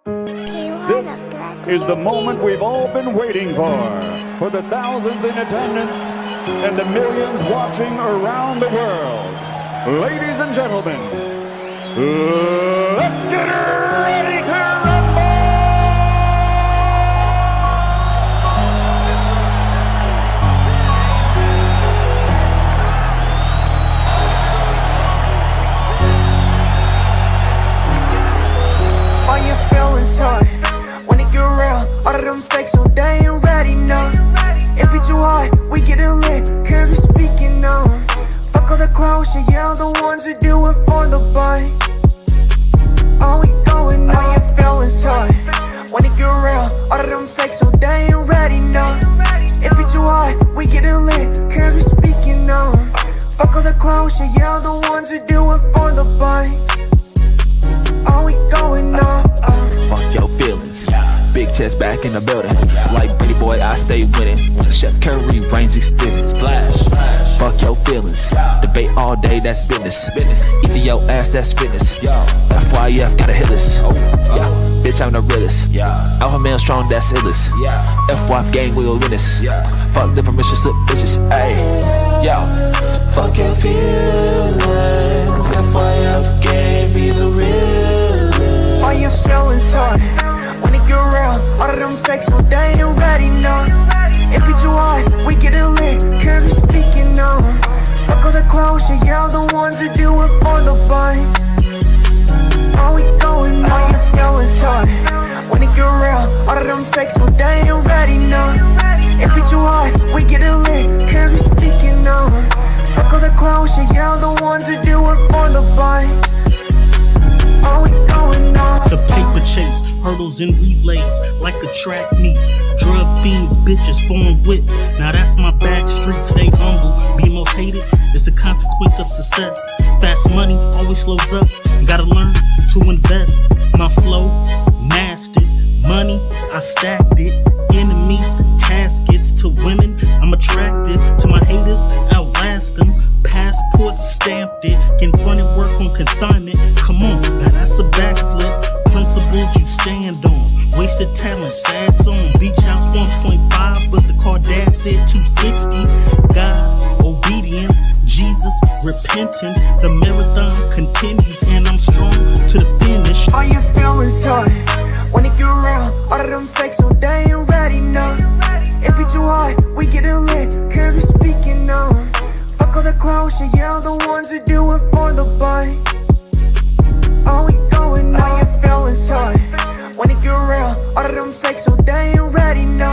This is the moment we've all been waiting for the thousands in attendance and the millions watching around the world. Ladies and gentlemen, let's get ready to rumble! All your feelings hurt when it get real. All of them fakes, so they ain't ready, no. It be too hard, we get it lit, cause we speaking now. Fuck all the clowns, yeah, the ones who do it for the bite. All we going now. All your feelings hurt when it get real. All of them fakes, so they ain't ready, no. It be too hard, we get it lit, cause we speaking now. Fuck all the clowns, yeah, the ones who do it for the bite. All we going now. Fuck your feelings. Big chest back in the building. Like Brady boy, I stay winning. Chef Curry, range extended. Splash. Fuck your feelings. Debate all day, that's business. Either your ass, that's fitness. FYF, gotta hit us. Bitch, I'm the realest. Alpha male strong, that's illest. FYF gang, we will win this. Fuck the permission slip bitches. Ayy, yo. Fuck your feelings. FYF gang, be the realest. All your feelings hurt when it get real. All of them fakes, so they ain't ready, no. It be too hard, we get it lit, cause we speaking now. Fuck all the clowns, yeah, the ones who do it for the bite. All we going now. All your feelings hurt when it get real. All of them fakes, so they ain't ready, no. It be too hard, we get it lit, cause we speaking now. Fuck all the clowns, yeah, the ones who do it for the bite. All we going now. The paper chase, hurdles and relays, like a track meet. Drug fiends, bitches, foreign whips. Now that's my back street, stay humble. Being most hated is the consequence of success. Fast money always slows up. Gotta learn to invest. My flow, mastered. Money, I stacked it. Enemies, caskets to women. I'm attracted to my haters, outlast them. Passports stamped it. Can funny work on consignment. Come on, now that's a backflip. Principles you stand on. Wasted talent, sad song. Beach house 1.5, but the car dad said 260. God, obedience, Jesus, repentance. The marathon continues, and I'm strong to the finish. All your feelings hurt when it get real. All of them fakes, so they ain't ready, no. It be too hard, we get it lit, cause we speaking now. Fuck all the clowns, yeah, the ones who do it for the bite. All we going now. All your feelings hurt when it get real. All of them fakes, so they ain't ready, no.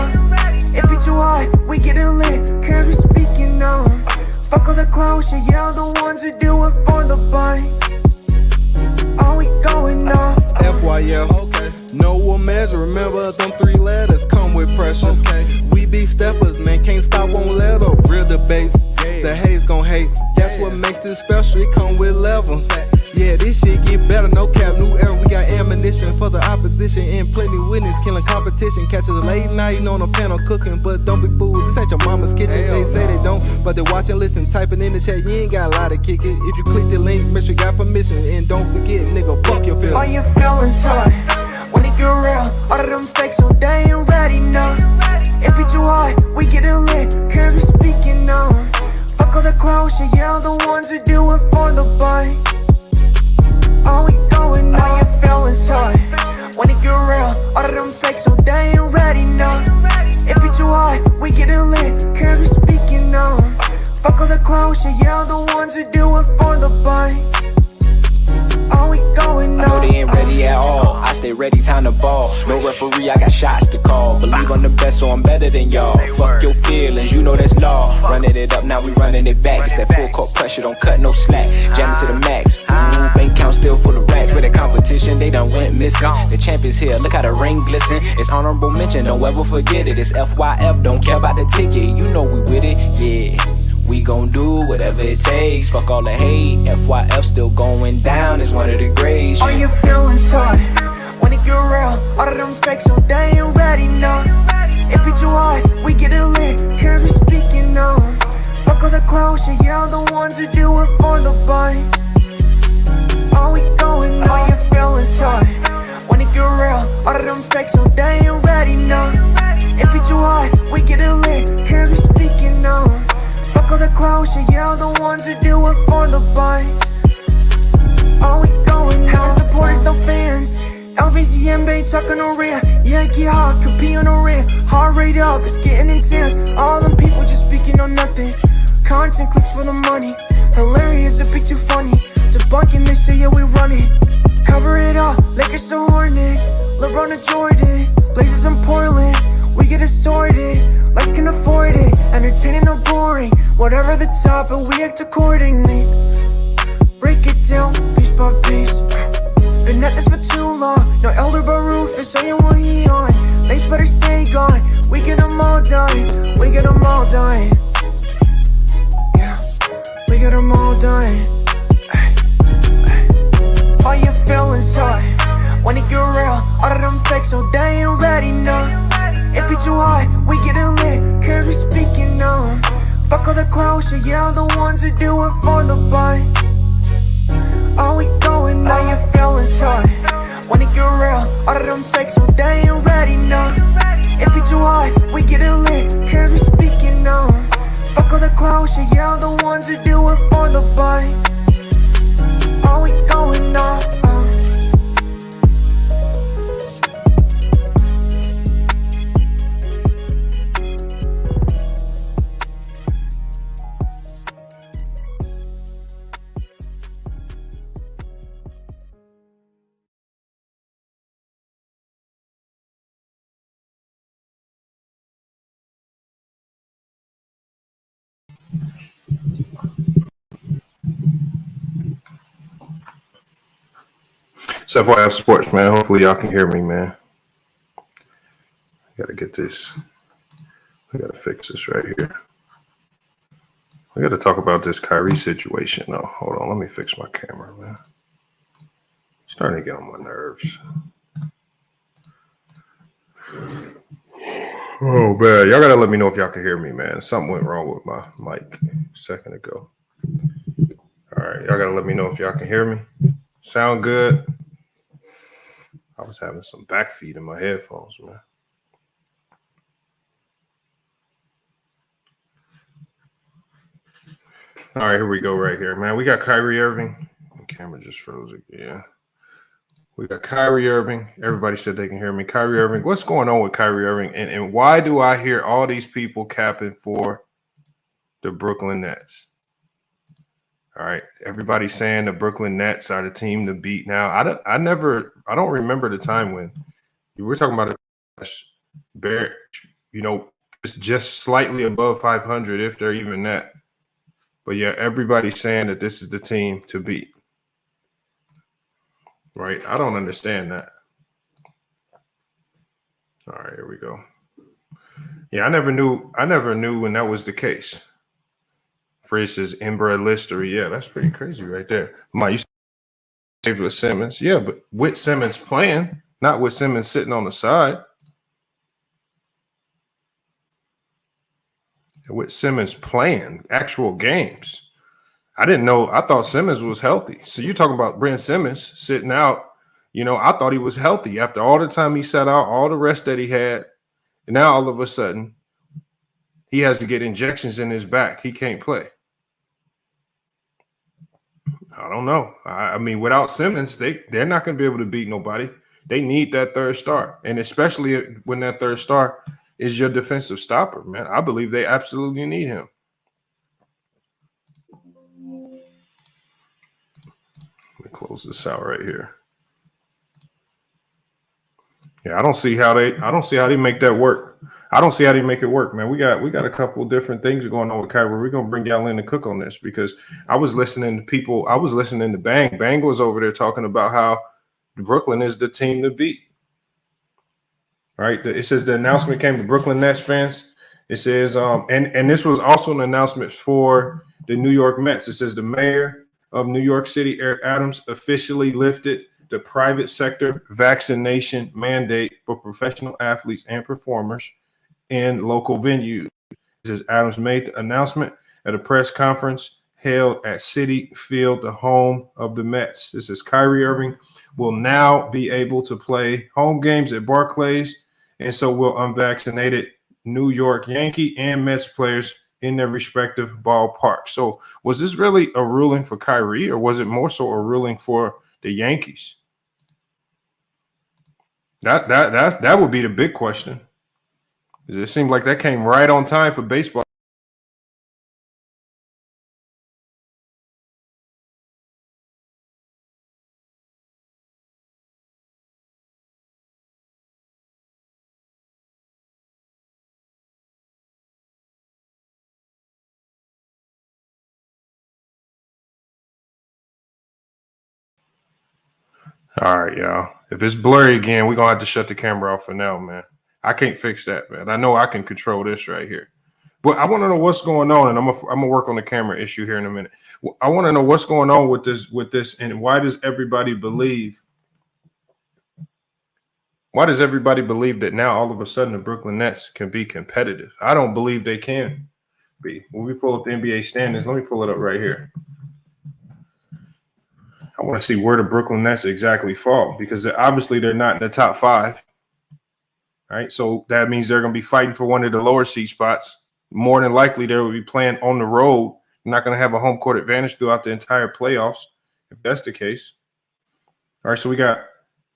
It be too hard, we get it lit, cause we speaking now. Fuck all the clowns, yeah, the ones who do it for the bite. All we going now. FYF, okay. No one measure, remember them 3 letters come with pressure. Okay. We be steppers, man, can't stop, won't let up. Real debates, the haters gon' hate. That's what makes it special, it come with level. Yeah, this shit get better, no cap, new era. We got ammunition for the opposition and plenty witness, killing competition. Catch us late night on a panel cooking, but don't be fooled, this ain't your mama's kitchen. They say they don't, but they watch and listen, typing in the chat. You ain't got a lot to kick it. If you click the link, make sure you got permission, and don't forget, nigga, fuck your feelings. All your feelings hurt when it get real. All of them fakes, so they ain't ready, no. It be too hard, we get it lit, cause we speaking now. Fuck all the clowns, yeah, the ones who do it for the bite. All we going now. All your feelings hurt when it get real. All of them fakes, so they ain't ready, no. It be too hard, we get it lit, cause we speaking now. Fuck all the clowns, yeah, the ones who do it for the bite. All we going now. I know they ain't ready at all. I stay ready, time to ball. No referee, I got shots to call. Believe I'm the best, so I'm better than y'all. Fuck your feelings, you know that's law. Running it up, now we running it back. It's that full court pressure, don't cut no slack. Jamming to the max. Ooh, bank count still full of racks. For the competition, they done went missing. The champ is here, look how the ring glisten. It's honorable mention, don't ever forget it. It's FYF, don't care about the ticket. You know we with it, yeah. We gon' do whatever it takes. Fuck all the hate. FYF still going down. It's one of the greats. All your feelings hurt when it get real. All of them fakes, so they ain't ready, no. It be too hard, we get it lit, cause we speaking now. Fuck all the clowns, yeah, the ones who do it for the bite. All we going now. All your feelings hurt when it get real. All of them fakes, so they ain't ready, no. It be too hard, we get it lit, cause we speaking on. Fuck all the clowns, yeah, the ones who do it for the bites. Oh, we going now, supporters, no fans. LVCM, they talking on rear. Yankee hard, could be on the rear. Heart rate up, it's getting intense. All them people just speaking on nothing. Content clicks for the money. Hilarious, it be too funny. Debunking, they say, yeah, we run it. Cover it up, Lakers to Hornets. LeBron to Jordan, Blazers in Portland. We get it sorted, lights can afford it. Entertaining or boring, whatever the top, but we act accordingly. Break it down, piece by piece. Been at this for too long. No elder but Rufus, saying what he on. Lace better stay gone. We get them all done. We get them all done. Yeah, we get them all done. All your feelings hurt when it get real. All of them fakes, so they ain't ready, no. It be too hard, we get it lit, cause we speaking on. Fuck all the clowns, yeah, the ones who do it for the bite. All we going now, your feelings hurt when it get real. All of them fakes, so they ain't ready, no. It be too hard, we get it lit, cause we speaking on. Fuck all the clowns, yeah, the ones who do it for the bite. All we going now. So if I have sports, man, hopefully y'all can hear me, man. I gotta get this. I gotta fix this right here. I gotta talk about this Kyrie situation. No, hold on. Let me fix my camera, man. It's starting to get on my nerves. Oh, man. Y'all gotta let me know if y'all can hear me, man. Something went wrong with my mic a second ago. All right. Y'all gotta let me know if y'all can hear me. Sound good? I was having some back feed in my headphones, man. All right, here we go right here, man. We got Kyrie Irving. The camera just froze again. We got Kyrie Irving. Everybody said they can hear me. Kyrie Irving. What's going on with Kyrie Irving? And why do I hear all these people capping for the Brooklyn Nets? All right. Everybody's saying the Brooklyn Nets are the team to beat now. I don't remember the time when you were talking about it, it's just slightly above 500 if they're even that. But yeah, everybody's saying that this is the team to beat. Right? I don't understand that. All right, here we go. Yeah, I never knew when that was the case. Frizz says inbred listery. Yeah, that's pretty crazy right there. You saved with Simmons. Yeah, but with Simmons playing, not with Simmons sitting on the side. With Simmons playing actual games. I didn't know. I thought Simmons was healthy. So you're talking about Brent Simmons sitting out. I thought he was healthy after all the time he sat out, all the rest that he had. And now all of a sudden, he has to get injections in his back. He can't play. I don't know. I mean, without Simmons, they're not going to be able to beat nobody. They need that third star. And especially when that third star is your defensive stopper, man. I believe they absolutely need him. Let me close this out right here. Yeah, I don't see how they make that work. I don't see how they make it work, man. We got a couple of different things going on with Kyrie. We're gonna bring y'all in to cook on this because I was listening to people. I was listening to Bang. Bang was over there talking about how Brooklyn is the team to beat. Right? It says the announcement came to Brooklyn Nets fans. It says, and this was also an announcement for the New York Mets. It says the mayor of New York City, Eric Adams, officially lifted the private sector vaccination mandate for professional athletes and performers in local venues. It says Adams made the announcement at a press conference held at Citi Field, the home of the Mets. This is Kyrie Irving will now be able to play home games at Barclays, and so will unvaccinated New York Yankee and Mets players in their respective ballparks. So was this really a ruling for Kyrie, or was it more so a ruling for the Yankees? That would be the big question. It seemed like that came right on time for baseball. All right, y'all. If it's blurry again, we're going to have to shut the camera off for now, man. I can't fix that, man. I know I can control this right here. But I want to know what's going on, and I'm gonna work on the camera issue here in a minute. I want to know what's going on with this, and why does everybody believe that now all of a sudden the Brooklyn Nets can be competitive? I don't believe they can be. When we pull up the NBA standings, let me pull it up right here. I want to see where the Brooklyn Nets exactly fall, because obviously they're not in the top 5. Right, so that means they're going to be fighting for one of the lower seed spots. More than likely, they will be playing on the road. They're not going to have a home court advantage throughout the entire playoffs, if that's the case. All right, so we got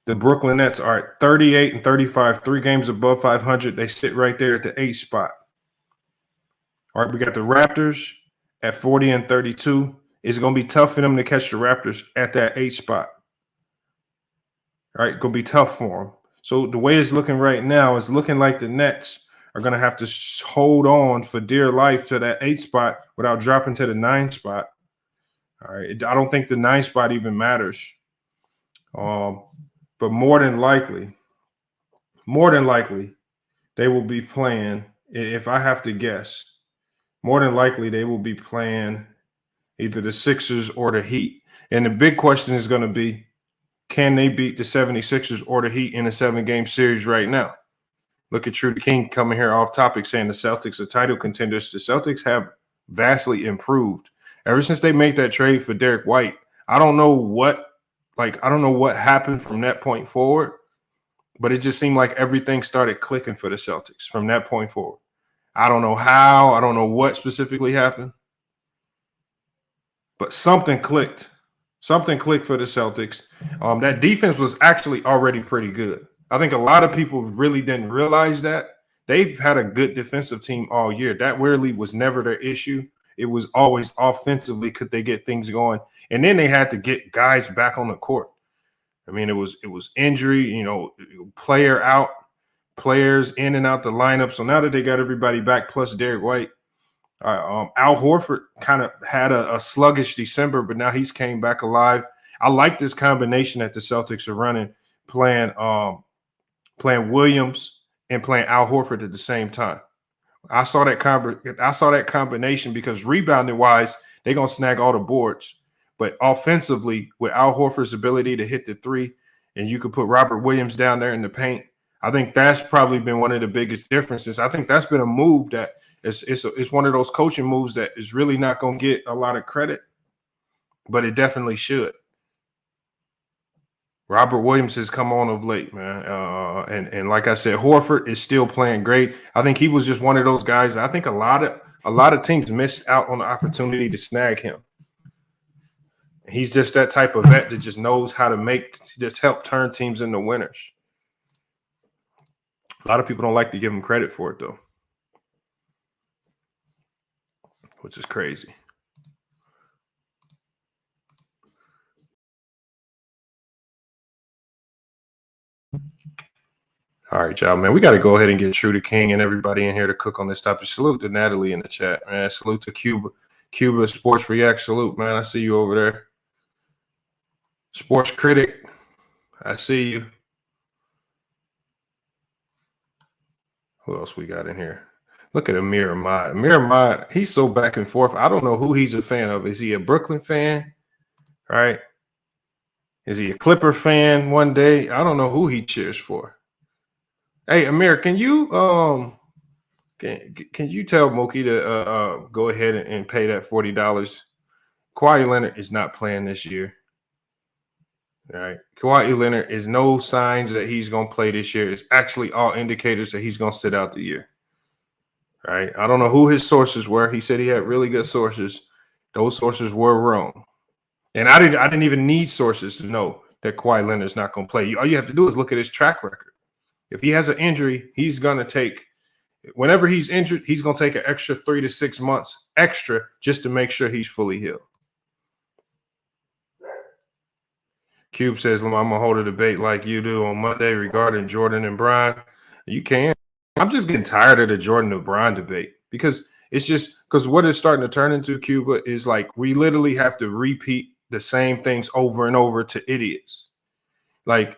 the Brooklyn Nets are at 38 and 35, 3 games above 500. They sit right there at the 8th spot. All right, we got the Raptors at 40 and 32. It's going to be tough for them to catch the Raptors at that 8th spot. All right, going to be tough for them. So the way it's looking right now is looking like the Nets are going to have to hold on for dear life to that 8th spot without dropping to the 9th spot. All right, I don't think the 9th spot even matters. But more than likely, they will be playing, if I have to guess, more than likely they will be playing either the Sixers or the Heat. And the big question is going to be, can they beat the 76ers or the Heat in a 7-game series right now? Look at True the King coming here off topic saying the Celtics are title contenders. The Celtics have vastly improved. Ever since they made that trade for Derek White, I don't know what happened from that point forward, but it just seemed like everything started clicking for the Celtics from that point forward. I don't know how. I don't know what specifically happened, but something clicked. Something clicked for the Celtics. That defense was actually already pretty good. I think a lot of people really didn't realize that. They've had a good defensive team all year. That really was never their issue. It was always offensively could they get things going. And then they had to get guys back on the court. I mean, it was injury, player out, players in and out the lineup. So now that they got everybody back plus Derek White, Al Horford kind of had a sluggish December, but now he's came back alive. I like this combination that the Celtics are running, playing Williams and playing Al Horford at the same time. I saw that combination because rebounding wise, they're gonna snag all the boards, but offensively, with Al Horford's ability to hit the 3, and you could put Robert Williams down there in the paint, I think that's probably been one of the biggest differences. I think that's been a move that it's one of those coaching moves that is really not going to get a lot of credit, but it definitely should. Robert Williams has come on of late, man. And like I said, Horford is still playing great. I think he was just one of those guys. I think a lot of teams missed out on the opportunity to snag him. He's just that type of vet that just knows how to help turn teams into winners. A lot of people don't like to give him credit for it, though, which is crazy. All right, y'all, man. We got to go ahead and get True to King and everybody in here to cook on this topic. Salute to Natalie in the chat, man. Salute to Cuba Sports React. Salute, man. I see you over there. Sports Critic, I see you. Who else we got in here? Look at Amir Ahmad. Amir Ahmad, he's so back and forth. I don't know who he's a fan of. Is he a Brooklyn fan? Right? Is he a Clipper fan one day? I don't know who he cheers for. Hey, Amir, can you can you tell Mookie to go ahead and pay that $40 Kawhi Leonard is not playing this year. All right. Kawhi Leonard is no signs that he's going to play this year. It's actually all indicators that he's going to sit out the year. All right. I don't know who his sources were. He said he had really good sources. Those sources were wrong. And I didn't even need sources to know that Kawhi Leonard's not going to play. All you have to do is look at his track record. If he has an injury, he's going to take – whenever he's injured, he's going to take an extra 3 to 6 months extra just to make sure he's fully healed. Cube says, I'm going to hold a debate like you do on Monday regarding Jordan and Bryant. You can. I'm just getting tired of the Jordan and Bryant debate because it's just – because what it's starting to turn into, Cuba, is like we literally have to repeat the same things over and over to idiots. Like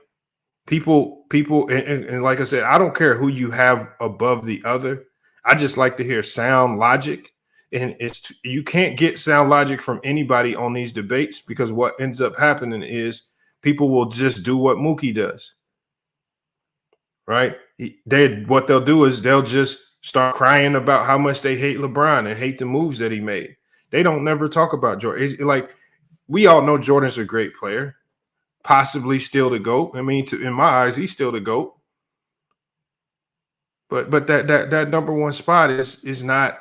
people, and like I said, I don't care who you have above the other. I just like to hear sound logic. And you can't get sound logic from anybody on these debates because what ends up happening is people will just do what Mookie does, right? What they'll do is they'll just start crying about how much they hate LeBron and hate the moves that he made. They don't never talk about Jordan. It's like we all know Jordan's a great player, possibly still the GOAT. I mean, in my eyes, he's still the GOAT. But that number one spot is not,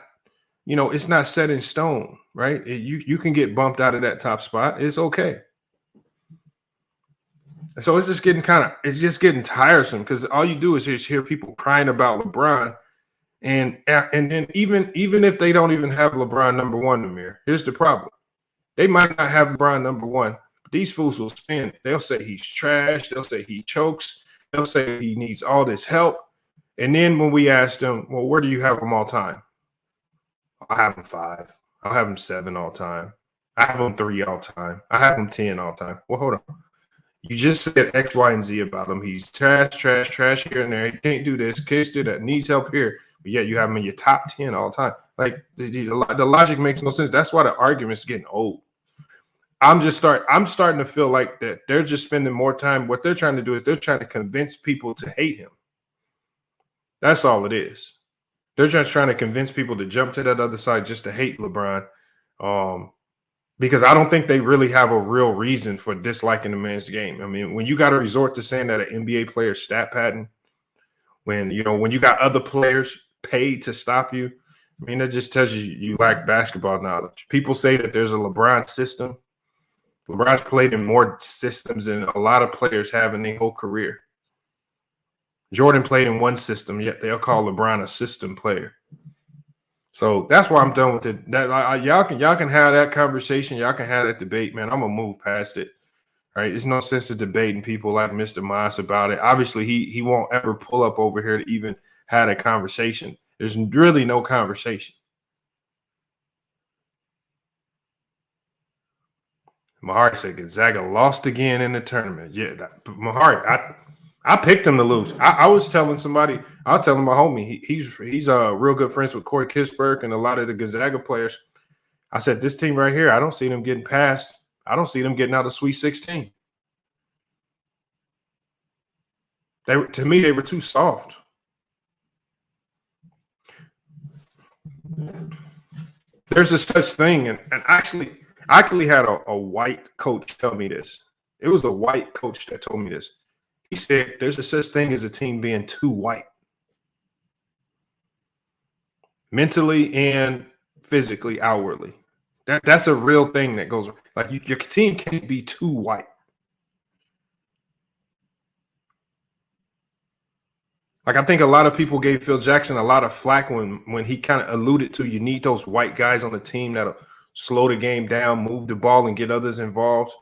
it's not set in stone, right? You can get bumped out of that top spot. It's okay. And so it's just getting tiresome because all you do is just hear people crying about LeBron. And then even if they don't even have LeBron number one, Amir, here's the problem. They might not have LeBron number one, but these fools will spin. They'll say he's trash. They'll say he chokes. They'll say he needs all this help. And then when we ask them, well, where do you have him all time? I'll have him 5. I'll have him 7 all time. I have him 3 all time. I have him 10 all time. Well, hold on. You just said X, Y, and Z about him. He's trash here and there. He can't do this, can't do that, needs help here. But yet you have him in your top 10 all time. Like the logic makes no sense. That's why the argument's getting old. I'm starting to feel like that they're just spending more time. What they're trying to do is they're trying to convince people to hate him. That's all it is. They're just trying to convince people to jump to that other side just to hate LeBron. Because I don't think they really have a real reason for disliking the man's game. I mean, when you got to resort to saying that an NBA player's stat pattern, when you got other players paid to stop you, I mean, that just tells you lack basketball knowledge. People say that there's a LeBron system. LeBron's played in more systems than a lot of players have in their whole career. Jordan played in one system, yet they'll call LeBron a system player. So that's why I'm done with it. Y'all can have that conversation. Y'all can have that debate, man. I'm gonna move past it. All right, there's no sense of debating people like Mr. Moss about it. Obviously, he won't ever pull up over here to even have a conversation. There's really no conversation. Mahari said Gonzaga lost again in the tournament. Yeah, Mahari, I picked him to lose. I was telling somebody, I was telling my homie, he's real good friends with Corey Kispert and a lot of the Gonzaga players. I said, this team right here, I don't see them getting past. I don't see them getting out of Sweet 16. To me, they were too soft. There's a such thing, and actually, I actually had a white coach tell me this. It was a white coach that told me this. He said there's a such thing as a team being too white. Mentally and physically, outwardly. That's a real thing that goes – like your team can't be too white. Like I think a lot of people gave Phil Jackson a lot of flack when he kind of alluded to you need those white guys on the team that'll slow the game down, move the ball, and get others involved.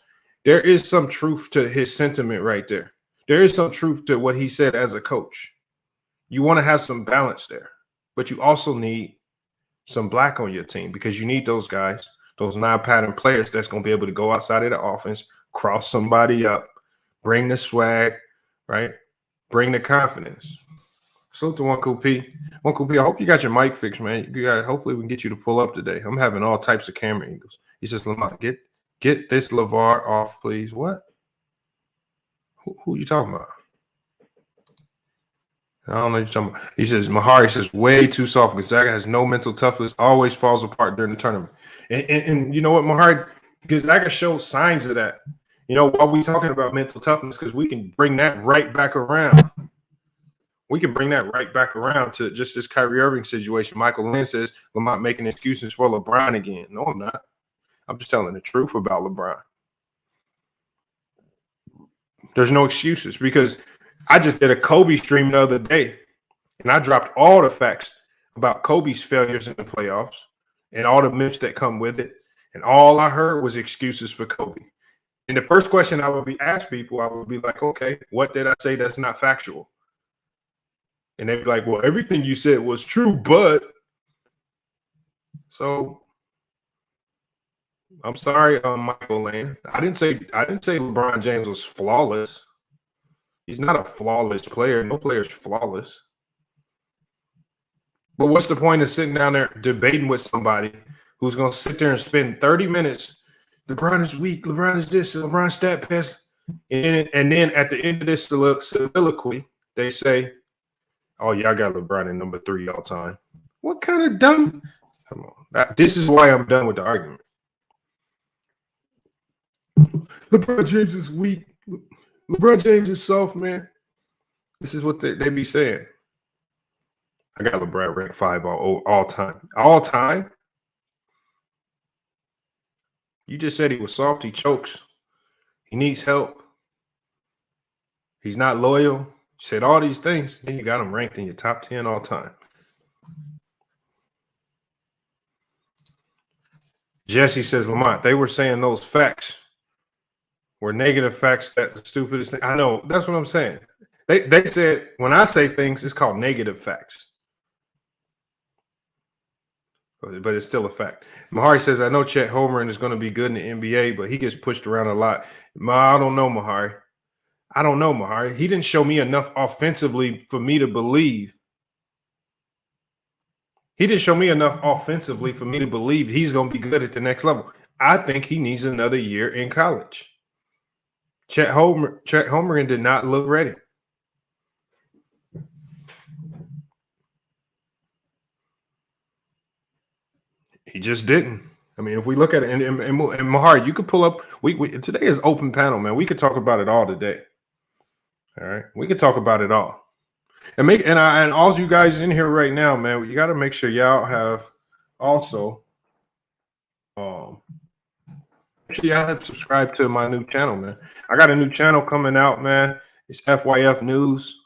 There is some truth to his sentiment right there. There is some truth to what he said as a coach. You want to have some balance there, but you also need some black on your team because you need those guys, those non-pattern players that's going to be able to go outside of the offense, cross somebody up, bring the swag, right? Bring the confidence. Salute to 1QP. 1QP, I hope you got your mic fixed, man. Hopefully we can get you to pull up today. I'm having all types of camera angles. He says, Lamont, get this LeVar off, please. What? Who you talking about? I don't know what you're talking about. He says, Mahari says, way too soft. Gonzaga has no mental toughness, always falls apart during the tournament. And you know what, Mahari? Gonzaga showed signs of that. You know, while we talking about mental toughness, because we can bring that right back around. We can bring that right back around to just this Kyrie Irving situation. Michael Lynn says Lamont making excuses for LeBron again. No, I'm not. I'm just telling the truth about LeBron. There's no excuses because I just did a Kobe stream the other day, and I dropped all the facts about Kobe's failures in the playoffs and all the myths that come with it. And all I heard was excuses for Kobe. And the first question I would be asked people, I would be like, okay, what did I say that's not factual? And they'd be like, well, everything you said was true, but so I'm sorry, Michael Lane. I didn't say LeBron James was flawless. He's not a flawless player. No player's flawless. But what's the point of sitting down there debating with somebody who's going to sit there and spend 30 minutes? LeBron is weak. LeBron is this. LeBron stat pass. And then at the end of this soliloquy, they say, oh, yeah, I got LeBron in number 3 all time. What kind of dumb? Come on. This is why I'm done with the argument. LeBron James is weak. LeBron James is soft, man. This is what they be saying. I got LeBron ranked 5 all time. All time? You just said he was soft. He chokes. He needs help. He's not loyal. You said all these things. Then you got him ranked in your top 10 all time. Jesse says, Lamont, they were saying those facts were negative facts. That the stupidest thing. I know. That's what I'm saying. They said when I say things, it's called negative facts. But it's still a fact. Mahari says, I know Chet Holmgren is going to be good in the NBA, but he gets pushed around a lot. I don't know, Mahari. I don't know, Mahari. He didn't show me enough offensively for me to believe. He didn't show me enough offensively for me to believe he's going to be good at the next level. I think he needs another year in college. Chet Holmgren did not look ready. He just didn't. I mean, if we look at it, and Mahar, you could pull up. Today is open panel, man. We could talk about it all today. All right, we could talk about it all, and all you guys in here right now, man. You got to make sure y'all have also. Make sure y'all have subscribed to my new channel, man. I got a new channel coming out, man. It's FYF News,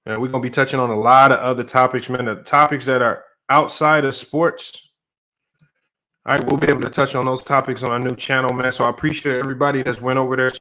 and we're gonna be touching on a lot of other topics, man. The topics that are outside of sports. All right, we'll be able to touch on those topics on our new channel, man. So I appreciate everybody that's went over there.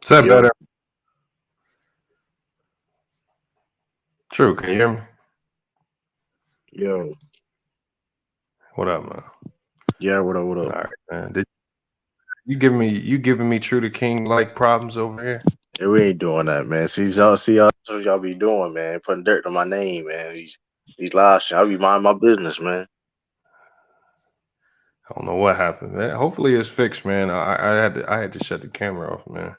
Is that better? True. Can you hear me? Yo. What up, man? Yeah, what up? All right, man. You giving me True the King like problems over here? Yeah, we ain't doing that, man. See y'all what y'all be doing, man. Putting dirt on my name, man. These live shit. I be minding my business, man. I don't know what happened, man. Hopefully it's fixed, man. I had to shut the camera off, man.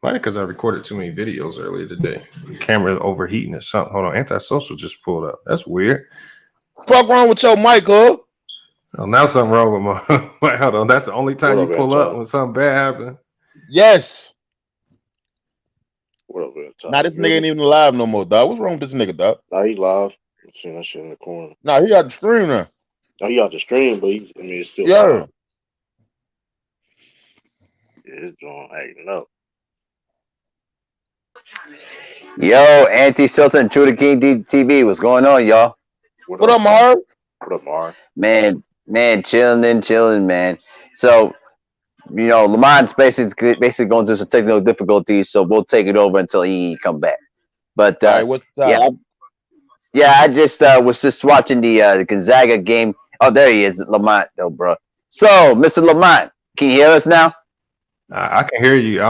Might because I recorded too many videos earlier today. The camera overheating or something. Hold on, Antisocial just pulled up. That's weird. Fuck wrong with your mic, huh? Oh, now something wrong with my. Wait, hold on. That's the only time you pull up when something bad happens. Yes. What up, man? Now this nigga ain't even live no more, dog. What's wrong with this nigga, dog? Nah, he live. I'm seeing that shit in the corner. Nah, he got the stream now. Oh, he out the stream, but it's still Yeah. live. Yeah, it's doing acting up. Yo, Anti-Sultan, True the King TV. What's going on, y'all? What up, Mar? What up, Mar? Man, chilling, man. So, you know, Lamont's basically going through some technical difficulties, so we'll take it over until he come back. But right, what's up? Yeah, I just was just watching the Gonzaga game. Oh, there he is, Lamont, though, bro. So, Mr. Lamont, can you hear us now? I can hear you.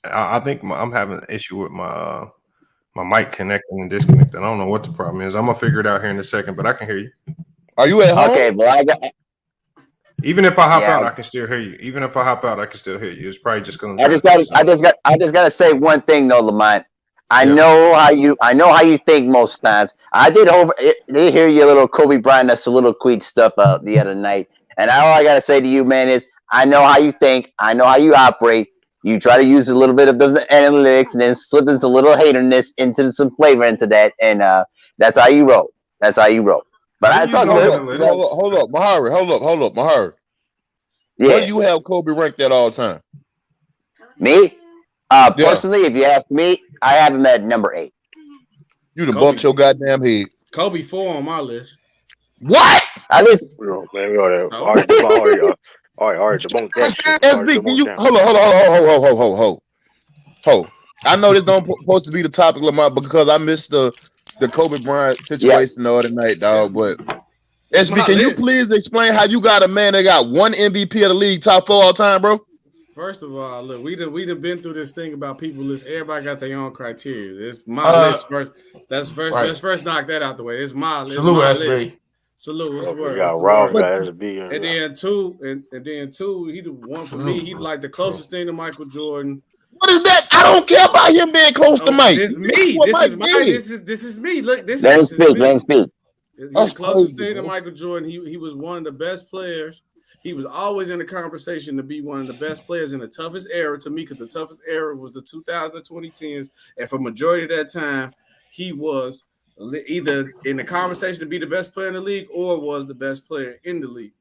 I think I'm having an issue with my mic connecting and disconnecting. I don't know what the problem is. I'm gonna figure it out here in a second, but I can hear you. Are you at home? Okay, well, even if I hop out, I can still hear you. Even if I hop out, I can still hear you. It's probably just gonna. I just gotta say one thing though, Lamont. I know how you think most times. I did hear your little Kobe Bryant soliloquy stuff the other night, and all I gotta say to you, man, is I know how you think. I know how you operate. You try to use a little bit of the analytics and then slip into a little haterness into some flavor into that, and that's how you roll. But I talk good. Hold up, Mahari. Yeah. Where do you have Kobe ranked at all time? Me? Personally, if you ask me, I have him at number 8. You done bumped your goddamn head. Kobe 4 on my list. What? At least. Man, we all right. All right. Debunk that shit. SB, can you hold. I know this don't supposed to be the topic, Lamont, because I missed the Kobe Bryant situation the other night, dog. But SB, can you please explain how you got a man that got 1 MVP of the league, top 4 all time, bro? First of all, look, we done been through this thing about people list. Everybody got their own criteria. It's my list first. Let's first knock that out the way. It's my list. Salute, my SB. list. Salute. What's the word? And then two, he the one for me. He like the closest thing to Michael Jordan. What is that? I don't care about him being close to Mike. This is me. This is me. Look, this is me. Let him speak. He's the closest thing to Michael Jordan. He was one of the best players. He was always in the conversation to be one of the best players in the toughest era to me, because the toughest era was the 2000 and 2010s. And for majority of that time, he was either in the conversation to be the best player in the league or was the best player in the league.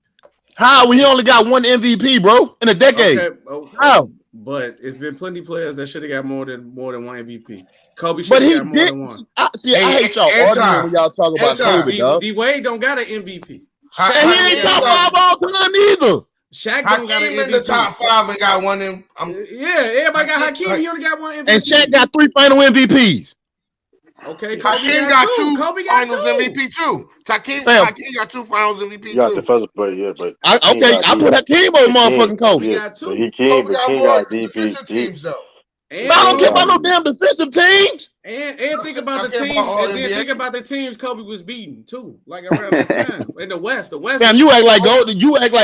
How? He only got 1 MVP, bro, in a decade. Okay. How? But it's been plenty of players that should have got more than 1 MVP. Kobe should have got more than 1. I hate y'all arguing when y'all talk about Kobe, dog. D-Wade don't got an MVP. And he ain't top 5 all time either. Shaq don't got an MVP. in the top 5 and got 1 in. Everybody got Hakeem. He only got 1 MVP. And Shaq got 3 final MVPs. Okay, Hakeem got 2 finals MVP too. Hakeem got 2 finals MVP too. Got the first, but but I put Hakeem over motherfucking Kobe. He got 2. Kobe got more defensive teams though. And I don't care about no damn defensive teams. And think about the teams. And then think about the teams Kobe was beating too, like around that time in the West. Damn, you act like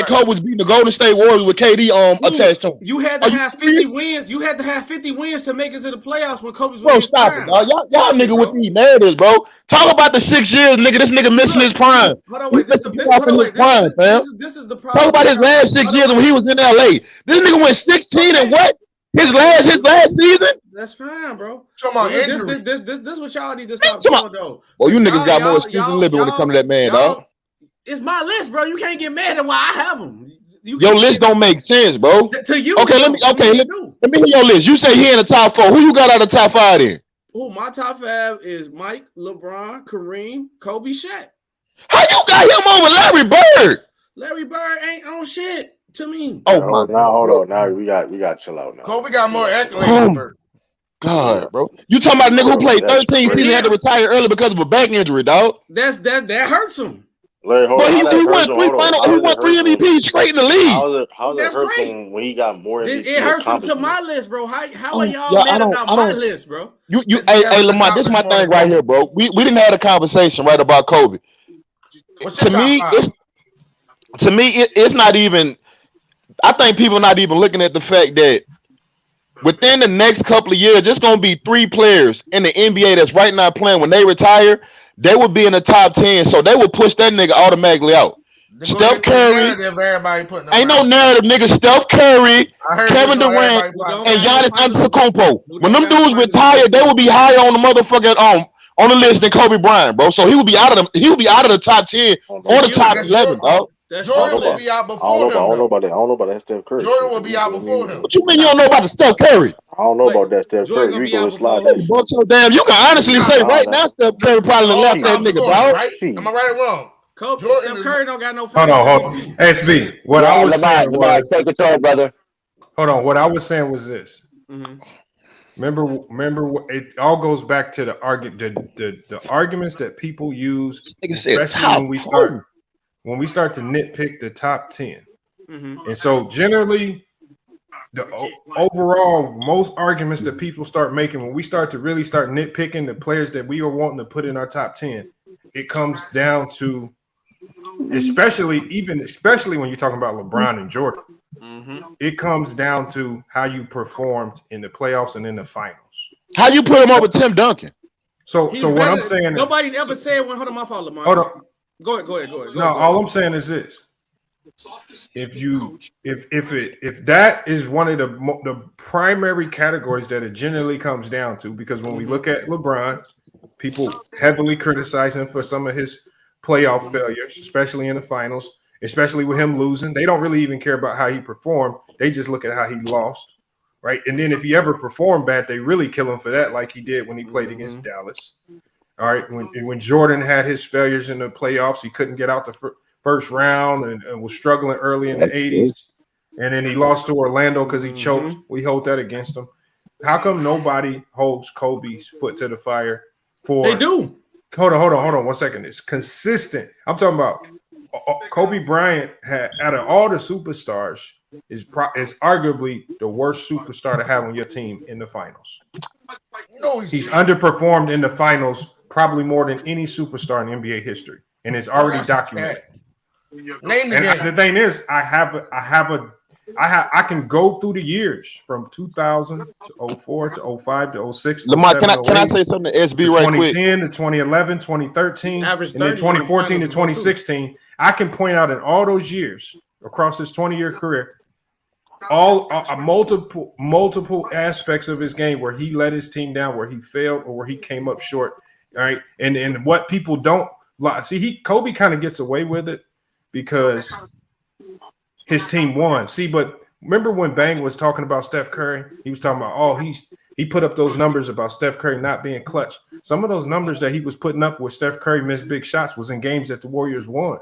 Kobe was beating the Golden State Warriors with KD attached to him. You had to have 50 wins. You had to have 50 wins to make it to the playoffs when Kobe's bro. Stop it, dog. Y'all nigga with these narratives, bro. Talk about the 6 years, nigga. This nigga missing his prime. Hold on, wait. This is the problem. Talk about his last 6 years when he was in LA. This nigga went 16 and what? His last season? That's fine, bro. Come on, injury. This is what y'all need to stop doing, though. Well, you niggas got more excuse than living when it comes to that man, dog. It's my list, bro. You can't get mad at why I have him. Your list don't make sense, bro. To you. Okay, let me hear your list. You say he in the top 4. Who you got out of the top 5 then? Oh, my top 5 is Mike, LeBron, Kareem, Kobe, Shaq. How you got him over Larry Bird? Larry Bird ain't on shit. to me. Oh my God. Hold on. Now we got to chill out now. Kobe got more accolades. God, bro. You talking about a nigga who played 13 seasons had to retire early because of a back injury, dog? That hurts him. Like, but he won 3 MVPs straight in the league. How does it hurt him when he got more MVPs? It hurts him to my list, bro. How are y'all mad about my list, bro? Hey, Lamar, this is my thing right here, bro. We didn't have a conversation right about Kobe. To me, it's not even. I think people not even looking at the fact that within the next couple of years, there's gonna be 3 players in the NBA that's right now playing. When they retire, they will be in the top 10, so they will push that nigga automatically out. Steph Curry, ain't no narrative, nigga. Steph Curry, Kevin Durant, and Giannis Antetokounmpo. When them dudes retire, they will be higher on the motherfucking on the list than Kobe Bryant, bro. So he will be out of the top 10 or the top 11, dog. Jordan will be out before him. I don't know about that. I don't know about that Steph Curry. Jordan will be out before him. What you mean you don't know about the Steph Curry? I don't know about that Steph Curry. You gonna slide that? So damn, you can honestly say right now Steph Curry probably left that nigga, dog. Right? Am I right or wrong? Steph Curry don't got no. Hold on. SB, what I was saying was, take control, brother. Hold on. What I was saying was this. Remember, it all goes back to the arguments that people use, especially when we start to nitpick the top 10. And so generally, the overall most arguments that people start making when we start to really start nitpicking the players that we are wanting to put in our top 10, it comes down to, especially when you're talking about LeBron and Jordan, it comes down to how you performed in the playoffs and in the finals. How you put him over Tim Duncan? So what I'm saying, nobody's ever said one. Hold on, my fault, Lamar. Hold on. Go ahead. No, all I'm saying is this: if that is one of the primary categories that it generally comes down to, because when we look at LeBron, people heavily criticize him for some of his playoff failures, especially in the finals, especially with him losing. They don't really even care about how he performed; they just look at how he lost, right? And then if he ever performed bad, they really kill him for that, like he did when he played against Dallas. All right, when Jordan had his failures in the playoffs, he couldn't get out the first round and was struggling early in the 80s. And then he lost to Orlando because he choked. We hold that against him. How come nobody holds Kobe's foot to the fire for? They do. Hold on 1 second. It's consistent. I'm talking about Kobe Bryant had, out of all the superstars, is arguably the worst superstar to have on your team in the finals. He's underperformed in the finals probably more than any superstar in NBA history, and it's already documented. The thing is, I can go through the years from 2000 to 04 to 05 to 06. Lamar, can I say something to SB right quick? 2010 to 2011, 2013, and then 2014 to 2016. I can point out in all those years across his 20-year career, all multiple aspects of his game where he let his team down, where he failed, or where he came up short. All right, and what people don't see, Kobe kind of gets away with it because his team won. See, but remember when Bang was talking about Steph Curry? He was talking about he put up those numbers about Steph Curry not being clutch. Some of those numbers that he was putting up where Steph Curry missed big shots was in games that the Warriors won.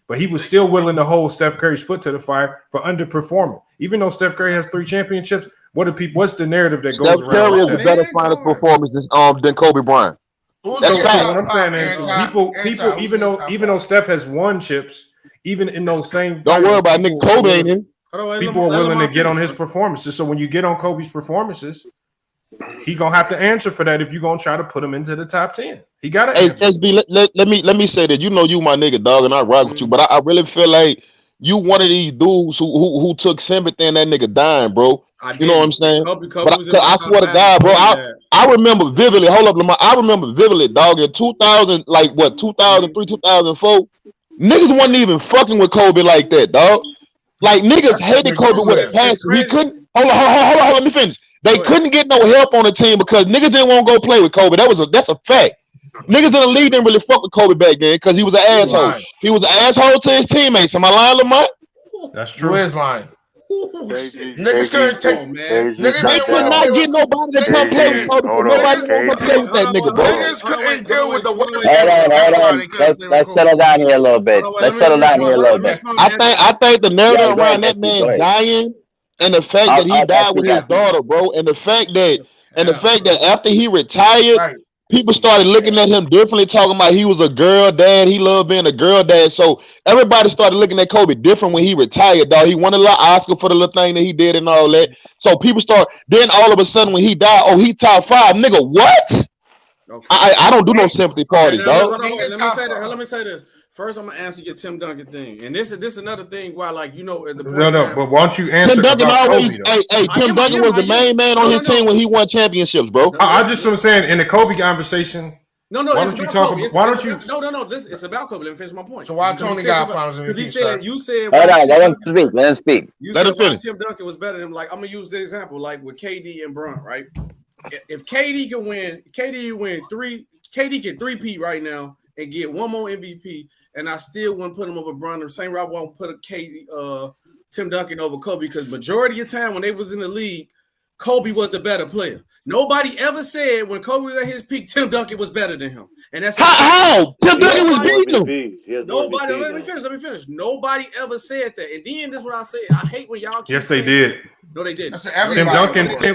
But he was still willing to hold Steph Curry's foot to the fire for underperforming. Even though Steph Curry has 3 championships, what's the narrative that goes around? Steph Curry is a better final performance than Kobe Bryant. That's what I'm saying is people, even though Steph has won chips, even in those same, don't worry about Nick Kobe ain't in. People are willing to get on his performances. So when you get on Kobe's performances, he gonna have to answer for that if you're gonna try to put him into the top 10. He gotta answer. SB, let me say that you my nigga, dog, and I rock with you, but I really feel like you one of these dudes who took sympathy in that nigga dying, bro. You know what I'm saying? Kobe I swear to God, bro, I remember vividly. Hold up, Lamar. I remember vividly, dog. In 2000, 2003, 2004, niggas wasn't even fucking with Kobe like that, dog. Like niggas hated Kobe with a passion. He couldn't. Hold on. Let me finish. They couldn't get no help on the team because niggas didn't want to go play with Kobe. That's a fact. Niggas in the league didn't really fuck with Kobe back then because he was an asshole. He was an asshole to his teammates. Am I lying, Lamar? That's true. Who is lying? Niggas couldn't take, man. Niggas They could not get nobody to come play with Kobe. Nobody want to play with that nigga, bro. Niggas couldn't deal with the Hold on. Let's settle down here a little bit. Let's settle down here a little bit. I think the narrative Yeah, go around ahead, that man go ahead. dying and the fact that he died with his daughter, bro, and the fact that after he retired, people started looking at him differently, talking about he was a girl dad. He loved being a girl dad. So everybody started looking at Kobe different when he retired, dog. He won a little Oscar for the little thing that he did and all that. So people then all of a sudden when he died, oh, he top 5. Nigga, what? Okay. I don't do no sympathy parties, dog. Let me say this. First, I'm gonna answer your Tim Duncan thing, and this is another thing why, like, at the but why don't you answer? Tim Duncan always, Tim Duncan was the main man on his team when he won championships, bro. I just was saying in the Kobe conversation. No, why don't you talk? Why don't you? No. It's about Kobe. Let me finish my point. So why Tony got finals MVP? You said. Hold on, let him speak. You said why Tim Duncan was better than him. Like, I'm gonna use the example, like with KD and Bryant, right? If KD can win, KD can 3-peat right now and get one more MVP, and I still wouldn't put him over Bron. The same way I won't put Tim Duncan over Kobe, because majority of the time when they was in the league, Kobe was the better player. Nobody ever said when Kobe was at his peak, Tim Duncan was better than him. And that's how Tim Duncan was beating him. Nobody. Let me finish. Nobody ever said that. And then this is what I say. I hate when y'all keep Yes, they did. No, they didn't.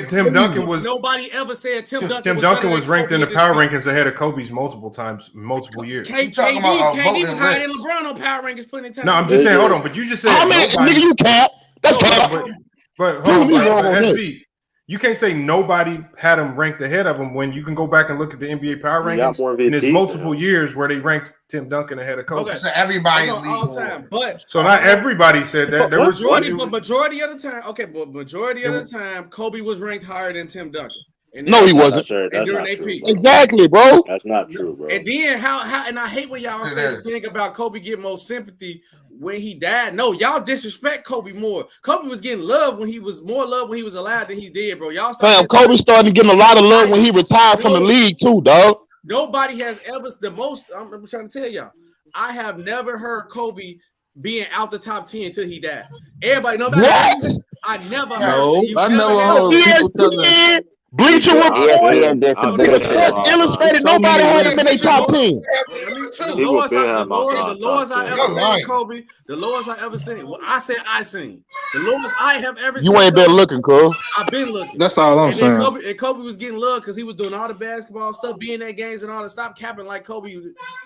Tim Duncan was. Nobody ever said Tim Duncan was ranked in the power rankings ahead of Kobe's multiple years. KD was higher than LeBron on power rankings plenty of times. No, I'm just saying. Hold on, but you just said. Nigga, you cap. That's cap. But hold on, SB. You can't say nobody had him ranked ahead of him when you can go back and look at the NBA power rankings. And there's multiple years where they ranked Tim Duncan ahead of Kobe. Okay, so everybody all the time, but so not everybody said that. There was majority of the time. Okay, but majority of the time, Kobe was ranked higher than Tim Duncan. No, he wasn't. During AP. Exactly, bro. That's not true, bro. And then how and I hate when y'all say the thing about Kobe get more sympathy when he died. No, y'all disrespect Kobe more. Kobe was getting love when he was alive than he did, bro. Y'all Kobe started getting a lot of love when he retired from the league too, dog. Nobody has ever I'm trying to tell y'all. I have never heard Kobe being out the top 10 until he died. Everybody know that. I never heard. I never heard people telling them. Bleacher ESPN Illustrated. Nobody had him in their top 10. The lowest I ever seen Kobe. The lowest I ever seen. Well, I said I seen. The lowest I have ever seen. You ain't been looking, Cole. I've been looking. That's all I'm saying. Kobe was getting love because he was doing all the basketball stuff, being at games and all that. Stop capping like Kobe.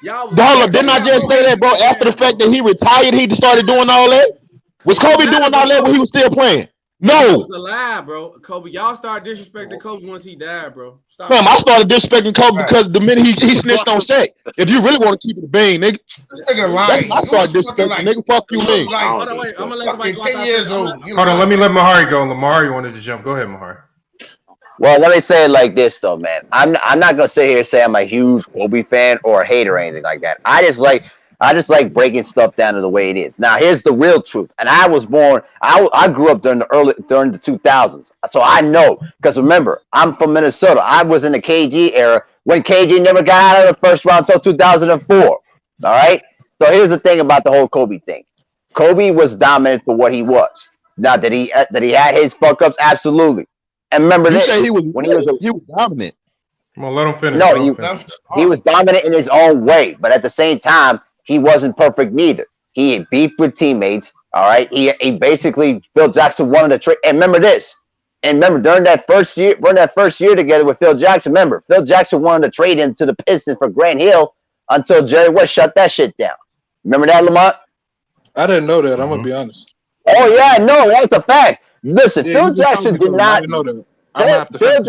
Y'all. Didn't I just say that, bro? After the fact that he retired, he started doing all that. Was Kobe doing all that when he was still playing? No, he was alive, bro. Kobe, y'all started disrespecting Kobe once he died, bro. Stop. I started disrespecting Kobe because the minute he snitched on Shaq. If you really want to keep it a bean, nigga. This nigga lying. I started disrespecting nigga. Fuck you, man. Hold on, wait. I'm gonna let somebody go. 10 years old. Hold on, let me let Mahari go. Mahari wanted to jump. Go ahead, Mahari. Well, let me say it like this, though, man. I'm not gonna sit here and say I'm a huge Kobe fan or a hater or anything like that. I just like breaking stuff down to the way it is. Now, here's the real truth. And I was born. I grew up during the 2000s, so I know. Because remember, I'm from Minnesota. I was in the KG era when KG never got out of the first round until 2004. All right. So here's the thing about the whole Kobe thing. Kobe was dominant for what he was. Now, did he had his fuck ups? Absolutely. And remember this. He was dominant. Come on, let him finish. No, he was dominant in his own way, but at the same time, he wasn't perfect neither. He had beef with teammates. All right. He basically, Phil Jackson wanted to trade. And remember this. And remember, during that first year together with Phil Jackson, Phil Jackson wanted to trade him to the Pistons for Grant Hill until Jerry West shut that shit down. Remember that, Lamont? I didn't know that. I'm gonna be honest. Oh yeah, no, that's a fact. Listen, Phil Jackson did not. Phil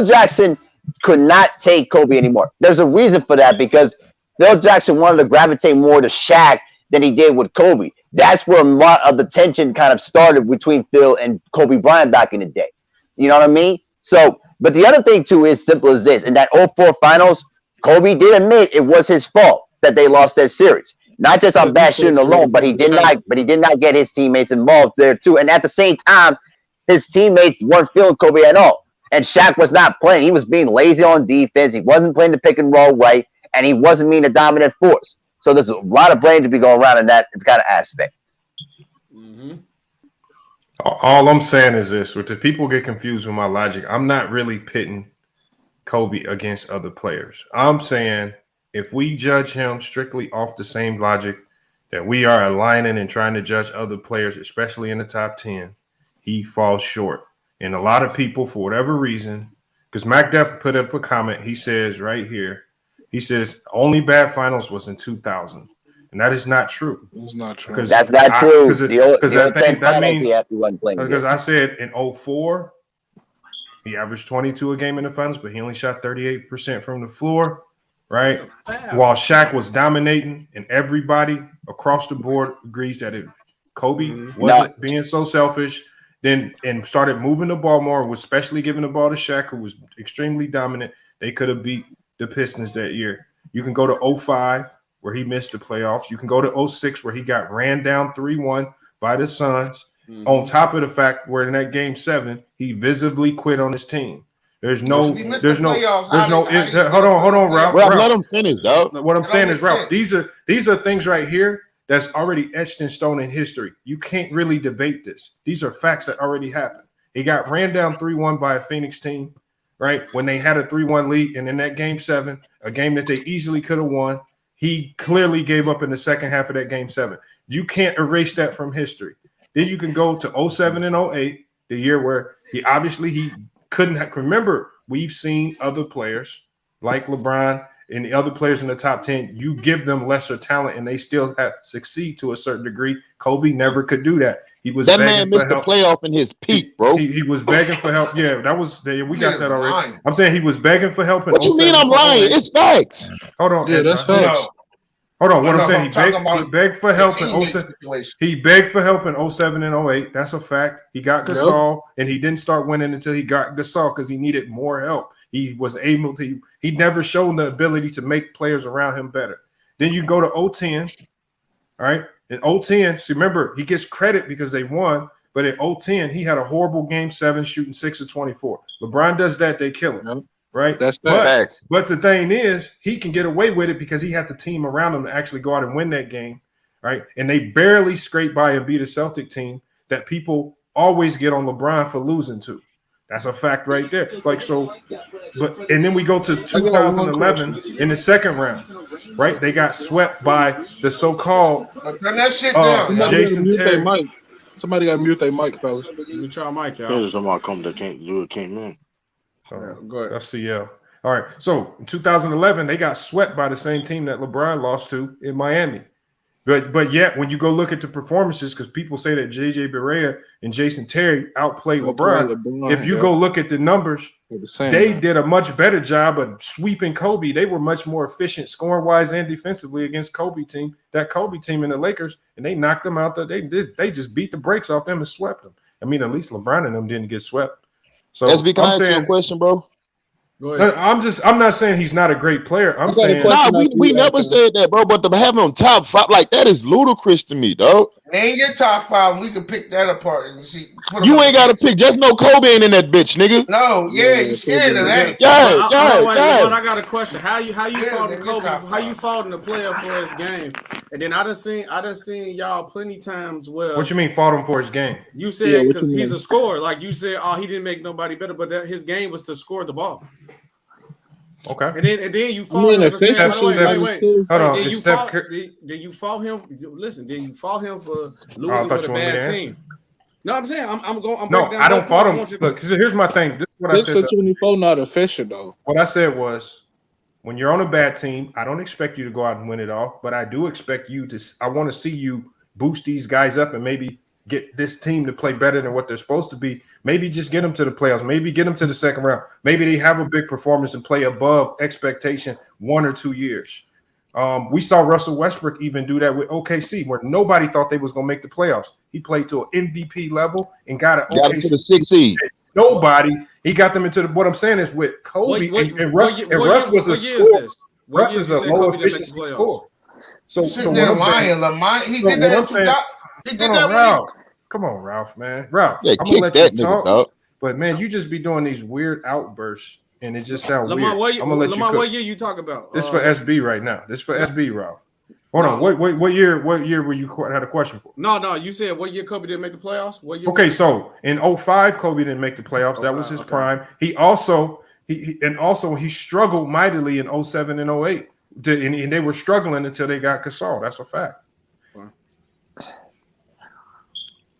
Jackson could not take Kobe anymore. There's a reason for that, because Phil Jackson wanted to gravitate more to Shaq than he did with Kobe. That's where a lot of the tension kind of started between Phil and Kobe Bryant back in the day. You know what I mean? So, but the other thing too is simple as this. In that 2004 finals, Kobe did admit it was his fault that they lost that series. Not just on bad shooting alone, but he did not get his teammates involved there too. And at the same time, his teammates weren't feeling Kobe at all. And Shaq was not playing. He was being lazy on defense. He wasn't playing the pick and roll right. And he wasn't being a dominant force. So there's a lot of blame to be going around in that kind of aspect. Mm-hmm. All I'm saying is this: with the people get confused with my logic, I'm not really pitting Kobe against other players. I'm saying if we judge him strictly off the same logic that we are aligning and trying to judge other players, especially in the top 10, he falls short. And a lot of people, for whatever reason, because MacDeff put up a comment, he says right here, he says only bad finals was in 2000. And that is not true. It's not true. That's not true. Because that means because because I said in 04, he averaged 22 a game in the finals, but he only shot 38% from the floor, right? While Shaq was dominating, and everybody across the board agrees that if Kobe wasn't being so selfish, then and started moving the ball more, especially giving the ball to Shaq, who was extremely dominant, they could have beat the Pistons that year. You can go to 05, where he missed the playoffs. You can go to 06, where he got ran down 3-1 by the Suns. On top of the fact where in that game 7, he visibly quit on his team. Hold on, Ralph. Ralph, let him finish, dog. What I'm saying is, Ralph, these are things right here that's already etched in stone in history. You can't really debate this. These are facts that already happened. He got ran down 3-1 by a Phoenix team, right? When they had a 3-1 lead, and in that game 7, a game that they easily could have won, he clearly gave up in the second half of that game 7. You can't erase that from history. Then you can go to 07 and 08, the year where he couldn't remember. We've seen other players like LeBron and the other players in the top 10. You give them lesser talent and they still succeed to a certain degree. Kobe never could do that. He was that man missed the playoff in his peak, bro. He was begging for help. Yeah, we got that already. Lying. I'm saying he was begging for help. What you mean I'm lying? It's facts. Hold on. Yeah, that's facts. Hold on, what I'm saying, he begged for help in 07. He begged for help in 07 and 08. That's a fact. He got Gasol, and he didn't start winning until he got Gasol because he needed more help. He was able to. He never showed the ability to make players around him better. Then you go to 010, all right? In 010, so remember, he gets credit because they won, but in 010, he had a horrible game 7, shooting 6 of 24. LeBron does that, they kill him. Right, that's facts. But the thing is, he can get away with it because he had the team around him to actually go out and win that game, right? And they barely scrape by and beat a Celtic team that people always get on LeBron for losing to. That's a fact right there. And then we go to 2011 in the second round, right? They got swept by the so-called turn that shit down. Jason Terry. Somebody got to mute their mic, fellas. Mute your mic, y'all. Somebody come that can't do it, came in. Go ahead. That's CL. All right. So in 2011, they got swept by the same team that LeBron lost to in Miami. But yet, when you go look at the performances, because people say that JJ Barea and Jason Terry outplayed LeBron. If you go look at the numbers, they did a much better job of sweeping Kobe. They were much more efficient scoring-wise and defensively against that Kobe team in the Lakers, and they knocked them out. They just beat the brakes off them and swept them. I mean, at least LeBron and them didn't get swept. So SB, can I ask you a question, bro? Go ahead. I'm not saying he's not a great player. I'm saying we never said that, bro. But to have him top 5 like that is ludicrous to me, dog. They ain't your top 5. We can pick that apart and see. You ain't got to pick. Just no Kobe ain't in that bitch, nigga. No, you scared of that. Yeah. I got a question. How you faulting Kobe? How you faulting the player for his game? And then I done seen y'all plenty times where. What you mean fault him for his game? You said because he's a scorer. Like you said, he didn't make nobody better, but his game was to score the ball. Okay. And then you fault him for saying, wait. Hold on. Then you fault him. Listen, then you fault him for losing with a bad team. No, I'm saying I'm going. No, I don't fault him. Look, here's my thing. This is what I said. 24 not efficient though. What I said was, when you're on a bad team, I don't expect you to go out and win it all, but I do expect you to. I want to see you boost these guys up and maybe get this team to play better than what they're supposed to be. Maybe just get them to the playoffs. Maybe get them to the second round. Maybe they have a big performance and play above expectation 1 or 2 years. We saw Russell Westbrook even do that with OKC, where nobody thought they was going to make the playoffs. He played to an MVP level and got an OKC to the 6th seed. Nobody. He got them into the. What I'm saying is with Kobe and Russ was a scorer. Russ is a low efficiency scorer. So what I'm saying, he did that. He did that, Ralph. Come on, Ralph, man. Ralph, I'm gonna let you talk. But man, you just be doing these weird outbursts, and it just sounds weird. I'm gonna let you. What year you talk about? This for SB right now. This for SB, Ralph. Hold on. What year were you had a question for? No. You said what year Kobe didn't make the playoffs? What year? Okay, so in 05, Kobe didn't make the playoffs. That was his prime. He also he struggled mightily in 07 and 08. And they were struggling until they got Gasol. That's a fact.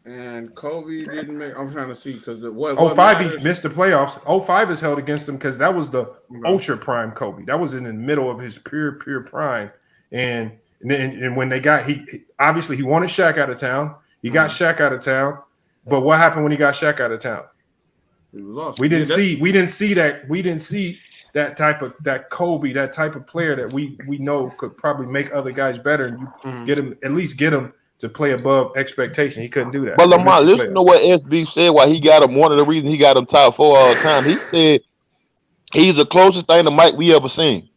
And Kobe didn't make. I'm trying to see because the what 05 he missed the playoffs. 05 is held against him because that was the ultra prime Kobe. That was in the middle of his pure prime. And when they got he obviously he wanted Shaq out of town. He got Shaq out of town. But what happened when he got Shaq out of town? He lost. We didn't see that type of Kobe, that type of player that we know could probably make other guys better, and you get him to play above expectation. He couldn't do that. But Lamar, listen to what SB said. Why he got him? One of the reasons he got him top 4 all the time. He said he's the closest thing to Mike we ever seen.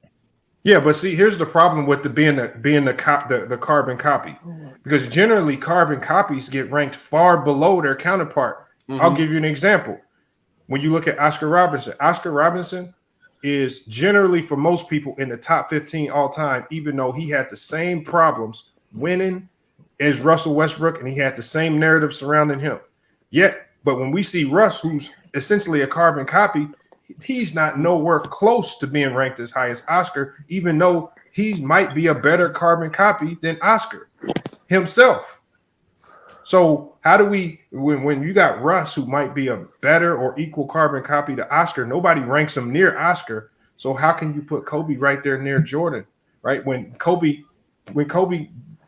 Yeah, but see, here's the problem with being the carbon copy, because generally carbon copies get ranked far below their counterpart. I'll give you an example. When you look at Oscar Robertson is generally for most people in the top 15 all time, even though he had the same problems winning as Russell Westbrook, and he had the same narrative surrounding him. But when we see Russ, who's essentially a carbon copy, he's not nowhere close to being ranked as high as Oscar, even though he might be a better carbon copy than Oscar himself. So how do we, when you got Russ, who might be a better or equal carbon copy to Oscar, nobody ranks him near Oscar. So how can you put Kobe right there near Jordan, right? When Kobe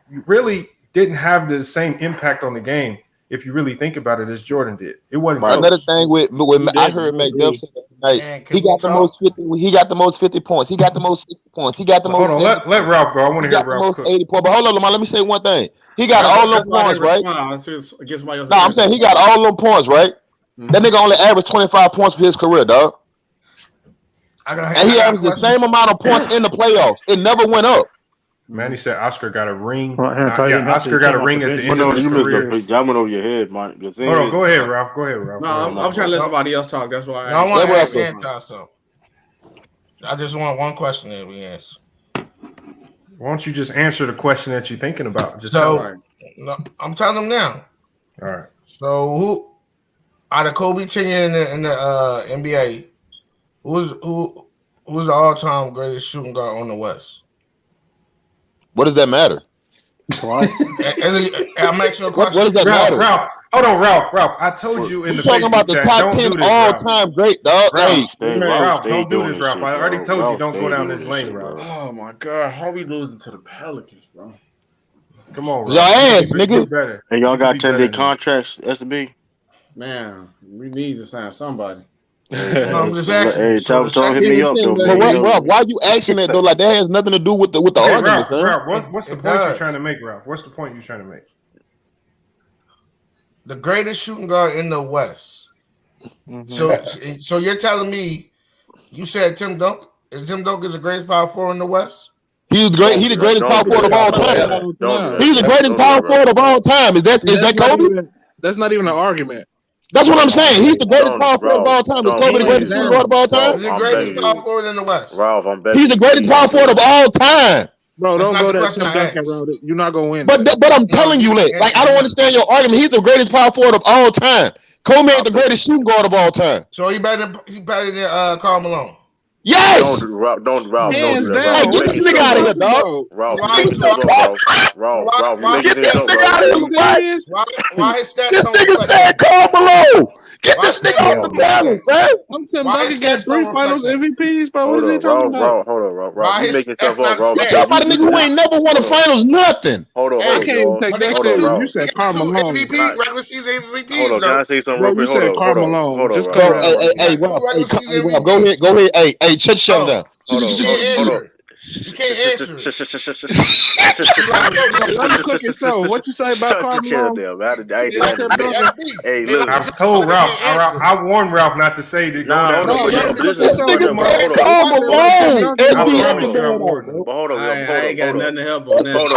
really didn't have the same impact on the game, if you really think about it, as Jordan did. It wasn't close. Another thing with I heard McDuff say tonight, he got the most 50. He got the most 50 points. He got the most 60 points. He got the most. Hold on, let Ralph go. I want to hear Ralph cook. 80 points. But hold on, Lamar. Let me say one thing. He got all those points, right? No, I'm saying he got all them points, right? That nigga only averaged 25 points for his career, dog. And he averaged the same amount of points in the playoffs. It never went up. Man, he said Oscar got a ring. Oscar got a ring at the end of his career. I went over your head, man. Hold on, go ahead, Ralph. No, I'm trying to let somebody else talk. That's why I want to ask Anton something. I just want one question that we answer. Why don't you just answer the question that you're thinking about? I'm telling them now. All right. So who out of Kobe tenure in the NBA, who's the all-time greatest shooting guard on the West? What does that matter? I'm asking a question. What does that matter? Ralph, hold on, Ralph. I told you in the talking about the top 10 all-time great, dog. Ralph, don't do this, Ralph. I already told you don't go down this lane, Ralph. Oh my God, how we losing to the Pelicans, bro? Come on, Ralph. Y'all ass, nigga. And y'all got 10-day contracts, SB? Man, we need to sign somebody. I'm just asking. Hey, tell hit me up, though. But why you asking that though? Like that has nothing to do with the argument, Ralph, what's the point you're trying to make, Ralph? What's the point you're trying to make? The greatest shooting guard in the West. So you're telling me you said Tim Duncan? Is Tim Duncan the greatest power forward in the West? He's great. He's the greatest power forward of all time. He's the greatest power forward of all time. Is that Kobe? That's not even an argument. That's what I'm saying. He's the greatest power forward of all time. Is Kobe the greatest shooting guard of all time? He's the greatest power forward in the West. Ralph, I'm betting. He's the greatest power forward of all time. Bro, don't go that Tim Duncan route. You're not gonna win. But I'm telling you, like I don't understand your argument. He's the greatest power forward of all time. Kobe ain't the greatest shooting guard of all time. So he better than Karl Malone. Yes. Don't Ralph. Hey, get this nigga out of here, dog. Ralph, get this nigga out of here, Why his stats this don't nigga reflect said Karl Malone. Get this nigga off the panel, man. I'm Tim Duncan got 3 finals MVPs, bro. What is he talking about? Hold on, Ralph. You making stuff up, Ralph. You talking about a nigga who ain't never won a finals, nothing. Hold on, I can't even take that shit. You said Karl Malone. MVP, regular season MVPs. Hold on, can I say something real quick? You said Karl Malone. Just hey, Rob, go ahead. Hey, shut down. Hold on. You can't answer. What you say about Karl Malone? Hey, look, I've told Ralph. I warned Ralph not to say that. Hold on, I ain't got nothing to help on that. Hold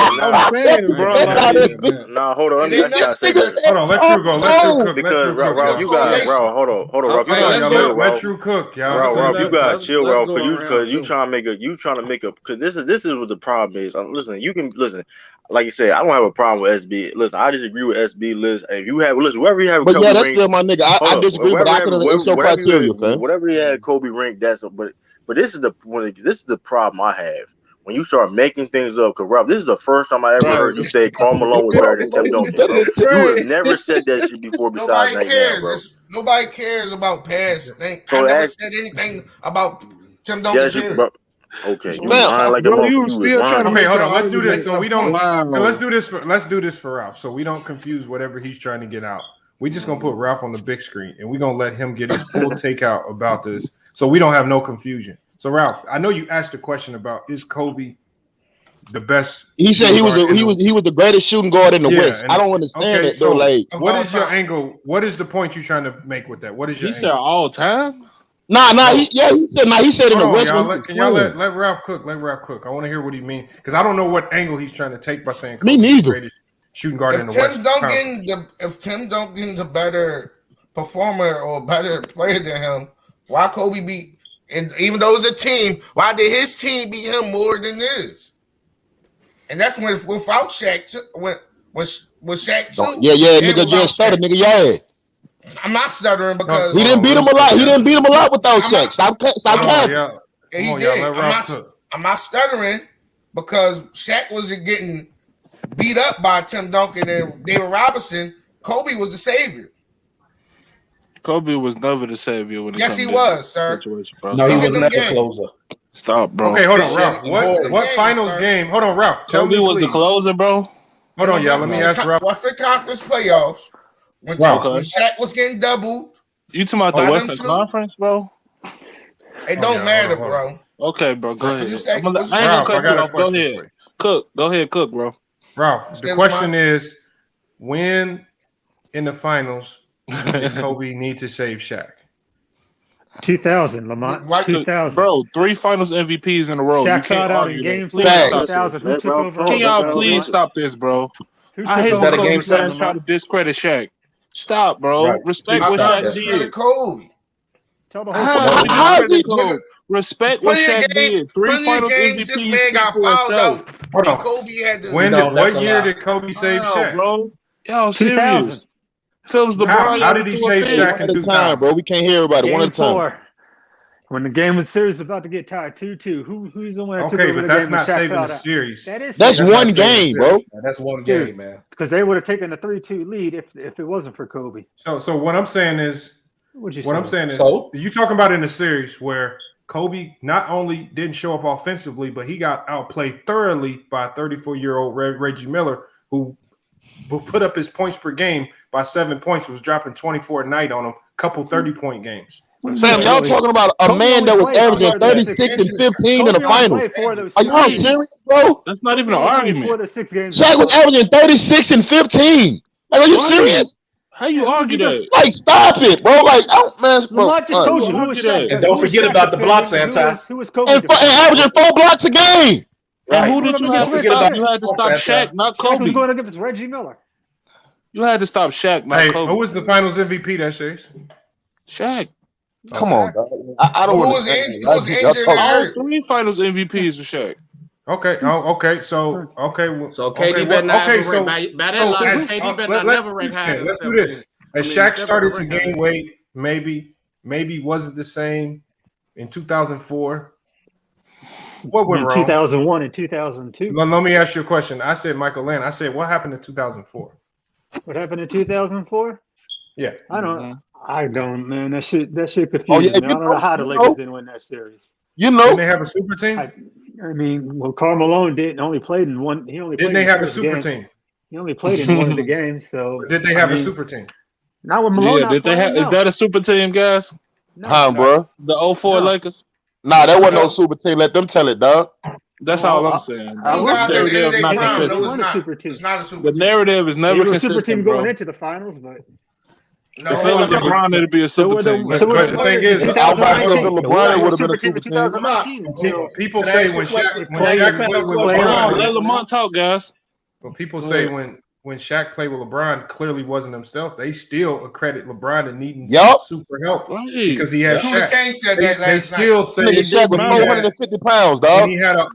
on. Hold on, let True go. Let True cook. Because Ralph, you got hold on, Ralph. Let True cook, y'all. Ralph, you got chill, Ralph, because you trying to make a because this is what the problem is. Listen, you can listen. Like you said, I don't have a problem with SB. Listen, I disagree with SB list. If you have, listen, wherever you have, but Kobe yeah, that's ring, still my nigga. I disagree, but I can it's your criteria, man. Whatever you had Kobe ring, that's but this is the problem I have. When you start making things up, because Ralph, this is the first time I ever heard you say Karl Malone was better than Tim Duncan. Bro. You have never said that shit before. Besides nobody cares. Nobody cares about past things. So I never said anything about Tim Duncan. Okay, Okay, hold on. Let's do this so we don't. Let's do this for Ralph, so we don't confuse whatever he's trying to get out. We just gonna put Ralph on the big screen, and we're gonna let him get his full takeout about this, so we don't have no confusion. So Ralph, I know you asked a question about is Kobe the best? He said he was the greatest shooting guard in the West. I don't understand it though. Like, what is your angle? What is the point you're trying to make with that? What is your? He said all time. Nah. He said in the West. Can y'all let Ralph cook? Let Ralph cook. I want to hear what he means because I don't know what angle he's trying to take by saying Kobe is the greatest shooting guard in the West. If Tim Duncan's a better performer or a better player than him, why Kobe beat? And even though it was a team, why did his team beat him more than this? And that's when without Shaq, when Shaq too. Yeah, nigga, just stutter, nigga, yeah. I'm not stuttering because he didn't beat him a lot. He didn't beat him a lot without Shaq. Stop capping. He did. I'm not stuttering because Shaq wasn't getting beat up by Tim Duncan and David Robinson. Kobe was the savior. Kobe was never the savior when it yes, he was, sir. No, he was never the closer. Stop, bro. Okay, hold on, Ralph. What finals game? Hold on, Ralph. Kobe was the closer, bro. Hold on, y'all. Let me ask Ralph. Western Conference playoffs. When Shaq was getting doubled. You talking about the Western Conference, bro? It don't matter, bro. Okay, bro. Go ahead. I ain't gonna cut you off. Go ahead. Cook. Go ahead, cook, bro. Ralph, the question is, when in the finals did Kobe need to save Shaq? 2000, Lamont. 2000. Bro, 3 finals MVPs in a row. Shaq fouled out in game 4 2000. Who took over? Can y'all please stop this, bro? I hate when Kobe fans try to discredit Shaq. Stop, bro. Right. Respect what Shaq did. Kobe. Tell the whole Respect what Shaq did. 3 finals MVPs. This man got fouled out. Hold on. Kobe had to. What year did Kobe save Shaq? Bro. Y'all serious? If it was LeBron, how did he save Shaq in 2000? Bro, we can't hear everybody. One at a time. When the game was series about to get tied 2-2, who's the one that took okay, over but the that's game not saving the out? series. That's one game, bro. That's one game, man. Because they would have taken a 3-2 lead if it wasn't for Kobe. So what I'm saying is, you talking about in the series where Kobe not only didn't show up offensively, but he got outplayed thoroughly by 34-year-old Reggie Miller, who put up his points per game by 7 points, was dropping 24 a night on him, couple 30-point games. Sam, y'all talking about a man that was averaging 36 and 15 in the finals. Are y'all serious, bro? That's not even an argument. Shaq was averaging 36 and 15. Like, are you serious? How you argue that? Like, stop it, bro. Like, man, bro. I just told you who was Shaq. And don't forget about the blocks, Anti. Who was Kobe? And averaging 4 blocks a game. And who did you have to stop? You had to stop Shaq, not Kobe. Who's going against Reggie Miller? You had to stop Shaq, not Kobe. Who was the finals MVP that series? Shaq. Come on, dog. I don't want to. Who was injured? All 3 finals MVPs for Shaq. Okay. Okay. So KD better not rank by that line. KD better not never rank higher. Let's do this. As Shaq started to gain weight, maybe wasn't the same in 2004. What went wrong? 2001 and 2002. Let me ask you a question. I said Michael Land. I said, what happened in 2004? What happened in 2004? Yeah. I don't, man. That shit confused me. I don't know how the Lakers didn't win that series. Didn't they have a super team? I mean, Karl Malone only played in one. Didn't they have a super team? He only played in one of the games. So did they have a super team? Not with Malone. Yeah, did they have? Is that a super team, guys? Bro? The 04 Lakers? Nah, that wasn't no super team. Let them tell it, dog. That's all I'm saying. It's not a super team. The narrative is never consistent. Super team going into the finals, but. If it was LeBron, it'd be a super team. But the thing is, LeBron would have been a super team. People say when Shaq let Lamont talk, guys. But people say when when Shaq played with LeBron, clearly wasn't himself. They still accredit LeBron to needing super help because he had Shaq. Kane said that They last still night. say Shaq was 450 pounds, dog.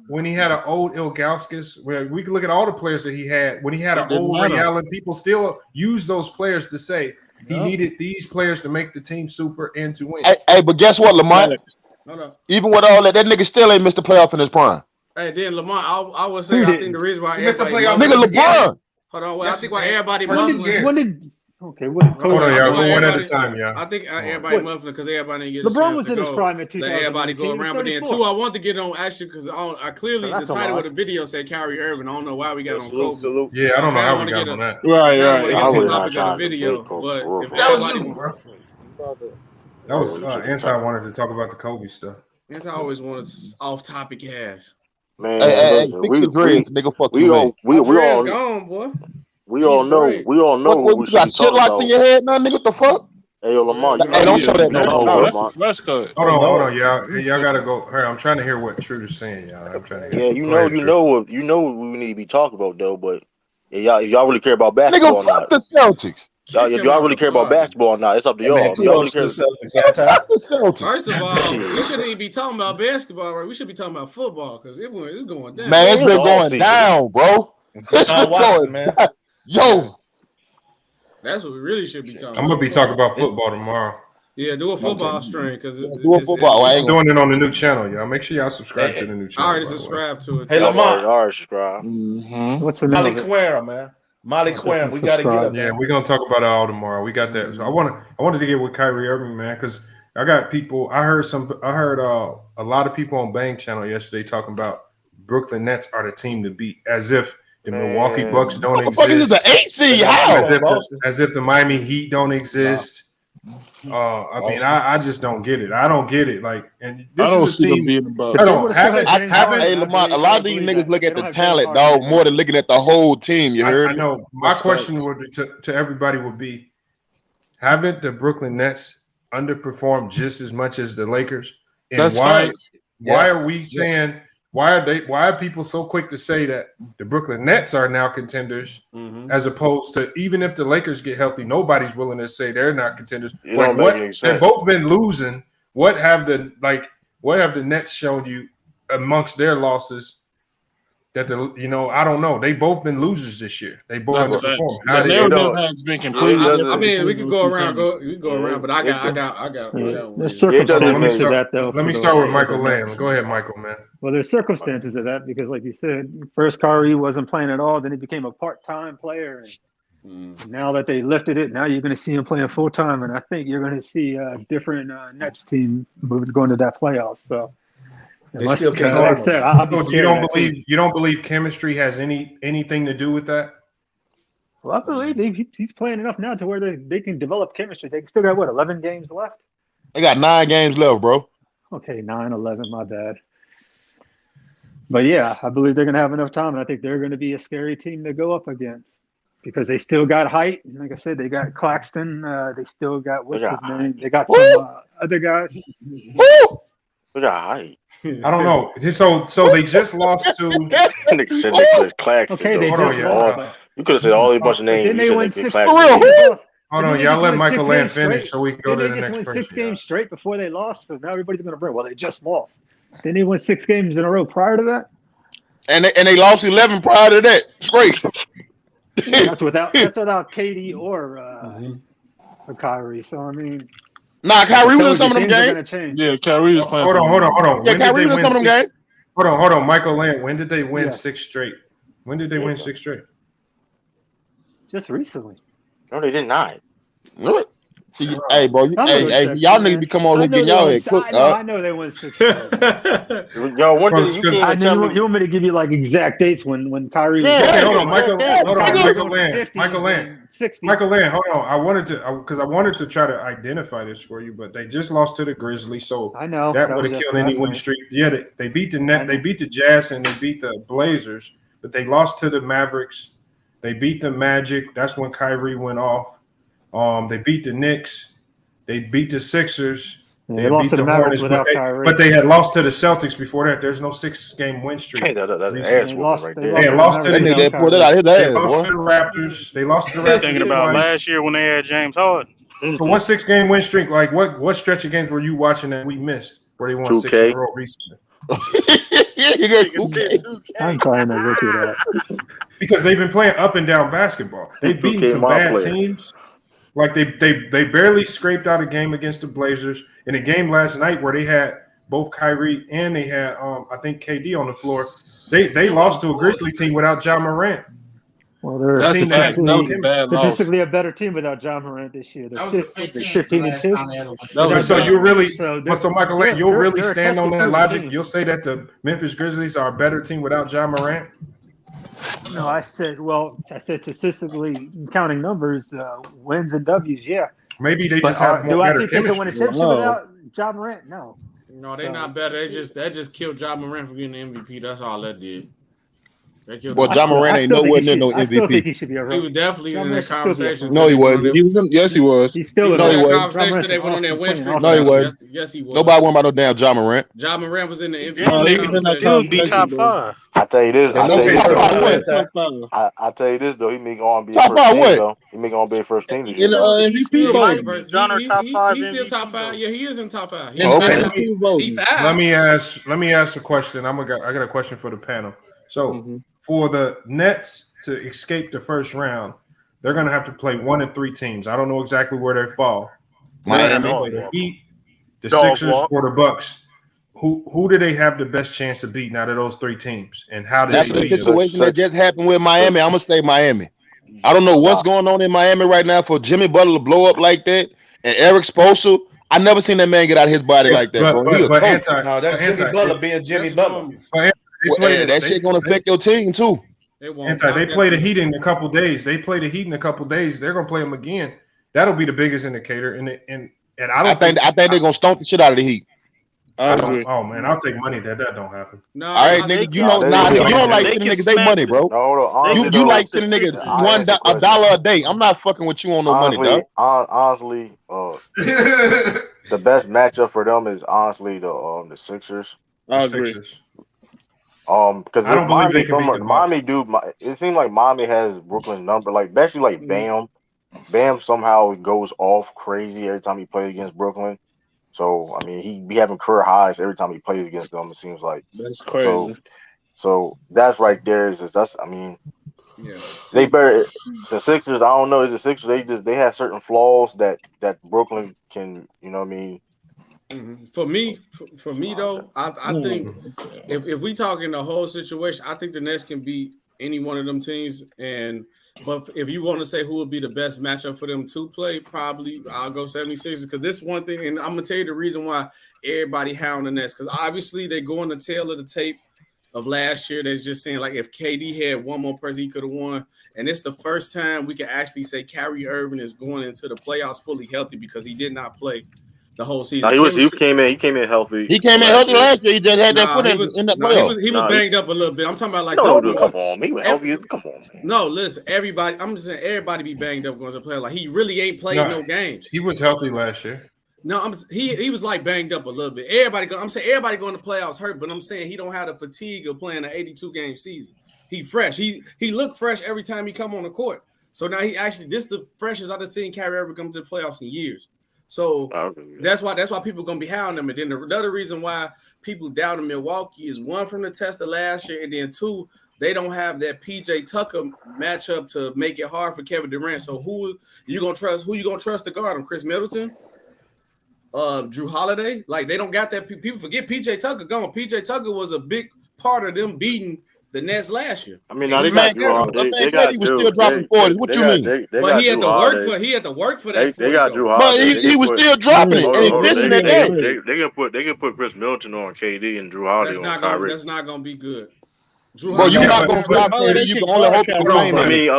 when he had an old Ilgauskas, where we can look at all the players that he had. When he had an old Ray Allen, people still use those players to say he needed these players to make the team super and to win. Hey, but guess what, Lamont? Even with all that nigga still ain't missed the playoff in his prime. Hey, then Lamont, I would say I think the reason why everybody nigga LeBron. Hold on, I think why everybody When did hold on, y'all. Go one at a time, y'all. I think everybody muffling because everybody didn't get a LeBron chance was to in his go. prime in 2019. Let everybody go around, but then too, I want to get on actually because I clearly the title of the video said Kyrie Irving. I don't know why we got on Kobe. Yeah, I don't know how we got on that. Right. I was topic of the video, but if everybody. That was Anti wanted to talk about the Kobe stuff. Anti always wanted off-topic ass. Man, hey, fix your dreads, nigga. Fuck you, man. We all gone, boy. We all know. We all know. What you got shit locks in your head now, nigga? What the fuck? Hey, yo, Lamar. Hey, don't show that no more. That's the fresh cut. Hold on, y'all gotta go. Hey, I'm trying to hear what Truth is saying, y'all. I'm trying to hear. Yeah, you know what we need to be talking about though. But y'all really care about basketball, nigga, fuck the Celtics. Y'all really care about basketball or not? It's up to y'all. Man, Y'all really care. First of all, we shouldn't even be talking about basketball, right? We should be talking about football because it's going down. Man, it's been going down, bro. Deshaun Watson, man. Yo. That's what we really should be talking about. I'm gonna be talking about football tomorrow. Yeah, do a football stream because I'm doing it on the new channel, y'all. Make sure y'all subscribe to the new channel. I already subscribed to it. Hey, Lamar. Already subscribe. What's the name Molly of it? Quera, man. Molly Quera. We got to get him. Yeah, we're gonna talk about it all tomorrow. We got that. So I wanted to get with Kyrie Irving, man, because I got people. I heard a lot of people on Bang Channel yesterday talking about Brooklyn Nets are the team to beat, as if the Milwaukee Bucks don't exist. What the fuck is the AC? How? As if the Miami Heat don't exist. I mean, I just don't get it. I don't get it. Like, and this is a team. Hey, Lamont, a lot of these niggas look at the talent, dog, more than looking at the whole team. You heard? I know. My question to everybody would be: haven't the Brooklyn Nets underperformed just as much as the Lakers? And why are we saying? Why are people so quick to say that the Brooklyn Nets are now contenders, as opposed to even if the Lakers get healthy, nobody's willing to say they're not contenders. Like they've both been losing. What have the Nets shown you amongst their losses? That I don't know. They both been losers this year. They both underperformed. The narrative has been completely. I mean, we could go around. But I got. There's circumstances to that, though. Let me start with Michael Lamb. Go ahead, Michael, man. Well, there's circumstances to that because, like you said, first Kyrie wasn't playing at all. Then he became a part-time player. And now that they lifted it, now you're going to see him playing full-time. And I think you're going to see a different Nets team going to that playoff. So. They still can't. Like I said, you don't believe chemistry has anything to do with that? Well, I believe he's playing enough now to where they can develop chemistry. They still got 11 games left. They got 9 games left, bro. Okay, 9, 11, my bad. But yeah, I believe they're gonna have enough time, and I think they're gonna be a scary team to go up against because they still got height. Like I said, they got Claxton. They still got what's his name? They got some other guys. Woo! Height. I don't know. So they just lost to. Okay, they just lost. You could have said all a bunch of names. Then they won 6 Hold on, y'all let Michael Land finish so we can go to the next person. They just won 6 games straight before they lost, so now everybody's going to bring. Well, they just lost. Then they won 6 games in a row prior to that, and they lost 11 prior to that. Straight. That's without KD or Kyrie. So I mean. Nah, Kyrie was in some of them games. Yeah, Kyrie was playing. Hold on. Yeah, Kyrie was in some of them games. Hold on. Michael Land, when did they win 6 straight? When did they win 6 straight? Just recently. No, they did not. Really? Hey, bro. Hey, y'all niggas be coming on here getting y'all head cooked. I know they won 6 straight. Yo, when did you want me to give you like exact dates when Kyrie? Okay, hold on, Michael Land. 60. Michael Land, hold on. I wanted to try to identify this for you, but they just lost to the Grizzlies, so I know that would have killed any win streak. Yeah, they beat the Net, they beat the Jazz, and they beat the Blazers, but they lost to the Mavericks. They beat the Magic. That's when Kyrie went off. They beat the Knicks. They beat the Sixers. They lost to the Mavericks without Kyrie. But they had lost to the Celtics before that. There's no 6-game win streak. Hey, that's ass whooping right there. They lost to the Raptors. They lost to the Raptors. Thinking about last year when they had James Harden. So what 6-game win streak? Like what stretch of games were you watching that we missed where they won 6 in a row recently? I'm trying to look it up. Because they've been playing up and down basketball. They've beaten some bad teams. Like they barely scraped out a game against the Blazers in a game last night where they had both Kyrie and they had I think KD on the floor. They lost to a Grizzly team without Ja Morant. Well, they're statistically a better team without Ja Morant this year. They're 15-2. So you really, so Michael, you'll really stand on that logic. You'll say that the Memphis Grizzlies are a better team without Ja Morant. No, I said statistically counting numbers, wins and W's, yeah. Maybe they just have more better chemistry. Do I think they can win a championship without Ja Morant? No. No, they're not better. That just killed Ja Morant from getting the MVP. That's all that did. Well, Ja Morant ain't nowhere near no MVP. I still think he should be a He was definitely in the conversation. No, he wasn't. Yes, he was. He's still in the conversation today. Went on that win streak. No, he wasn't. Yes, he was. Nobody won about no damn Ja Morant. Ja Morant was in the MVP. He was in the top 5. I tell you this. I tell you this though. He may go on be top 5 what? Though. He may go on be first team. In the MVP vote. He's still top 5. Yeah, he is in top 5. Let me ask a question. I got a question for the panel. So for the Nets to escape the first round, they're going to have to play 1 of 3 teams. I don't know exactly where they fall. Miami, the Heat, the Sixers, or the Bucks. Who do they have the best chance to beat out of those 3 teams? And how did that's the situation that just happened with Miami? I'm gonna say Miami. I don't know what's going on in Miami right now for Jimmy Butler to blow up like that, and Eric Spoelstra. I never seen that man get out of his body like that, bro. That's Jimmy Butler being Jimmy Butler. That shit gonna affect your team too. They play the Heat in a couple days. They're gonna play them again. That'll be the biggest indicator. And I think they're gonna stomp the shit out of the Heat. Oh man, I'll take money that don't happen. No, all right, nigga. You don't like sending niggas their money, bro. You like sending niggas $1 a day. I'm not fucking with you on no money, dog. Honestly, the best matchup for them is honestly the Sixers. I agree. Because I don't believe they can beat Miami. It seems like Miami has Brooklyn's number. Like especially like Bam somehow goes off crazy every time he plays against Brooklyn. So I mean, he be having career highs every time he plays against them. It seems like that's crazy. So that's right there. I mean, yeah. They better the Sixers. I don't know. Is the Sixers? They have certain flaws that Brooklyn can. You know what I mean? For me though, I think if we talking the whole situation, I think the Nets can beat any one of them teams. But if you want to say who would be the best matchup for them to play, probably I'll go 76ers because this one thing, and I'm gonna tell you the reason why everybody hounding the Nets because obviously they go on the tail of the tape of last year. They're just saying like if KD had one more person, he could have won. And it's the first time we can actually say Kyrie Irving is going into the playoffs fully healthy because he did not play the whole season. No, he came in healthy. He came in healthy last year. He just had that foot in the playoffs. He was banged up a little bit. I'm talking about like come on, he was healthy. Come on, man. No, listen, everybody. I'm just saying everybody be banged up going to play. Like he really ain't played no games. He was healthy last year. No, he was like banged up a little bit. Everybody going to playoffs hurt, but I'm saying he don't have the fatigue of playing an 82 game season. He fresh. He look fresh every time he come on the court. So now this is the freshest I've seen Kyrie Irving come to the playoffs in years. So that's why people gonna be hounding him. And then the other reason why people doubting Milwaukee is one from the test of last year, and then 2, they don't have that PJ Tucker matchup to make it hard for Kevin Durant. So who you gonna trust to guard him? Chris Middleton, Drew Holiday? Like they don't got that. People forget PJ Tucker gone. PJ Tucker was a big part of them beating the Nets last year. I mean, now they got Drew Holiday. He was still dropping 40. What you mean? But he had to work for that. They got Drew Holiday. But he was still dropping it and he missing that game. They can put Chris Middleton on KD and Drew Holiday on Kyrie. That's not gonna be good. Well, you're not gonna stop KD. You can only hope to win. I mean,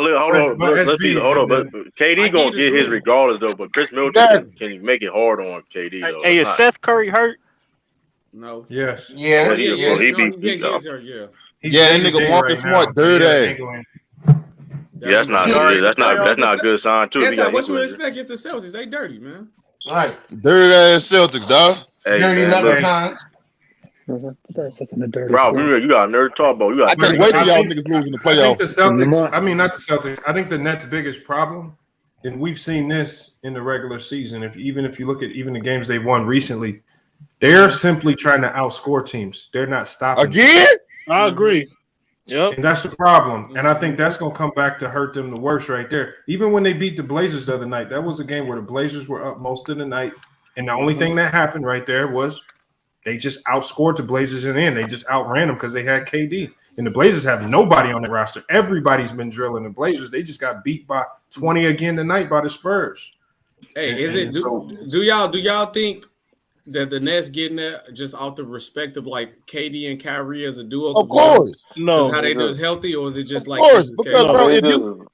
hold on. But KD gonna get his regardless though. But Chris Middleton can make it hard on KD though. Hey, is Seth Curry hurt? No. Yes. Yeah. He beat hurt. That nigga Marcus Smart dirty. Yeah, that's not good. That's not a good sign too. What you expect against the Celtics? They dirty, man. Right. Dirty ass Celtics, dog. Hey, Dirty man, leprechauns. That's in the dirty. Rob, you got a nerd talk about. You got. I can't wait till y'all niggas lose in the I think playoffs. the Celtics. I mean, not the Celtics. I think the Nets' biggest problem, and we've seen this in the regular season. If you look at even the games they've won recently, they're simply trying to outscore teams. They're not stopping again. I agree. Yep. And that's the problem. And I think that's going to come back to hurt them the worst right there. Even when they beat the Blazers the other night, that was a game where the Blazers were up most of the night. And the only thing that happened right there was they just outscored the Blazers in the end. They just outran them because they had KD. And the Blazers have nobody on the roster. Everybody's been drilling the Blazers. They just got beat by 20 again tonight by the Spurs. Hey, do y'all think that the Nets getting that just off the respect of like KD and Kyrie as a duo? Of course. No. How they do is healthy, or is it just like? Of course, because bro, if you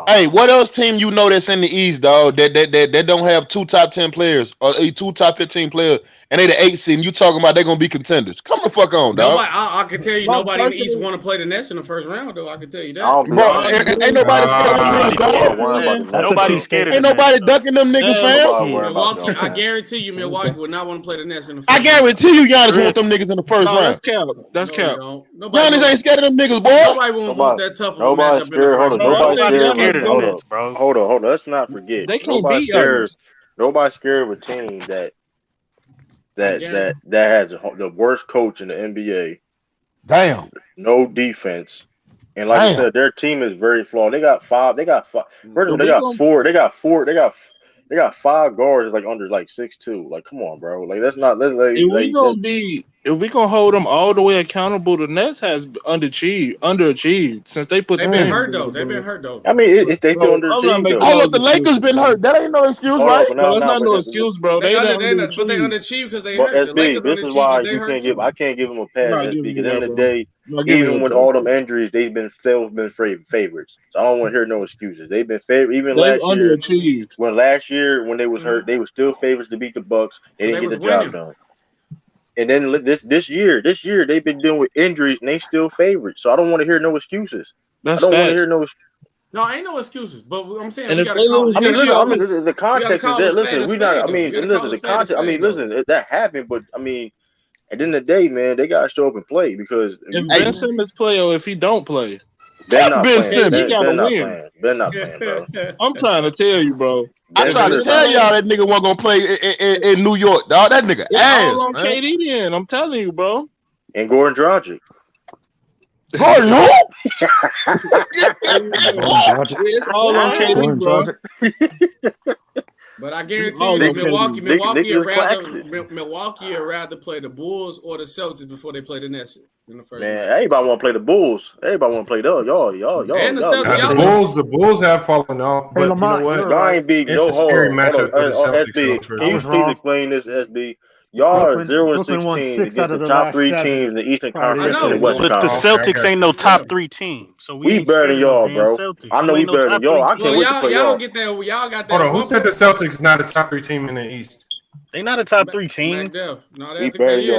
hey, what else team you know that's in the East, dog? That don't have 2 top 10 players or 2 top 15 players, and they the 8th seed. And you talking about they're gonna be contenders? Come the fuck on, dog. I can tell you, nobody in the East want to play the Nets in the first round, though. I can tell you that. Ain't nobody scared of them niggas. Nobody's scared of Ain't nobody ducking them niggas, fam. Milwaukee, I guarantee you, Milwaukee would not want to play the Nets in the first I guarantee you, Giannis want them niggas in the first round. That's cap. Giannis ain't scared of them niggas, boy. Nobody won't want that tough of a matchup in the first round. Scared of the Nets, bro. Hold on. Let's not forget. They can't Nobody's beat scared. us. Nobody's scared of a team that has the worst coach in the NBA. Damn. No defense. And like I said, their team is very flawed. They got five. First of all, they got four. They got 5 guards like under like 6'2". Like, come on, bro. Like, that's not. If we gonna hold them all the way accountable, the Nets has underachieved since they put. They've been hurt though. I mean, if they still underachieved. Oh, look, the Lakers been hurt. That ain't no excuse, right? No, it's not no excuse, bro. They underachieved because they hurt. SB, this is why I can't give them a pass. Because at the end of the day, even with all them injuries, they've been favorites. So I don't want to hear no excuses. They've been favored. Even last year when they was hurt, they were still favorites to beat the Bucks. They didn't get the job done. And then this year they've been dealing with injuries and they still favorites. So I don't want to hear no excuses. I don't want to hear no. No, ain't no excuses. But I'm saying the context is that. Listen, we not. I mean, listen, the context. I mean, listen, that happened. But I mean, at the end of the day, man, they gotta show up and play because if Ben Simmons play or if he don't play, Ben not Ben playing. Simmons, he gotta Ben not win. playing. Ben not playing, bro. I'm trying to tell you, bro. I tried to tell y'all that nigga wasn't gonna play in New York, dog. That nigga ass. All on KD then. I'm telling you, bro. And Gordon Dragic. Gordon who? It's all on KD, bro. But I guarantee you that Milwaukee would rather play the Bulls or the Celtics before they play the Nets in the first. Man, everybody want to play the Bulls. Everybody want to play those. Y'all. And the Celtics. The Bulls have fallen off. But you know what? I ain't beat no scary matchup for the Celtics. SB, can you please explain this, SB? Y'all are 0-16 against the top 3 teams in the Eastern Conference and the Western Conference. But the Celtics ain't no top 3 team. So we better than y'all, bro. I know we better than y'all. I can't wait to play y'all. Y'all got that. Hold on, who said the Celtics not a top 3 team in the East? They not a top 3 team. No, they been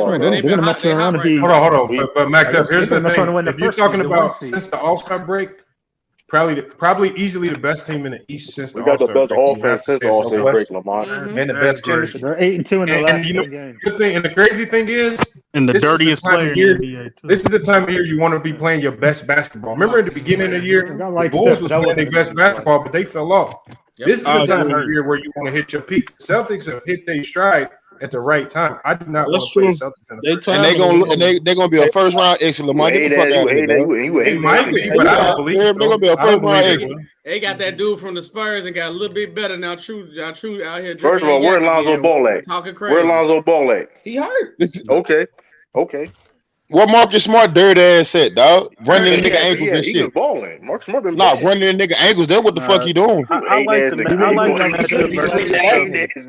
hot right now. Hold on. But Mac Duff, here's the thing. If you're talking about since the All-Star break, probably easily the best team in the East since the All-Star break. We got the best offense since the All-Star break, Lamont. And the best chemistry. They're 8-2 in the last 10 games. Good thing, and the crazy thing is, and the dirtiest player in the NBA. This is the time of year you want to be playing your best basketball. Remember at the beginning of the year, the Bulls was playing their best basketball, but they fell off. This is the time of the year where you want to hit your peak. The Celtics have hit their stride at the right time. I do not want to play the Celtics in the they're gonna be a first round exit. Lamar, get the fuck out of here. They might be, but I don't believe they're gonna be a first round exit. They got that dude from the Spurs and got a little bit better now. True out here. First of all, where Lonzo Ball at? Talking crazy. Where Lonzo Ball at? He hurt. Okay. What Marcus Smart dirty ass at, dog? Running the nigga ankles and he shit. Been balling. Marcus Smart been balling. Running the nigga ankles. That's what the fuck he doing. I like the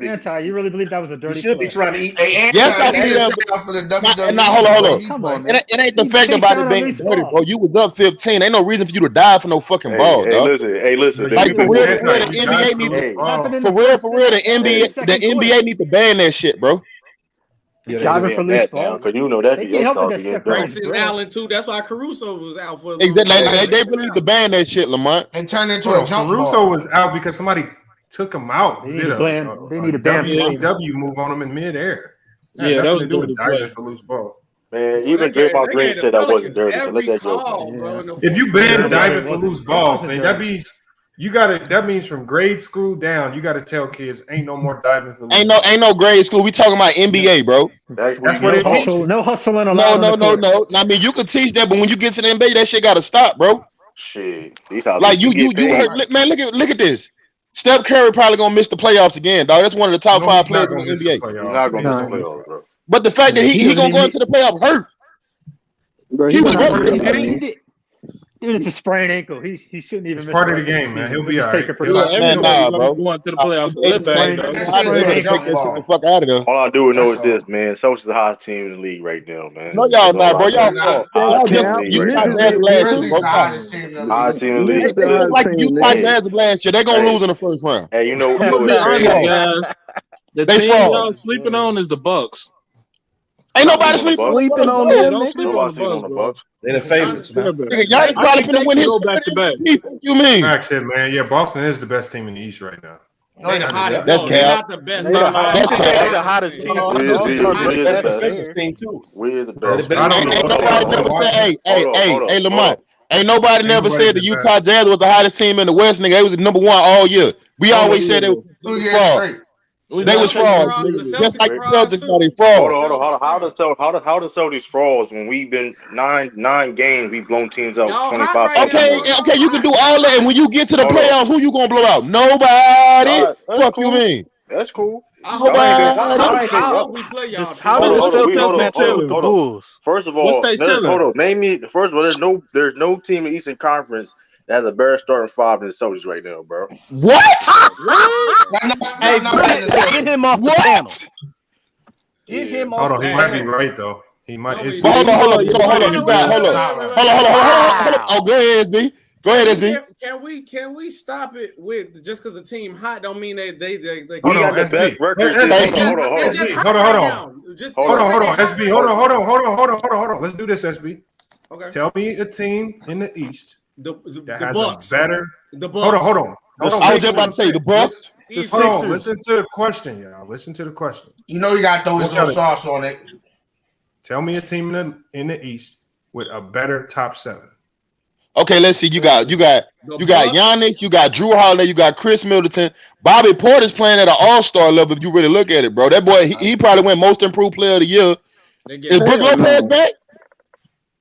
Anti, you really believe that was a dirty You should be play? trying to eat. Yes, I believe that. For the WWE. Nah, hold on. Come on, man. It ain't the fact about it being dirty, bro. You was up 15. Ain't no reason for you to die for no fucking ball, dog. Hey, listen. Like for real, the NBA needs the NBA need to ban that shit, bro. Diving for loose balls. Because you know that Grayson Allen too. That's why Caruso was out for. Exactly. They really need to ban that shit, Lamont. And turn into a jump Caruso ball. was out because somebody took him out. They need a WCW move on him in midair. Yeah, that was to do with the diving play. for loose ball. Man, even Draymond Green said that wasn't dirty. So let that joke. If you ban diving for loose balls, then that means you got That means from grade school down, you got to tell kids ain't no more diving for loose. Ain't no grade school. We talking about NBA, bro. That's what it teaches. No hustling allowed. No. I mean, you could teach that, but when you get to the NBA, that shit got to stop, bro. Shit, like you heard, man. Look at this. Steph Curry probably gonna miss the playoffs again, dog. That's one of the top 5 players in the NBA. He's not gonna miss the playoffs, bro. But the fact that he gonna go into the playoffs hurt. Bro, he was hurt. Even it's a sprained ankle. He shouldn't even. It's part of the game, man. He'll be all right. Bro. Going to the playoffs. The fuck out of there. All I do know is this, man. Celtics is the hottest team in the league right now, man. No, y'all not, bro. Y'all just Utah Jazz last year. Hottest team in the league. It's like Utah Jazz last year. They're gonna lose in the first round. Hey, you know the team y'all sleeping on is the Bucks. Ain't nobody sleeping on them. Don't sleep on the Bucks. They're the favorites, man. Y'all probably finna win his back to back. You mean? Facts it, man. Yeah, Boston is the best team in the East right now. They're the hottest. That's They're not the best. They're the hottest team. We're the defensive team too. We're the best. Ain't nobody never said, hey, Lamont. Ain't nobody never said the Utah Jazz was the hottest team in the West, nigga. They was the number 1 all year. We always said it was fraud. They was frauds, just like the Celtics are they frauds. Hold on. How the Celtics frauds when we've been nine games, we've blown teams out 25. Okay, you can do all that, and when you get to the playoffs, who you gonna blow out? Nobody. Fuck you mean? That's cool. I hope we play y'all. How did the Celtics match up with the Bulls? First of all, hold on. Name me. First of all, there's no team in the Eastern Conference that has a better starting 5 than the Celtics right now, bro. What? Hey, get him off the panel. Get him Hold on, he might be right though. He might. Hold on. You got hold on. Oh, go ahead, SB. Go ahead, SB. Can we stop it with just because the team hot don't mean they Hold on, the best record. Hold on, SB. Hold on. Let's do this, SB. Okay. Tell me a team in the East that has Bucks. a better. The Bucks. Hold on. I was just about to say the Bucks. Hold on. Listen to the question, y'all. Listen to the question. You know you got to throw his little sauce on it. Tell me a team in the East with a better top 7. Okay, let's see. You got Giannis, you got Drew Holiday, you got Chris Middleton. Bobby Porter's playing at an all-star level if you really look at it, bro. That boy, he probably went most improved player of the year. Is Brook Lopez back?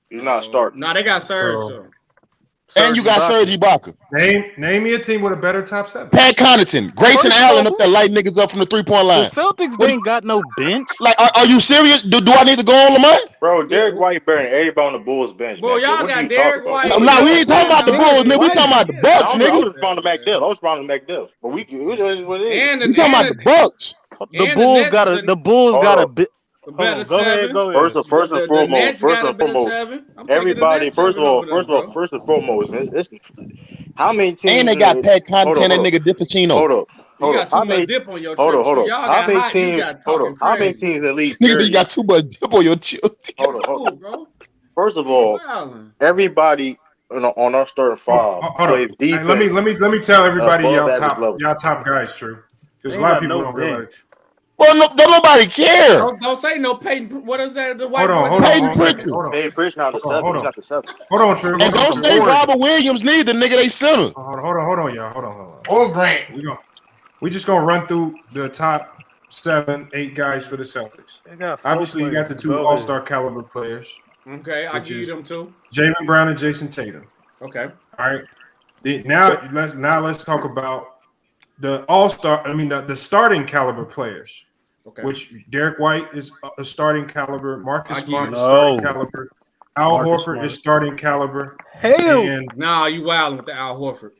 He's not starting. No, they got Serge. And you got Serge Ibaka. Name me a team with a better top 7. Pat Connaughton, Grayson Allen up there lighting niggas up from the 3-point line. The Celtics ain't got no bench. Like, are you serious? Do I need to go on Lamont? Bro, Derek White bearing everybody on the Bulls bench. Bro, y'all got Derek White. No, we ain't talking about the Bulls, nigga. We talking about the Bucks, nigga. I was responding to McDill. But we what it is. We talking about the Bucks. The Bulls got a bit. Better 7. First and foremost, everybody. First and foremost, it's how many teams? And they got Pat Connaughton and nigga DiFuscino. Hold up. You got too much dip on your chip. Hold on. How many teams? How many teams in the league? Nigga, you got too much dip on your chip. Hold on, bro. First of all, everybody on our starting 5 plays defense. Let me tell everybody y'all top guys, true. Because a lot of people don't realize. Well, don't nobody care. Don't say no Peyton. What is that? The white hold on. Peyton Pritchard not the 7. He's not the 7. Hold on, True. And don't say Robert Williams neither, nigga. They center. Hold on, y'all. Hold on. Or Grant. We just gonna run through the top 7, 8 guys for the Celtics. Obviously, you got the 2 all-star caliber players. Okay, I give you them too. Jaylen Brown and Jason Tatum. Okay. All right. Now let's talk about the all-star. I mean the starting caliber players. Okay. Which Derek White is a starting caliber. Marcus Smart is starting caliber. Al Horford is starting caliber. Hell, nah, you wilding with the Al Horford.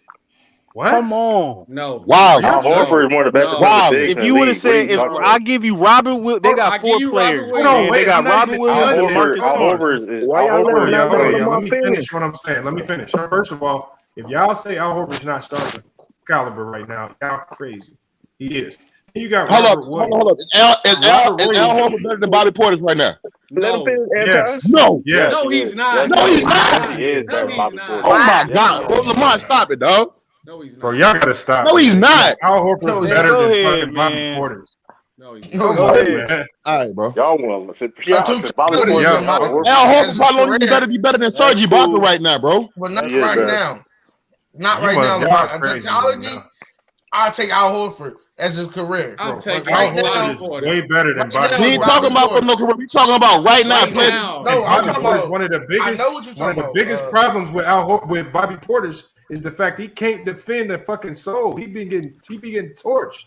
What? Come on. No. Wow. Al Horford is one of the best. Wow. If you would have said, if I give you Robert Williams, they got 4 players. They got Robert Williams and Marcus Smart. Hold on. Let me finish what I'm saying. Let me finish. First of all, if y'all say Al Horford's not starting caliber right now, y'all crazy. He is. You got hold up. Is Al Horford better than Bobby Portis right now? No. No. No, he's not. No, he's not. He is better than Bobby Portis. Oh my God. Lamont, stop it, dog. No, he's not. Bro, y'all gotta stop. No, he's not. Al Horford's better Go than ahead, fucking Bobby man. Portis. No, he's Come not. on, man. All right, bro. Y'all want to Al Horford probably better than Serge Ibaka right now, bro. But not right now. Not right now, Lamar. Technology, I'll take Al Horford as his career. I'll take right Al now. Horford. Way better than Bobby We ain't talking about for no career. We talking about right now. Right now. No, I'm talking about one of the biggest. I know what you're One of talking the about. biggest problems with Bobby Portis is the fact he can't defend the fucking soul. He be getting torched.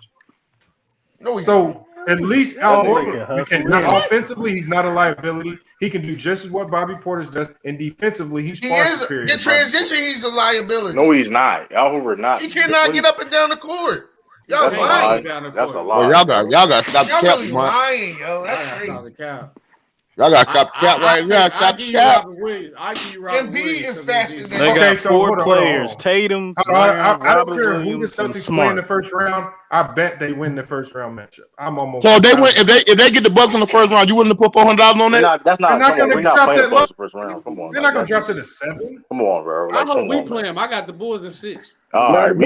No, so at least Al Like a Horford, hustler. offensively, he's not a liability. He can do just as what Bobby Portis does, and defensively, he's He far is superior. in transition. He's a liability. No, he's not. Al Horford not. He cannot get up and down the court. Y'all That's a lying. lie. That's a Well, lie. y'all got stop Y'all cap, really man. lying, yo. That's crazy. Y'all got stop cap right now. Stop cap. Embiid is faster than They got so four hold on. players: Tatum, I don't Brown, care Robert who the Williams, and Celtics play in the Smart. first round. I bet they win the first round matchup. I'm almost. So if they win, if they get the Bucks in the first round, you willing to put $400 on that? That's not. They're not Come on, gonna we're not drop playing that the low. Bucks the first round. Come on. They're not gonna drop to the 7. Come on, bro. I Like, hope come we on, play man. him. I got the Bulls in 6. All right, I'm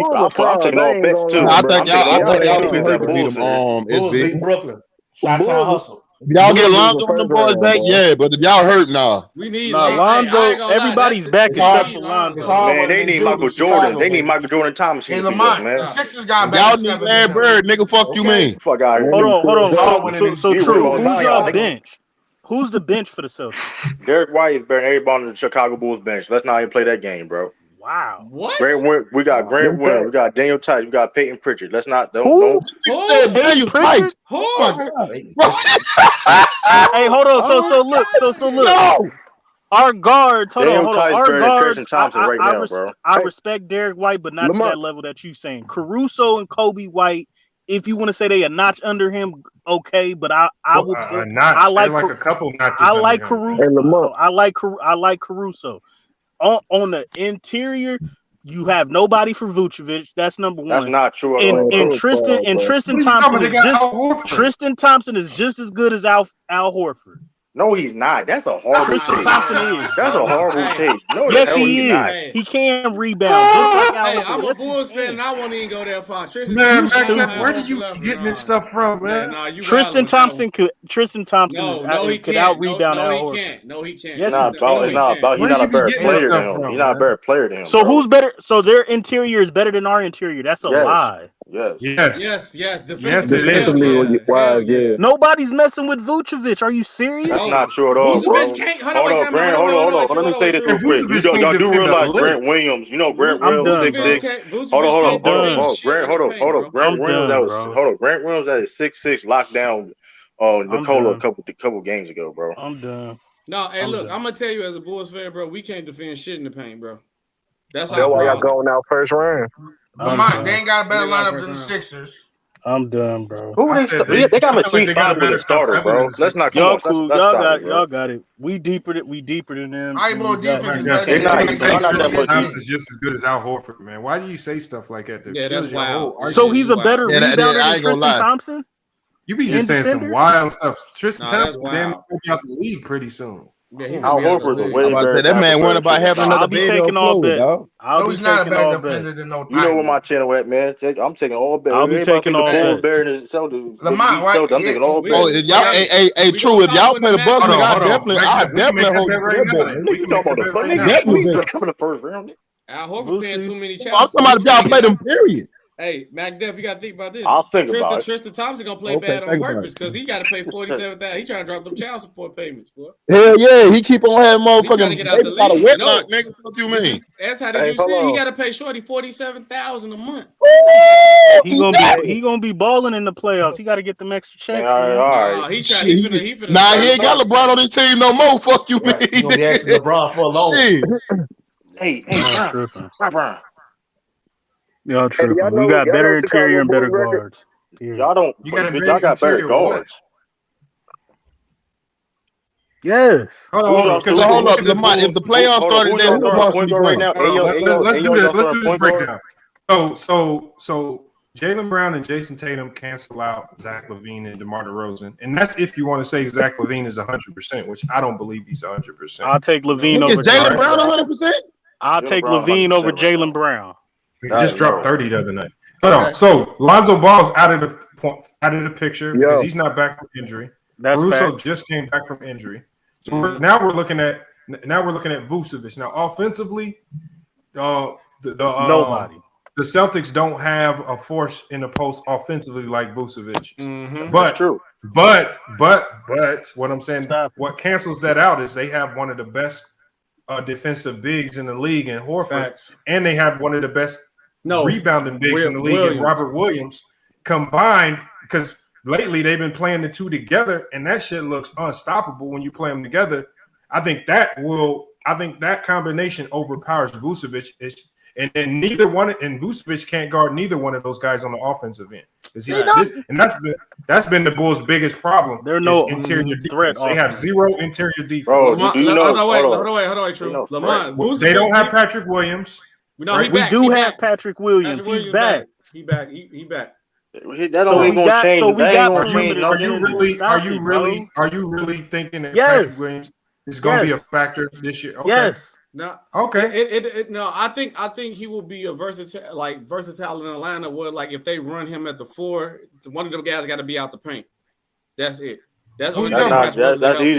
taking all bets too. I think y'all Bulls too hurt to beat them. Bulls beat Brooklyn. Shot-town hustle. If y'all get Lonzo on them boys back, yeah, but if y'all hurt, nah. We need Lonzo. Everybody's back except for Lonzo. Man, they need Michael Jordan. They need Michael Jordan Thomas. Hey, Hey, Lamont, man. the Sixers got Y'all better. need Larry Bird, nigga. Fuck you, mean. Fuck out here. Hold on. So You true. real Who's Zion, y'all nigga. bench? Who's the bench for the Celtics? Derek White is better than everybody on the Chicago Bulls bench. Let's not even play that game, bro. Wow. What? We got Grant Williams. We got Daniel Tice. We got Peyton Pritchard. Let's not. Who? Don't. Daniel Tice. Who? Hey, hold on. So look. No. Our guards. Hold Daniel on. Tice Our better than guards. Tristan Thompson right now, bro. I respect Derek White, but not to that level that you saying. Caruso and Kobe White. If you want to say they a notch under him, okay. But I will. I like a couple notches. I like under him. Caruso. I like Caruso. On the interior, you have nobody for Vucevic. That's number one. That's not true. And Tristan Thompson is just as good as Al Horford. No, he's not. That's a horrible take. That's a horrible take. No, yes, he is. Not. He can rebound. Just like Hey, Al I'm a Horford. Bulls fan, and I won't even go that far. Man, where do you getting this stuff from, man? Tristan Thompson could out rebound Al No, Horford. he can't. No, he can't. Yes, He's not a better player than him. He's not a better player than him. So who's better? So their interior is better than our interior. That's a lie. Yes. Defensively, yeah. Nobody's messing with Vucevic. Are you serious? That's not true at all, bro. Hold on. Let me say this real quick. Y'all do realize Grant Williams. You know Grant Williams 6'6". Hold on. Grant Williams that is 6'6" locked down Nikola a couple games ago, bro. I'm done. No, hey, look, I'm gonna tell you as a Bulls fan, bro, we can't defend shit in the paint, bro. That's why y'all going out first round. Lamont, they ain't got a better lineup than the Sixers. I'm done, bro. Who they got Matisse Thybulle as a starter, bro. Let's not come on. Cool. Y'all got it. We deeper than them. I bro defense is better Tristan Thompson's just as good as Al Horford, man. Why do you say stuff like that? Yeah, that's wild. So he's a better rebounder than Tristan Thompson? You be just saying some wild stuff. Tristan Thompson damn will be out the league pretty soon. Al Horford's a way better. That man went about having another baby. Taking all bet. No, he's not a better defender than no. You know where my channel at, man. I'm taking all bet. I'll be taking all bet. Lamont, I'm taking all bet. Oh, if y'all, hey, true. If y'all play the Bucks, I definitely hope. We can talk about the Bucks. Coming the first round. Al Horford playing too many chances. I'm talking about if y'all play them. Period. Hey, MacDev, you got to think about this. I'll think about it. Tristan Thompson gonna play bad on purpose because he got to pay $47,000. He trying to drop them child support payments, boy. Hell yeah, he keep on having motherfucking get out the out of league. wedlock, nigga. What you mean? Did you see? He got to pay Shorty $47,000 a month. He gonna be balling in the playoffs. He got to get them extra checks. All right. He finna. Nah, he ain't got LeBron on his team no more. Fuck you, man. You gonna be asking LeBron for a loan? Hey, Brian. Y'all tripping. We got better interior and better guards. Y'all don't. Y'all got better guards. Yes. Hold up, Lamont. If the playoffs started, then right now. Let's do this. Let's do this breakdown. So Jaylen Brown and Jason Tatum cancel out Zach LaVine and DeMar DeRozan, and that's if you want to say Zach LaVine is 100%, which I don't believe he's 100%. I'll take LaVine over Jaylen Brown 100%. I'll take LaVine over Jaylen Brown. He just dropped 30 the other night. Hold on. So Lonzo Ball's out of the picture because he's not back from injury. Caruso just came back from injury. So now we're looking at Vucevic. Now offensively, nobody. The Celtics don't have a force in the post offensively like Vucevic. But that's true. But what I'm saying, what cancels that out is they have one of the best defensive bigs in the league in Horford, and they have one of the best rebounding bigs in the league in Robert Williams combined, because lately they've been playing the two together, and that shit looks unstoppable when you play them together. I think that combination overpowers Vucevic. And then Vucevic can't guard neither one of those guys on the offensive end. That's been the Bulls' biggest problem. They're no interior threat. Defense. They have zero interior defense. Bro, hold on, True. Lamont, they don't have Patrick Williams. No, we do have Patrick Williams. He's back. He back. He back. That only gonna change. Are you really thinking that Patrick Williams is going to be a factor this year? Okay. Yes. No, okay. No, I think he will be a versatile in Atlanta. Where like if they run him at the 4, one of them guys got to be out the paint. That's it. That's easy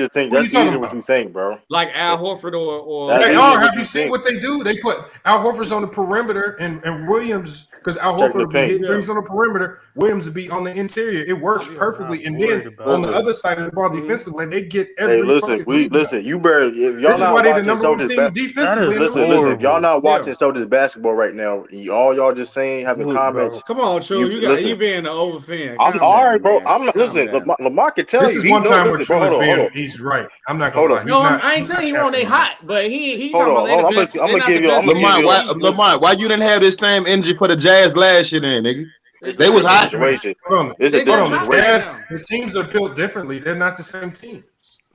to think. That's easy what you think, bro. Like Al Horford or they are. Have you seen what they do? They put Al Horford's on the perimeter and Williams, because Al Horford will be hitting threes on the perimeter. Williams will be on the interior. It works perfectly. And then on the other side of the ball, defensively, they get every. Listen. You better. If y'all not watching Celtics defensively. Listen. If y'all not watching Celtics basketball right now, all y'all just saying, having comments. Come on, True. You being an over fan. I'm all right, bro. I'm not. Listen, Lamar can tell you. One time where True is being, he's right. I'm not gonna lie. No, I ain't saying he won't. They hot, but he talking about they the best. I'm gonna give you. Lamont, why you didn't have this same energy for the Jazz last year, then, nigga? They was hot. The teams are built differently. They're not the same teams.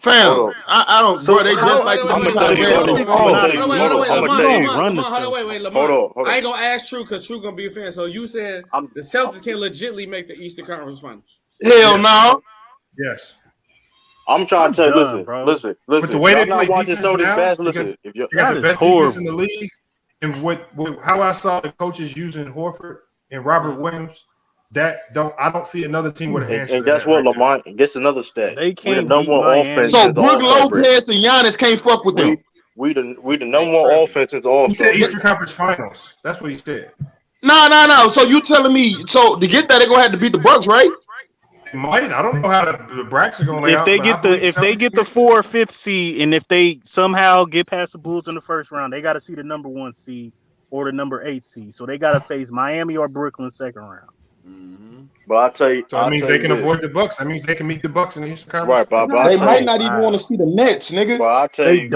Fam, I don't. So bro, they just like. Hold on. I ain't gonna ask True because True gonna be a fan. So you said the Celtics can legitimately make the Eastern Conference Finals? Hell no. Yes. I'm trying to tell you, listen. But the way they play watching defense now, listen. If you got the best defense in the league, and how I saw the coaches using Horford and Robert Williams, I don't see another team with an answer. And guess what, Lamont? Gets another stat. They can't number one offense. So Brook Lopez and Giannis can't fuck with them. We the number one offense is all. He said Eastern Conference Finals. That's what he said. No. So you telling me to get that they're gonna have to beat the Bucks, right? Might. I don't know how the brackets are going to lay out. If they get the 4th or 5th seed, and if they somehow get past the Bulls in the first round, they got to see the number 1 seed or the number 8 seed. So they got to face Miami or Brooklyn second round. Mm-hmm. But I tell you, so that means they can avoid the Bucks. That means they can meet the Bucks in the Eastern Conference. Right, they might not even want to see the Nets, nigga. But I tell you,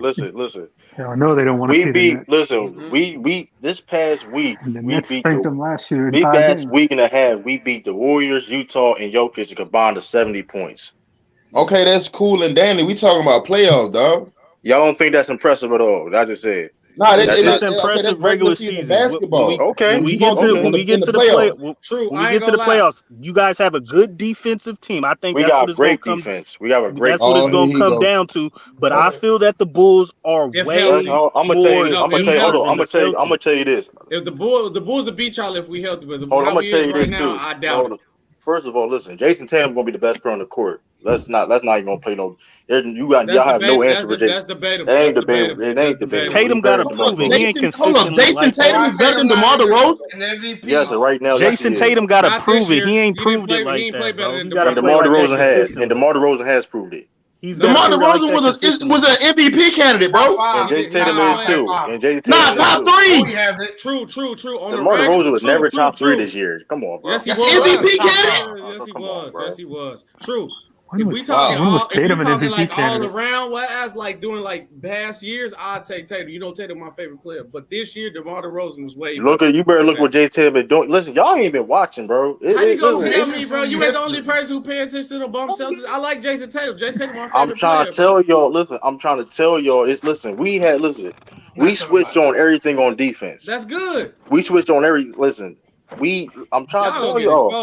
listen. I know they don't want to see the Nets. Listen, we this past week we beat them last year. Week and a half, we beat the Warriors, Utah, and Jokic combined to 70 points. Okay, that's cool and dandy. We talking about playoffs, dog. Y'all don't think that's impressive at all? I just said. No, it's impressive regular season basketball. When we get to the playoffs, you guys have a good defensive team. I think we got great defense. We have a great. That's what it's going to come down to. But I feel that the Bulls are way. I'm gonna tell you this. If the Bulls will beat y'all if we help, but the I'm gonna tell you this too. I doubt it. First of all, listen, Jason Tatum gonna be the best player on the court. Let's not even gonna play no. Y'all have no answer for Jason. That's debatable. That ain't debatable. It ain't debatable. Tatum got to prove it. He ain't consistent. Jason Tatum is better than DeMar DeRozan. Yes, right now. Jason Tatum got to prove it. He ain't proved it like that. And DeMar DeRozan has. And DeMar DeRozan has proved it. DeMar DeRozan was an MVP candidate, bro. And Jason Tatum is too. And Jason Tatum top 3. True. DeMar DeRozan was never top 3 this year. Come on, bro. Yes, he was. MVP candidate. Yes, he was. True. If we talking all around, as like doing like past years, I'd say Tatum. You know, Tatum my favorite player, but this year DeMar DeRozan was way. You better look what Jay Tatum is doing. Listen, y'all ain't been watching, bro. How you gonna tell me, bro? You ain't the only person who pay attention to the bum Celtics. I like Jason Tatum. Jason Tatum my favorite player. I'm trying to tell y'all. Listen, we switched on everything on defense. That's good. We switched on I'm trying to tell y'all.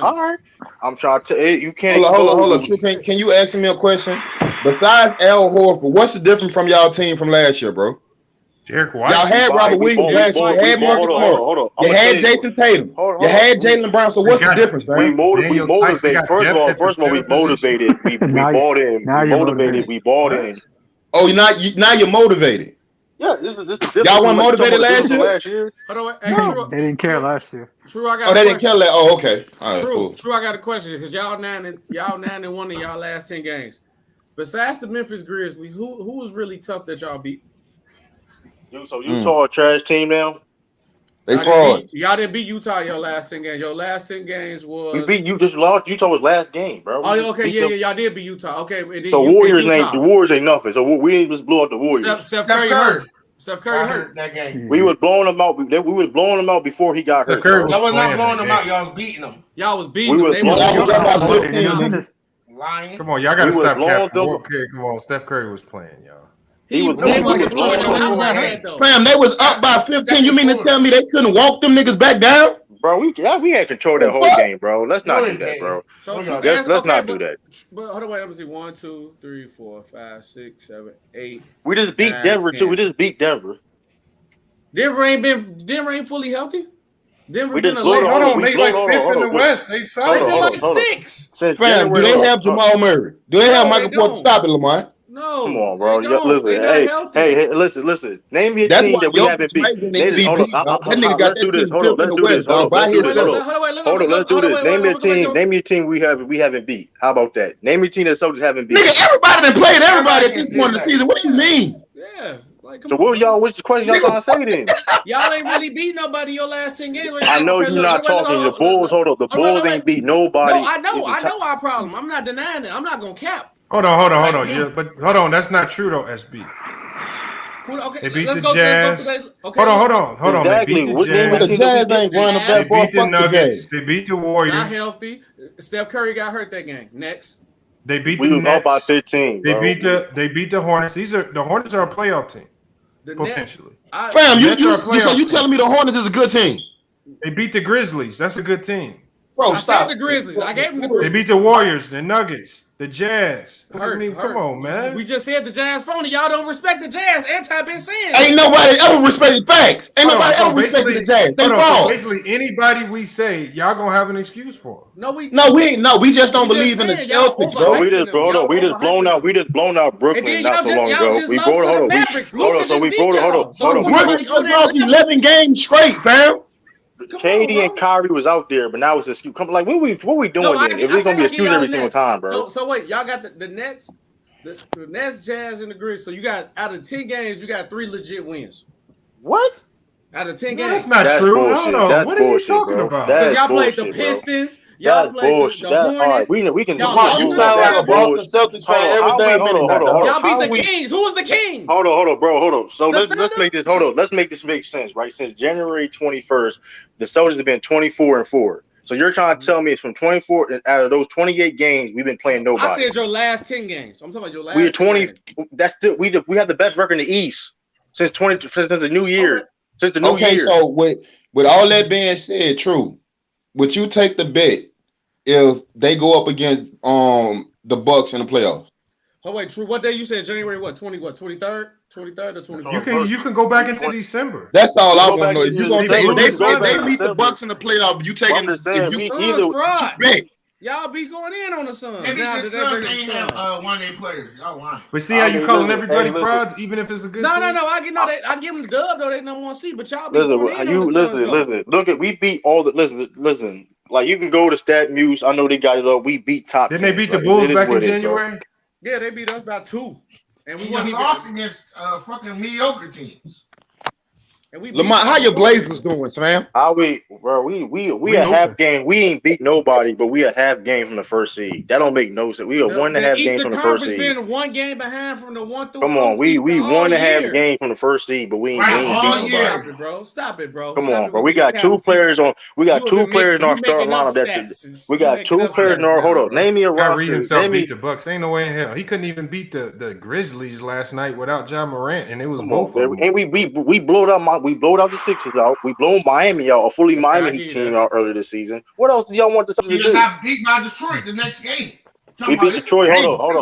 All right. I'm trying to tell you. Can't hold on. Can you ask me a question? Besides Al Horford, what's the difference from y'all team from last year, bro? Derek White. Y'all had Robert Williams last year. You had Marcus Smart. You had Jason Tatum. You had Jalen Brown. So what's the difference, man? We motivated. First of all, we motivated. We bought in. We motivated. We bought in. Oh, now you're motivated. Yeah, this is the difference. Y'all weren't motivated last year? No, they didn't care last year. True, I got. Oh, they didn't care last. Oh, okay. All right, True, cool. True. I got a question because y'all 9-1 in y'all last 10 games. Besides the Memphis Grizzlies, who was really tough that y'all beat? So Utah a trash team now? They fraud. Y'all didn't beat Utah your last 10 games. Your last 10 games was we beat you. Just lost. Utah was last game, bro. Oh, okay, yeah, y'all did beat Utah. Okay, and then the Warriors ain't nothing. So we just blew out the Warriors. Steph Curry hurt. Steph Curry hurt that game. We was blowing them out. We was blowing them out before he got hurt. That was not blowing them out. Y'all was beating them. Y'all was beating them. Lying. Come on, y'all got to stop capping. Come on, Steph Curry was playing, y'all. Fam, they was up by 15. You mean to tell me they couldn't walk them niggas back down? Bro, we had control of that whole game, bro. Let's not do that, bro. Let's not do that. But hold on, wait, let me see. 1, 2, 3, 4, 5, 6, 7, 8. We just beat Denver too. We just beat Denver. Denver ain't fully healthy. Denver been a late. Hold on, they like fifth in the West. They solid. They like 6. Fam, do they have Jamal Murray? Do they have Michael Porter? Stop it, Lamar. No. Come on, bro. Listen, hey, listen. Name me a team that we haven't beat. Let's do this. Hold on, let's do this. Name me a team we haven't beat. How about that? Name me a team that Celtics haven't beat. Nigga, everybody done played everybody at this point of the season. What do you mean? Yeah. So what's the question y'all trying to say then? Y'all ain't really beat nobody your last 10 games. I know you're not talking. The Bulls, the Bulls ain't beat nobody. No, I know our problem. I'm not denying it. I'm not gonna cap. Hold on. Yeah, but hold on, that's not true though, SB. Okay, they beat the Jazz. Hold on. They beat the Jazz. The Jazz ain't running They beat the Nuggets. They beat the Warriors. Not healthy. Steph Curry got hurt that game. Next. They beat the Nets. Up by 15. They beat the Hornets. The Hornets are a playoff team. Potentially. Fam, you telling me the Hornets is a good team? They beat the Grizzlies. That's a good team. Bro, I said the Grizzlies. I gave them the Grizzlies. They beat the Warriors, the Nuggets, the Jazz. Come on, man. We just said the Jazz phony. Y'all don't respect the Jazz. Anti been saying. Ain't nobody ever respected facts. Ain't nobody ever respected the Jazz. They fall. So basically, anybody we say, y'all gonna have an excuse for. No, we ain't. No, we just don't believe in the Celtics, bro. We just blown out Brooklyn not so long ago. We lost 11 games straight, fam. KD and Kyrie was out there, but now it's excuse. What we doing then? If we're gonna be excused every single time, bro. So wait, y'all got the Nets, the Nets, Jazz, and the Grizzlies. So you got out of 10 games, you got 3 legit wins. What? Out of 10 That's games, not true. Bullshit. I don't know. What are you talking about? Because y'all played the Pistons. Y'all played the Hornets. All right, we can. You sound like a Boston Celtics fan every day. Y'all beat the Kings. Who was the King? Hold on, bro. So let's make this. Let's make this make sense, right? Since January 21st, the Celtics have been 24-4. So you're trying to tell me it's from 24 out of those 28 games we've been playing nobody. I said your last 10 games. I'm talking about your last. We 20. That's still we have the best record in the East since the new year. Okay. Since the new year. So with all that being said, true. Would you take the bet if they go up against the Bucks in the playoffs? Oh wait, true. What day you said? January what? 23rd? 23rd or 24th? You can go back into December. That's all I want to know. If you gonna they meet the Bucks in the playoffs, you taking y'all be going in on the Suns. And the Suns ain't have one of their players. Y'all lying. But see how you calling everybody frauds, even if it's a good team? No. I give them the dub though. They number 1 seed, but y'all be going in on the Suns. Listen. Look at we beat all the listen. Like you can go to Stat Muse. I know they got it up. We beat top. Didn't they beat the Bulls back in January? Yeah, they beat us by 2. And we lost against fucking mediocre teams. And Lamont, how your Blazers doing, Sam? We a half game. We ain't beat nobody, but we a half game from the first seed. That don't make no sense. We a 1.5 game from the first seed. Been 1 game behind from the 1 through. Come on, we 1.5 game from the first seed, but we ain't beat nobody. Stop it, bro. Come on, bro. We got 2 players on. We got 2 players in our starting lineup. We got 2 players in our. Hold on, name me a roster. Kyrie himself beat the Bucks. Ain't no way in hell he couldn't even beat the Grizzlies last night without Ja Morant, and it was both of them. And we blowed out the Sixers out. We blown Miami out, a fully Miami Heat team out earlier this season. What else do y'all want the Celtics to do? You got beat by Detroit the next game. We beat Detroit. Hold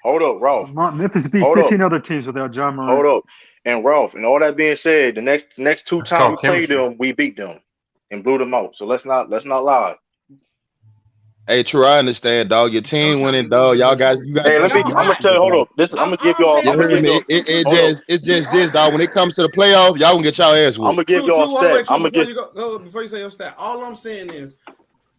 Hold up, Ralph. Memphis beat Hold 15 up. other teams without John Morant. Hold up. And Ralph, and all that being said, the next two That's times we called played chemistry. them, we beat them and blew them out. So let's not lie. Hey, true, I understand, dog. Your team winning, dog. Y'all guys, you guys. Hey, I'm gonna tell you. Hold up. I'm gonna give y'all. It's just this, dog. When it comes to the playoffs, y'all gonna get y'all ass whooped. I'm gonna give y'all stats. Before you say your stat, all I'm saying is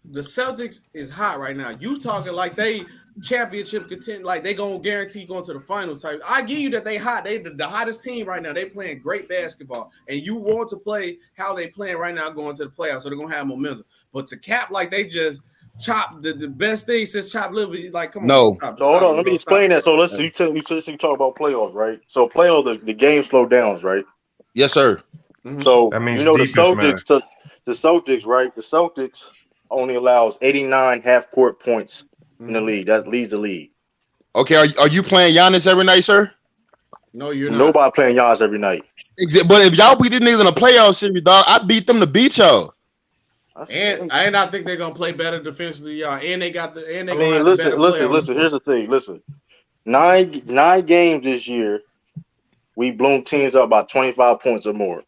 the Celtics is hot right now. You talking like they championship content, like they gonna guarantee going to the finals type. I give you that they hot. They the hottest team right now. They playing great basketball, and you want to play how they playing right now going to the playoffs, so they're gonna have momentum. But to cap like they just chop the best thing since chopped liver, like come on. No. So hold on, let me explain that. So let's you talk about playoffs, right? So playoffs, the game slow downs, right? Yes, sir. So That means you know the defense Celtics, right? The Celtics only allows 89 half court points in the league. That leads the league. Okay, are you playing Giannis every night, sir? No, you're not. Nobody playing Giannis every night. But if y'all beat these niggas in a playoff series, dog, I beat them to beat y'all. And I not think they're gonna play better defensively, y'all. And they got the and they. I mean, listen. Here's the thing. Listen, 9 games this year, we blown teams up by 25 points or more.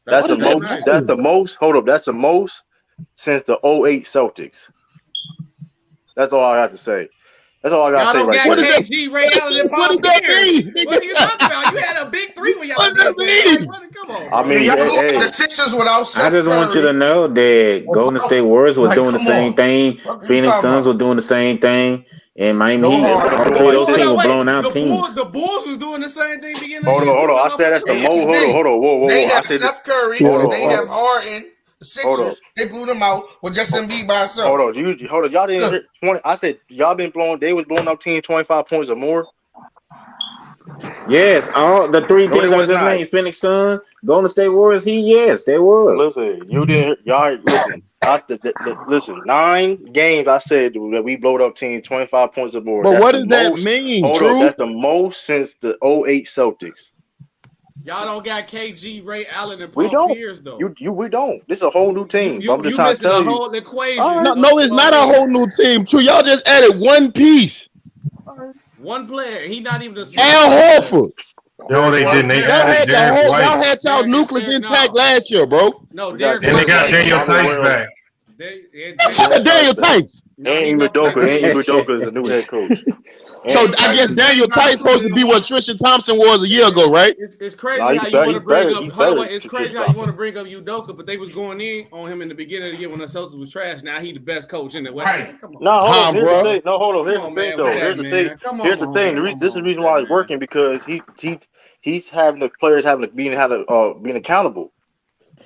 That's the most. Nice. That's the most. Hold up. That's the most since the 08 Celtics. That's all I have to say. That's all I got to say. Y'all don't got KG, Ray Allen, and Paul Pierce. What are you talking about? You had a big three when y'all. Come on. I mean, the Sixers without Seth I just want you to know that Golden State Warriors was doing the same thing. Phoenix Suns was doing the same thing. And Miami Heat, all three of those teams were blown out teams. The Bulls was doing the same thing beginning. Hold on. I said that's the most. Hold on. Whoa. They have Steph Curry. They have Harden. The Sixers, they blew them out with just Embiid by himself. Hold on. Y'all didn't hear 20. I said y'all been blowing. They was blowing up teams 25 points or more. Yes, all the three teams I just named: Phoenix Suns, Golden State Warriors. Yes, they were. Listen, you didn't. Y'all listen. Listen. 9 games. I said that we blowed up teams 25 points or more. But That's what does that mean? Hold on. That's the most since the 08 Celtics. Y'all don't got KG, Ray Allen, and Paul Pierce though. We don't. This is a whole new team. I'm just trying to missing tell the you. whole equation. No, it's not a whole new team. True, y'all just added one piece. One player. He not even a Al Horford. No, they didn't. They added Derek White. Y'all had y'all nucleus intact last year, bro. No, Derek White. And they got Daniel Tice back. Daniel Tice. And Udoka is the new head coach. So I guess Daniel Tice supposed to be what Tristan Thompson was a year ago, right? It's crazy how you want to bring up. It's crazy how you want to bring up Udoka, but they was going in on him in the beginning of the year when the Celtics was trash. Now he the best coach in the West. Right. Come on. No, hold on. Here's the thing. No, hold on. Here's the thing, though. Here's the thing. This is the reason why it's working because he's having the players being accountable.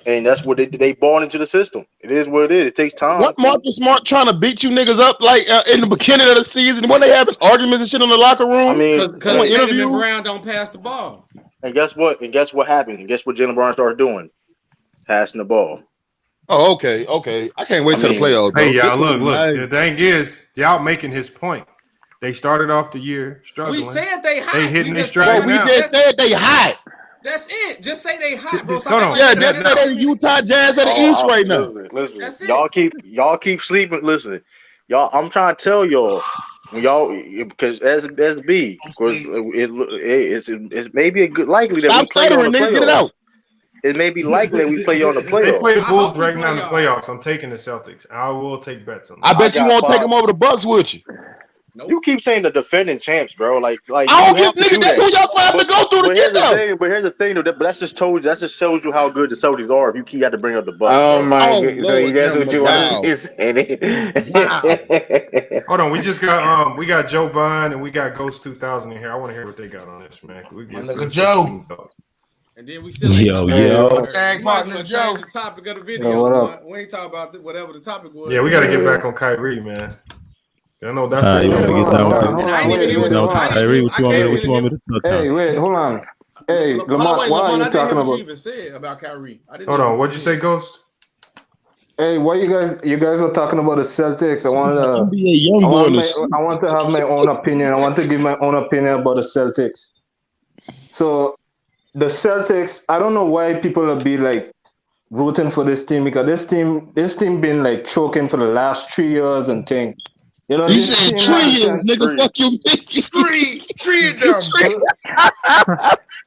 And that's what they bought into the system. It is what it is. It takes time. What Marcus Smart trying to beat you niggas up like in the beginning of the season when they having arguments and shit in the locker room? I mean, because Jalen Brown don't pass the ball. And guess what? Happened? And guess what Jalen Brown started doing? Passing the ball. Oh, okay. I can't wait till the playoffs. Hey, y'all, look. The thing is, y'all making his point. They started off the year struggling. We said they hot. They hitting their stride now. We just said they hot. That's it. Just say they hot, bro. Hold on. Yeah, that's the Utah Jazz of the East right now. Listen. Y'all keep sleeping. Listen, y'all. I'm trying to tell y'all, because as B, because it's maybe a good likely that we play on the playoffs. Get it out. It may be likely that we play on the playoffs. They play the Bulls right now in the playoffs. I'm taking the Celtics. I will take bets on them. I bet you won't take them over the Bucks, would you? Nope. You keep saying the defending champs, bro. Like I don't give niggas. That's who y'all gonna have to go through to get them. But here's the thing, though. That just shows you how good the Celtics are. If you keep had to bring up the Bucks. Oh my god! So that's what you want to say? Hold on, we just got we got Joe Bond and we got Ghost 2000 in here. I want to hear what they got on this, man. We get Joe. And then we still tag partner Joe. The topic of the video. We ain't talking about whatever the topic was. Yeah, we got to get back on Kyrie, man. I know that's Kyrie, what you want me to touch on? Hey, wait, hold on. Hey, Lamar, what are you talking about? What you even said about Kyrie? Hold on, what'd you say, Ghost? Hey, what you guys were talking about the Celtics. I want to have my own opinion. I want to give my own opinion about the Celtics. So the Celtics, I don't know why people are be like rooting for this team because this team been like choking for the last 3 years and things. You know, He this said team had a trillions, chance. nigga. Fuck you, Mickey. Tree them.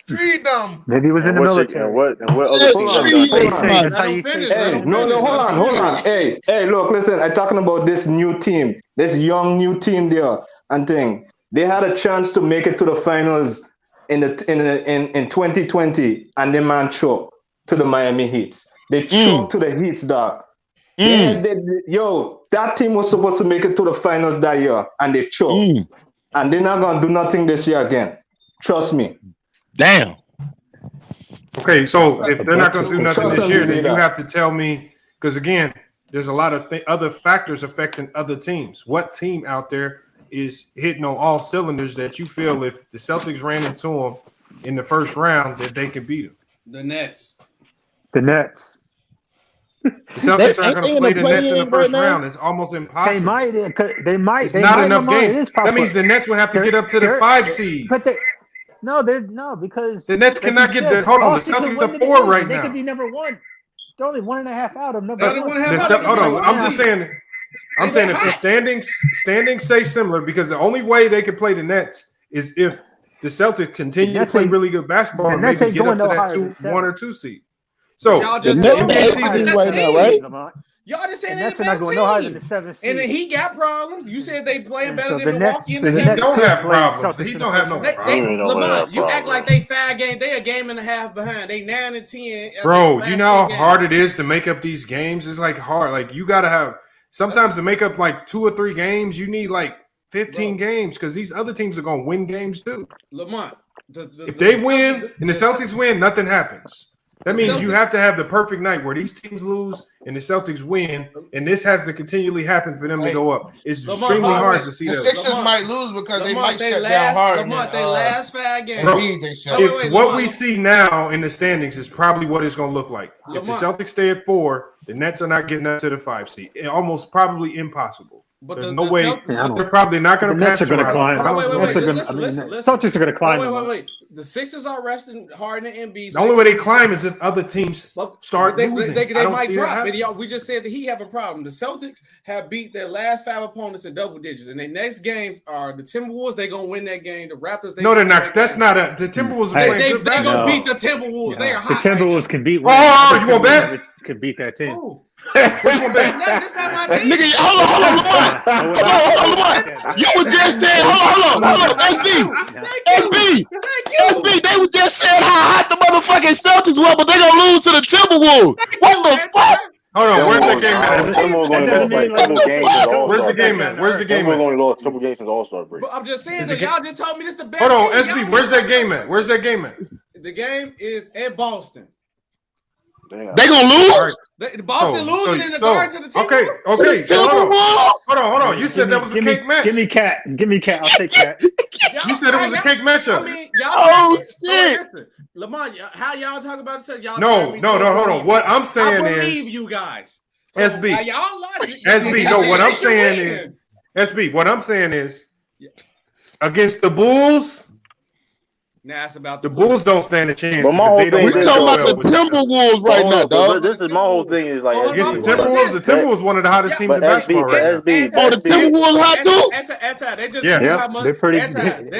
Tree them. Maybe he was in the military. And what other teams have done? That's how you say. Hey, no, hold on. Hey, look, listen. I'm talking about this new team, this young new team there, and thing. They had a chance to make it to the finals in 2020, and the man choked to the Miami Heat. They choked to the Heat, dog. That team was supposed to make it to the finals that year, and they choked. And they're not gonna do nothing this year again. Trust me. Damn. Okay, so if they're not going to do nothing this year, then you have to tell me, because again, there's a lot of other factors affecting other teams. What team out there is hitting on all cylinders that you feel if the Celtics ran into them in the first round that they can beat them? The Nets. The Nets. The Celtics aren't going to play the Nets in the first round. It's almost impossible. They might. It's not enough games. That means the Nets would have to get up to the 5 seed. But because the Nets cannot get the. Hold on, the Celtics are 4 right now. They could be number 1. They're only 1.5 out of number 1. Hold on, I'm just saying. I'm saying if the standings stay similar, because the only way they could play the Nets is if the Celtics continue to play really good basketball and maybe get up to that 1 or 2 seed. So y'all just the NBA season right now, right? Y'all just saying they're the best team. And then he got problems. You said they playing better than Milwaukee in the He don't have problems. He don't have no problems. Lamont, you act like they 5 games. They a game and a half behind. They 9 and 10. Bro, do you know how hard it is to make up these games? It's like hard. Like you gotta have sometimes to make up like 2 or 3 games. You need like 15 games because these other teams are gonna win games too. Lamont, if they win and the Celtics win, nothing happens. That means you have to have the perfect night where these teams lose and the Celtics win, and this has to continually happen for them to go up. It's extremely hard to see the that. Sixers might lose because they might shut down Harden. They last 5 games. Bro, what we see now in the standings is probably what it's going to look like. If the Celtics stay at 4, the Nets are not getting up to the 5 seed. Almost probably impossible. But there's no way. They're probably not going to pass. Celtics are going to climb. Celtics are going to climb. Wait. The Sixers are resting Harden and Embiid. The only way they climb is if other teams start losing. They might drop. But we just said that he have a problem. The Celtics have beat their last 5 opponents in double digits, and their next games are the Timberwolves. They're gonna win that game. The Raptors. No, they're not. That's not a. The Timberwolves are playing good basketball. They're gonna beat the Timberwolves. They are hot. The Timberwolves can beat. You want bet? Could beat that team. That's not my team. Nigga, hold on, Lamont. You was just saying, hold on, SB. They was just saying how hot the motherfucking Celtics were, but they gonna lose to the Timberwolves. What the fuck? Hold on, where's the game at? Where's the game at? Where's the game at? Only lost a couple games since All-Star break. But I'm just saying that y'all just told me this the best. Hold on, SB, where's that game at? Where's that game at? The game is at Boston. Damn. They gonna lose? Boston losing in the guard to the team. Okay. So hold on. You said that was a cake match. Give me Cat. I'll take Cat. You said it was a cake matchup. I mean, y'all shit. Lamont, how y'all talk about this? Y'all no, hold on. What I'm saying I is, believe you guys. So, SB. Y'all logic. SB. No, what I'm saying is, SB. What I'm saying is, against the Bulls. Now it's about the Bulls don't stand a chance. But my whole thing we're talking about the Timberwolves right now, dog. This is my whole thing is like against the Timberwolves. The Timberwolves one of the hottest teams in basketball right now. Oh, the Timberwolves hot too. They just prove how much. They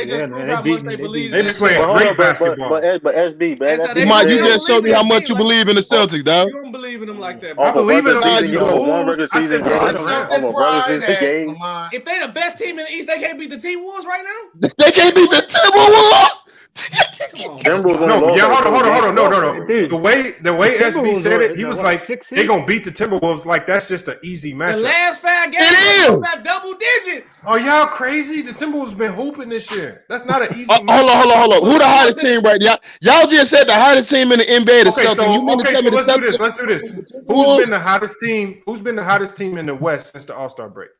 just prove how much they believe. They be playing great basketball. But SB, Mike, you just showed me how much you believe in the Celtics, dog. You don't believe in them like that. I believe in them. If they the best team in the East, they can't beat the T-Wolves right now. They can't beat the Timberwolves. Hold on. No. Dude, the way SB said it, he was like, "They gonna beat the Timberwolves like that's just an easy matchup." The last 5 games, got double digits. Are y'all crazy? The Timberwolves been hooping this year. That's not an easy. Hold on. Who the hottest team right now? Y'all just said the hottest team in the NBA. The Celtics. So let's do this. Who's been the hottest team? Who's been the hottest team in the West since the All-Star break?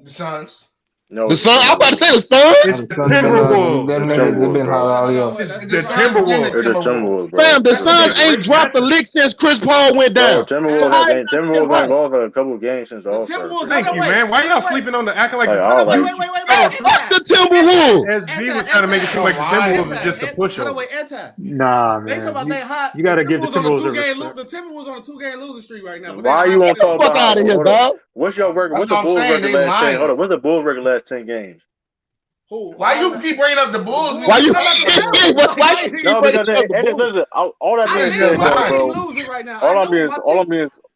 The Suns. No, the Sun. I'm about to say the Sun. It's the Timberwolves. They've been hot all year. It's the Timberwolves. Fam, the Suns ain't dropped a lick since Chris Paul went down. Timberwolves ain't going for a couple games since the All-Star. Thank you, man. Why y'all sleeping on the acting like the Timberwolves? Fuck the Timberwolves. SB was trying to make it seem like the Timberwolves is just a pushover. Nah, They talking about man. they hot. You got to give the Timberwolves a The Timberwolves on a 2-game losing streak right now. Why you want to talk Fuck out of here, dog. What's your record? What's the Bulls record last 10? Hold on. What's the Bulls record last 10 games? Why you keep bringing up the Bulls? Why you? No, because listen, all that being said, bro.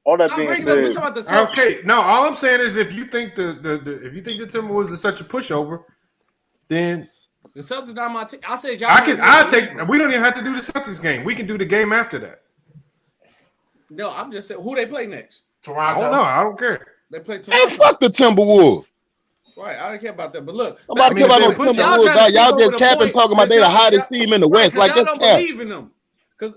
All that being said. Okay, no, all I'm saying is if you think the Timberwolves is such a pushover, then the Celtics not my team. I said I'll take. We don't even have to do the Celtics game. We can do the game after that. No, I'm just saying who they play next. Toronto. I don't know. I don't care. They play Toronto. Hey, fuck the Timberwolves. Right, I don't care about that. But look, I'm about to care about no Timberwolves. Y'all just capping talking about they the hottest team in the West. Like y'all that's don't believe in them. Because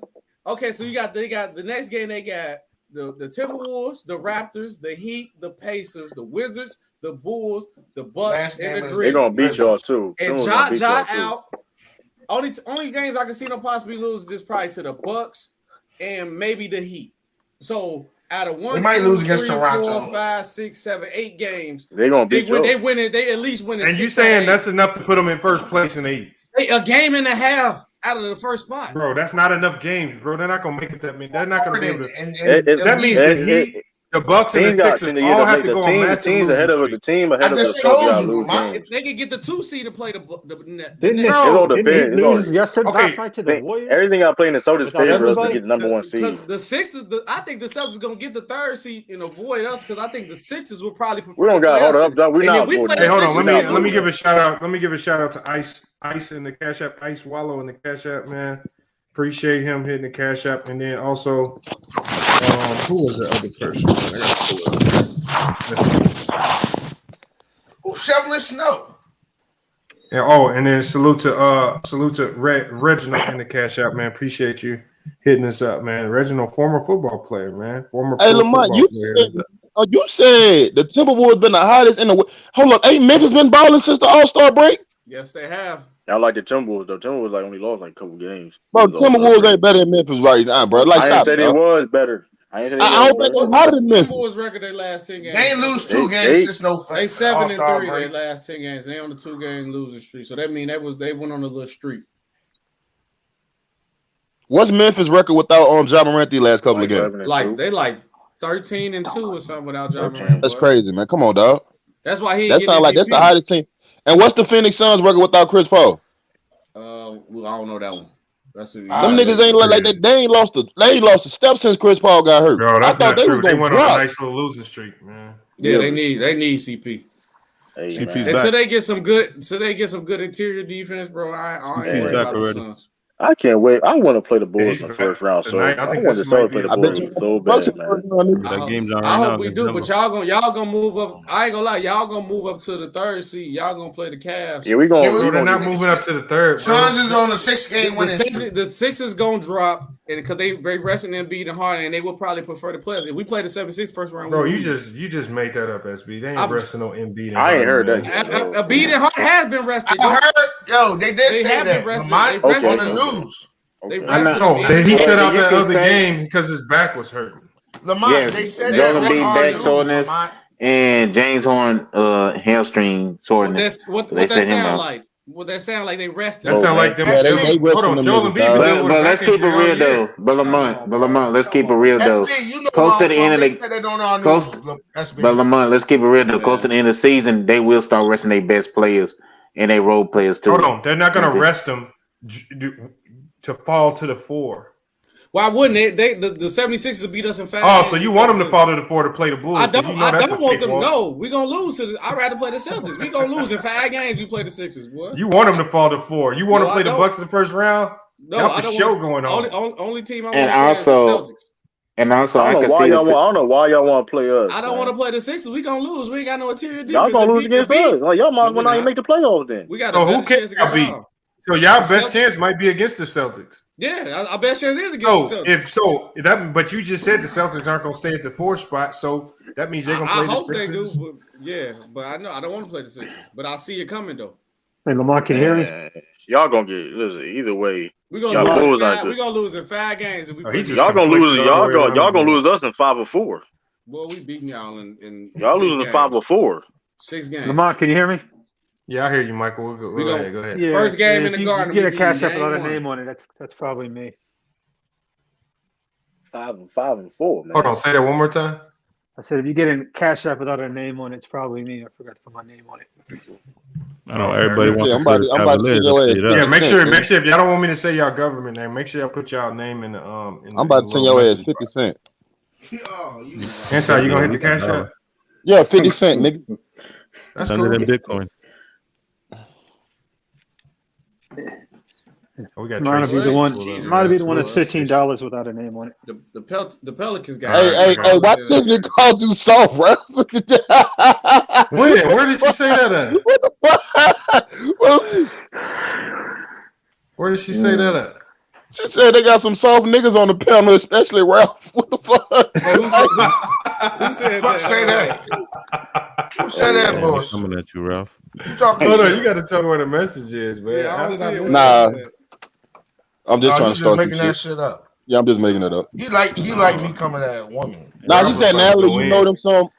so they got the next game. They got the Timberwolves, the Raptors, the Heat, the Pacers, the Wizards, the Bulls, the Bucks, and the Grizzlies. They're gonna beat y'all too. And Ja out. Only games I can see them possibly lose is probably to the Bucks and maybe the Heat. So out of 1, 2, 3, 4, 5, 6, 7, 8 games, they're gonna beat you. They win it. They at least win it. And you saying that's enough to put them in first place in the East? A game and a half out of the first spot, bro. That's not enough games, bro. They're not gonna make it. They're not gonna be able to. That means the Heat, the Bucks, and the Sixers all have to go on massive teams ahead of the team ahead of the If they can get the 2 seed to play the Didn't it all depend. Last night to the Warriors. Everything I play in the Celtics favor us to get the number 1 seed. The Sixers, I think the Celtics gonna get the 3rd seed and avoid us because I think the Sixers will probably prefer. We don't got hold up, dog. We're not. Hey, hold on. Let me give a shout out. Let me give a shout out to Ice in the Cash App, Ice Wallow in the Cash App, man. Appreciate him hitting the Cash App, and then also, who was the other person? Let's see. Who's shoveling snow? And then salute to Reginald in the Cash App, man. Appreciate you hitting us up, man. Reginald, former football player, man. Hey, Lamont, you said the Timberwolves been the hottest in the. Hold up, ain't Memphis been balling since the All-Star break? Yes, they have. I like the Timberwolves though. Timberwolves like only lost like a couple games. Bro, Timberwolves ain't better than Memphis right now, bro. Like, I ain't said it was better. I don't think it's hotter than Memphis. Timberwolves record their last 10 games. They ain't lose 2 games. Just no. They 7-3 their last 10 games. They on the 2-game losing streak. So that means they went on a little streak. What's Memphis record without Ja Morant the last couple of games? They 13-2 or something without Ja Morant. That's crazy, man. Come on, dog. That's why he. That sounds like that's the hottest team. And what's the Phoenix Suns record without Chris Paul? Well, I don't know that one. Them niggas ain't like that. They ain't lost a step since Chris Paul got hurt. Bro, that's not true. They went on a nice little losing streak, man. Yeah, they need CP. Until they get some good interior defense, bro. I ain't worried about the Suns. I can't wait. I want to play the Bulls in the first round. So I want to start play the Bulls so bad, man. I hope we do, but y'all gonna move up. I ain't gonna lie, y'all gonna move up to the 3rd seed. Y'all gonna play the Cavs. Yeah, they're not moving up to the 3rd. Suns is on the 6-game winning streak. The Sixers gonna drop, and because they resting Embiid and Harden, and they will probably prefer to play us. If we play the 76 first round, bro, you just made that up, SB. They ain't resting on Embiid. I ain't heard that. Embiid and Harden has been rested. They did say that. On the news. He set out that other game because his back was hurting. Lamont, they said Joel Embiid back soreness and James Harden hamstring soreness. What that sound like? What that sound like? They rested. That sound like them. Hold on, Joel Embiid. But let's keep it real though. But Lamont, let's keep it real though. Close to the end of the but Lamont, let's keep it real though. Close to the end of the season, they will start resting their best players and their role players too. Hold on, they're not going to rest them to fall to the 4. Why wouldn't they? The 76ers beat us in 5 games. So you want them to fall to the 4 to play the Bulls? I don't want them. No, we're gonna lose. I'd rather play the Celtics. We're gonna lose in 5 games. We play the Sixers. Boy. You want them to fall to 4? You want to play the Bucks in the first round? No, that's the show going on. Only team I want and to play is the Celtics. And also, I don't know why y'all want to play us. I don't want to play the Sixers. We gonna lose. We ain't got no interior defense. Y'all gonna lose against us. Like y'all might not even make the playoffs. Then we got. So who can y'all beat? So y'all best chance might be against the Celtics. Yeah, I bet chance is against the Celtics. But you just said the Celtics aren't going to stay at the 4th spot, so that means they're going to play the Sixers. I hope they do, but I know I don't want to play the Sixers, but I see it coming though. Hey, Lamar, can you hear me? Y'all gonna get either way. We're gonna lose in 5 games if we play. Y'all gonna lose. Y'all gonna lose us in 5 or 4. Well, we beating y'all in y'all losing in 5 or 4. 6 games. Lamar, can you hear me? Yeah, I hear you, Michael. Go ahead. Yeah, First game in the Garden. You get a cash app without a name on it. That's probably me. 5 and 4. Man. Hold on, say that one more time. I said if you get a cash app without a name on it, it's probably me. I forgot to put my name on it. I know everybody wants I'm about to send your ass. Yeah, make sure if y'all don't want me to say y'all government name, make sure y'all put y'all name in the I'm about to send your ass 50 cents. Anti, you gonna hit the cash app? Yeah, 50 cents, nigga. That's under cool. them Bitcoin. Oh, we got Might be the one that's $15 without a name on it. The Pelicans got. Hey, why Tiffany called you soft, bro? Where did she say that at? What the fuck? Where did she say that at? She said they got some soft niggas on the panel, especially Ralph. What the fuck? Who said that? Say that. Who said that, boss? Coming at you, Ralph. Hold on, you got to tell me where the message is, man. Nah, I'm just trying to start making some that shit. shit up. Yeah, I'm just making it up. You like me coming at a woman. Nah, you said Natalie, you know them some.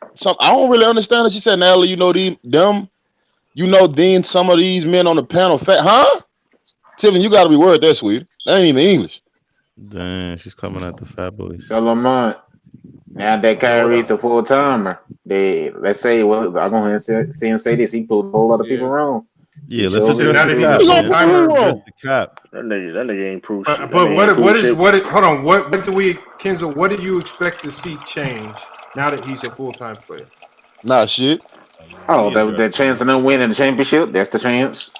I don't really understand it. She said Natalie, you know them. You know then some of these men on the panel huh? Tiffany, you got to be worried that sweet. That ain't even English. Damn, she's coming at the fat boys. So Lamont, now that Kyrie's a full timer, let's say, well, I'm going to say this. He pulled a whole lot of people wrong. Yeah, let's just say that he's the cap. That nigga ain't proof. But what do we, Kenzo? What do you expect to see change now that he's a full-time player? Nah, shit. Oh, the chance of them winning the championship. That's the chance.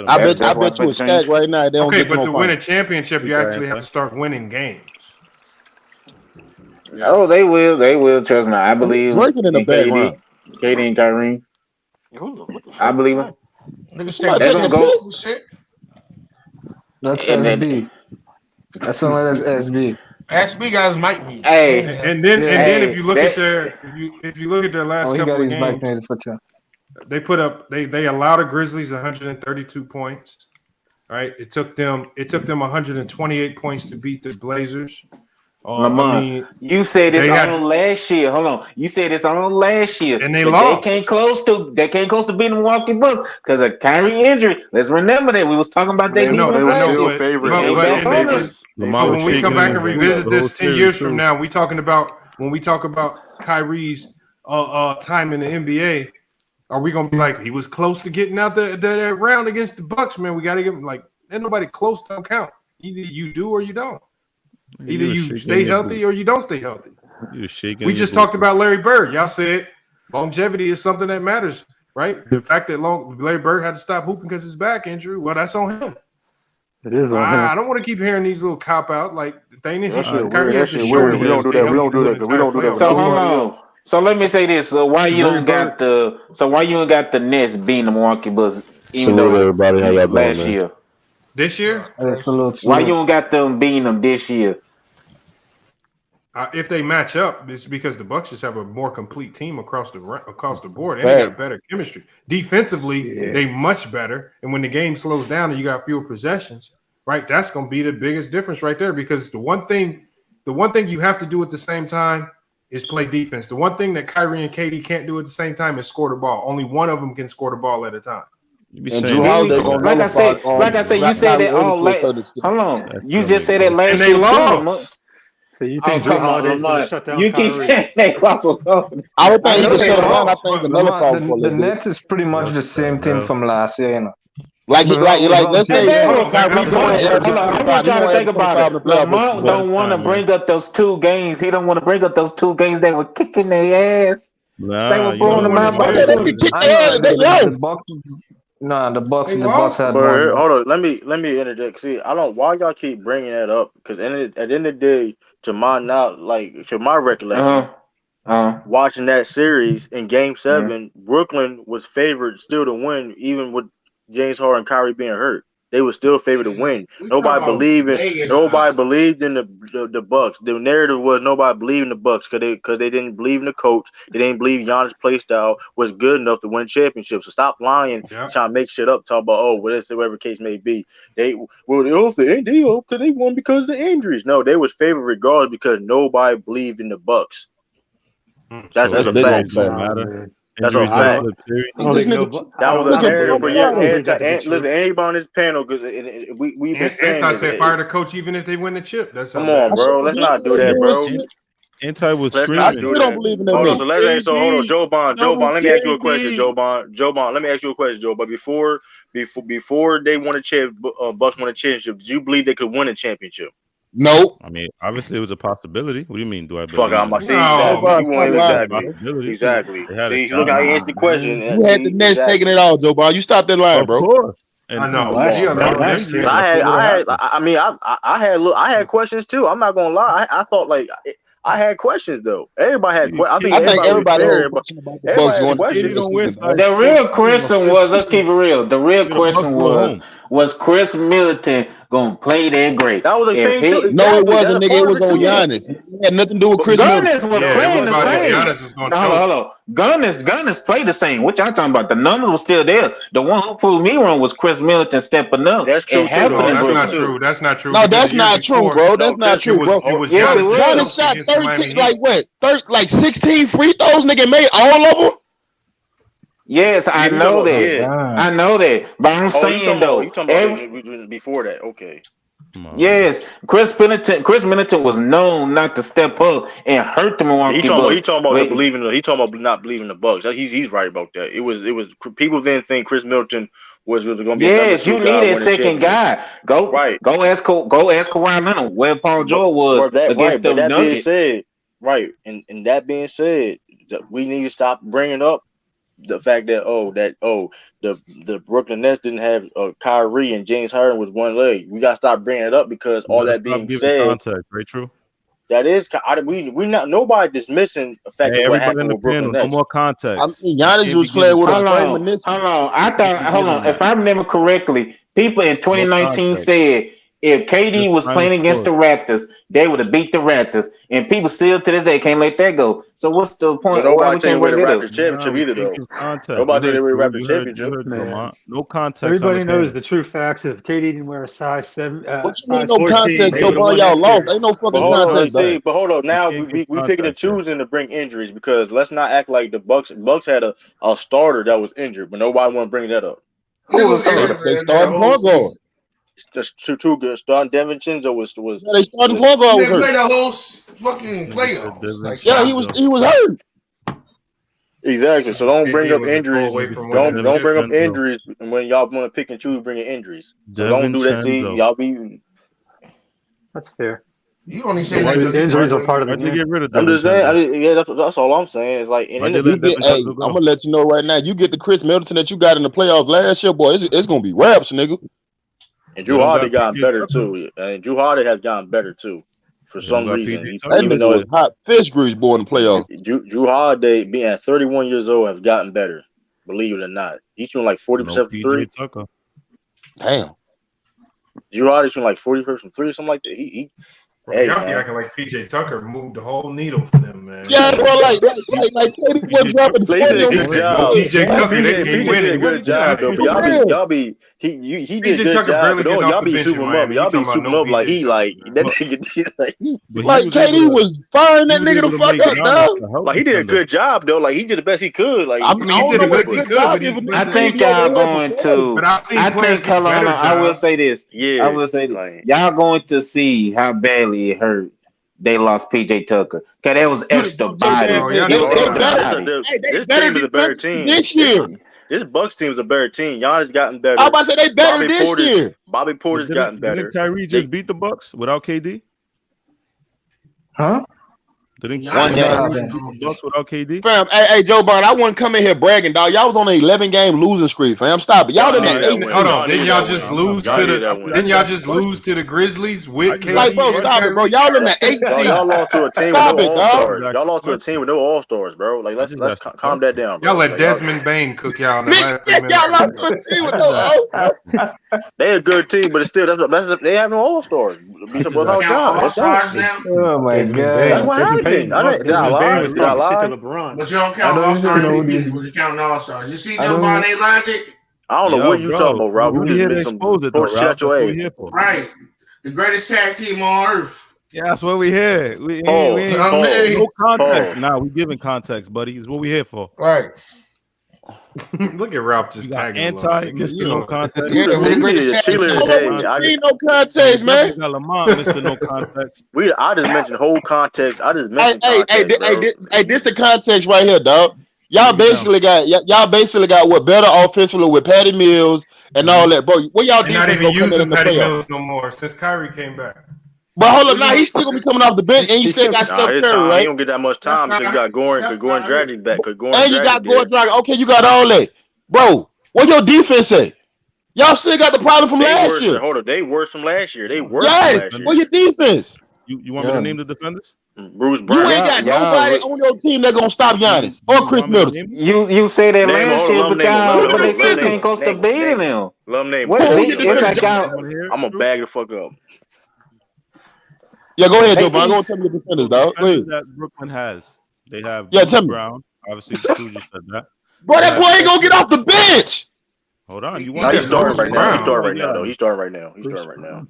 I bet you a stack right now. They don't Okay, get but no to win a fight. championship, you actually have to start winning games. Oh, they will. They will. Trust me. I believe. Drinking in the background. KD and Kyrie. I believe it. Niggas They're gonna go. shit. That's SB. That's something that's SB. SB guys might be. Hey, and then if you look at their last couple of games, they put up they allowed the Grizzlies 132 points. Right, it took them 128 points to beat the Blazers. Lamont, you said it's on last year. Hold on, you said it's on last year, and they lost. They came close to beating the Milwaukee Bucks because of Kyrie injury. Let's remember that we was talking about that. When we come back and revisit this 10 years from now, when we talk about Kyrie's time in the NBA, are we gonna be like he was close to getting out that round against the Bucks? Man, we got to get him ain't nobody close. Don't count. Either you do or you don't. Either you stay healthy or you don't stay healthy. We just talked about Larry Bird. Y'all said longevity is something that matters, right? The fact that Larry Bird had to stop hooping because of his back injury, well, that's on him. It is on him. I don't want to keep hearing these little cop out. Like the thing is, Kyrie has to show weird. We don't do that. We don't do that. We don't do that. So hold on. So let me say this. So why you ain't got the Nets beating the Milwaukee Bucks even though everybody how y'all last doing, year? This year? Why you don't got them beating them this year? If they match up, it's because the Bucks just have a more complete team across the board, and they got better chemistry. Defensively, they much better. And when the game slows down and you got fewer possessions, right? That's going to be the biggest difference right there. Because the one thing you have to do at the same time is play defense. The one thing that Kyrie and KD can't do at the same time is score the ball. Only one of them can score the ball at a time. Like I said, you said that all last. Hold on, you just said that last and they year. lost. So you think Drew Holiday's going to shut down You keep Kyrie? saying they lost. I would think he could shut down. I think another call for the Nets is pretty much the same team from last year, you know. Like let's say hold on, I'm trying to think about it. Lamont don't want to bring up those 2 games. He don't want to bring up those 2 games. They were kicking their ass. They were blowing them out. The Bucks had one. Hold on, let me interject. See, I don't. Why y'all keep bringing that up? Because at the end of the day, to my recollection, watching that series in Game 7, Brooklyn was favored still to win, even with James Harden and Kyrie being hurt. they were still favored to win. Nobody believed in the Bucks. The narrative was nobody believed in the Bucks because they didn't believe in the coach. They didn't believe Giannis' play style was good enough to win championships. So stop lying, trying to make shit up, talk about whatever case may be. They because they won because of the injuries. No, they was favored regardless because nobody believed in the Bucks. That's a fact. That's a fact. That was a narrative for years. Listen, anybody on this panel, because we've been saying Anti said fire the coach even if they win the chip. That's come on, bro. Let's not do that, bro. Anti was screaming. I still don't believe in that. Hold on, Joe Bond. Let me ask you a question, Joe Bond. Let me ask you a question, Joe. But before they won a chip, Bucks won a championship. Did you believe they could win a championship? No. I mean, obviously it was a possibility. What do you mean? Do I believe? Fuck out my seat. Exactly. See, look how he answered the question. You had the Nets taking it all, Joe Bond. You stopped that line, bro. Of course. I know. I had questions too. I'm not gonna lie. I thought I had questions though. Everybody had questions. I think everybody had questions about the Bucks going questions. The real question was, let's keep it real. The real question was Chris Middleton gonna play that great? That was a thing too. No, it wasn't, nigga. It was on Giannis. It had nothing to do with Chris Middleton. Gunners was playing the same. Giannis was gonna hello. Gunners played the same. What y'all talking about? The numbers were still there. The one who proved me wrong was Chris Middleton stepping up. That's true. That's not true. That's not true. No, that's not true, bro. That's not true, bro. Giannis shot 13, like 16 free throws, nigga, made all of them. Yes, I know that. I know that. But I'm saying though, you talking about before that? Okay. Yes, Chris Middleton was known not to step up and hurt the Milwaukee Bucks. He talking about believing. He talking about not believing the Bucks. He's right about that. It was people didn't think Chris Middleton was going to be. Yes, you need that second guy. Go ask Kawhi Leonard where Paul George was against the Nuggets. And that being said, we need to stop bringing up the fact that the Brooklyn Nets didn't have Kyrie and James Harden was one leg. We gotta stop bringing it up because all that being said, context, very true. That is, we not nobody dismissing the fact that what happened with Brooklyn Nets. No more context. I mean, Giannis was playing with Hold on. If I remember correctly, people in 2019 said if KD was playing against the Raptors, they would have beat the Raptors, and people still to this day can't let that go. So what's the point? Nobody think they win the Raptors championship either, though. Nobody think they win the Raptors championship. No context. Everybody knows the true facts. If KD didn't wear a size 7, what you mean no context? Y'all lost. Ain't no fucking context. But hold on, now we picking and choosing to bring injuries because let's not act like the Bucks had a starter that was injured, but nobody want to bring that up. Who was injured? They started Longo. Just too good. Starting DiVincenzo was. Yeah, they started Longo. They played the whole fucking playoffs. Yeah, he was hurt. Exactly. So don't bring up injuries. Don't bring up injuries when y'all want to pick and choose bringing injuries. So don't do that. See, y'all be. That's fair. You only say injuries are part of the game. I'm just saying. That's all I'm saying. It's like, I'm gonna let you know right now. You get the Chris Middleton that you got in the playoffs last year, boy. It's gonna be raps, nigga. And Drew Holiday gotten better too. And Drew Holiday has gotten better too. For some reason, even though it's hot fish grease boy in the playoffs. Drew Holiday, being at 31 years old, has gotten better. Believe it or not, he's shooting like 40% from three. Damn. Drew Holiday's shooting like 40% from three or something like that. Y'all be acting like PJ Tucker moved the whole needle for them, man. Yeah, bro, like KD was dropping PJ Tucker, they can't win it. Good job, though. Y'all be he did a good job. But y'all be super up. Y'all be super up like he like that nigga like KD was firing that nigga the fuck up, dog. Like he did a good job though. Like he did the best he could. Like I mean, he did the best he could. I think y'all going to. I think I will say this. Yeah, I will say y'all going to see how badly it hurt. They lost PJ Tucker. Okay, that was extra body. This team is a better team this year. This Bucks team is a better team. Giannis gotten better. I'm about to say they better this year. Bobby Porter's gotten better. Didn't Kyrie just beat the Bucks without KD? Huh? Didn't one game. Bucks without KD. Fam, hey, Joe Bond, I wouldn't come in here bragging, dog. Y'all was on an 11-game losing streak, fam. Stop it. Y'all didn't. Hold on. Didn't y'all just lose to the? Didn't y'all just lose to the Grizzlies with KD? Like, bro, stop it, bro. Y'all in the 8th. Y'all lost to a team with no All-Stars. Y'all lost to a team with no All-Stars, bro. Like, let's calm that down, bro. Y'all let Desmond Bain cook y'all in the last 3 minutes. Y'all lost to a team with no All-Stars. They a good team, but it's still that's they have no All-Stars. Without John. All-Stars now. Oh my god. That's what happened. But you don't count All-Stars. You count All-Stars. You see Joe Bond, they logic? I don't know what you talking about, Rob. We here to expose it, though, Rob. Right. The greatest tag team on earth. Yeah, that's what we here. We ain't no context. Nah, we giving context, buddy. It's what we here for. Right. Look at Ralph just tagging anti Mr. No Context. Yeah, the greatest tag team. I need no context, man. Mr. No Context. I just mentioned whole context. I just mentioned hey, this the context right here, dog. Y'all basically got what better offensively with Patty Mills and all that, bro. What y'all not even using Patty Mills no more since Kyrie came back. But hold up, now he's still gonna be coming off the bench, and you still got Steph Curry, right? He don't get that much time because you got Goran Dragic back. And you got Goran Dragic. Okay, you got all that, bro. What your defense say? Y'all still got the problem from last year. Hold up, they worse from last year. They worse from last year. What your defense? You want me to name the defenders? Bruce Bryant. You ain't got nobody on your team that gonna stop Giannis or Chris Middleton. You say that last year, but they still can't go to beating them. Let them name. I'm gonna bag the fuck up. Yeah, go ahead, Joe. I'm gonna tell me the defenders, dog. That Brooklyn has. They have Brown. Obviously, Drew just said that. Bro, that boy ain't gonna get off the bench. Hold on. He's starting right now. He's starting right now, though. He's starting right now.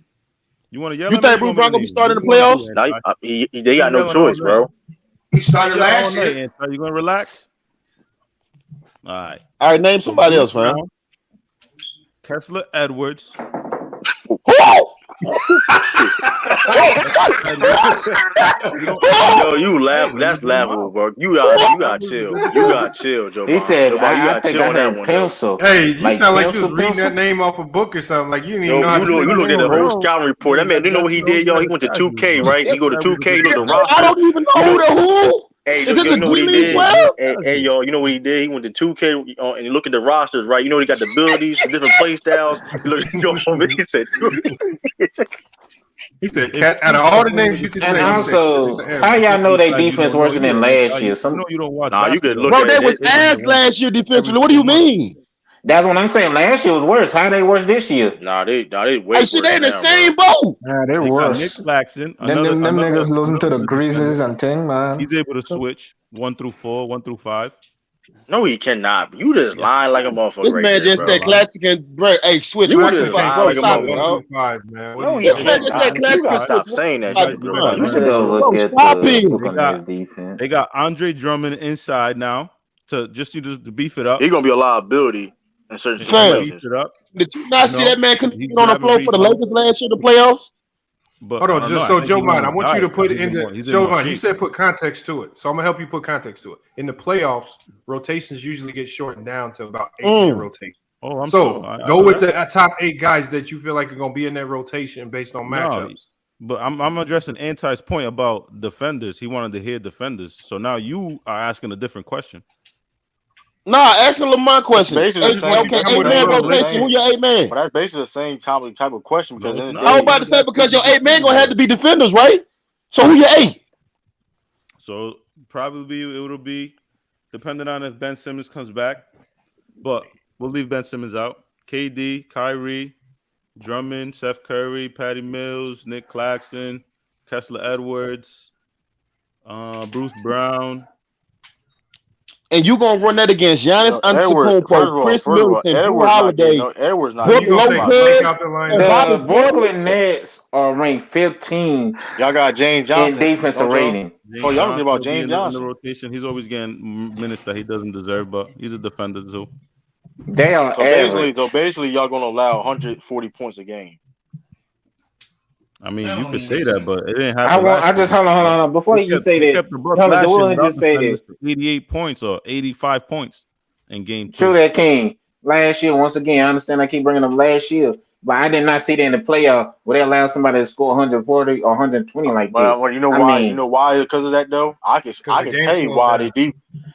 You want to yell? You think Bruce Brown gonna be starting the playoffs? They got no choice, bro. He started last year. Are you gonna relax? All right. Name somebody else, man. Kessler Edwards. Yo, you laugh. That's laughable, bro. You got chill. You got chill, Joe. He said, I think I had pencil. Hey, you sound like you was reading that name off a book or something. Like you didn't even know how to say you look at the whole scouting report. That man, you know what he did, y'all? He went to 2K, right? He go to 2K, look at the roster. I don't even know who. Hey, you know what he did? Hey, y'all, you know what he did? He went to 2K and he looked at the rosters, right? You know he got the abilities, the different play styles. He said, He said, out of all the names you can say. And also, how y'all know their defense worse than last year? You don't watch. Nah, you could look bro, at they was ass last year defensively. What do you mean? That's what I'm saying. Last year was worse. How they worse this year? Nah, they way worse. They in the same boat. Yeah, they worse. Nick Claxton. Them niggas losing to the Grizzlies and thing, man. He's able to switch 1 through 4, 1 through 5. No, he cannot. You just lying like a motherfucker. This man just said Claxton can switch. You just lying like a motherfucker. Man. No, you gotta stop saying that shit, bro. You should go look at the defense. They got Andre Drummond inside now to beef it up. He's gonna be a liability in certain situations. Did you not see that man compete on the floor for the Lakers last year in the playoffs? But hold on, just so Joe Biden, I want you to put it in the Joe Biden. You said put context to it, so I'm gonna help you put context to it. In the playoffs, rotations usually get shortened down to about 8-man rotation. Go with the top 8 guys that you feel like are gonna be in that rotation based on matchups. But I'm addressing Anti's point about defenders. He wanted to hear defenders, so now you are asking a different question. Nah, asking Lamont question. Okay, 8-man rotation. Who your 8-man? But that's basically the same type of question because I was about to say because your 8-man gonna have to be defenders, right? So who your 8? So probably it'll be depending on if Ben Simmons comes back, but we'll leave Ben Simmons out. KD, Kyrie, Drummond, Steph Curry, Patty Mills, Nick Claxton, Kessler Edwards, Bruce Brown. And you gonna run that against Giannis Antetokounmpo, Chris Middleton, Drew Holiday, Brook Lopez, Brooklyn Nets are ranked 15. Y'all got James Johnson in defensive rating. Oh, y'all don't about James Johnson in the rotation. He's always getting minutes that he doesn't deserve, but he's a defender too. They are basically, y'all gonna allow 140 points a game. I mean, you could say that, but it didn't happen. I just hold on. Before you say that, just say that 88 points or 85 points in game 2. True that, King. Last year, once again, I understand I keep bringing up last year. but I did not see that in the playoff where they allow somebody to score 140 or 120 like that. Well, you know why? You know why? Because of that though. I can tell you why they do.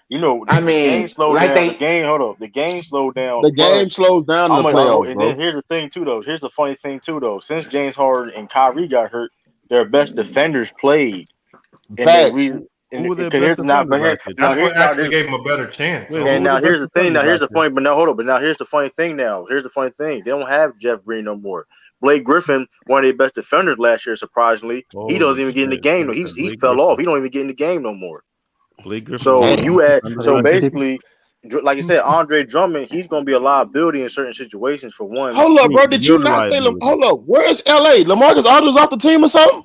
You know, the game slowed down. The game slowed down. The game slows down in the playoffs, and then here's the thing too, though. Here's the funny thing too, though. Since James Harden and Kyrie got hurt, their best defenders played. That's what actually gave him a better chance. And now here's the thing. Now here's the point. But now hold on. But now here's the funny thing. They don't have Jeff Green no more. Blake Griffin, one of their best defenders last year, surprisingly, he doesn't even get in the game. No, he fell off. He don't even get in the game no more. Blake Griffin. So basically, like I said, Andre Drummond, he's going to be a liability in certain situations. For one, hold up, bro. Did you not say? Hold up. Where's LA? LaMarcus Aldridge off the team or something?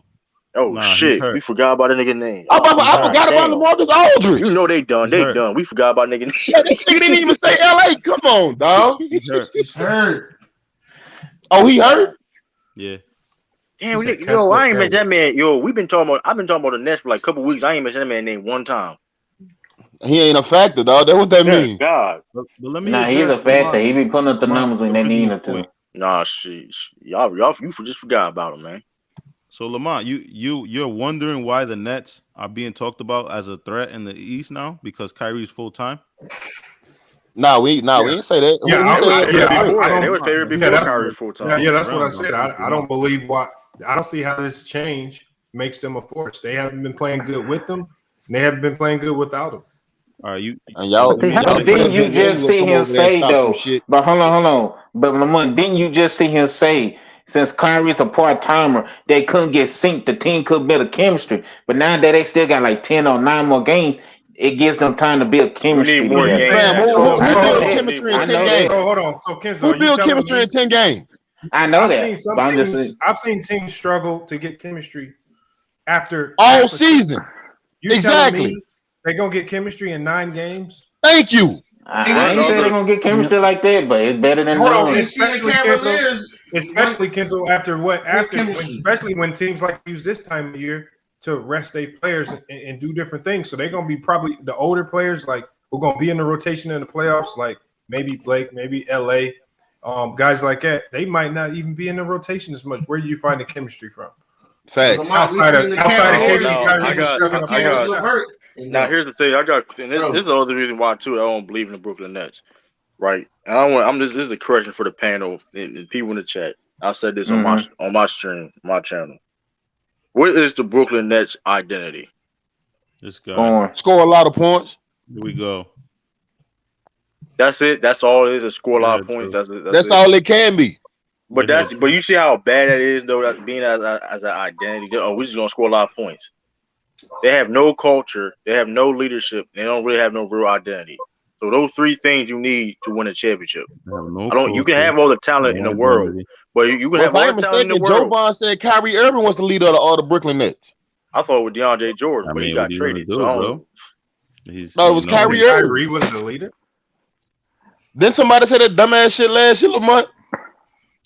Oh shit! We forgot about that nigga name. I forgot about LaMarcus Aldridge. You know they done. They done. We forgot about nigga. Yeah, this nigga didn't even say LA. Come on, dog. He's hurt. Oh, he hurt? Yeah. Damn, yo, I ain't mentioned that man. Yo, I've been talking about the Nets for like a couple weeks. I ain't mentioned that man name one time. He ain't a factor, dog. That's what that mean. God. But he's a factor. He be putting up the numbers when they need him to. Nah, shit. Y'all, you just forgot about him, man. So Lamont, you're wondering why the Nets are being talked about as a threat in the East now because Kyrie's full time. We didn't say that. They were favored before Kyrie's full time. Yeah, that's what I said. I don't believe why. I don't see how this change makes them a force. They haven't been playing good with them. And they haven't been playing good without them. All right, didn't you just see him say though? But hold on. But Lamont, didn't you just see him say? Since Kyrie's a part-timer, they couldn't get synced. The team could build a chemistry. But now that they still got like 10 or 9 more games, it gives them time to build chemistry. Who built chemistry in 10 games? Hold on. So, Kenzo, who built chemistry in 10 games? I know that. I've seen teams struggle to get chemistry after all season. You telling me they're going to get chemistry in 9 games? Thank you. I ain't say they're gonna get chemistry like that, but it's better than especially Kenzo especially when teams like use this time of year to rest their players and do different things. So they're gonna be probably the older players like who are gonna be in the rotation in the playoffs, like maybe Blake, maybe LA, guys like that. They might not even be in the rotation as much. Where do you find the chemistry from? Fact. Outside of KD, Now here's the thing. This is the other reason why too I don't believe in the Brooklyn Nets, right? And this is a correction for the panel and people in the chat. I said this on my stream, my channel. What is the Brooklyn Nets identity? This guy score a lot of points. Here we go. That's it. That's all it is. Score a lot of points. That's all it can be. But you see how bad that is though. That being as an identity. Oh, we're just gonna score a lot of points. They have no culture. They have no leadership. They don't really have no real identity. So those 3 things you need to win a championship. You can have all the talent in the world, but you can have all the talent in the world. Joe Bond said Kyrie Irving was the leader of all the Brooklyn Nets. I thought it was DeAndre Jordan, but he got traded. It was Kyrie Irving. Kyrie was the leader. Then somebody said that dumbass shit last year, Lamont.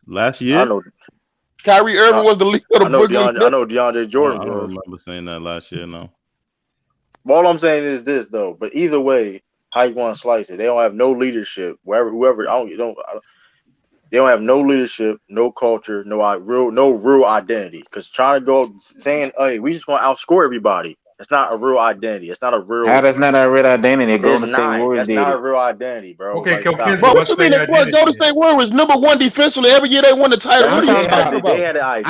Last year? I know. Kyrie Irving was the leader of the Brooklyn Nets. I know DeAndre Jordan. I don't remember saying that last year, no. All I'm saying is this, though. But either way, how you want to slice it? They don't have no leadership. Whoever, they don't have no leadership, no culture, no real identity. Because trying to go saying, "Hey, we just want to outscore everybody." That's not a real identity. It's not a real. How that's not a real identity? That's not a real identity, bro. Okay, bro, what you mean? Golden State Warriors #1 defensively every year they won the title. I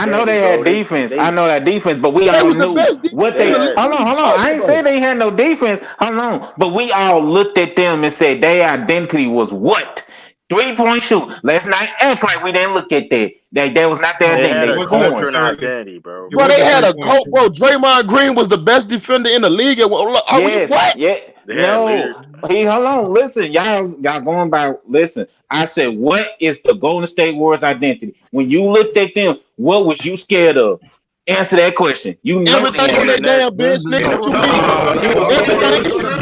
know they had defense. I know that defense, but we all knew what they. Hold on. I ain't saying they had no defense. Hold on, but we all looked at them and said their identity was what? 3-point shoot. Let's not act like we didn't look at that. That was not their identity, bro. Bro, they had a coach, bro. Draymond Green was the best defender in the league. What? Yeah. No. Hold on. Listen, y'all going by. Listen, I said, what is the Golden State Warriors identity? When you looked at them, what was you scared of? Answer that question. You know everything on that damn bench, nigga.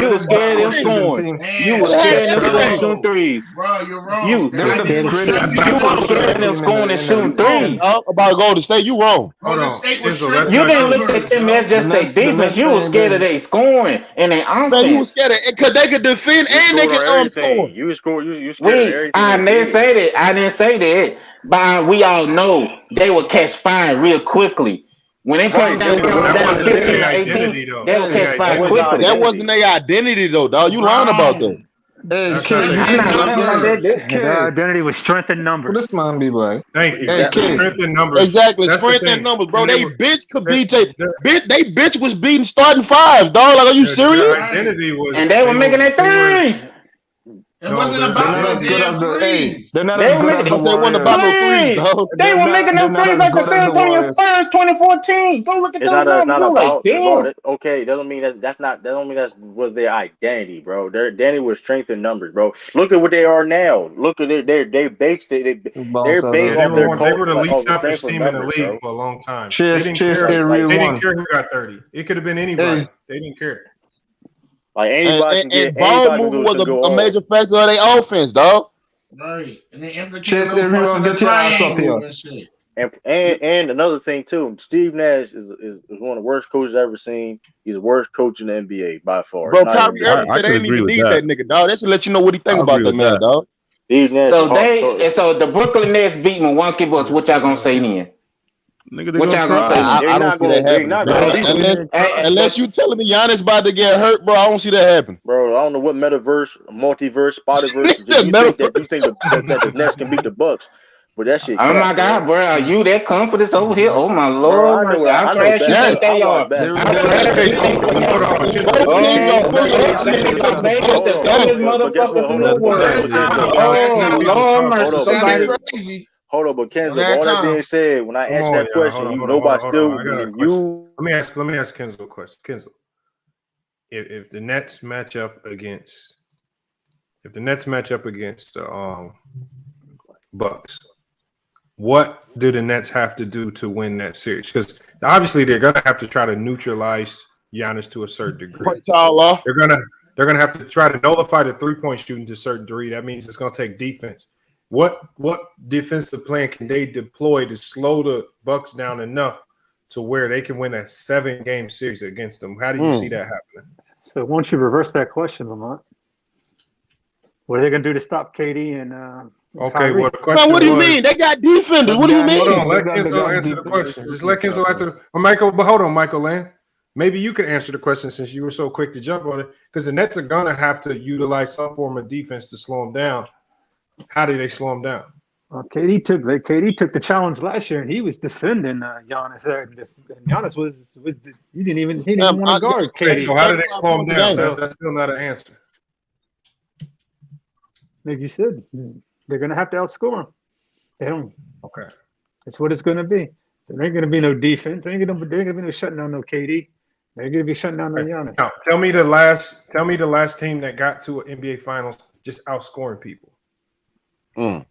You was scared of scoring. You was scared of scoring shooting threes. Bro, you're wrong. You was scared of scoring and shooting threes. About Golden State, you wrong. You didn't look at them as just their defense. You was scared of their scoring and their offense. You was scared of it because they could defend and they could score. You scared of everything. I didn't say that. But we all know they will catch fire real quickly. When they come down to 15 or 18, they will catch fire quickly. That wasn't their identity, though, dog. You lying about that. Hey, Their identity was strength in numbers. This man be like. Thank you. Hey, Strength in numbers. Exactly, strength in numbers, bro. They bitch could beat they bitch was beating starting fives, dog. Like, are you serious? Their identity was, and they were making their threes. It wasn't about the damn threes. They're not as good as the Warriors. They were making them threes like the San Antonio Spurs 2014. Go look at those numbers. Okay, doesn't mean that don't mean that's was their identity, bro. Their identity was strength in numbers, bro. Look at what they are now. Look at it. They based it. They're based on their they were the least selfish team in the league for a long time. They didn't care who got 30. It could have been anybody. They didn't care. Like anybody and ball movement was a major factor of their offense, dog. Right, and they Chase everyone, get your ass up here. And another thing too, Steve Nash is one of the worst coaches I've ever seen. He's the worst coach in the NBA by far. Bro, Kyrie Irving said they didn't even need that nigga, dog. That should let you know what he think about that man, dog. Steve Nash. So the Brooklyn Nets beat Milwaukee Bucks. What y'all gonna say then? Nigga, what y'all gonna say? I don't see that happen. Unless you telling me Giannis about to get hurt, bro, I don't see that happen. Bro, I don't know what metaverse, multiverse, spotiverse. you think that the Nets can beat the Bucks, but that shit. Oh my God, bro, are you that confident over here? Oh my Lord, I'm trash. You think they are? Motherfuckers in the world. Oh Lord, mercy, crazy. Hold on, but Kenzo, all that being said, when I answer that question, nobody still. Let me ask Kenzo a question. Kenzo, if the Nets match up against the Bucks, what do the Nets have to do to win that series? Because obviously they're gonna have to try to neutralize Giannis to a certain degree. They're gonna have to try to nullify the 3-point shooting to a certain degree. That means it's gonna take defense. What defensive plan can they deploy to slow the Bucks down enough to where they can win a 7-game series against them? How do you see that happening? So once you reverse that question, Lamont, what are they going to do to stop KD and okay, Kyrie? well, the question what do you mean? They got defenders. What do you mean? Hold on, let Kenzo answer the question. Just let Kenzo answer Michael, but hold on, Michael Land. Maybe you can answer the question since you were so quick to jump on it, because the Nets are going to have to utilize some form of defense to slow them down. How do they slow him down? KD took the challenge last year, and he was defending Giannis. Giannis was he didn't want to guard KD. Okay, so how do they slow him down? That's still not an answer. Like you said, they're going to have to outscore him. They don't. Okay, that's what it's going to be. There ain't going to be no defense. There ain't going to be no shutting down no KD. They're going to be shutting down no Giannis. Now, tell me the last team that got to an NBA Finals just outscoring people. You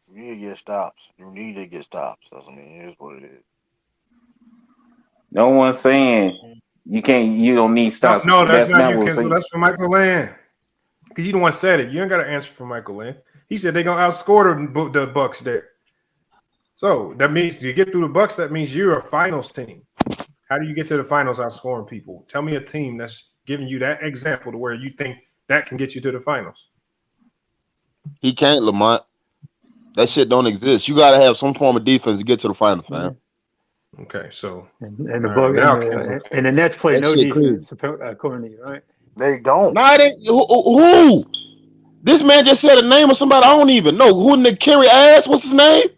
need to get stops. You need to get stops. That's here's what it is. No one's saying you can't. You don't need stops. No, that's not you, Kenzo. That's for Michael Land. Because you the one said it. You ain't got to answer for Michael Land. He said they're gonna outscore the Bucks there. So that means you get through the Bucks. That means you're a finals team. How do you get to the finals outscoring people? Tell me a team that's giving you that example to where you think that can get you to the finals. He can't, Lamont. That shit don't exist. You got to have some form of defense to get to the finals, man. Okay, so and the Nets play no defense according to you, right? They don't. Nah, who? This man just said a name of somebody I don't even know. Who in the Kyrie ass? What's his name?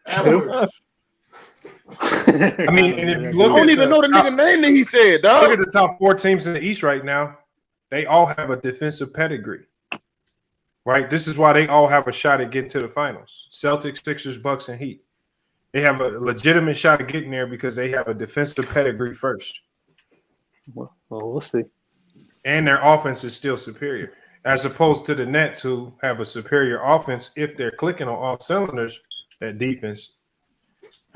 I mean, and if you look I don't even know the nigga name that he said, dog. Look at the top 4 teams in the East right now. They all have a defensive pedigree. Right? This is why they all have a shot at getting to the finals. Celtics, Sixers, Bucks, and Heat. They have a legitimate shot at getting there because they have a defensive pedigree first. Well, we'll see. And their offense is still superior. As opposed to the Nets, who have a superior offense. If they're clicking on all cylinders, that defense,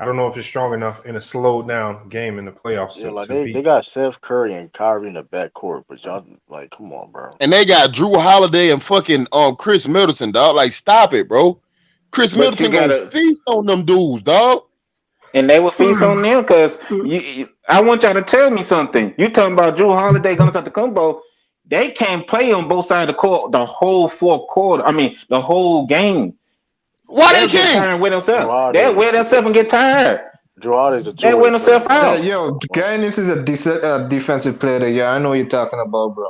I don't know if it's strong enough in a slowed down game in the playoffs. Yeah, they got Steph Curry and Kyrie in the backcourt, but y'all come on, bro. And they got Drew Holiday and fucking Chris Middleton, dog. Like, stop it, bro. Chris Middleton gonna feast on them dudes, dog. And they will feast on them because I want y'all to tell me something. You talking about Drew Holiday going to the combo? They can't play on both sides of the court the whole 4th quarter. I mean, the whole game. Why They'll they get can't? tired with themselves. They'll wear themselves and get tired. Drew Holiday's a They'll wear themselves out. Yo, Giannis is a decent defensive player. Yeah, I know what you're talking about, bro.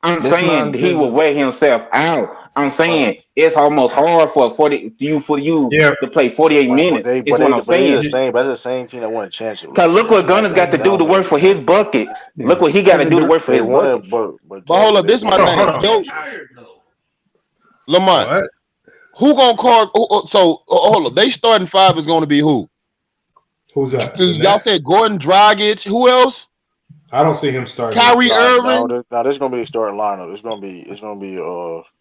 I'm saying he will wear himself out. I'm saying it's almost hard for you to play 48 minutes. It's what I'm saying. That's the same team that won a championship. Cause look what Gunner's got to do to work for his buckets. Look what he got to do to work for his buckets. But hold up, this is my thing. Lamont, who gonna call? So hold up, they starting five is gonna be who? Who's that? Y'all said Gordon Dragic. Who else? I don't see him starting. Kyrie Irving. No, this is gonna be a starting lineup. It's gonna be.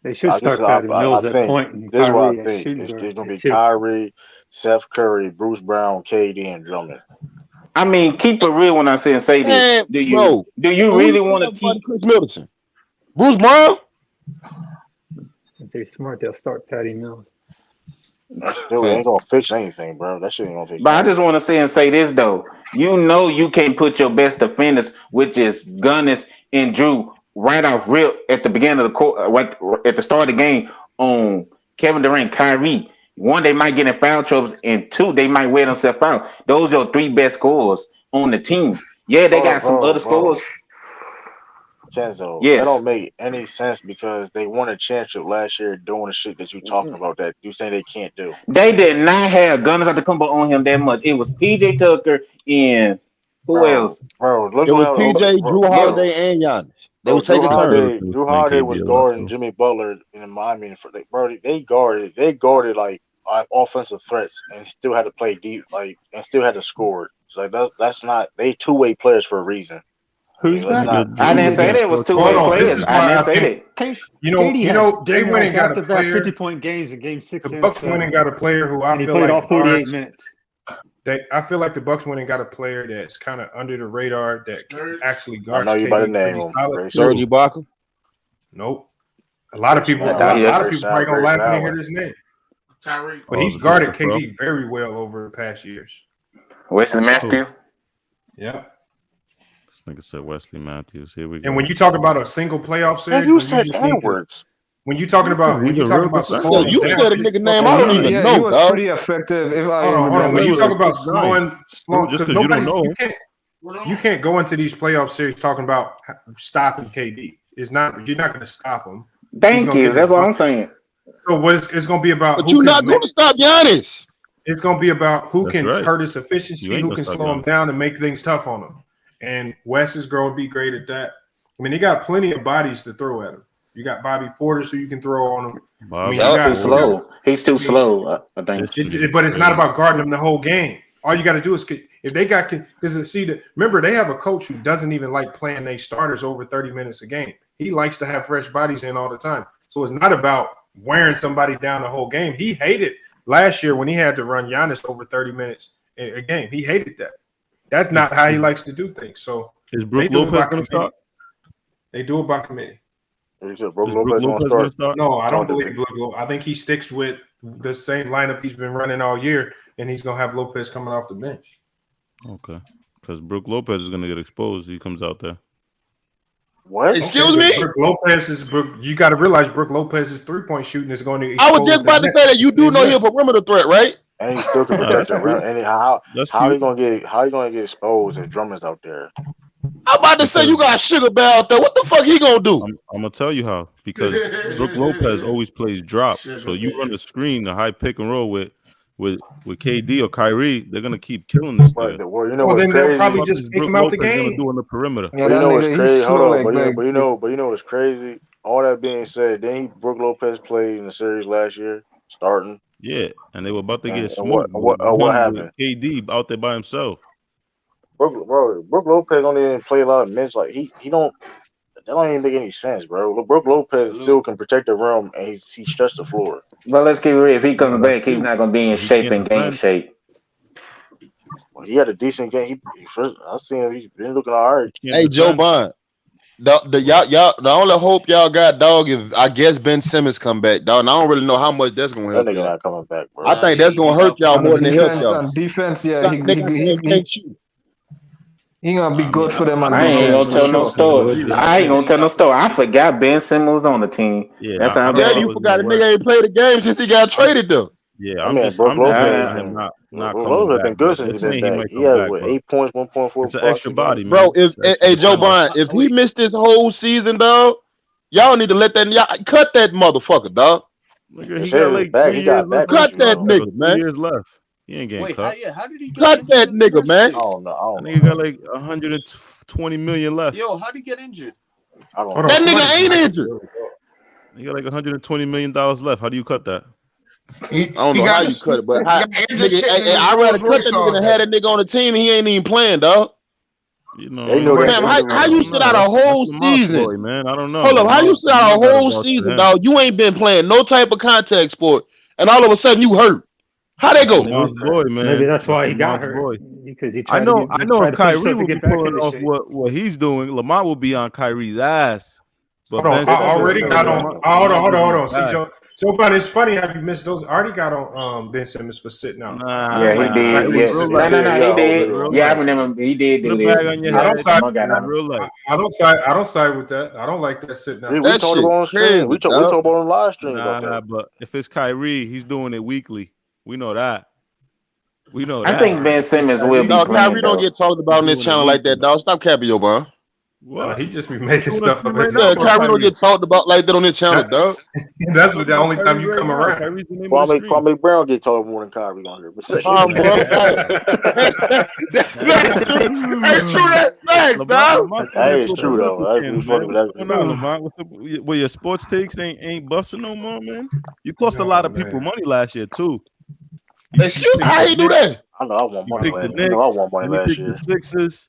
They should start Patty Mills at point. This is what I think. It's gonna be Kyrie, Seth Curry, Bruce Brown, KD, and Drummond. I mean, keep it real when I say this. Do you really want to keep Chris Middleton? Bruce Brown? If they're smart, they'll start Patty Mills. Still ain't gonna fix anything, bro. That shit ain't gonna fix. But I just want to say this though. You know you can't put your best defenders, which is Gunnis and Drew, right off rip at the beginning of the court, at the start of the game on Kevin Durant, Kyrie. One, they might get in foul troubles, and two, they might wear themselves out. Those are your three best scorers on the team. Yeah, they got some other scorers. Chenzo, yes. That don't make any sense because they won a championship last year doing the shit that you talking about that you saying they can't do. They did not have Gunners at the combo on him that much. It was PJ Tucker and who else? Bro, look it was PJ, Drew Holiday, and Giannis. They were taking turns. Drew Holiday was guarding Jimmy Butler in Miami. They guarded like offensive threats and still had to play deep, and still had to score. So that's not they two-way players for a reason. Who's that? I didn't say that was two-way players. I didn't say that. You know, they went and got a player. 50-point games in Game 6. The Bucks went and got a player who I feel played like all 48 minutes. I feel like the Bucks went and got a player that's kind of under the radar that can actually guard. I know you by the name him. Serge Ibaka? Nope. A lot of people probably gonna laugh when they hear this name. But he's guarded KD very well over the past years. Wesley Matthews. Yeah. This nigga said Wesley Matthews. Here we go. And when you talk about a single playoff series, you said Edwards. When you talking about slowing you down, said a nigga name I don't even know. He was pretty effective. If I hold on. When you talk about slowing, just because you don't know, you can't go into these playoff series talking about stopping KD. You're not going to stop him. Thank you. That's what I'm saying. So it's going to be about. But you're not going to stop Giannis. It's going to be about who can hurt his efficiency, who can slow him down and make things tough on him. And Wes is going to be great at that. I mean, he got plenty of bodies to throw at him. You got Bobby Portis who you can throw on him. Too slow. He's too slow, I think. But it's not about guarding him the whole game. All you got to do is if they got remember they have a coach who doesn't even like playing their starters over 30 minutes a game. He likes to have fresh bodies in all the time. So it's not about wearing somebody down the whole game. He hated last year when he had to run Giannis over 30 minutes a game. He hated that. That's not how he likes to do things. So is Brook Lopez going to start? They do it by committee. Brook Lopez going to start? No, I don't believe Brook Lopez. I think he sticks with the same lineup he's been running all year, and he's going to have Lopez coming off the bench. Okay. Because Brook Lopez is going to get exposed. He comes out there. What? Excuse me? Brook Lopez you got to realize Brook Lopez's three-point shooting is going to. I was just about to say that you do know you're a perimeter threat, right? And he still can protect him. And how you gonna get exposed if Drummond's out there? I'm about to say you got Sugar Bear out there. What the fuck he gonna do? I'm gonna tell you how. Because Brook Lopez always plays drop. So you run the screen, the high pick and roll with KD or Kyrie, they're gonna keep killing this guy. Well, then they'll probably just take him out the game. Do on the perimeter. Yeah, you know what's crazy? Hold on, but you know what's crazy? All that being said, then Brook Lopez played in the series last year, starting. Yeah, and they were about to get smoked. What happened? KD out there by himself. Brook Lopez don't even play a lot of minutes. Like he don't. That don't even make any sense, bro. Brook Lopez still can protect the rim and he stretched the floor. But let's keep it real. If he comes back, he's not gonna be in shape and game shape. Well, he had a decent game. I seen him. He's been looking all right. Hey, Joe Bond. The only hope y'all got, dog, is I guess Ben Simmons come back, dog. And I don't really know how much that's gonna help. That nigga not coming back, bro. I think that's gonna hurt y'all more than it help y'all. On defense, yeah, he He gonna be good for them on I ain't defense. gonna tell no story. I ain't gonna tell no story. I forgot Ben Simmons was on the team. Yeah, That's how bad. You forgot the nigga ain't played the game since he got traded though. Yeah, I'm just not coming good back. since They're he's saying been he back. might He come had back, what, but 8 points, 1.4 it's an blocks. extra body, man. Bro, hey Joe Bryant, if he missed this whole season, dog, y'all need to let that y'all cut that motherfucker, dog. Nigga, he got like 3 years left. Cut that nigga, 3 man. years left. He ain't getting cut. How did he get Cut injured that in the nigga, first man. place? I think he got like 120 million left. Yo, how did he get injured? That nigga ain't injured. He got like 120 million dollars left. How do you cut that? I don't know how you cut it, but how, nigga, I'd rather cut that nigga than have that nigga on the team. He ain't even playing, dog. You know, Fam, how you sit out a whole season? Boy, man, I don't know. Hold up, how you sit out a whole season, dog? You ain't been playing no type of contact sport, and all of a sudden you hurt. How they go? Boy, man. Maybe that's why he got hurt. Because he tried I know if Kyrie will will be pulling off what he's doing, Lamont will be on Kyrie's ass. But Hold on, I already got on. Hold on. See, Joe. So, but it's funny how you missed those. I already got on Ben Simmons for sitting out. Yeah, he did. He did. Yeah, I remember he did do that. I don't side with that. I don't like that sitting out. We talked about on stream. We talked about on live stream about that. But if it's Kyrie, he's doing it weekly. We know that. I think Ben Simmons will be playing. Kyrie though. don't get talked about on this channel like that, dog. Stop capping your bro. What? He just be making stuff up. Yeah, Kyrie don't get talked about like that on this channel, dog. That's the only time you come around. Kwame Brown get talked more than Kyrie on here. That's facts, dog. That is true though. Well, your sports takes ain't busting no more, man. You cost a lot of people money last year too. Excuse me, how you do that? I know I want money last year. I want money last year. The Sixers.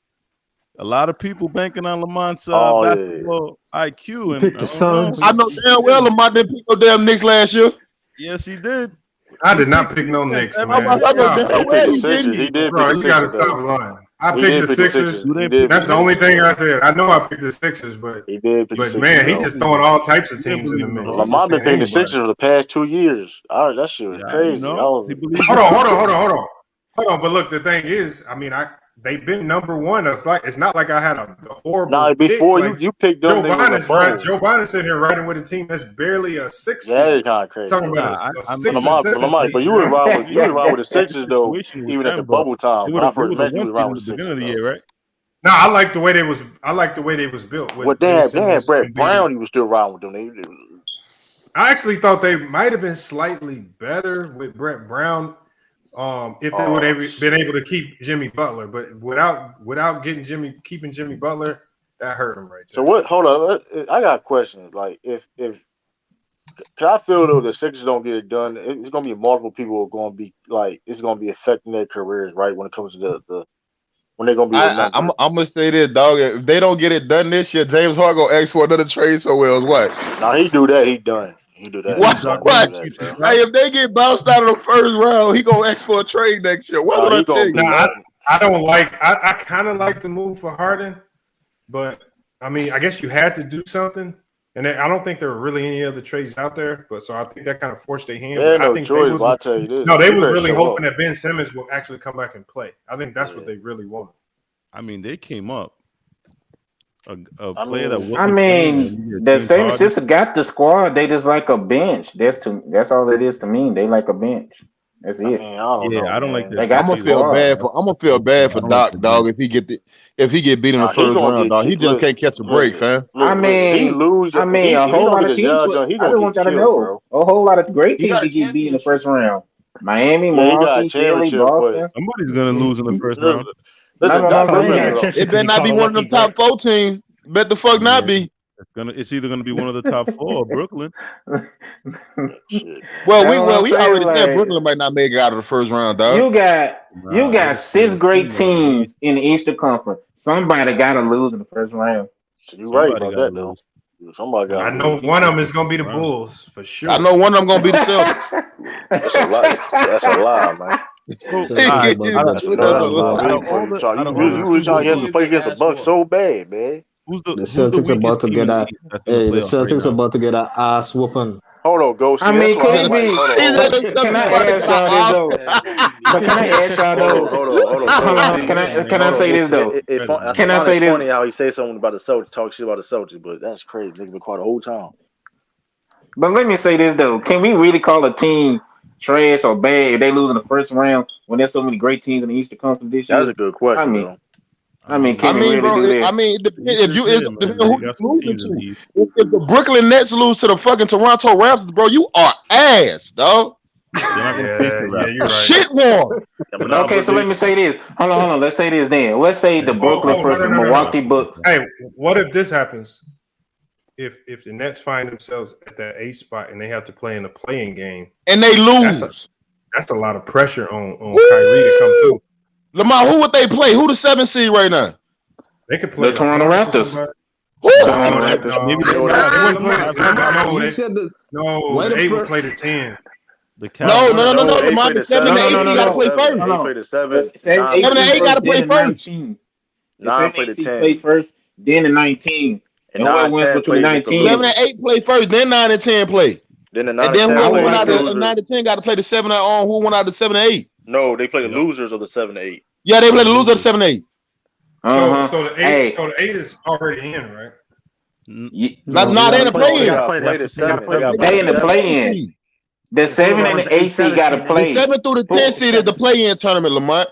A lot of people banking on Lamont's basketball IQ. And I know damn well Lamont didn't pick no damn Knicks last year. Yes, he did. I did not pick no Knicks, man. He did. Bro, you gotta stop lying. I picked the Sixers. That's the only thing I said. I know I picked the Sixers, but man, he just throwing all types of teams in the mix. Lamont been picking the Sixers for the past 2 years. That shit was crazy. Hold on. But look, the thing is, I mean, they've been number one. It's not like I had a horrible. Nah, before pick. you picked them. Joe Biden's sitting here riding with a team that's barely a six. That is kind of crazy. Talking about a six. But you were around with the Sixers though, even at the bubble time. When I first met you, was around with the Sixers. Of the year, right? No, I like the way they was. built. Well, they had Brett Brown. He was still around with them. I actually thought they might have been slightly better with Brett Brown. If they would have been able to keep Jimmy Butler, but without keeping Jimmy Butler, that hurt him right there. So what? Hold on, I got a question. Like, if I feel though the Sixers don't get it done, it's gonna be multiple people who are gonna be like it's gonna be affecting their careers, right? When it comes to the when they're gonna be. I'm gonna say this, dog. If they don't get it done this year, James Harden gonna ask for another trade somewhere else. What? Nah, he do that. He done. He do that. What? Hey, if they get bounced out of the first round, he gonna ask for a trade next year. What would I tell you? I don't like. I kind of like the move for Harden, but I mean, I guess you had to do something, and I don't think there were really any other trades out there. But so I think that kind of forced their hand. Yeah, I think choice. I'll tell you this. No, they was really hoping that Ben Simmons will actually come back and play. I think that's what they really wanted. I mean, they came up. A player that the same sister got the squad. They just like a bench. That's all it is to me. They like a bench. That's it. I don't like that. I'm gonna feel bad for Doc, dog. If he get beat in the first round, dog, he just can't catch a break, fam. A whole lot of teams. I don't want y'all to know. A whole lot of great teams to get beat in the first round. Miami, Milwaukee, Philly, Boston. Somebody's gonna lose in the first round. It better not be one of them top 4 teams. Bet the fuck not be. It's either gonna be one of the top 4 or Brooklyn. Well, we already said Brooklyn might not make it out of the first round, dog. You got 6 great teams in the Eastern Conference. Somebody gotta lose in the first round. You're right about that, though. Somebody got. I know one of them is gonna be the Bulls for sure. I know one of them gonna be the Celtics. That's a lie. That's a lie, man. You were trying to play against the Bucks so bad, man. The Celtics about to get a ass whooping. Hold on, Ghost. I mean, could it be? Can I ask y'all this though? But can I ask y'all though? Hold on. Can I say this though? Can I say this? Funny how he say something about the Celtics, talk shit about the Celtics, but that's crazy. Nigga been quiet the whole time. But let me say this though: can we really call a team trash or bad if they lose in the first round when there's so many great teams in the Eastern Conference this year? That's a good question. I mean, can we really do that? I mean, it depends if you who losing to. If the Brooklyn Nets lose to the fucking Toronto Raptors, bro, you are ass, dog. Yeah, you're right. Shit war. Okay, so let me say this. Hold on. Let's say this then. Let's say the Brooklyn versus Milwaukee Bucks. Hey, what if this happens? If the Nets find themselves at that 8th spot and they have to play in a playing game and they lose, that's a lot of pressure on Kyrie to come through. Lamar, who would they play? Who the 7th seed right now? They could play the Toronto Raptors. Maybe they wouldn't play the 7. No, they would play the 10. No. Lamar, the 7 and 8 got to play first. They play the 7. 7 and 8 got to play first. 9 play the 10. Play first, then the 19. And whoever wins between 19. 7 and 8 play first, then 9 and 10 play. Then the 9 and then who went out the 9 to 10 got to play the 7 on who went out the 7 and 8. No, they play the losers of the 7 to 8. Yeah, they play the losers of the 7 and 8. So the 8, so the 8 is already in, right? Not in the play-in. They in the play-in. The 7 and the 8 seed got to play. The 7 through the 10 seed is the play-in tournament, Lamont.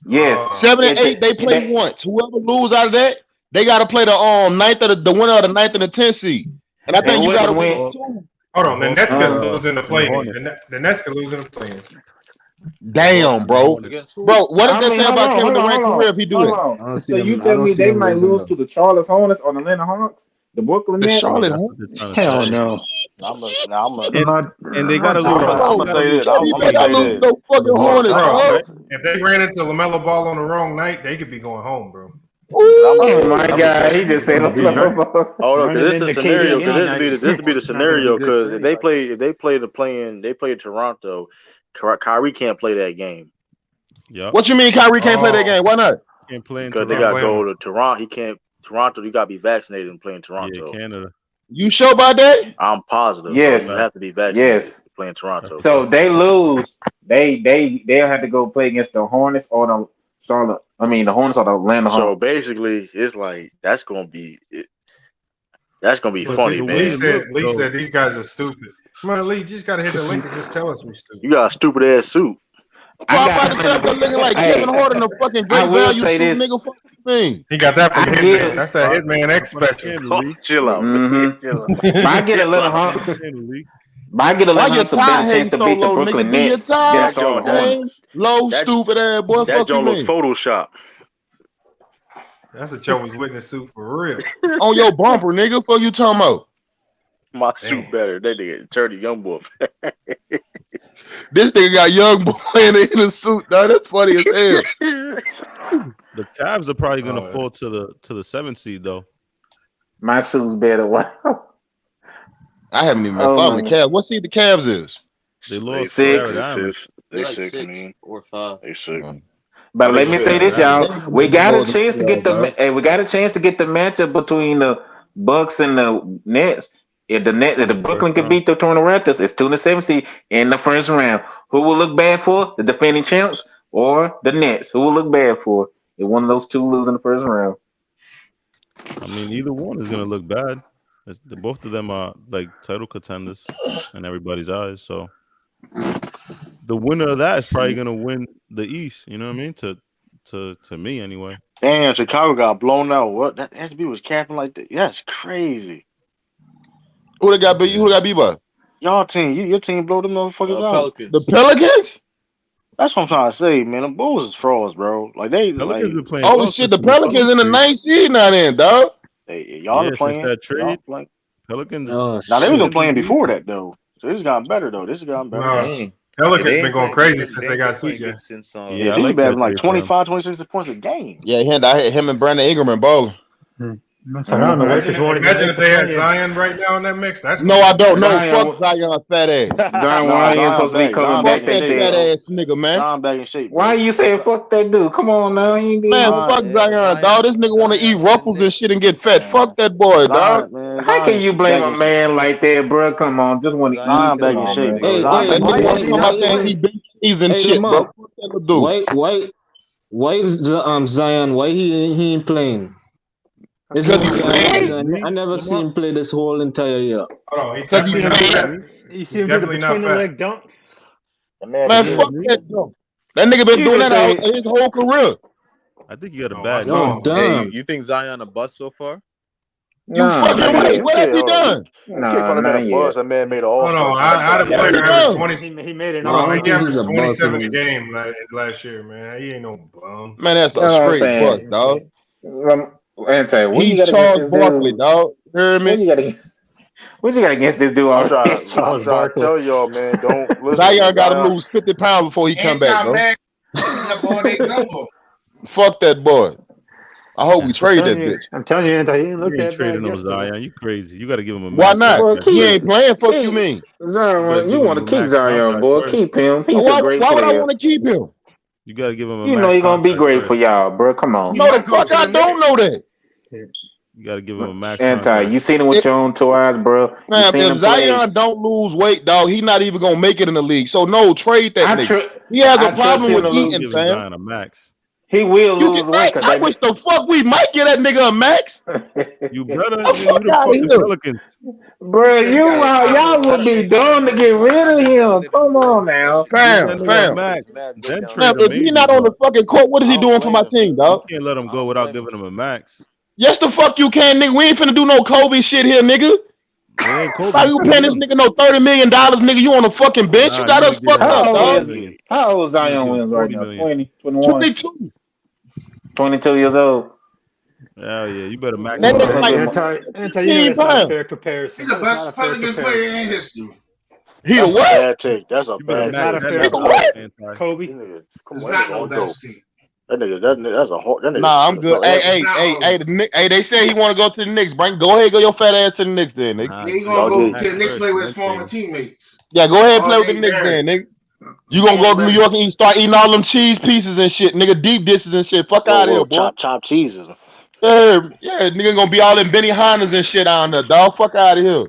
Yes. 7 and 8 they play once. Whoever lose out of that, they got to play the ninth of the winner of the 9th and the 10th seed. And I think you got to win 2. Hold on, the Nets can lose in the play-in. The Nets can lose in the play-in. Damn, bro. What does that say about Kevin Durant's career if he do that? So you tell me they might lose to the Charlotte Hornets or the Atlanta Hawks? The Brooklyn Nets? Charlotte Hornets? Hell no. And they got to lose. I'm going to say this. I'm going to say this. Fucking Hornets, if they ran into LaMelo Ball on the wrong night, they could be going home, bro. Oh my God! He just said, "Oh no, because this is a scenario. Because this would be the scenario. Because if they play the play-in, they play Toronto. Kyrie can't play that game. Yeah. What you mean Kyrie can't play that game? Why not? Can't play because they got to go to Toronto. He can't. Toronto, you got to be vaccinated and play in Toronto. Yeah, Canada. You sure about that? I'm positive. Yes, you have to be vaccinated. Yes, to play in Toronto. So they lose. They'll have to go play against the Hornets or the Charlotte. I mean, the Hornets or the Atlanta Hawks. So basically, it's like that's gonna be funny, man. Lee said these guys are stupid. Come on, Lee, you just gotta hit the link and just tell us we're stupid. You got a stupid ass suit. I'm about to say looking like Kevin Harden, a fucking great value nigga. Thing. He got that from Hitman. That's a Hitman X special. Oh, chill out. I get a little hump. I get a little some better chance to beat the Brooklyn Nets. Low, stupid ass boy. That joint look Photoshop. That's a Jehovah's Witness suit for real. On your bumper, nigga. Fuck you talking about? My suit better. That nigga turned to young boy. This nigga got young boy in a suit. Dog. That's funny as hell. The Cavs are probably gonna fall to the 7th seed though. My suit's better. Wow. I haven't even found the Cavs. What seed the Cavs is? They lost 6. They 6 or 5. They 6. But let me say this, y'all. We got a chance to get the matchup between the Bucks and the Nets. If the Brooklyn can beat the Toronto Raptors, it's 2 and 7 seed in the first round. Who will look bad for? The defending champs or the Nets? Who will look bad for if one of those two lose in the first round? I mean, either one is gonna look bad. Both of them are like title contenders in everybody's eyes. So the winner of that is probably gonna win the East. You know what I mean? To me anyway. Damn, Chicago got blown out. What? That SB was capping like that. That's crazy. Who they got beat? Who they got beat by? Y'all team. Your team blow them motherfuckers out. The Pelicans? That's what I'm trying to say, man. The Bulls is frauds, bro. Like they Pelicans been playing. Oh shit, the Pelicans in the 9th seed now then, dog. Y'all are playing. That trade. Pelicans. Now they was playing before that though. So this has gotten better though. This has gotten better. Pelicans been going crazy since they got CJ. Yeah, he's been like 25, 26 points a game. Yeah, him and Brandon Ingram and bowling. Imagine if they had Zion right now in that mix. That's no, I don't know. Fuck Zion, fat ass. Zion supposed to be coming back. That fat ass nigga, man. Zion back in shape. Why you saying fuck that dude? Come on now, man. Fuck Zion, dog. This nigga want to eat ruffles and shit and get fat. Fuck that boy, dog. Man, How can you blame a man like that, bro? Come on, just want to eat. Come on, man. Hey, Lamar, why is Zion? Why he ain't playing? I never seen him play this whole entire year. Hold on, he's definitely not fat. You see him do the between the leg dunk? Man, fuck that dunk. That nigga been doing that his whole career. I think you got a bad Hey, you think Zion a bust so far? You fucking right. What has he done? That man made an all. Hold on, I had a player average 20. He made it. He averaged 27 a game last year, man. He ain't no bum. Man, that's a straight bust, dog. He's Charles Barkley, dog. You hear me? What you got against this dude? I'm trying to tell y'all, man. Don't listen. Zion got to lose 50 pounds before he come back, bro. Fuck that boy. I hope we trade that bitch. I'm telling you, Anthony, he didn't look You that ain't trading bad him, Zion. You crazy. You got to give him a Why max. not? He ain't playing. Fuck you mean? Zion, you want to keep Zion, boy. Keep him. He's a great player. Why would I want to keep him? You got to give him a You max know he's going to be contract, great for y'all, bro. Come on. No, the fuck I don't know that. You got to give him a max Anti, you seen him with your own two eyes, bro. Man, if Zion don't lose weight, dog, he not even going to make it in the league. So, no, trade that nigga. He has a problem with eating, fam. a max. He will lose weight. I wish the fuck we might get that nigga a max. You better. Fuck out of here. Pelicans. Bro, y'all would be dumb to get rid of him. Come on now. Fam. If he not on the fucking court, what is he doing for my team, dog? You can't let him go without giving him a max. Yes, the fuck you can, nigga. We ain't finna do no Kobe shit here, nigga. How you paying this nigga no $30 million, nigga? You on the fucking bench? You got us fucked up, dog. How old is Zion Williams right now? 20, 21? 22. 22 years old. Hell yeah, you better max Anti, you know that's not a fair comparison. He's the best Pelicans player in history. He the what? Bad take. That's a bad take. Kobe. It's not no best team. That's a hard. Nah, I'm good. Hey, they say he want to go to the Knicks. Go ahead, go your fat ass to the Knicks, then, nigga. He gonna go to the Knicks, play with his former teammates. Yeah, go ahead and play with the Knicks, then, nigga. You gonna go to New York and you start eating all them cheese pieces and shit, nigga, deep dishes and shit. Fuck out of here, boy. Chop cheeses. Yeah, nigga gonna be all in Benny Hannas and shit on there, dog. Fuck out of here.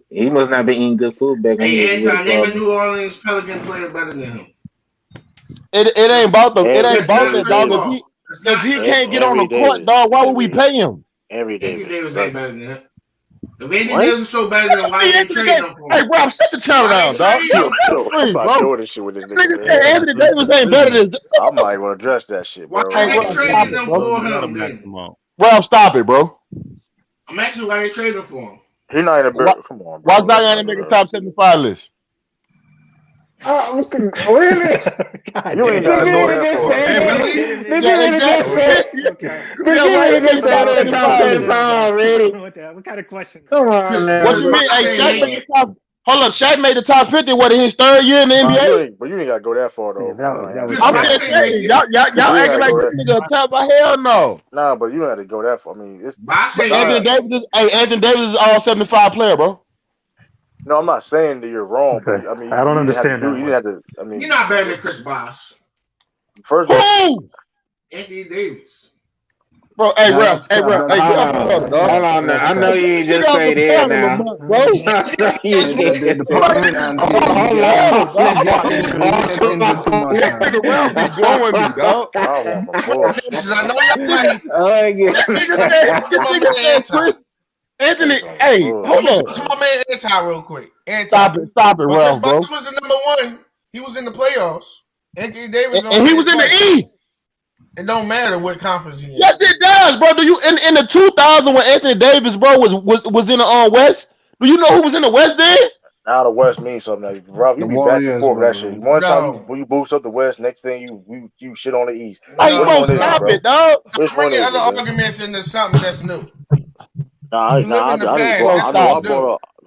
He must not be eating good food back when he was Anton, name a New Orleans Pelican player better than him. It ain't about that, dog. If he can't get on the court, dog, why would we pay him? Anthony Davis ain't better than him. If Anthony Davis is so better than why you trading him for? Hey, bro, shut the channel down, dog. I'm not doing this shit with this nigga. Nigga say Anthony Davis ain't better than. I might want to address that shit, bro. Why they trading them for him, then? Rob, stop it, bro. I'm asking why they trading for him. He not in a better. Come on, bro. Why Zion ain't make a top 75 list? Really? You ain't got to go that far. Did you really just say that top 75 already? What kind of question? Come on, man. What you mean? Hey, Shaq made the top. Hold up, Shaq made the top 50. What in his third year in the NBA? But you ain't got to go that far though. I'm just saying, y'all acting like this nigga a top. Hell no. Nah, but you don't have to go that far. I mean, it's Anthony Davis is all 75 player, bro. No, I'm not saying that you're wrong. But, I mean, I don't understand that. You didn't have to. I mean, you're not better than Chris Bosh. First of all, Anthony Davis. Bro, hey, Ralph. Hey, hold on now. I know you ain't just say that now. Anthony, hey, hold on. To my man Anti real quick. Stop it, Ralph, bro. Chris Bosh was the number 1. He was in the playoffs. Anthony Davis, and he was in the East. It don't matter what conference he is. Yes, it does, bro. Do you in the 2000 when Anthony Davis, bro, was in the West? Do you know who was in the West then? Now the West means something. Ralph, you be back and forth with that shit. One time you boost up the West, next thing you shit on the East. How you gonna stop it, dog? Bring the other arguments into something that's new. I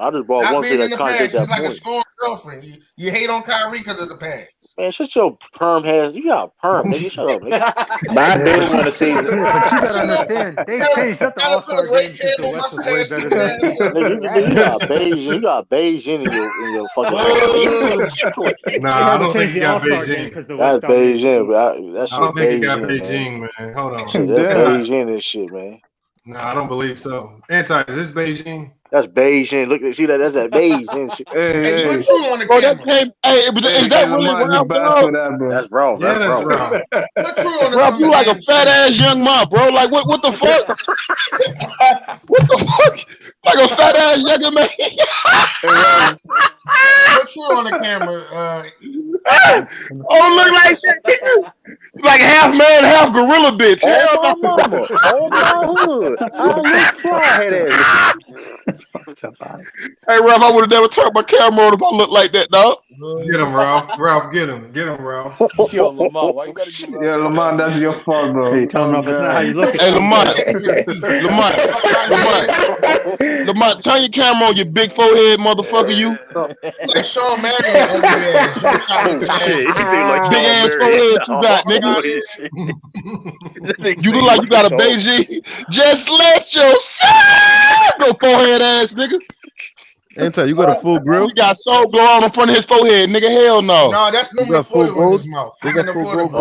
I just bought Not one being thing in that the past, contradicts he's that like a point. scorned girlfriend. You hate on Kyrie because of the past. Man, shut your perm head. You got a perm, nigga. Shut up, nigga. But I do want to see. Yeah, but you gotta understand, they changed up the All-Star game since the West was way better than Nigga, you got Beijing. You got Beijing in your fucking head. Nah, I don't think he got Beijing. That's Beijing, but that shit I don't think he got Beijing, man. Beijing, man. Hold on. Shit, that's Beijing and shit, man. Nah, I don't believe so. Anti, is this Beijing? That's Beijing. Look, see that? That's that Beijing shit. Hey, put you on the Bro, that camera. came. Hey, but is that really Ralph? That's wrong. Yeah, that's wrong. wrong. Put you on the Ralph, you like a fat ass young mom, bro. Like what the fuck? What the fuck? Like a fat ass young man. Put you on the camera. Oh, look like that. Like half man, half gorilla bitch. Hell Oh, no. my mama. Oh, my hood. I look fly head ass. Hey, Ralph, I would have never turned my camera on if I looked like that, dog. Get him, Ralph. Ralph, get him. Get him, Ralph. Yo, Lamar, why you gotta do Yeah, Lamar, that's your fault, bro. Hey, tell him that's not how you look. Hey, Lamar, turn your camera on, you big forehead motherfucker, you. Like Sean Marion over there. Big ass forehead you got, nigga. You look like you got a Beijing. Just let yourself go, forehead ass nigga. Anti, you got a full grill? He got soul glow on in front of his forehead, nigga. Hell no. No, that's number foil in his mouth. He got full gold.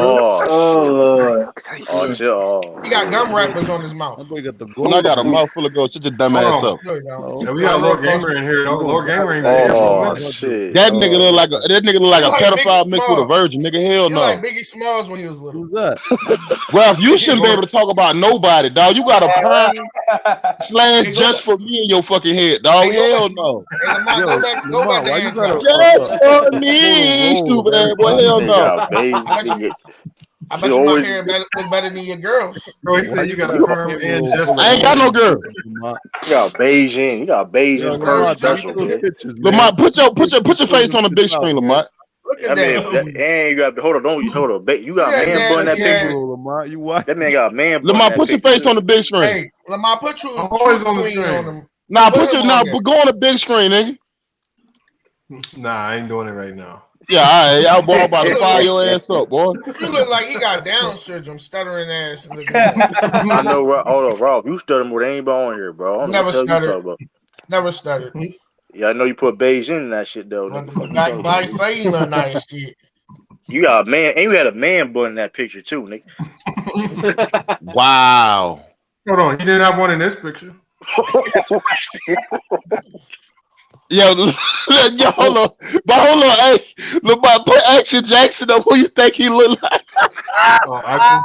Oh, Lord. Oh, shit. Oh. He got gum wrappers on his mouth. That boy got the When I got a mouth full of gold, shut your dumb ass up. Yeah, we got Lord Gamer in here. Lord Gamer in here. Oh, shit. That nigga look like a pedophile mixed with a virgin, nigga. Hell He no. like Biggie Smalls when he was little. Who's that? Ralph, you shouldn't be able to talk about nobody, dog. You got a perm slash just for me in your fucking head, dog. Hell no. Go back to Anton. Just for me, stupid ass boy. Hell no. I bet you my hair look better than your girls. Bro, he said you got a perm and just. I ain't got no girl. You got Beijing. You got Beijing perm special. Lamont, put your face on the big screen, Lamont. Look at that. And you got hold on. You got a man bun that picture. Lamont, you what? That man got a man bun. Lamont, put your face on the big screen. Hey, Lamont, put you always on the screen. on them. Nah, go on the big screen, nigga. Nah, I ain't doing it right now. Yeah, all right. Y'all boy about to fire your ass up, boy. You look like he got Down syndrome, stuttering ass. I know, hold on, Ralph. You stutter more than anybody on here, bro. Never stuttered. Never stuttered. Yeah, I know you put Beijing in that shit though. Like saying a nice shit. You got a man, and you had a man bun in that picture too, nigga. Wow. Hold on, he didn't have one in this picture. Yo, hold on. But hold on, hey, look, put Action Jackson up. Who you think he look like? Oh, Action.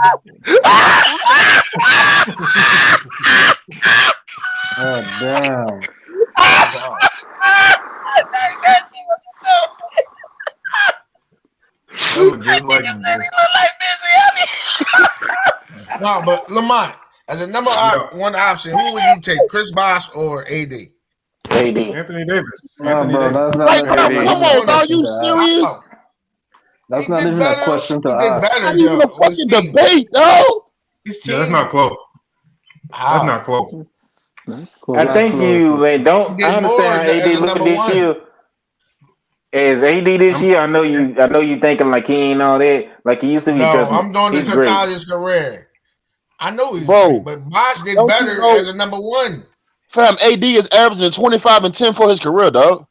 Oh, damn. Just like No, but Lamont, as a number one option, who would you take, Chris Bosh or AD? AD. Anthony Davis. No, bro, that's not Like, come on, dog. You serious? That's not even a question to ask. Not even a fucking debate, dog. Yeah, that's not close. That's not close. I think you don't. I understand AD looking this year. As AD this year, I know you thinking like he ain't all that like he used to be. No, Trust me, I'm doing he's this great. entire his career. I know he's Bro, great, but Bosh did don't you better know- as a number one. Fam, AD is averaging 25 and 10 for his career, dog.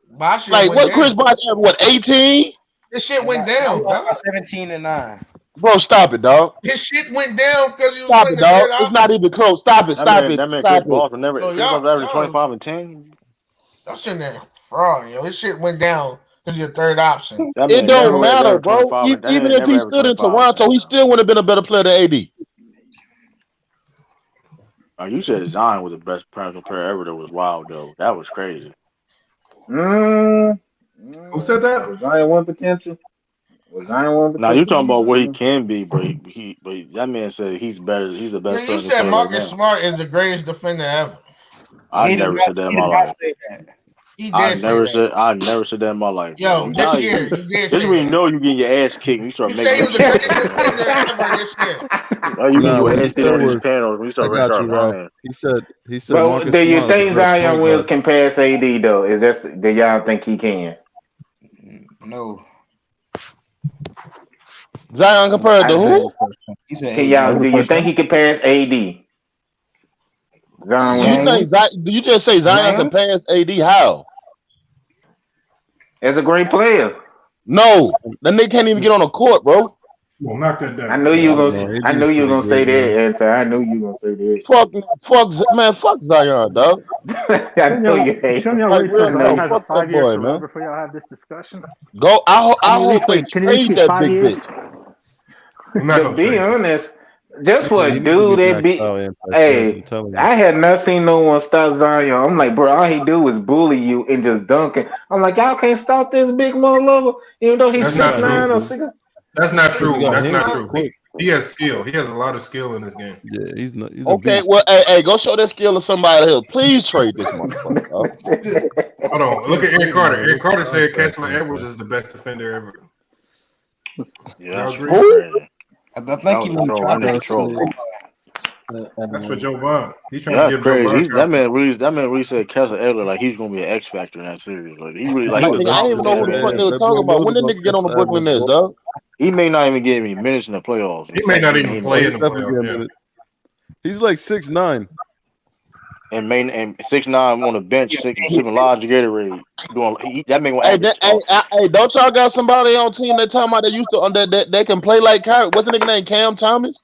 Bosh Like, went what down. Chris Bosh averaged, what, 18? This shit went down, dog. 17-9. Bro, stop it, dog. His shit went down because he was Stop playing it, the third dog. It's option. not even close. Stop it, stop it, That man stop Chris Bosh it. never. Yo, Chris y'all- Bosh averaged y'all- 25 and 10. Y'all sitting there fraud, yo. His shit went down because your third option. That It man don't never matter, averaged bro. 25 and- that Even man if never he averaged stood in 25 and Toronto, he still would have been a better player than AD. You said Zion was the best personal player ever. That was wild though. That was crazy. Who said that? Was Zion one potential? Was Zion one potential? Now you talking about what he can be, but but that man said he's better. He's the Yeah, best. you personal said player Marcus right now. Smart is the greatest defender ever. I never said that in my life. I never said that in my life. Yo, bro. this year, you did This say is when you that. know you getting your ass kicked. When you start You making say he was the that greatest performer ever this year. Now you getting your what he ass kicked on said these was, panels when you I start got you, Ralph. lying. He said But Marcus do you Smart is a think great Zion point Williams guard. can pass AD though? Do y'all think he can? No. Zion compared to who? He said Can AD. y'all? Do you think he can pass AD? Zion You think Williams do you just say Zion can pass AD? How? as a great player. No, that nigga can't even get on a court, bro. Well, knock that down. I knew you were No, gonna. AD I knew is you were pretty gonna say good, that answer. I knew you were gonna say that. Fuck Zion, dog. I know you hate. Shouldn't y'all Like wait till real Zion talk, has a fuck that 5-year boy, career man. before y'all have this discussion? Go. I Can you at hope they least wait trade that 5 big years? bitch. I'm not To gonna be trade. honest, just for Yeah, a he needs to dude be that maxed be. out anti-chance, I'm Hey, telling you. I had not seen no one stop Zion. I'm like, bro, all he do is bully you and just dunking. I'm like, y'all can't stop this big motherfucker, even though he's That's not 6'9" or true. 6. That's not He true. got That's hands not real true. quick. He has skill. He has a lot of skill in this game. Yeah, he's a Okay, beast. well, hey, go show that skill to somebody else. Please trade this motherfucker, dog. Hold on. Look at Eric Carter. Eric Carter said Contract, Kessler Edwards is the best defender ever. Yeah, Y'all that's agree? crazy. I think he That won was the trolling. That top nigga trolling. That's for Joe Bond. He's trying Yeah, to that's give Joe crazy. Bond That confidence. man really said Kessler Edler like he's gonna be an X factor in that series. Like he really like he Like, was nigga, I didn't even know who the fuck they were talking about. When did nigga get on the Brooklyn Nets, dog? He may not even get any minutes in the playoffs. He may not even play in the Definitely playoffs. get a Yeah. minute. He's like 6'9". And 6'9" on the bench, sipping large Gatorade. That man will Hey, average. hey, don't y'all got somebody on team that talking about they used to that they can play like Kyrie? What's the nigga name? Cam Thomas?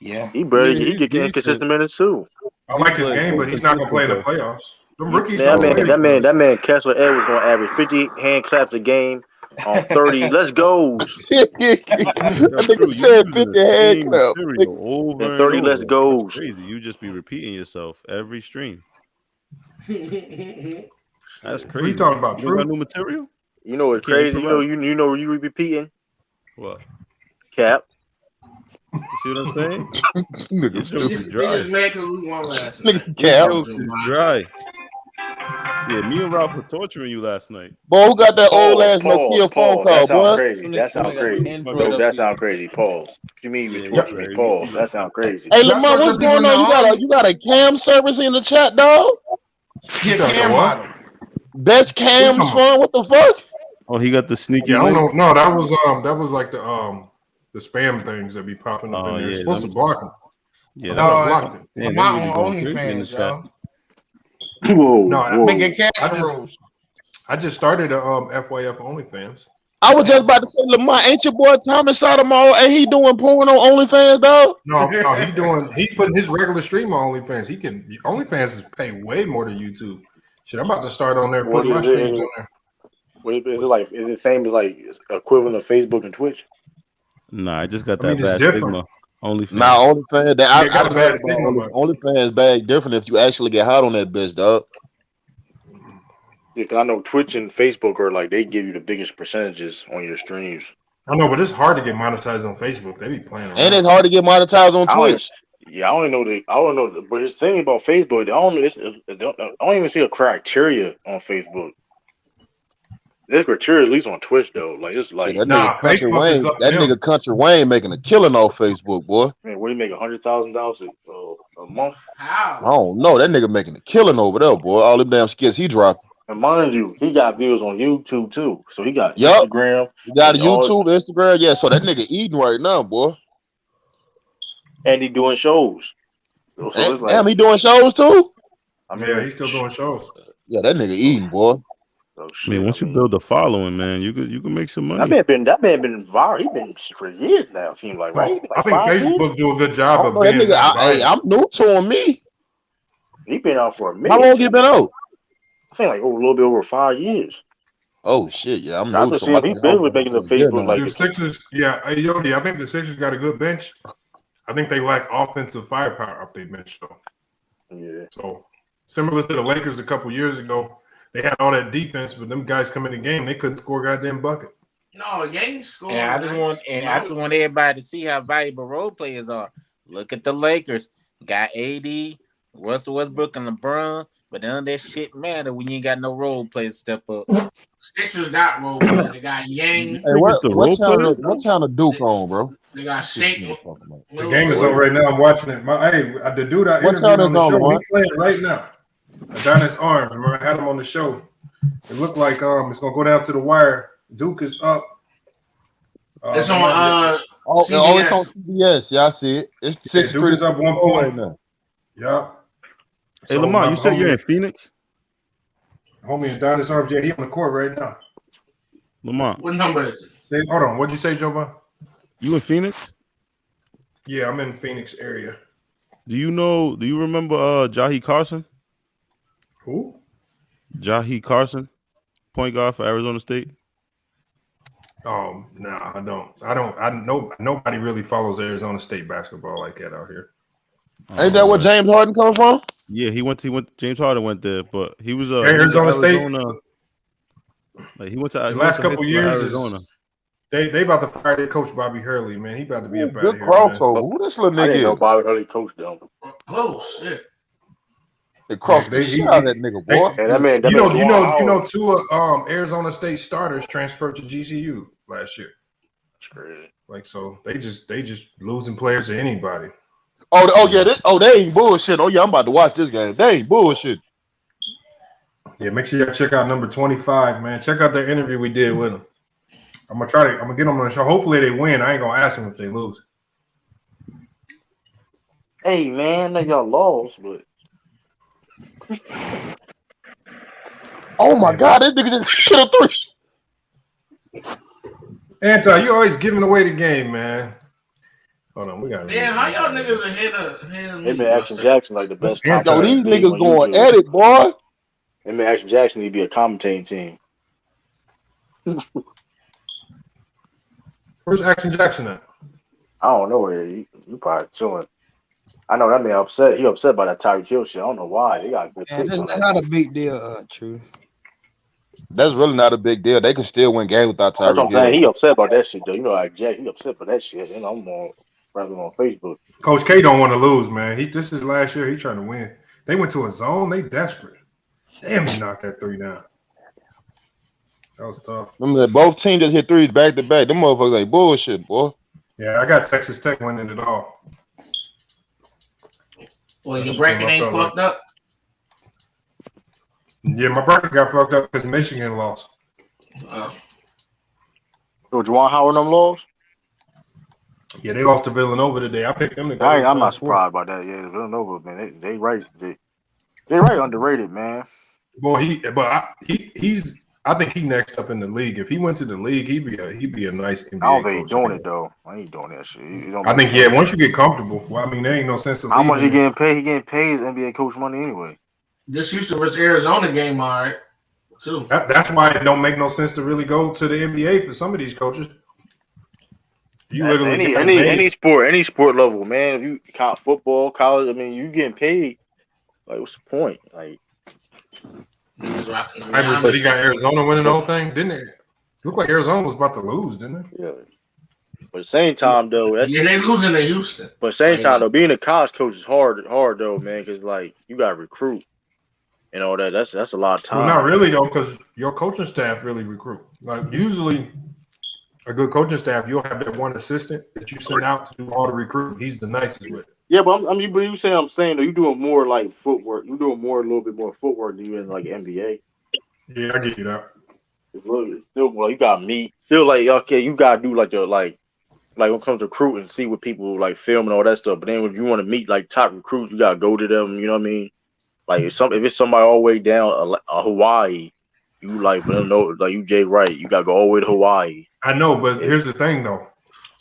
Yeah. He get inconsistent minutes too. I like his game, but he's not gonna play in the playoffs. Them rookies don't play. That man Kessler Edwards gonna average 50 hand claps a game on 30. Let's go. That nigga said 50 hand clap. Over And 30 and let's over. goes. That's crazy. You just be repeating yourself every stream. That's crazy. What are you talking about? You don't got True? new material? You know what's crazy? You know where you repeating? What? Cap. You see what I'm saying? Nigga, Your joke is dry. Niggas mad because we won last Niggas night. Cap. Your joke is dry. Yeah, me and Ralph were torturing you last night. Boy, who got that old ass Nokia phone call, That sound boy? crazy. That sound crazy. That sound crazy. Pause. What you mean you torture me? Pause. That sound crazy. Hey, Lamar, what's going on? You got a cam service in the chat, dog? Yeah, cam model. Best cam phone? What the fuck? Oh, he got the sneaky. Yeah, I don't know. link? No, that was like the spam things that be popping up in there. You're supposed to block them. Yeah, blocked it. Yeah, My that nigga own going crazy in the OnlyFans, chat. y'all. No, Making cash rules. I just started a FYF OnlyFans. I was just about to say, Lamar, ain't your boy Thomas Sotomayor? Ain't he doing porn on OnlyFans, dog? No, he putting his regular stream on OnlyFans. OnlyFans is pay way more than YouTube. Shit, I'm about to start on there putting my streams on there. Is it like is it the same as like equivalent of Facebook and Twitch? Nah, I just got I mean, that it's bad different. stigma. OnlyFans. Nah, OnlyFans. Yeah, got a bad stigma, but- OnlyFans bag different if you actually get hot on that bitch, dog. Yeah, 'cause I know Twitch and Facebook are like they give you the biggest percentages on your streams. I know, but it's hard to get monetized on Facebook. They be playing around. And it's hard to get monetized on Twitch. I only know but the thing about Facebook, I don't even see a criteria on Facebook. There's criteria at least on Twitch though. Like it's like That nigga Country Wayne making a killing off Facebook, boy. man, what do you make $100,000 a month? I don't know. That nigga making a killing over there, boy. All them damn skits he dropping. And mind you, he got views on YouTube too. So he got Yup. Instagram. He got a and all- YouTube, Instagram. Yeah, so that nigga eating right now, boy. and he doing shows. So it's like, Damn, he doing shows too? I mean, Yeah, he's still doing shows. Yeah, that nigga eating, boy. I mean, once you build a following, man, you can make some money. that man been viral. He been for years now. It seems like right. Like I think 5 years? Facebook do a good job of Oh, that being nigga, biased. I'm new to him, me. He been out for a minute. How long he been out? I think like a little bit over 5 years. Oh shit, yeah, I'm I've new been to seeing him. he's been with making the Facebook like The Sixers, yeah, I think the Sixers got a good bench. I think they lack offensive firepower off their bench, though. Yeah. So similar to the Lakers a couple years ago, they had all that defense, but them guys come in the game, they couldn't score a goddamn bucket. No, Yankees scored. And I just want everybody to see how valuable role players are. Look at the Lakers. Got AD, Russell Westbrook, and LeBron. But none of that shit matter when you ain't got no role players step up. Sixers got role players. They got Yang. Hey, what channel Duke on, bro? They got Shake. The game is on right now. I'm watching it. The dude I What interviewed on the channel show, is on, he's playing right now. Adonis Arms. Remember, I had him on the show. It looked like it's gonna go down to the wire. Duke is up. It's on CBS. It's on CBS. Yeah, I see it. It's 6 Duke is up 1 point right now. Yeah. Hey, Lamar, you said you're in Phoenix? Homie Adonis Arms, yeah, he on the court right now. Lamar. What number is it? Hold on. What'd you say, Joe? You in Phoenix? Yeah, I'm in the Phoenix area. Do you remember Jahi Carson? Who? Jahi Carson, point guard for Arizona State. No, I don't. Nobody really follows Arizona State basketball like that out here. Ain't that where James Harden come from? Yeah, he went. James Harden went there, but he was Arizona State. Like he went to the last couple years. Arizona. They about to fire their coach Bobby Hurley, man. He about to be up out of here. Crossover. Who this little nigga? I didn't know Bobby Hurley coached them. Oh shit! They crossed the shit out of that nigga, boy. You know, 2 Arizona State starters transferred to GCU last year. That's crazy. Like so, they just losing players to anybody. They ain't bullshit. Oh yeah, I'm about to watch this game. They ain't bullshit. Yeah, make sure y'all check out number 25, man. Check out the interview we did with him. I'm gonna get them on the show. Hopefully they win. I ain't gonna ask them if they lose. Hey man, they got lost, but oh my god, this nigga just hit a 3. Anti, you always giving away the game, man. Hold on, we got. Damn, how y'all niggas ahead of? They been Action Jackson like the best. Yo, these niggas going at it, boy. They been Action Jackson need to be a commentating team. Where's Action Jackson at? I don't know where you probably chilling. I know that man upset. He upset by that Tyreek Hill shit. I don't know why. They got good picks. That's not a big deal, True. That's really not a big deal. They can still win games without Tyreek. That's what I'm saying. He upset about that shit though. You know, like Jack, he upset for that shit. And I'm on Facebook. Coach K don't want to lose, man. This is last year. He trying to win. They went to a zone. They desperate. Damn, he knocked that 3 down. That was tough. Remember that both teams just hit 3s back to back. Them motherfuckers ain't bullshit, boy. Yeah, I got Texas Tech winning it all. Well, your bracket ain't fucked up. Yeah, my bracket got fucked up because Michigan lost. So Juwan Howard them lost? Yeah, they lost to Villanova today. I picked them to go. I'm not surprised about that. Yeah, Villanova, man, they right. They right underrated, man. Boy, he's. I think he next up in the league. If he went to the league, he'd be a nice NBA I don't think coach. he's doing it though. I ain't doing that shit. I think once you get comfortable, well, I mean, there ain't no sense of how much he getting paid? He getting paid his NBA coach money anyway. This Houston versus Arizona game, all right, too. That's why it don't make no sense to really go to the NBA for some of these coaches. You literally any sport level, man. If you count football, college, I mean, you getting paid. Like, what's the point? Like, I said he got Arizona winning the whole thing, didn't it? Looked like Arizona was about to lose, didn't it? Yeah. But at the same time, though, they losing to Houston. But at the same time, though, being a college coach is hard though, man, because like you got to recruit and all that. That's a lot of time. Well, not really though, because your coaching staff really recruit. Like usually, a good coaching staff, you'll have that one assistant that you send out to do all the recruiting. He's the nicest with it. Yeah, but I'm saying though, you doing more like footwork. You doing a little bit more footwork than you in like NBA. Yeah, I get you that. It's still like you got meet. Feel like okay, you gotta do like when it comes to recruiting, see what people like film and all that stuff. But then when you want to meet like top recruits, you gotta go to them. You know what I mean? Like if it's somebody all the way down Hawaii, you like know like you Jay Wright, you gotta go all the way to Hawaii. I know, but here's the thing though.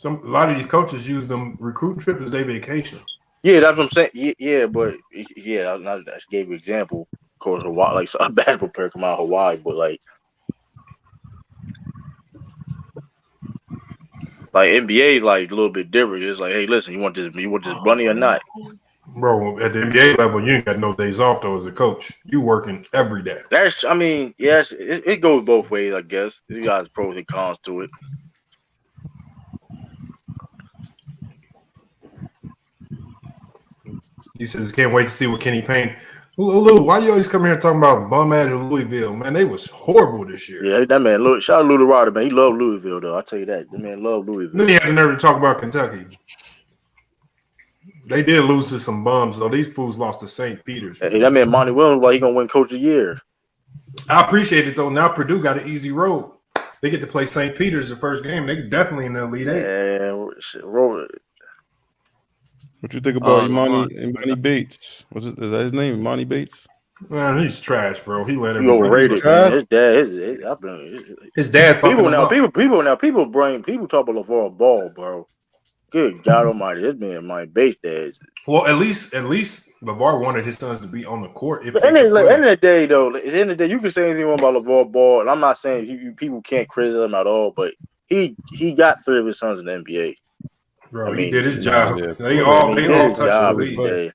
A lot of these coaches use them recruiting trips as their vacation. Yeah, that's what I'm saying. Yeah, but I just gave you an example. Of course, Hawaii, like a basketball player come out of Hawaii, but like NBA is like a little bit different. It's like, hey, listen, you want this money or not? Bro, at the NBA level, you ain't got no days off though as a coach. You working every day. Yes, it goes both ways, I guess. You guys pros and cons to it. He says, can't wait to see what Kenny Payne. Lou, why you always come here talking about bum ass Louisville? Man, they was horrible this year. Yeah, that man. Look, shout out to Lou Ryder, man. He loved Louisville, though. I tell you that. The man loved Louisville. Then he had the nerve to talk about Kentucky. They did lose to some bums, though. These fools lost to St. Peter's. Hey, that man Monty Williams, like he gonna win Coach of the Year. I appreciate it though. Now Purdue got an easy road. They get to play St. Peter's the first game. They definitely in the Elite Eight. What you think about Imani Bates? Is that his name? Imani Bates? Man, he's trash, bro. He let him overrated. Man. His dad. His dad. People talk about LeVar Ball, bro. Good God Almighty, this man Mike Bates dad. Well, at least LeVar wanted his sons to be on the court. At the end of the day, though, at the end of the day, you can say anything about LeVar Ball, and I'm not saying people can't criticize him at all, but he got 3 of his sons in the NBA. Bro, he did his job. They all touched the league.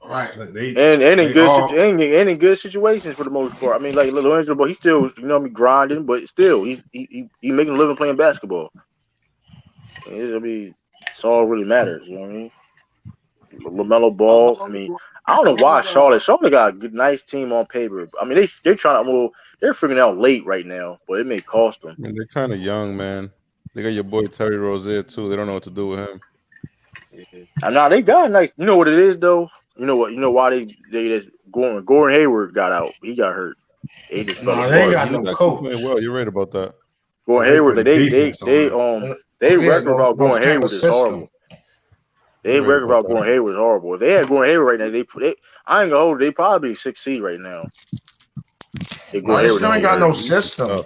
Right. And in good situations for the most part. I mean, like Lorenzo, but he still, grinding, but still, he making a living playing basketball. I mean, it's all really matters. You know what I mean? LaMelo Ball. I mean, I don't know why Charlotte got a good, nice team on paper. I mean, they're trying to. They're figuring out late right now, but it may cost them. I mean, they're kind of young, man. They got your boy Terry Rozier too. They don't know what to do with him. And now they got nice. You know what it is though. You know what? You know why they just Gordon Hayward got out. He got hurt. They just they ain't got no coach. Well, you're right about that. Gordon Hayward. They record about Gordon Hayward is horrible. They record about Gordon Hayward is horrible. If they had Gordon Hayward right now, they I ain't gonna hold. They probably 6 seed right now. They still ain't got no system.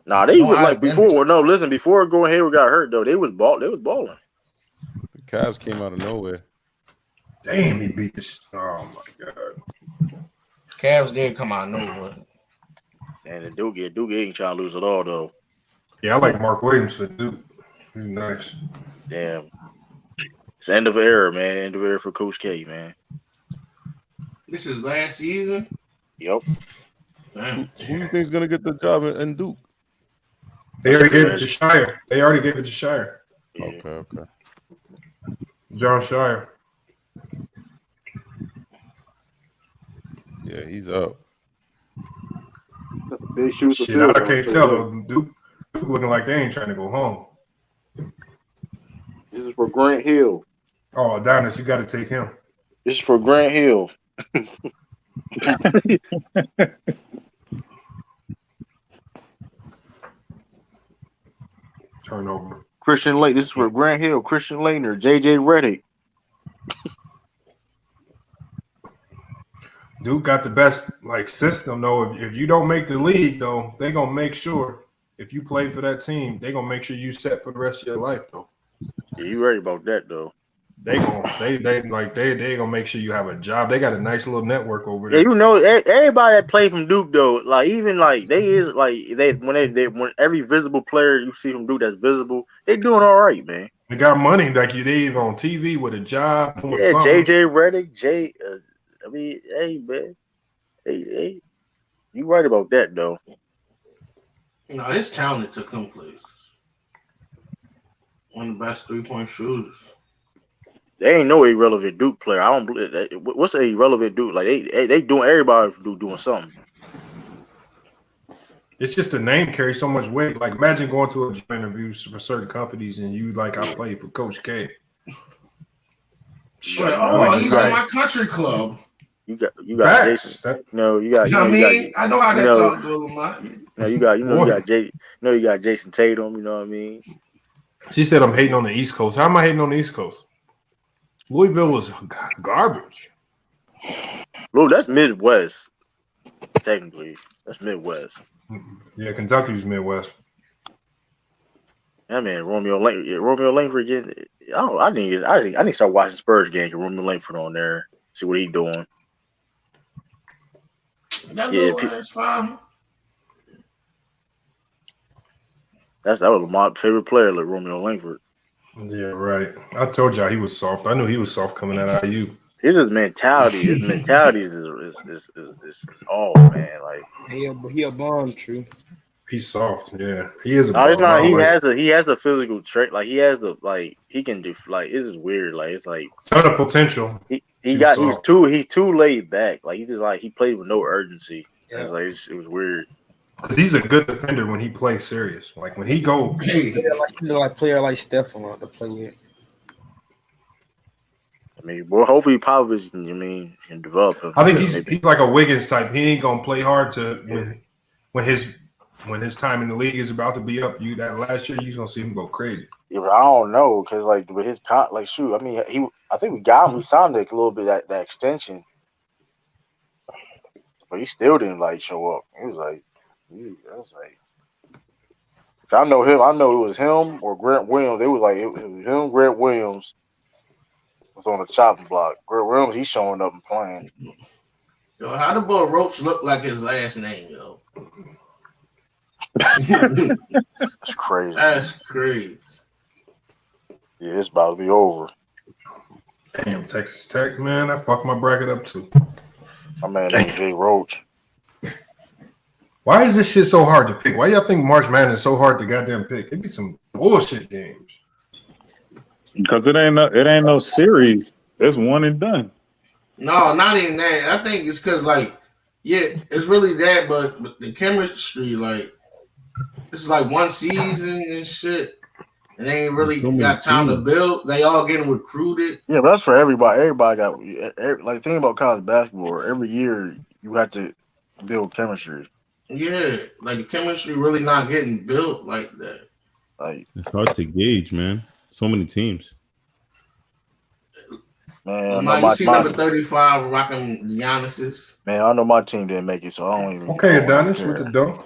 Nah, they were like before. No, listen. Before Gordon Hayward got hurt, though, they was balling. The Cavs came out of nowhere. Damn, he beat this. Oh my god. Cavs did come out of nowhere. And the Duke ain't trying to lose at all, though. Yeah, I like Mark Williams for Duke. He's nice. Damn. It's end of an era, man. End of an era for Coach K, man. This is last season? Yep. Who do you think is going to get the job in Duke? They already gave it to Shire. Okay. John Shire. Yeah, he's up. Big shoes. Shit, I can't tell. Duke looking like they ain't trying to go home. This is for Grant Hill. Oh, Adonis, you got to take him. This is for Grant Hill. Turnover. Christian Lane. This is for Grant Hill, Christian Laettner, JJ Redick. Duke got the best system though. If you don't make the league though, they gonna make sure if you play for that team, they gonna make sure you set for the rest of your life though. Yeah, you right about that though. They gonna make sure you have a job. They got a nice little network over there. Yeah, everybody that play from Duke though, when every visible player you see from Duke that's visible, they doing all right, man. They got money they either on TV with a job. Yeah, JJ Redick, I mean, hey man, hey, you right about that though. No, his talent took him places. One of the best 3-point shooters. They ain't no irrelevant Duke player. I don't believe that. What's an irrelevant Duke? Like they doing everybody doing something. It's just the name carries so much weight. Like imagine going to a job interview for certain companies and you I played for Coach K. He's in my country club. You got Facts. Jason. You got. I know how that talk goes a lot. You got Jason Tatum. You know what I mean. She said I'm hating on the East Coast. How am I hating on the East Coast? Louisville was garbage. Look, that's Midwest. Technically, that's Midwest. Yeah, Kentucky's Midwest. That man, Romeo Langford again. I need to start watching Spurs game. Romeo Langford on there. See what he doing. That's fine. That was my favorite player, like Romeo Langford. Yeah, right. I told y'all he was soft. I knew he was soft coming out of IU. His mentality is all, man. Like he a bomb, true. He's soft, yeah. He is a bomb. He has a physical trait. Like he has he can do this is weird. Like it's like ton of potential. he's too laid back. Like he played with no urgency. Yeah. It was weird. Because he's a good defender when he plays serious. Like when he go, player like Steph to play with. I mean, well, hopefully Popovich can develop him. I think he's like a Wiggins type. He ain't gonna play hard when his time in the league is about to be up. That last year, you're gonna see him go crazy. Yeah, but I don't know because with his shoot. I mean, I think we got him. We signed a little bit that extension, but he still didn't show up. It was like. I know him. I know it was him or Grant Williams. It was him. Grant Williams was on the chopping block. Grant Williams, he's showing up and playing. Yo, how the boy Roach look like his last name, yo? That's crazy. That's crazy. Yeah, it's about to be over. Damn, Texas Tech, man, I fucked my bracket up too. My man named Jay Roach. Why is this shit so hard to pick? Why y'all think March Madness is so hard to goddamn pick? It'd be some bullshit games. Because it ain't no series. It's one and done. No, not even that. I think it's because it's really that, but the chemistry, it's one season and shit. And they ain't really got time to build. They all getting recruited. Yeah, but that's for everybody. Everybody got think about college basketball. Every year you have to build chemistry. Yeah, the chemistry really not getting built like that. It's hard to gauge, man. So many teams. Man, you see number 35 rocking Giannis's. Man, I know my team didn't make it, so I don't even. Okay, Adonis with the dough.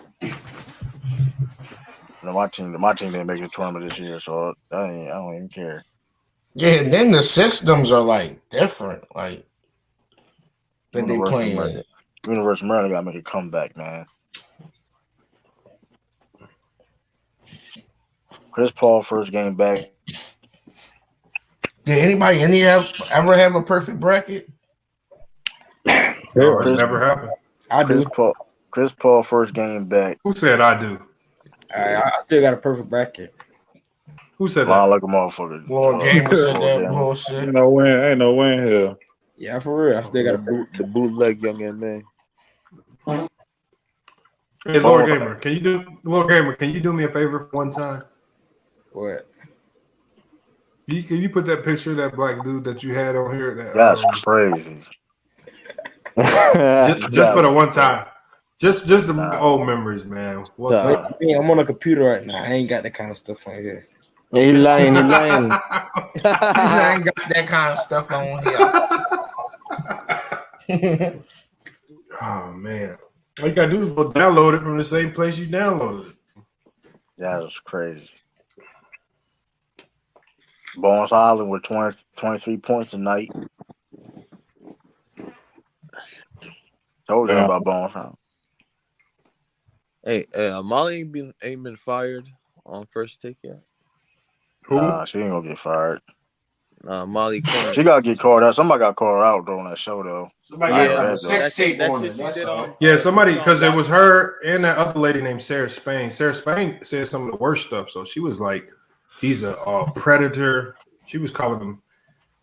No, my team didn't make the tournament this year, so I don't even care. Yeah, and then the systems are different, that they playing. University of Maryland got to make a comeback, man. Chris Paul first game back. Did anybody ever have a perfect bracket? No, it's never happened. I do. Chris Paul first game back. Who said I do? I still got a perfect bracket. Who said that? I like a motherfucker. Lord Gamer said that bullshit. Ain't no win here. Yeah, for real. I still got the bootleg young man. Hey, Lord Gamer, can you do me a favor for one time? What? Can you put that picture of that black dude that you had on here? That's crazy. just for the one time. Just the old memories, man. One time. I'm on a computer right now. I ain't got that kind of stuff on here. Yeah, he's lying. I ain't got that kind of stuff on here. Oh man. All you gotta do is go download it from the same place you downloaded it. Yeah, that's crazy. Bones Island with 23 points tonight. Told you about Bones Island. Hey, Molly ain't been fired on first take yet. Who? Nah, she ain't gonna get fired. Molly Corn. She gotta get called out. Somebody got called out during that show though. Yeah, somebody, because it was her and that other lady named Sarah Spain. Sarah Spain said some of the worst stuff. So she was like, he's a predator. She was calling him.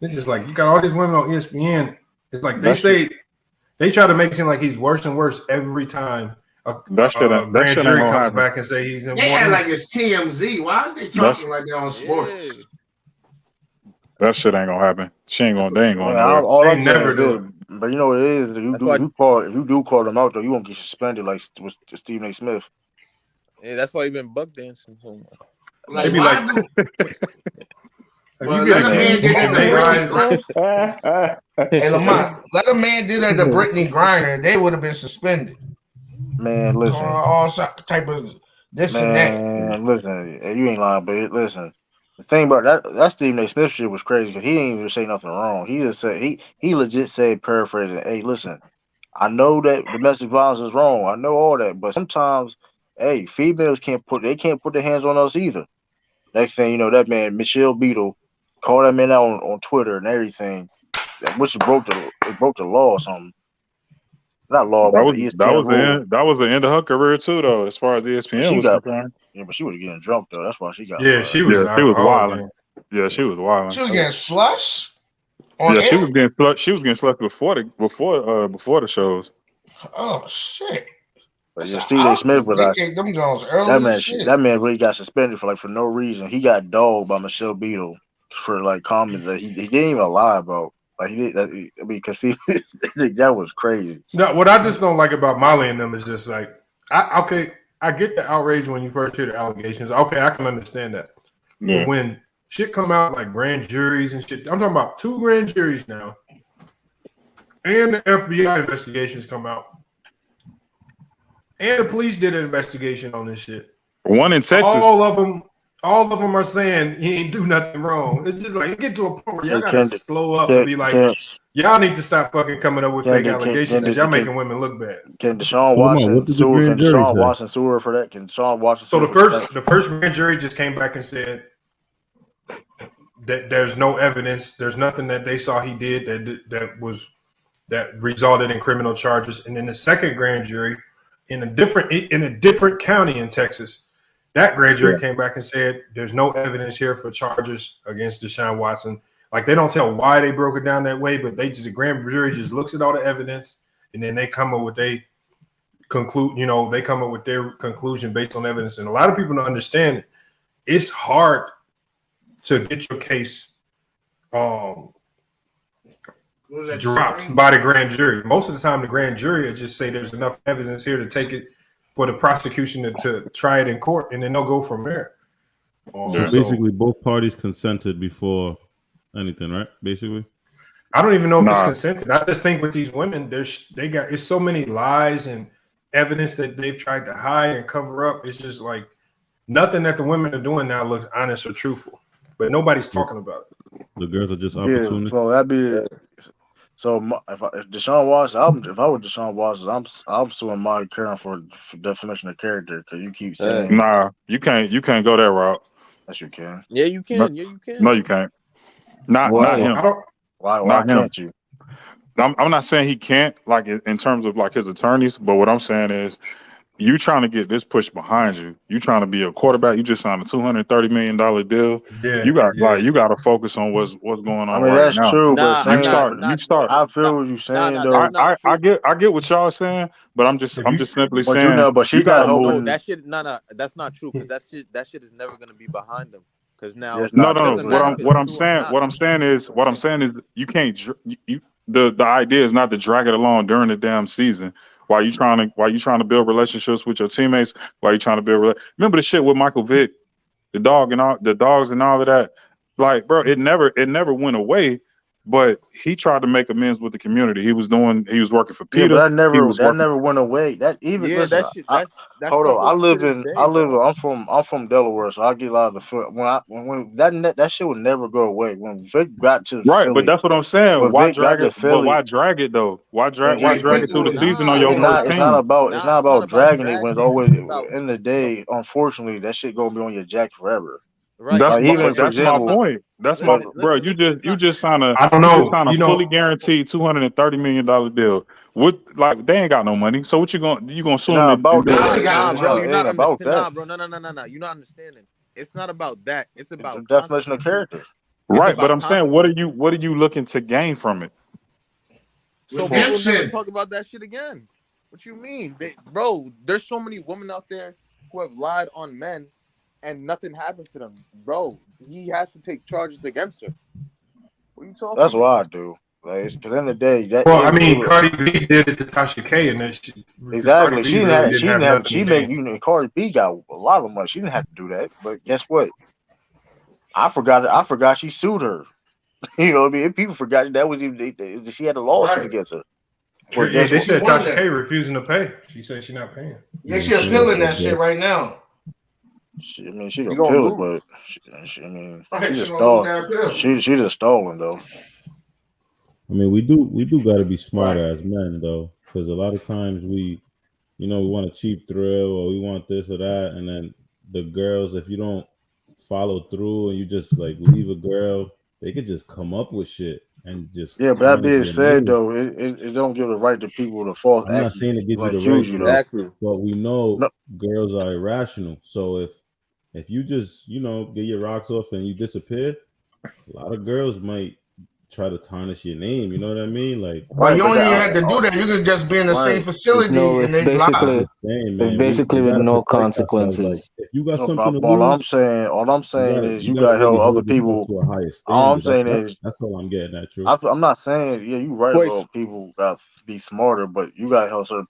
It's just like, you got all these women on ESPN. It's like they try to make it seem like he's worse and worse every time. That shit comes back and say he's in. They act like it's TMZ. Why are they talking like they're on sports? Yeah. That shit ain't gonna happen. They ain't gonna they never do. But you know what it is? If you do call them out though, you won't get suspended like with Stephen A. Smith. Yeah, that's why he been buck dancing. Maybe like. Well, let a man do that to Brittany Griner. They would have been suspended. Man, listen. All type of this and that. Man, listen. You ain't lying, but listen. The thing about that Stephen A. Smith shit was crazy because he didn't even say nothing wrong. He just said he legit said, paraphrasing, "Hey, listen, I know that domestic violence is wrong. I know all that, but sometimes, hey, females can't put their hands on us either." Next thing you know, that man Michelle Beadle called that man out on Twitter and everything, which broke the law or something. Not law, but that was the end of her career too, though. As far as the ESPN was concerned. Yeah, but she was getting drunk though. That's why she got. Yeah, she was wilding. Yeah, she was wilding. She was getting slush. Yeah, she was getting slut. She was getting slut before the shows. Oh shit! But yeah, Stephen A. Smith was like, them Jones early. that man really got suspended for no reason. He got dogged by Michelle Beadle for comments that he didn't even lie about. Like he did, because that was crazy. No, what I just don't like about Molly and them is just like, I get the outrage when you first hear the allegations. Okay, I can understand that. Yeah. But when shit come out like grand juries and shit, I'm talking about 2 grand juries now, and the FBI investigations come out, and the police did an investigation on this shit. One in Texas. All of them are saying he ain't do nothing wrong. It's just like you get to a point where y'all gotta slow up and be like, y'all need to stop fucking coming up with fake allegations because y'all making women look bad. Can Deshaun Watson sue? Can Deshaun Watson sue her for that? Can Deshaun Watson? So the first grand jury just came back and said that there's no evidence. There's nothing that they saw he did that resulted in criminal charges. And then the second grand jury in a different county in Texas, that grand jury came back and said there's no evidence here for charges against Deshaun Watson. Like they don't tell why they broke it down that way, but the grand jury just looks at all the evidence and then they come up with they come up with their conclusion based on evidence. And a lot of people don't understand it. It's hard to get your case dropped by the grand jury. Most of the time, the grand jury will just say there's enough evidence here to take it for the prosecution to try it in court, and then they'll go from there. So basically, both parties consented before anything, right? Basically, I don't even know if it's consented. I just think with these women, it's so many lies and evidence that they've tried to hide and cover up. It's just like nothing that the women are doing now looks honest or truthful, but nobody's talking about it. The girls are just opportunists. So that'd be. So if Deshaun Watson, if I was Deshaun Watson, I'm suing Molly Karen for defamation of character because you keep saying. Nah, you can't go that route. Yes, you can. Yeah, you can. No, you can. No, you can't. Not him. Why can't you? I'm not saying he can't, like in terms of like his attorneys, but what I'm saying is, you trying to get this push behind you. You trying to be a quarterback. You just signed a $230 million deal. Yeah, you got you got to focus on what's going on. I mean, right that's now. true, but you start. I feel what you're saying, though. I get what y'all saying, but I'm just simply saying. But she got No, hope. that shit. No, that's not true because that shit is never gonna be behind them. Because now, What I'm saying is you can't. The idea is not to drag it along during the damn season. Why you trying to build relationships with your teammates? Why you trying to build? Remember the shit with Michael Vick, the dogs and all of that. Like, bro, it never went away. But he tried to make amends with the community. He was working for Peter. Yeah, that never went away. That even that's hold on. I'm from Delaware, so I get a lot of the when that shit would never go away. When Vic got to Philly, but that's what I'm saying. Why drag it? Why drag it though? Why drag it through the season on your first team? It's not about dragging it when it's always in the day. Unfortunately, that shit gonna be on your jacket forever. Right. That's my point. That's my bro. You just signed a fully guaranteed $230 million deal. What they ain't got no money. So what you gonna sue them about that? Bro, you're not understanding. Bro, no. You're not understanding. It's not about that. It's about the definition of character. Right, but I'm saying, what are you looking to gain from it? So people will never talk about that shit again. What you mean, bro? There's so many women out there who have lied on men. And nothing happens to them, bro. He has to take charges against her. What are you talking? That's what I do. Like, at the end of the day, Cardi B did it to Tasha K, and that exactly. Cardi B got a lot of money. She didn't have to do that, but guess what? I forgot she sued her. You know what I mean? People forgot that was even she had a lawsuit against her. Yeah, they said Tasha K refusing to pay. She said she's not paying. Yeah, she's appealing that shit right now. She can kill it, but she's just stalling though. I mean, we do got to be smarter as men though, because a lot of times we want a cheap thrill or we want this or that, and then the girls, if you don't follow through and you just like leave a girl, they could just come up with shit and just but that being said though, it don't give the right to people to false. I'm not saying it gives you the right, but we know girls are irrational, so if you just get your rocks off and you disappear, a lot of girls might try to tarnish your name. You know what I mean? Like, but you don't even have to do that. You can just be in the same facility and they lie. It's basically with no consequences. Like, if you got something to all lose, I'm saying is you gotta got to help really other hold yourself people. to a higher standard. All I'm saying is that's all I'm getting at. True. I'm not saying you right about people got to be smarter, but you got to help certain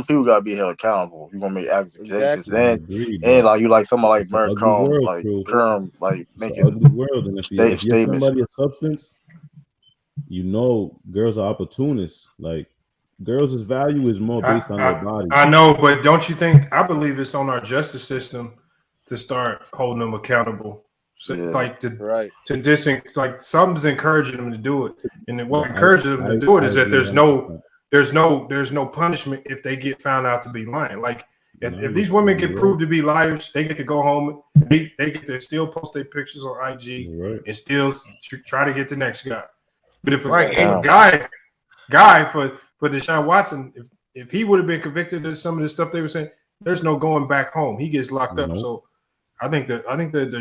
people got to be held accountable. You gonna make accusations, and like you like somebody like Merrick Kerm, like making ugly world. And if you're statements. somebody of substance, you know, girls are opportunists. Like, girls' value is more based on their body. I know, but don't you think? I believe it's on our justice system to start holding them accountable. So, like like something's encouraging them to do it, and what encourages them to do it is that there's no punishment if they get found out to be lying. Like if these women get proved to be liars, they get to go home. They get to still post their pictures on IG and still try to get the next guy. But if a guy for Deshaun Watson, if he would have been convicted of some of the stuff they were saying, there's no going back home. He gets locked up. So I think that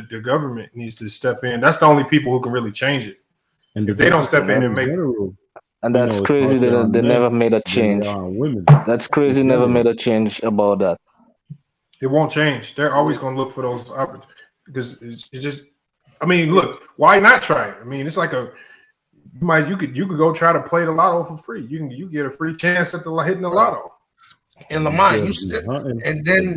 the government needs to step in. That's the only people who can really change it. And if they don't step in and make and that's crazy that they never made a change. That's crazy. Never made a change about that. It won't change. They're always going to look for those opportunities because it's just. I mean, look, why not try it? I mean, it's like you could go try to play the lotto for free. You get a free chance at hitting the lotto. In the mind, you still, and then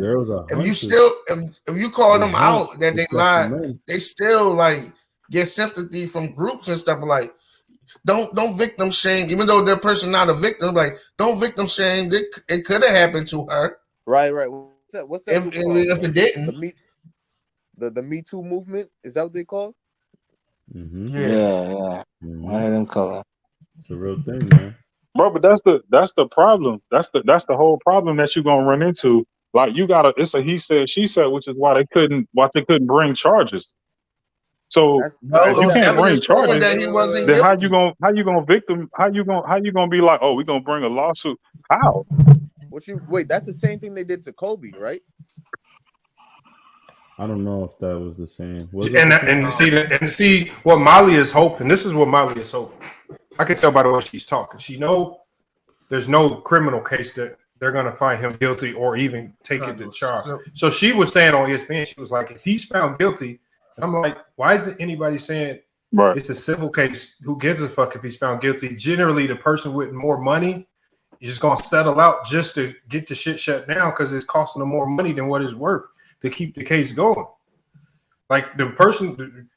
if you call them out that they lied, they still like get sympathy from groups and stuff. Like, don't victim shame, even though their person not a victim. Like, don't victim shame. It could have happened to her. Right. What's that? If it didn't, the Me Too movement, is that what they call? Mm-hmm. Yeah. I didn't call it. It's a real thing, man. Bro, but that's the problem. That's the whole problem that you're gonna run into. Like, it's a he said, she said, which is why they couldn't bring charges. So if you can't bring charges, then how you gonna be like, oh, we're gonna bring a lawsuit? How? Wait, that's the same thing they did to Kobe, right? I don't know if that was the same. And see what Molly is hoping. This is what Molly is hoping. I can tell by the way she's talking. She know there's no criminal case that they're going to find him guilty or even take it to charge. So she was saying on ESPN, she was like, if he's found guilty, and I'm like, why isn't anybody saying it's a civil case? Who gives a fuck if he's found guilty? Generally, the person with more money is just going to settle out just to get the shit shut down because it's costing them more money than what it's worth to keep the case going. Like the person,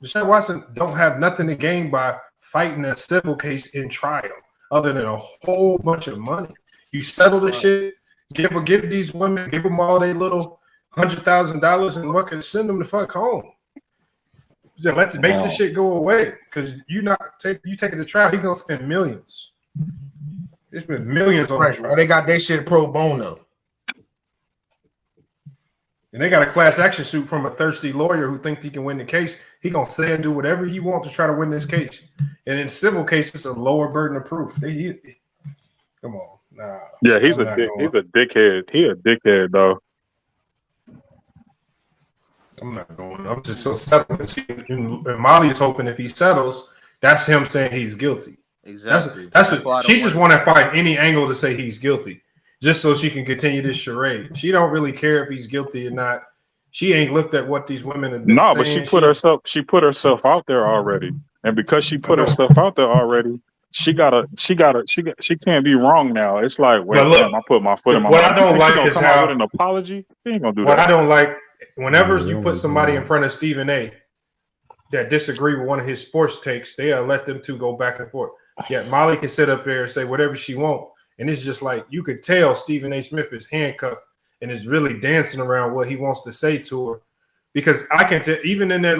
Deshaun Watson don't have nothing to gain by fighting a civil case in trial other than a whole bunch of money. You settle the shit, give these women, give them all their little $100,000 and what can send them the fuck home. Just make this shit go away because you take it to trial, he's gonna spend millions. It's been millions on right. They got their shit pro bono. And they got a class action suit from a thirsty lawyer who thinks he can win the case. He gonna say and do whatever he wants to try to win this case. And in civil cases, it's a lower burden of proof. Come on, nah. Yeah, he's a dickhead. He a dickhead though. I'm not going. I'm just so settled. And Molly is hoping if he settles, that's him saying he's guilty. Exactly. That's what she just want to find any angle to say he's guilty. Just so she can continue this charade. She don't really care if he's guilty or not. She ain't looked at what these women have been saying. But she put herself out there already. And because she put herself out there already, she can't be wrong now. It's like, wait, damn, I put my foot in my mouth. What I don't like is how with an apology. She ain't gonna do what that. I don't like, whenever you put somebody in front of Stephen A that disagree with one of his sports takes, they'll let them two go back and forth. Yeah, Molly can sit up there and say whatever she wants. And it's just like you could tell Stephen A. Smith is handcuffed and is really dancing around what he wants to say to her. Because I can tell, even in that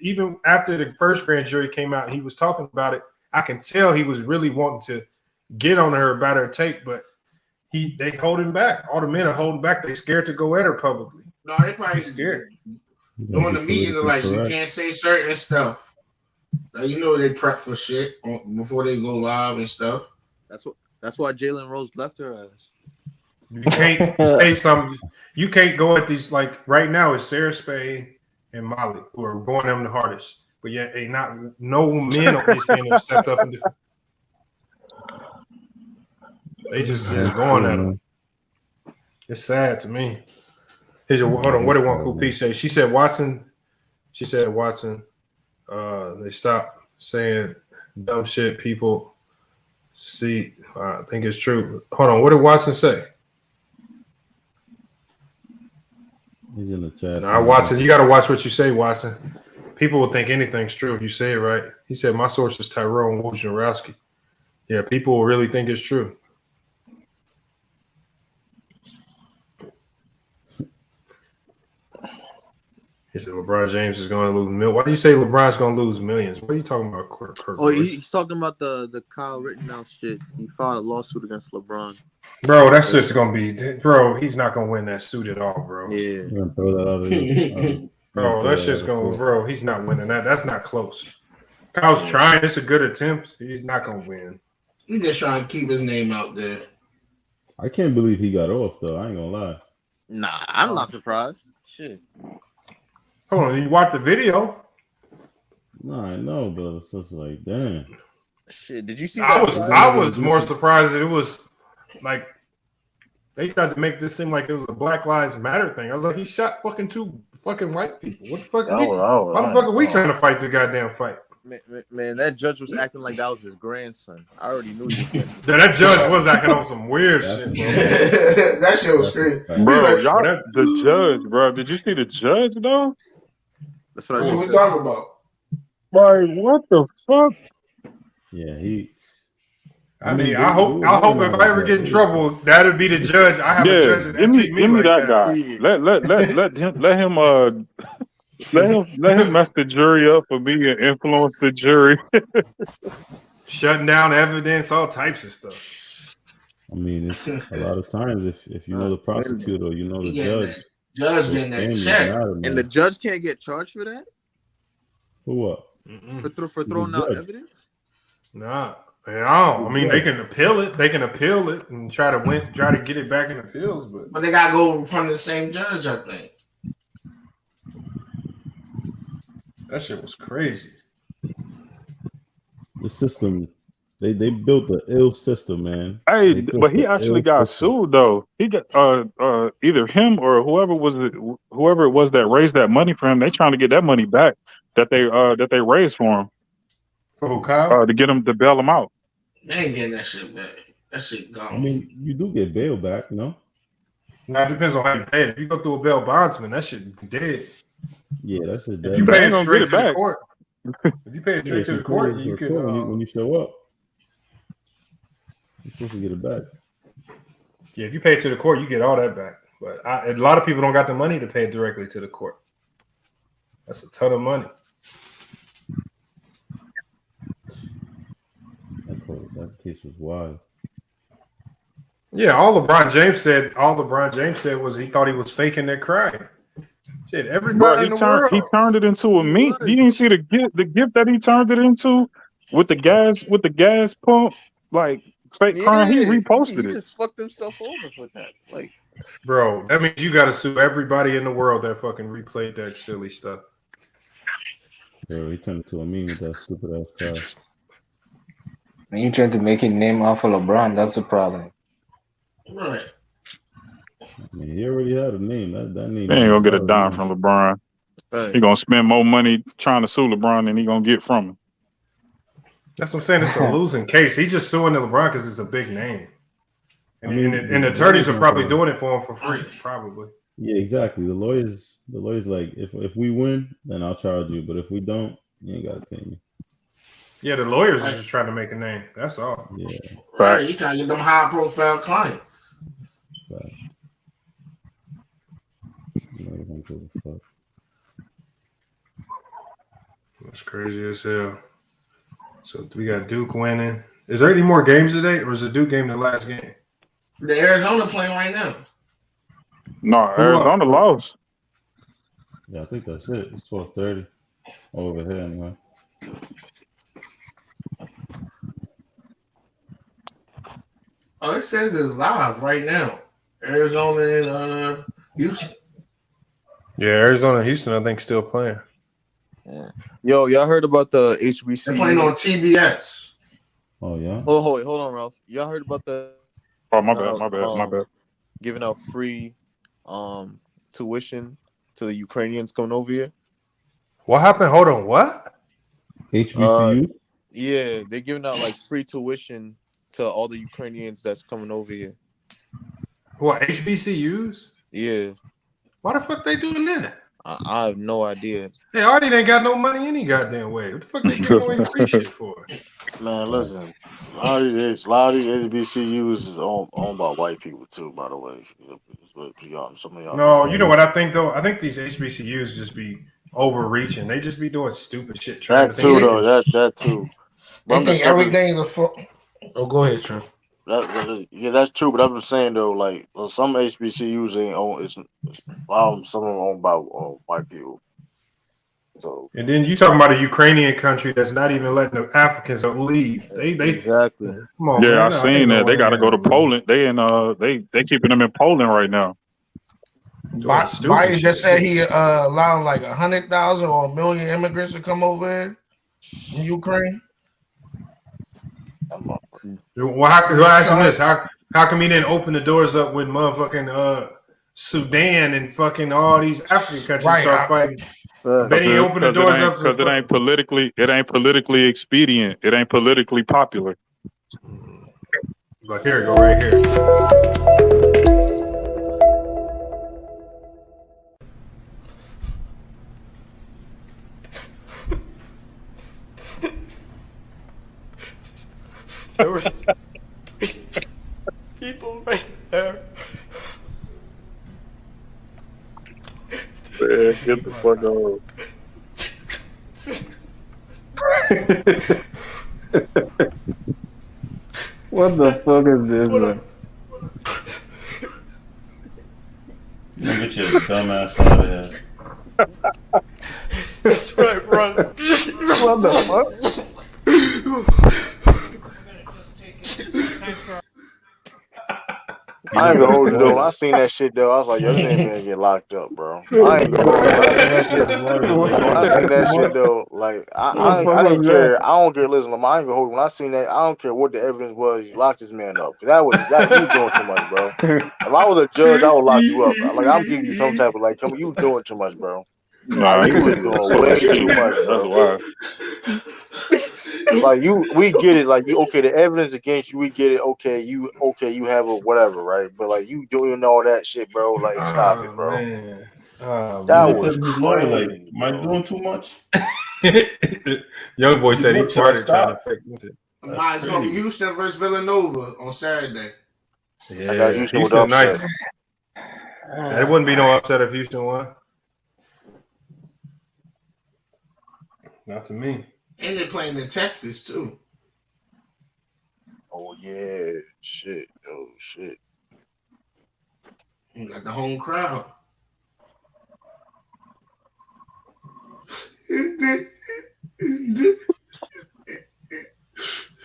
even after the first grand jury came out, he was talking about it. I can tell he was really wanting to get on her about her tape, but they holding back. All the men are holding back. They're scared to go at her publicly. No, they probably scared. During the meeting, like you can't say certain stuff. Now, you know they prep for shit before they go live and stuff. That's why Jalen Rose left her ass. You can't say something. You can't go at these, like right now it's Sarah Spain and Molly who are going them the hardest. But yeah, no men on ESPN have stepped up and defended. They just going at him. It's sad to me. Hold on, what did one cool piece say? She said Watson. They stopped saying dumb shit. People see. I think it's true. Hold on, what did Watson say? He's in the chat. Nah, Watson, you got to watch what you say, Watson. People will think anything's true if you say it right. He said, my source is Tyrone Wojnarowski. Yeah, people will really think it's true. He said LeBron James is going to lose millions. Why do you say LeBron's going to lose millions? What are you talking about, Kirk? He's talking about the Kyle Rittenhouse shit. He filed a lawsuit against LeBron. Bro, that's just going to be – bro, he's not going to win that suit at all, bro. Yeah. You're going to throw that out there. Bro, that's just going – bro, he's not winning that. That's not close. Kyle's trying. It's a good attempt. He's not going to win. He's just trying to keep his name out there. I can't believe he got off, though. I ain't going to lie. Nah, I'm not surprised. Shit. Hold on, you watch the video? No, I know, but it's just like, damn. Shit, did you see that? I was more surprised that it was like they tried to make this seem like it was a Black Lives Matter thing. I was like, he shot fucking 2 fucking white people. What the fuck? Why the fuck are we trying to fight the goddamn fight? Man, that judge was acting like that was his grandson. I already knew he was. That judge was acting on some weird shit, bro. That shit was crazy. Bro, y'all, the judge, bro. Did you see the judge, though? That's what we talking about. Like, what the fuck? Yeah, I mean, I hope if I ever get in trouble, that'll be the judge. I have a judge that treat me like that guy. Let him mess the jury up for me and influence the jury. Shutting down evidence, all types of stuff. I mean, it's a lot of times if you know the prosecutor, you know the judge. Judge getting that check. And the judge can't get charged for that? For what? For throwing out evidence? Nah. I mean, they can appeal it. They can appeal it and try to get it back in appeals, but they gotta go in front of the same judge, I think. That shit was crazy. The system, they built the ill system, man. Hey, but he actually got sued though. He got either him or whoever it was that raised that money for him. They trying to get that money back that they raised for him. For who, Kyle? To get him to bail him out. They ain't getting that shit back. That shit gone. I mean, you do get bail back, no? Now it depends on how you pay it. If you go through a bail bondsman, that shit dead. Yeah, that's just dead. If you pay it straight to the court. If you pay it straight to the court, you can when you show up. You're supposed to get it back. Yeah, if you pay it to the court, you get all that back. But a lot of people don't got the money to pay it directly to the court. That's a ton of money. That case was wild. Yeah, all LeBron James said was he thought he was faking that crime. Shit, everybody in the world. He turned it into a meat. You didn't see the gift that he turned it into with the gas pump, like fake crime. He reposted it. He just fucked himself over for that. Like, bro, that means you got to sue everybody in the world that fucking replayed that silly stuff. Bro, he turned it to a meme with that stupid ass car. When you trying to make a name off of LeBron, that's the problem. Right. I mean, he already had a name. That name. They ain't gonna get a dime from LeBron. He gonna spend more money trying to sue LeBron than he gonna get from him. That's what I'm saying. It's a losing case. He's just suing LeBron because it's a big name, and attorneys are probably doing it for him for free, probably. Yeah, exactly. The lawyers like, if we win, then I'll charge you, but if we don't, you ain't gotta pay me. Yeah, the lawyers are just trying to make a name. That's all. Yeah. Right. You trying to get them high profile clients. Right. That's crazy as hell. So we got Duke winning. Is there any more games today, or is the Duke game the last game? The Arizona playing right now. No, Arizona lost. Yeah, I think that's it. It's 12:30 over here anyway. Oh, it says it's live right now. Arizona and Houston. Yeah, Arizona and Houston, I think, still playing. Yo, y'all heard about the HBCU? They're playing on TBS. Oh yeah. Oh, hold on, Ralph. Y'all heard about the? Oh, my bad. Giving out free tuition to the Ukrainians coming over here. What happened? Hold on. What? HBCU? Yeah, they're giving out like free tuition to all the Ukrainians that's coming over here. What, HBCUs? Yeah. Why the fuck they doing that? I have no idea. They already ain't got no money any goddamn way. What the fuck they giving away free shit for? Man, listen, a lot of these HBCUs is owned by white people too. By the way, some of y'all. No, you know what I think though? I think these HBCUs just be overreaching. They just be doing stupid shit. That too, though. That too. They think everything's a fuck. Oh, go ahead, Trey. That's true. But I'm just saying though, like some HBCUs ain't owned. Some of them owned by white people. So. And then you talking about a Ukrainian country that's not even letting the Africans leave. They exactly. Come on, yeah, man. I seen that. They got to go to Poland. They keeping them in Poland right now. Biden just said he allowing like 100,000 or 1 million immigrants to come over here in Ukraine. Well, ask him this: how come he didn't open the doors up when motherfucking Sudan and fucking all these African countries start fighting? Then he opened the doors up because it ain't politically expedient. It ain't politically popular. Like here, go right here. There were 3 people right there. Man, get the fuck on. What the fuck is this, man? Get your dumbass out of here. That's right, bro. What the fuck? I ain't gonna hold you though. When I seen that shit though, I was like, yo, this ain't gonna get locked up, bro. I ain't gonna hold you. When I seen that shit though, like I didn't care. I don't care. Listen, I ain't gonna hold you. When I seen that, I don't care what the evidence was. You locked this man up. That you doing too much, bro. If I was a judge, I would lock you up. Like I'm giving you some type of like, come, you doing too much, bro. Nah, you was doing way too much, bro. That's why. Like we get it. Like the evidence against you, we get it. You have a whatever, right? But like you doing all that shit, bro. Like stop it, bro. That was crazy. Am I doing too much? Young boy said he farted trying to fix it. It's gonna be Houston versus Villanova on Saturday. Yeah, I got Houston nice. It wouldn't be no upset if Houston won. Not to me. And they're playing in Texas too. Oh yeah, shit. Oh shit. You got the home crowd.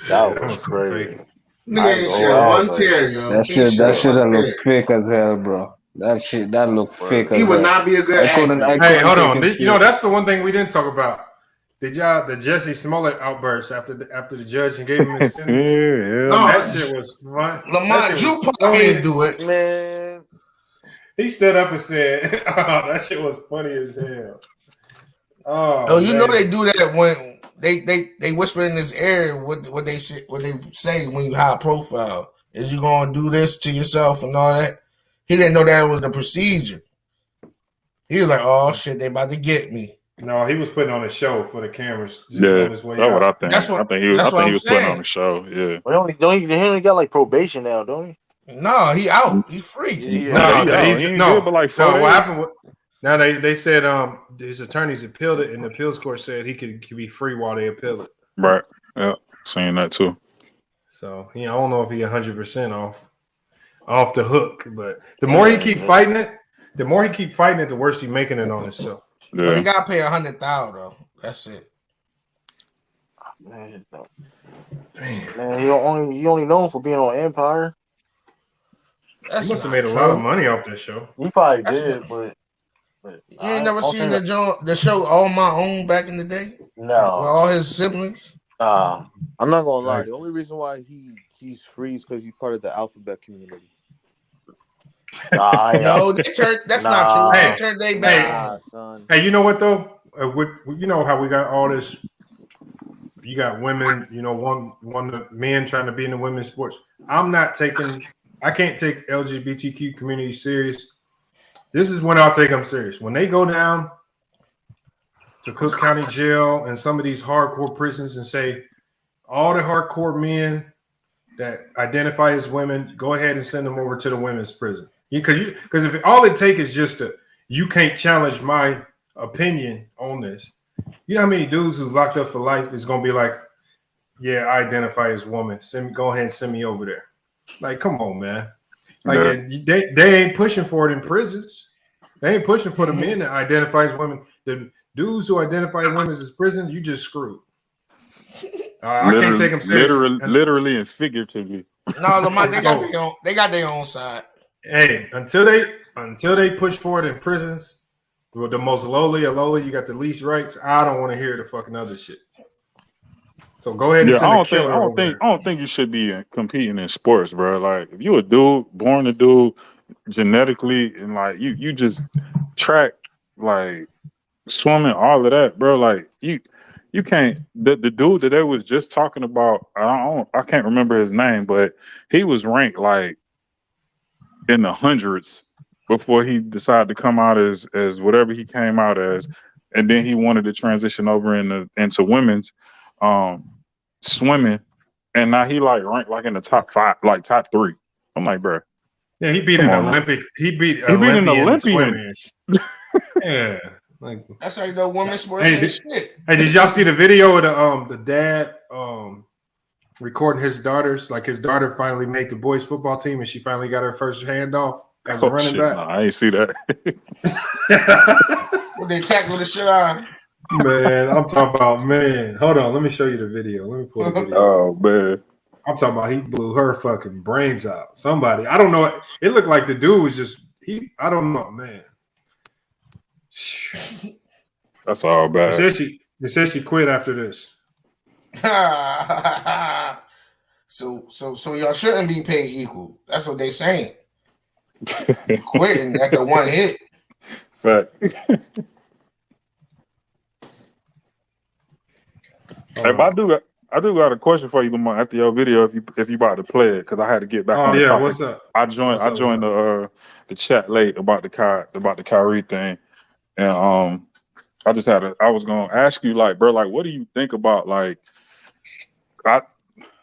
That was crazy. Nigga ain't share one tear, yo. That shit look fake as hell, bro. That look fake as hell. He would not be a good actor. Hey, hold on. That's the one thing we didn't talk about. Did y'all the Jesse Smollett outburst after the judge and gave him his sentence? No, that shit was fun. Lamont Jupiter didn't do it, man. He stood up and said, "Oh, that shit was funny as hell." Oh, you know they do that when they whisper in his ear what they say when you high profile is you gonna do this to yourself and all that. He didn't know that was the procedure. He was like, "Oh shit, they about to get me." No, he was putting on a show for the cameras. That's what I think. I think he was putting on a show. Yeah. Well, he only got like probation now, don't he? No, he out. He's free. What happened? Now they said his attorneys appealed it, and the appeals court said he could be free while they appeal it. Right. Yeah. Saying that too. So I don't know if he 100% off the hook, but the more he keep fighting it, the worse he making it on himself. Yeah. But he gotta pay $100,000 though. That's it. Man, you only known for being on Empire. He must have made a lot of money off this show. He probably did, but You ain't never seen the show All My Own back in the day? No. With all his siblings? I'm not gonna lie. The only reason why he's free is because he's part of the alphabet community. No, that's not true. They turned their back. Hey, you know what though? You know how we got all this. You got women. You know, one of the men trying to be in the women's sports. I can't take LGBTQ community serious. This is when I'll take them serious. When they go down to Cook County Jail and some of these hardcore prisons and say, all the hardcore men that identify as women, go ahead and send them over to the women's prison. Because if all it takes is just you can't challenge my opinion on this. You know how many dudes who's locked up for life is going to be like, yeah, I identify as woman. Go ahead and send me over there. Like, come on, man. Like they ain't pushing for it in prisons. They ain't pushing for the men that identify as women. The dudes who identify as women as prisons, you just screwed. I can't take them seriously. Literally and figuratively. No, Lamont, they got their own side. Hey, until they push for it in prisons, with the most lowly, you got the least rights. I don't want to hear the fucking other shit. So go ahead and send a killer over there. I don't think you should be competing in sports, bro. Like if you a dude, born a dude, genetically, and like you just track, like swimming, all of that, bro. Like you can't. The dude that they was just talking about, I can't remember his name, but he was ranked like in the hundreds before he decided to come out as whatever he came out as, and then he wanted to transition over into women's swimming, and now he like ranked like in the top 5, like top 3. I'm like, bro. Yeah, he beat an Olympic. He beat an Olympian. Yeah, like that's how you know women's sports ain't shit. Hey, did y'all see the video of the dad recording his daughters? Like his daughter finally made the boys football team, and she finally got her first handoff as a running back. No, I ain't see that. When they tackle the shit out. Man, I'm talking about, man. Hold on, let me show you the video. Let me pull the video. Oh man, I'm talking about he blew her fucking brains out. Somebody, I don't know. It looked like the dude was just I don't know, man. That's all bad. They said she quit after this. So y'all shouldn't be paid equal. That's what they saying. Quitting after one hit. Fact. Hey, but I do got a question for you, Lamont, after your video, if you about to play it, because I had to get back on the topic. What's up? I joined the chat late about the Kyrie thing, and I was gonna ask you, like, bro, like, what do you think about I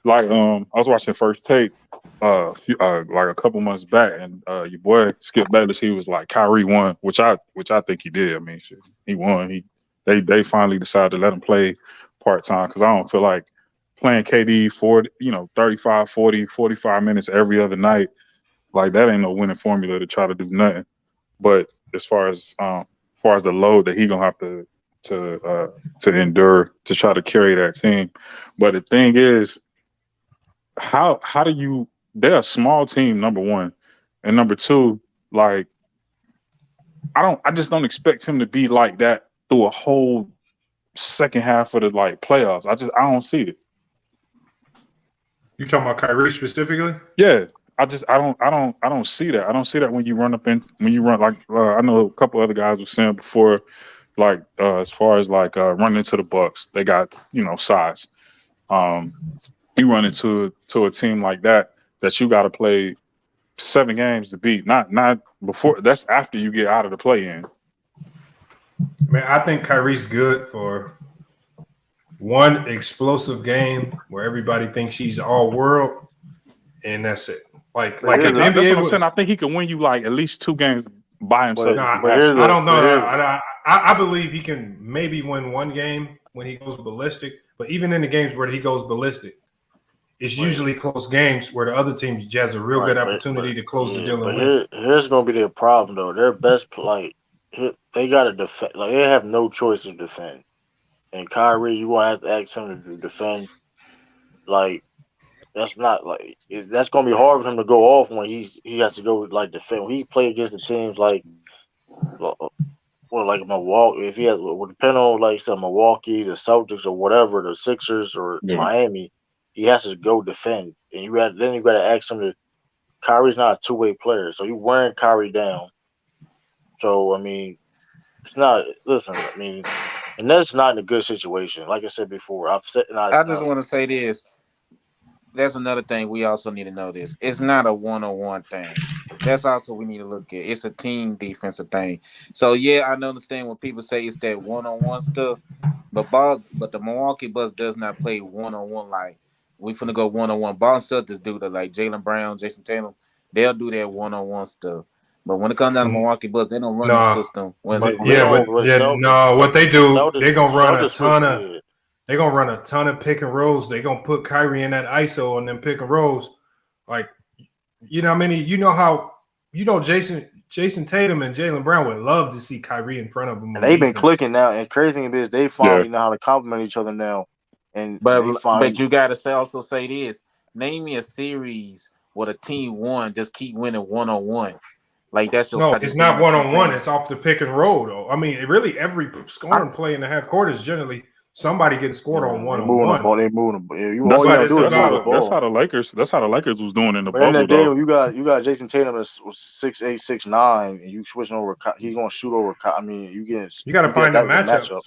was watching First Take like a couple months back, and your boy Skip Bayless, he was like, Kyrie won, which I think he did. I mean, shit, he won. They finally decided to let him play part-time, because I don't feel like playing KD 35, 40, 45 minutes every other night. Like, that ain't no winning formula to try to do nothing. But as far as the load that he gonna have to endure to try to carry that team. But the thing is, how do you, they're a small team, number one, and number two, like, I just don't expect him to be like that through a whole second half of the playoffs. I don't see it. You talking about Kyrie specifically? Yeah, I don't see that. I don't see that when you run I know a couple other guys were saying before, as far as running into the Bucks, they got size. You run into a team like that you got to play 7 games to beat. Not before. That's after you get out of the play-in. Man, I think Kyrie's good for one explosive game where everybody thinks he's all world, and that's it. Like the NBA, that's what I'm saying. I think he can win you at least 2 games by himself. I don't know. I believe he can maybe win 1 game when he goes ballistic, but even in the games where he goes ballistic, it's usually close games where the other team has a real good opportunity to close the deal and win. Here's going to be their problem, though. Their best they got to defend. They have no choice to defend. And Kyrie, you going to have to ask him to defend. That's not that's going to be hard for him to go off when he has to go defend. When he play against the teams for like Milwaukee, if he has, would depend on like some Milwaukee, the Celtics, or whatever, the Sixers or Miami, he has to go defend, and you got to ask him to. Kyrie's not a two-way player, so you wearing Kyrie down. So I mean, it's not. Listen, I mean, and that's not in a good situation. Like I said before, I just want to say this. That's another thing we also need to know this. It's not a one-on-one thing. That's also we need to look at. It's a team defensive thing. So yeah, I understand when people say it's that one-on-one stuff, but the Milwaukee Bucks does not play one-on-one like we finna go one-on-one. Boston Celtics do that, like Jaylen Brown, Jason Tatum. They'll do that one-on-one stuff. But when it comes down to Milwaukee Bucks, they don't run the system. What they do, they're gonna run a ton of. They're gonna run a ton of pick and rolls. They're gonna put Kyrie in that ISO and then pick and rolls. Like, Jason Tatum and Jaylen Brown would love to see Kyrie in front of them. And they've been clicking now. And crazy thing is, they finally know how to compliment each other now. And but you gotta also say this. Name me a series where the team won, just keep winning one-on-one. Like that's just no, it's not one-on-one. It's off the pick and roll, though. I mean, really, every scoring play in the half court is generally somebody getting scored on one-on-one. They moving the ball. That's how the Lakers. That's how the Lakers was doing in the bubble. In that day, you got Jason Tatum is 6'8", 6'9", and you switching over. He's gonna shoot over. I mean, you got to find the matchup.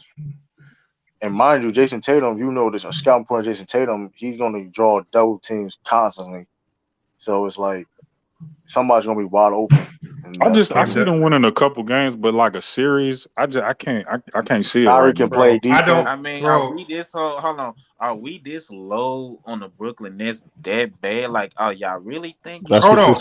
And mind you, Jason Tatum, there's a scouting point. Jason Tatum, he's gonna draw double teams constantly. So it's like somebody's gonna be wide open. I see them winning a couple games, but like a series, I can't see it. Kyrie can play defense. Are we this hold on? Are we this low on the Brooklyn Nets that bad? Like, y'all really think? Hold on,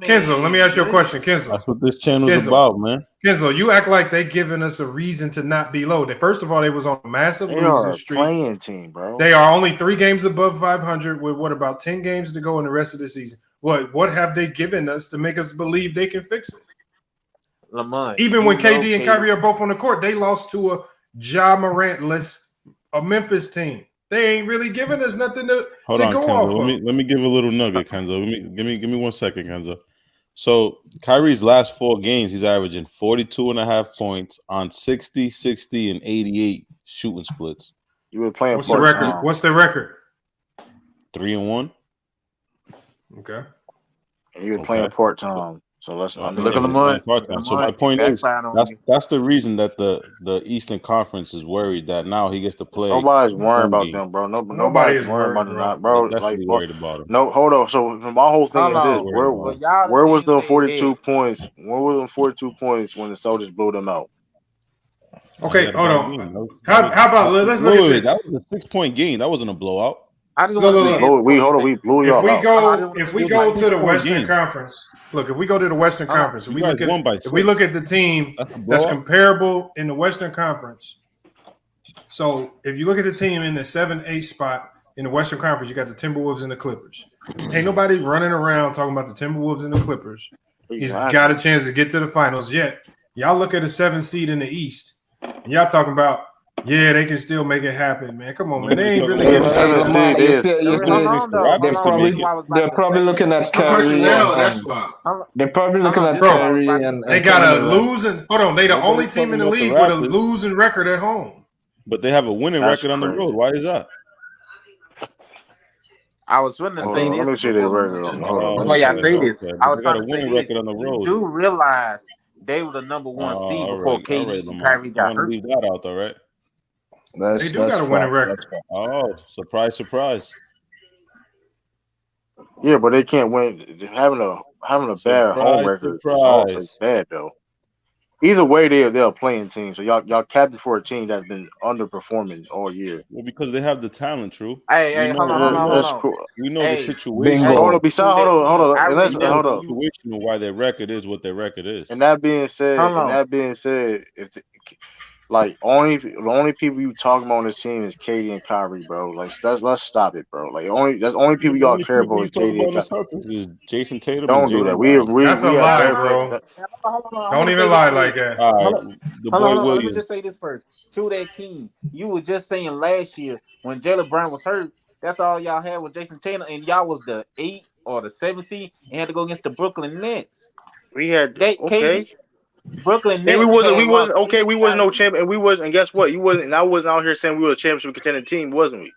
Kenzo, let me ask you a question, Kenzo. That's what this channel is about, man. Kenzo, you act like they giving us a reason to not be low. First of all, they was on a massive losing streak. Playing team, bro. They are only 3 games above 500 with about 10 games to go in the rest of the season. What have they given us to make us believe they can fix it? Lamont, even when KD and Kyrie are both on the court, they lost to a Ja Morant-less a Memphis team. They ain't really giving us nothing to go Kenzo. off of. Let me give a little nugget, Kenzo. Give me 1 second, Kenzo. So Kyrie's last 4 games, he's averaging 42.5 points on 60, 60, and 88 shooting splits. You were playing. What's the record? What's the record? 3-1. Okay. And you were playing part time. So let's look at the money. So my point is, that's the reason that the Eastern Conference is worried that now he gets to play. Nobody's worried about them, bro. Nobody's worried about them, bro. Like, worried about him. No, hold on. So my whole thing is this: where was the 42 points? Where were the 42 points when the Celtics blew them out? Okay, hold on. How about let's look at this? That was a 6-point game. That wasn't a blowout. I just want to we blew y'all out. If we go to the Western Conference, look, if we go to the Western Conference, if we look at the team that's comparable in the Western Conference. So if you look at the team in the 7-8 spot in the Western Conference, you got the Timberwolves and the Clippers. Ain't nobody running around talking about the Timberwolves and the Clippers. He's got a chance to get to the finals yet. Y'all look at a 7 seed in the East, and y'all talking about. Yeah, they can still make it happen, man. Come on, man. They ain't really. They're probably looking at Kyrie. They're probably looking at Kyrie, and they got a losing. Hold on, they the only team in the league with a losing record at home. But they have a winning record on the road. Why is that? I was trying to say this. Let me see their record. That's why y'all say this. I was trying to say this. On the road. You do realize they were the number 1 seed before KD and Kyrie got hurt. Leave that out, though, right? They do got a winning record. Oh, surprise. Yeah, but they can't win. Having a bad home record is always bad, though. Either way, they're a playing team. So y'all captain for a team that's been underperforming all year. Well, because they have the talent, true. Hey, hold on. Cool. We know the situation. Hold on. Hold on. Situation of why their record is what their record is. And that being said, if the only people you talking about on this team is KD and Kyrie, bro. Like let's stop it, bro. Like that's only people y'all care about is KD and Kyrie. Is Jason Tatum. Don't do that. That's a lie, bro. Don't even lie like that. Hold on. Let me just say this first. To that team, you were just saying last year when Jaylen Brown was hurt, that's all y'all had was Jason Tatum, and y'all was the 8 or the 7 seed and had to go against the Brooklyn Nets. We had KD, Brooklyn Nets. And we wasn't okay. We wasn't no champion, and we wasn't. And guess what? You wasn't. And I wasn't out here saying we were a championship contending team, wasn't we?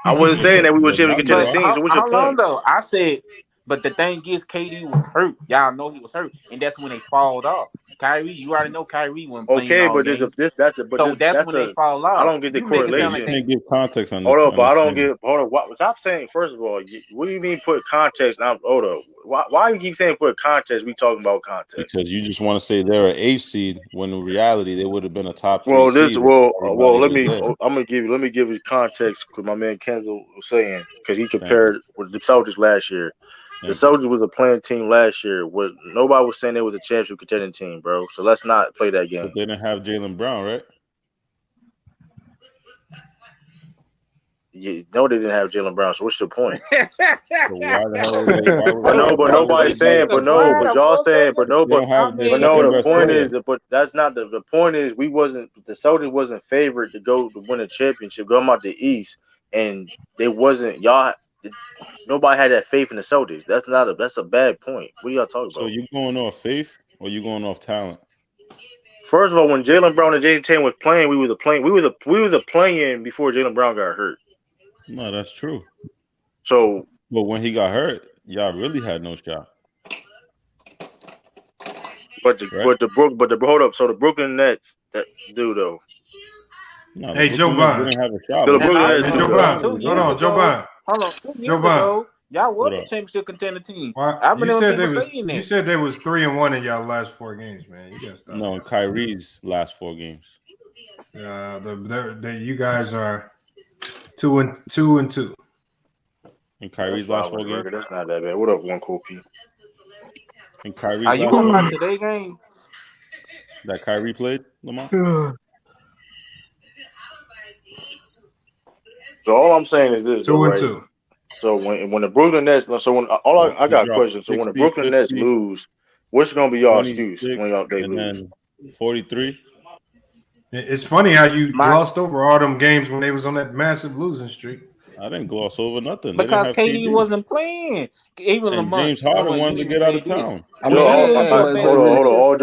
I wasn't saying that we were a championship contending team. So what's your point? Though? I said, but the thing is, KD was hurt. Y'all know he was hurt, and that's when they fall off. Kyrie, you already know Kyrie wasn't playing. Okay, but that's when they fall off. I don't get the correlation. You can't give context on this. Hold up, but I don't get. Hold up, stop saying. First of all, what do you mean put context? Hold up. Why you keep saying put context? We talking about context because you just want to say they're an 8 seed when in reality they would have been a top 3 seed. Let me give you context because my man Kenzo was saying because he compared with the Celtics last year. The Celtics was a playing team last year. Nobody was saying they was a championship contending team, bro. So let's not play that game. But they didn't have Jaylen Brown, right? No, they didn't have Jaylen Brown. So what's the point? So why the hell but nobody's saying. But y'all saying. The point is. But that's not the point. Is the Celtics wasn't favored to go to win a championship. Going out the East, and they wasn't y'all. Nobody had that faith in the Celtics. That's a bad point. What are y'all talking about? So you going off faith or you going off talent? First of all, when Jaylen Brown and Jason Tatum was playing, we were the playing before Jaylen Brown got hurt. No, that's true. So, but when he got hurt, y'all really had no shot. Hold up. So the Brooklyn Nets though. No, hey, Joe Bond. Joe Bond. Hold on. Joe Bond. Y'all were the championship contender team. You said there was 3-1 in y'all last 4 games, man. You gotta stop. No, in Kyrie's last 4 games. You guys are 2-2. In Kyrie's last 4 games. That's not that bad. What up, one cool P? In Kyrie's are you talking about today's game? That Kyrie played, Lamar? So all I'm saying is this: 2-2. So when the Brooklyn Nets, I got a question. So when the Brooklyn Nets lose, what's gonna be y'all excuse when they lose? 43. It's funny how you glossed over all them games when they was on that massive losing streak. I didn't gloss over nothing because KD wasn't playing. Even Lamar, James Harden wanted to get out of town. Hold on. All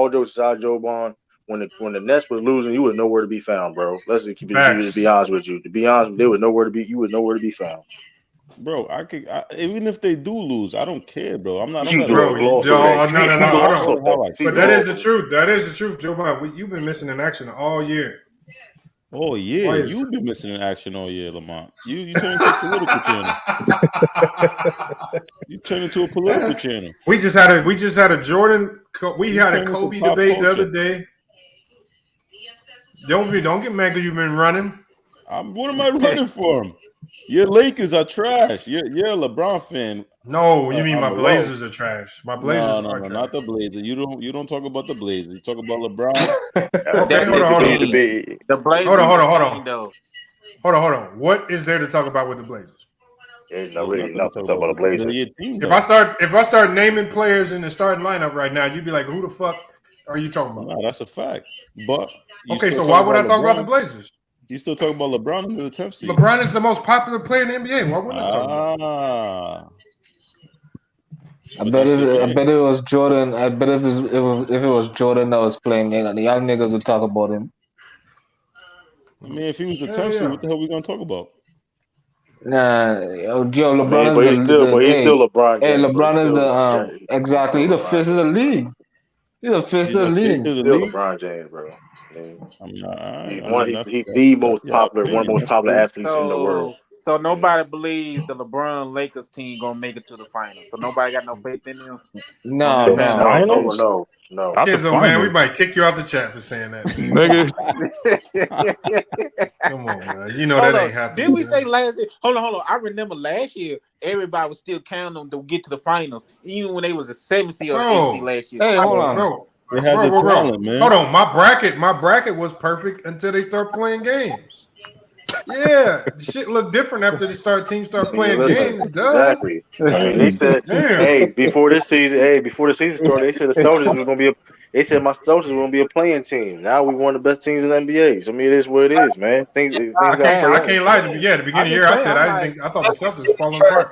jokes aside, Joe Bond. When the Nets was losing, you was nowhere to be found, bro. Let's keep it. To be honest with you, they were nowhere to be. You was nowhere to be found, bro. Even if they do lose, I don't care, bro. I'm not. No. But that is the truth. That is the truth, Joe Bond. You've been missing in action all year. Oh yeah, you've been missing in action all year, Lamont. You turn into a political channel. You turn into a political channel. We just had a Jordan. We had a Kobe debate the other day. Don't get mad because you've been running. What am I running for? Your Lakers are trash. You're a LeBron fan. No, you mean my Blazers are trash. My Blazers are trash. Not the Blazers. You don't talk about the Blazers. You talk about LeBron. Okay, hold on. The Blazers. Hold on. What is there to talk about with the Blazers? There's not really nothing to talk about the Blazers. If I start naming players in the starting lineup right now, you'd be like, "Who the fuck are you talking about?" No, that's a fact. But okay, so why would I talk about the Blazers? You still talking about LeBron in the 10th seed? LeBron is the most popular player in the NBA. Why wouldn't I talk about I bet it was Jordan. I bet if it was Jordan that was playing, the young niggas would talk about him. I mean, if he was the 10th seed, what the hell are we gonna talk about? Nah, LeBron but he's still LeBron. Hey, LeBron is the exactly. He's the face of the league. He's the face of the league. Still LeBron James, bro. He's the most popular, one of the most popular athletes in the world. So nobody believes the LeBron Lakers team gonna make it to the finals. So nobody got no faith in them. No. Kenzo, man, we might kick you out the chat for saying that. Come on, man. You know that ain't happening. Did we say last year? Hold on. I remember last year everybody was still counting them to get to the finals, even when they was a 7 seed or 8 seed last year. Hey, hold on, bro. They had the talent, man. Hold on, my bracket was perfect until they start playing games. Yeah, shit look different after teams start playing games. Exactly. I mean, they said, before the season started, they said the Celtics was gonna be They said my Celtics were gonna be a playing team. Now we one of the best teams in the NBA. So I mean, it is what it is, man. Things got play I out. can't lie to you. Yeah, at the beginning of the year, I said I thought the Celtics was falling apart.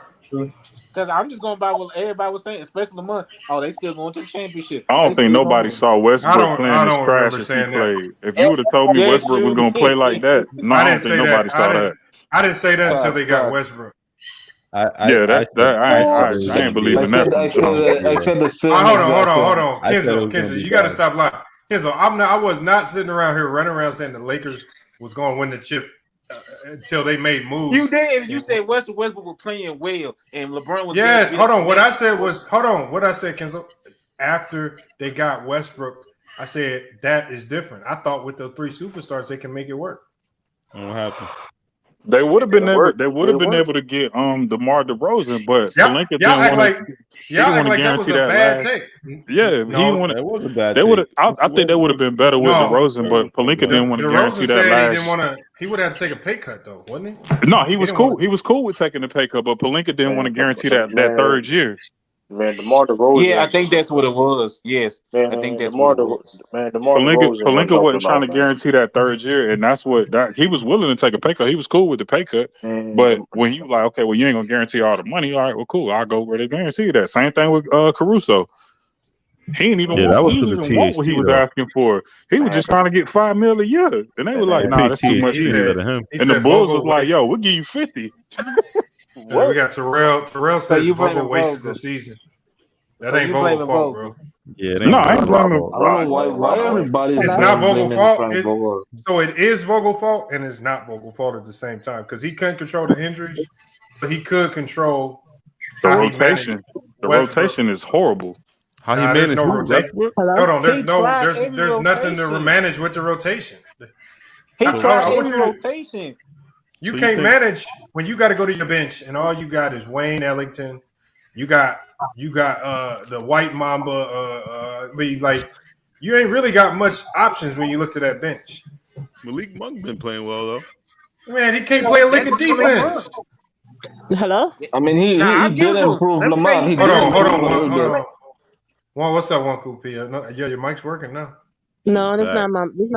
Because I'm just going by what everybody was saying, especially Lamont. Oh, they still going to the championship. I don't think nobody saw Westbrook playing as trash as he played. If you would have told me Westbrook was going to play like that, no, I don't think nobody saw that. I didn't say that until they got Westbrook. I ain't believing that. I said the same. Hold on. Kenzo, you got to stop lying. Kenzo, I was not sitting around here running around saying the Lakers was going to win the chip until they made moves. You did. You said Westbrook was playing well and LeBron was. Yeah, hold on. What I said, Kenzo, after they got Westbrook, I said that is different. I thought with the three superstars they can make it work. What happened? They would have been able. They would have been able to get DeMar DeRozan, but Pelinka didn't want to. That was a bad take. No, Yeah, he wanted. That was a bad. They would have. I think they would have been better with DeRozan, but Pelinka didn't want to guarantee that last. He didn't want to. He would have to take a pay cut though, wouldn't he? No, he was cool. He was cool with taking the pay cut, but Pelinka didn't want to guarantee that third year. Man, DeMar DeRozan. Yeah, I think that's what it was. Yes, I think that's DeMar what it was. Man, DeMar DeRozan. Pelinka wasn't trying to guarantee that third year, and that's what he was willing to take a pay cut. He was cool with the pay cut, but when you like, okay, well, you ain't gonna guarantee all the money. All right, well, cool. I'll go where they guarantee that. Same thing with Caruso. He didn't even want what he was asking for. He was just trying to get $5 million a year, and they were like, "Nah, that's too much." And the Bulls was like, "Yo, we'll give you 50." Yeah, we got Terrell. Terrell says Vogel wasted the season. That ain't Vogel's fault, bro. Yeah, no, I ain't blaming. Why everybody? It's not Vogel's fault. So it is Vogel's fault, and it's not Vogel's fault at the same time because he couldn't control the injuries, but he could control the rotation. The rotation is horrible. How he managed no rotation. Hold on, there's nothing to manage with the rotation. He tried every rotation. You can't manage when you got to go to your bench and all you got is Wayne Ellington. You got the White Mamba. You ain't really got much options when you look to that bench. Malik Monk been playing well though. Man, he can't play a lick of defense. Hello. I mean, he did improve Lamont. Hold on. Juan, what's up, Juan Coupé? Yeah, your mic's working now. No, this not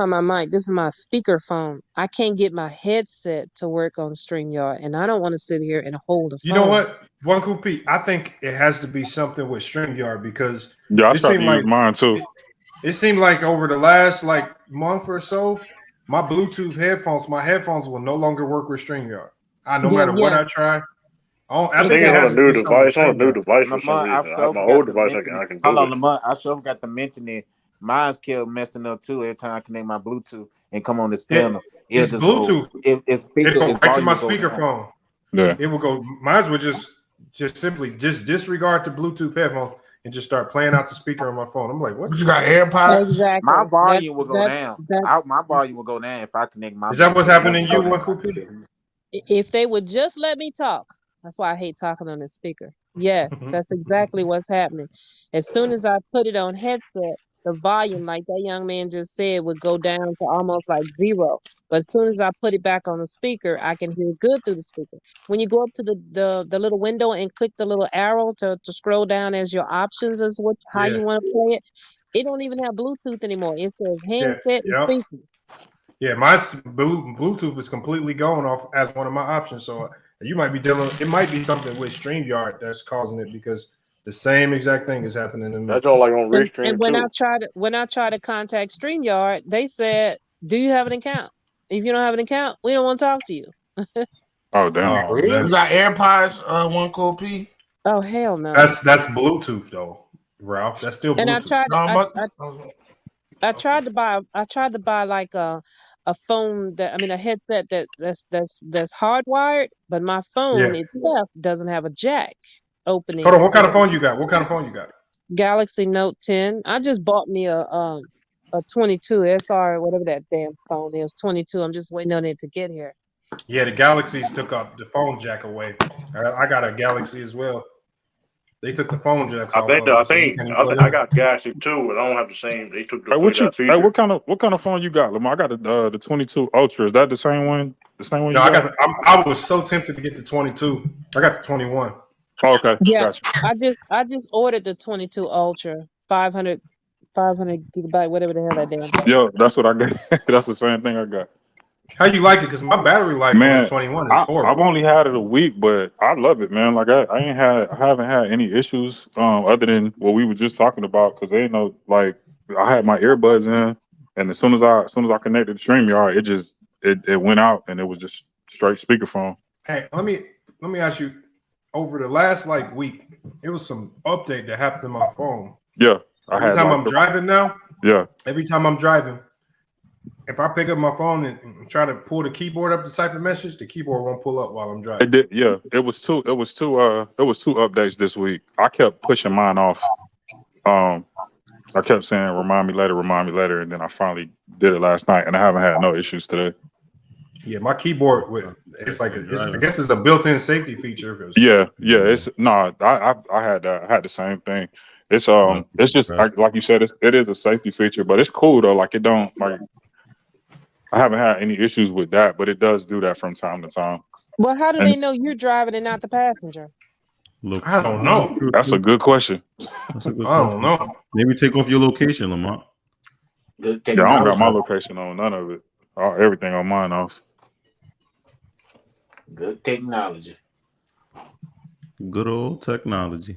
my mic. This is my speaker phone. I can't get my headset to work on StreamYard, and I don't want to sit here and hold a phone. You know what, Juan Coupé? I think it has to be something with StreamYard because I started to use mine too. It seemed like over the last month or so, my Bluetooth headphones will no longer work with StreamYard. No matter what I try. I think it has a new device. On a new device for some reason. My old device, I can do Hold on, it. Lamont. I sure got to mention it. Mine's kept messing up too every time I connect my Bluetooth and come on this panel. It's Bluetooth. It goes right to my speakerphone. Yeah. It will go. Mine would just simply disregard the Bluetooth headphones and just start playing out the speaker on my phone. I'm like, what? You got AirPods? Exactly. My volume will go down. My volume will go down if I connect my. Is that what's happening to you, Juan Coupé? If they would just let me talk. That's why I hate talking on the speaker. Yes, that's exactly what's happening. As soon as I put it on headset, the volume, like that young man just said, would go down to almost like zero. But as soon as I put it back on the speaker, I can hear good through the speaker. When you go up to the little window and click the little arrow to scroll down as your options as how you want to play it, it don't even have Bluetooth anymore. It says handset and speaker. Yeah, my Bluetooth is completely going off as one of my options. So you might be it might be something with StreamYard that's causing it because the same exact thing is happening in That's all like on Restream. And when I tried to contact StreamYard, they said, "Do you have an account? If you don't have an account, we don't want to talk to you." Oh damn! You got AirPods, Juan Coupé? Oh hell no! That's Bluetooth though, Ralph. That's still Bluetooth. And I tried to buy like a phone a headset that's hardwired, but my phone itself doesn't have a jack opening. Hold on, what kind of phone you got? Galaxy Note 10. I just bought me a 22 SR, whatever that damn phone is. 22. I'm just waiting on it to get here. Yeah, the Galaxies took up the phone jack away. I got a Galaxy as well. They took the phone jacks off. I got Galaxy too, but I don't have the same. They took the feature. What kind of phone you got, Lamar? I got the 22 Ultra. Is that the same one? No, I was so tempted to get the 22. I got the 21. Oh, okay. Yeah, gotcha. I just ordered the 22 Ultra, $500 500 gigabyte, whatever the hell that damn thing. Yeah, that's what I got. That's the same thing I got. How you like it? Because my battery life on this 21 is horrible. I've only had it a week, but I love it, man. Like I haven't had any issues other than what we were just talking about. Because they know, like, I had my earbuds in, and as soon as I connected to StreamYard, it went out, and it was just straight speakerphone. Hey, let me ask you. Over the last week, it was some update that happened to my phone. Yeah, every time I'm driving now. Yeah, every time I'm driving, if I pick up my phone and try to pull the keyboard up to type a message, the keyboard won't pull up while I'm driving. It did. Yeah, it was two updates this week. I kept pushing mine off. I kept saying remind me later, and then I finally did it last night, and I haven't had no issues today. Yeah, my keyboard I guess it's a built-in safety feature. Yeah. I had the same thing. It's just like you said, it is a safety feature, but it's cool though. Like I haven't had any issues with that, but it does do that from time to time. Well, how do they know you're driving and not the passenger? I don't know. That's a good question. I don't know. Maybe take off your location, Lamont. Yeah, I don't got my location on, none of it. Everything on mine off. Good technology. Good old technology.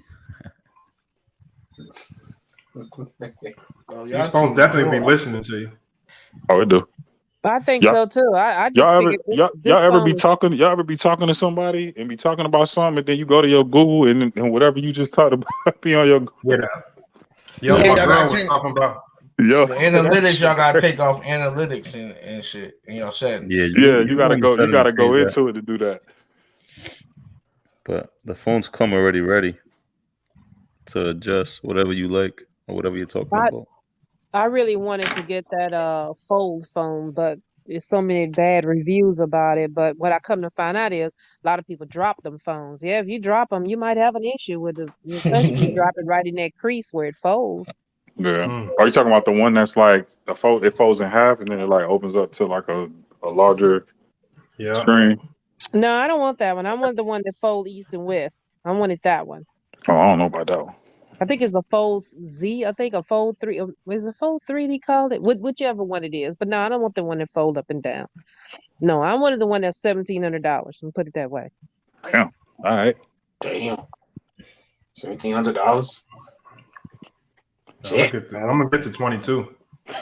These phones definitely be listening to you. Oh, it do. I think so too. I just y'all ever be talking to somebody and be talking about something, and then you go to your Google and whatever you just talked about be on your my girl was talking about. Yeah, the analytics y'all gotta take off analytics and shit in your settings. Yeah, you gotta go into it to do that. But the phones come already ready to adjust whatever you like or whatever you're talking about. I really wanted to get that fold phone, but there's so many bad reviews about it. But what I come to find out is a lot of people drop them phones. Yeah, if you drop them, you might have an issue with it, especially if you drop it right in that crease where it folds. Yeah. Are you talking about the one that's like it folds in half and then it like opens up to like a larger screen? No, I don't want that one. I want the one that folds east and west. I wanted that one. Oh, I don't know about that one. I think it's a Fold Z. I think a Fold 3. Is it Fold 3 they called it? Whichever one it is. But no, I don't want the one that fold up and down. No, I wanted the one that's $1,700. And put it that way. Damn. All right. Damn. $1,700. I'm gonna get to 22. I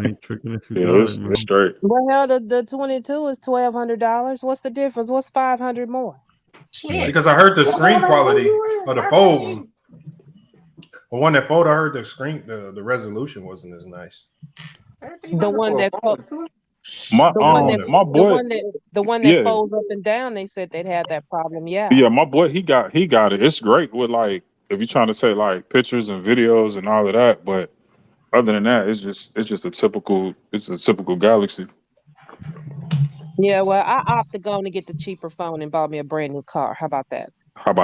ain't tricking if you it's straight. Well, the 22 is $1,200. What's the difference? What's $500 more? Because I heard the screen quality of the fold. The one that folded, I heard the screen, the resolution wasn't as nice. The one that folds up and down, they said they'd have that problem. Yeah. Yeah, my boy, he got it. It's great with like if you're trying to take like pictures and videos and all of that, but other than that, it's just a typical Galaxy. Yeah, well, I opted to go and get the cheaper phone and bought me a brand new car. How about that? I'm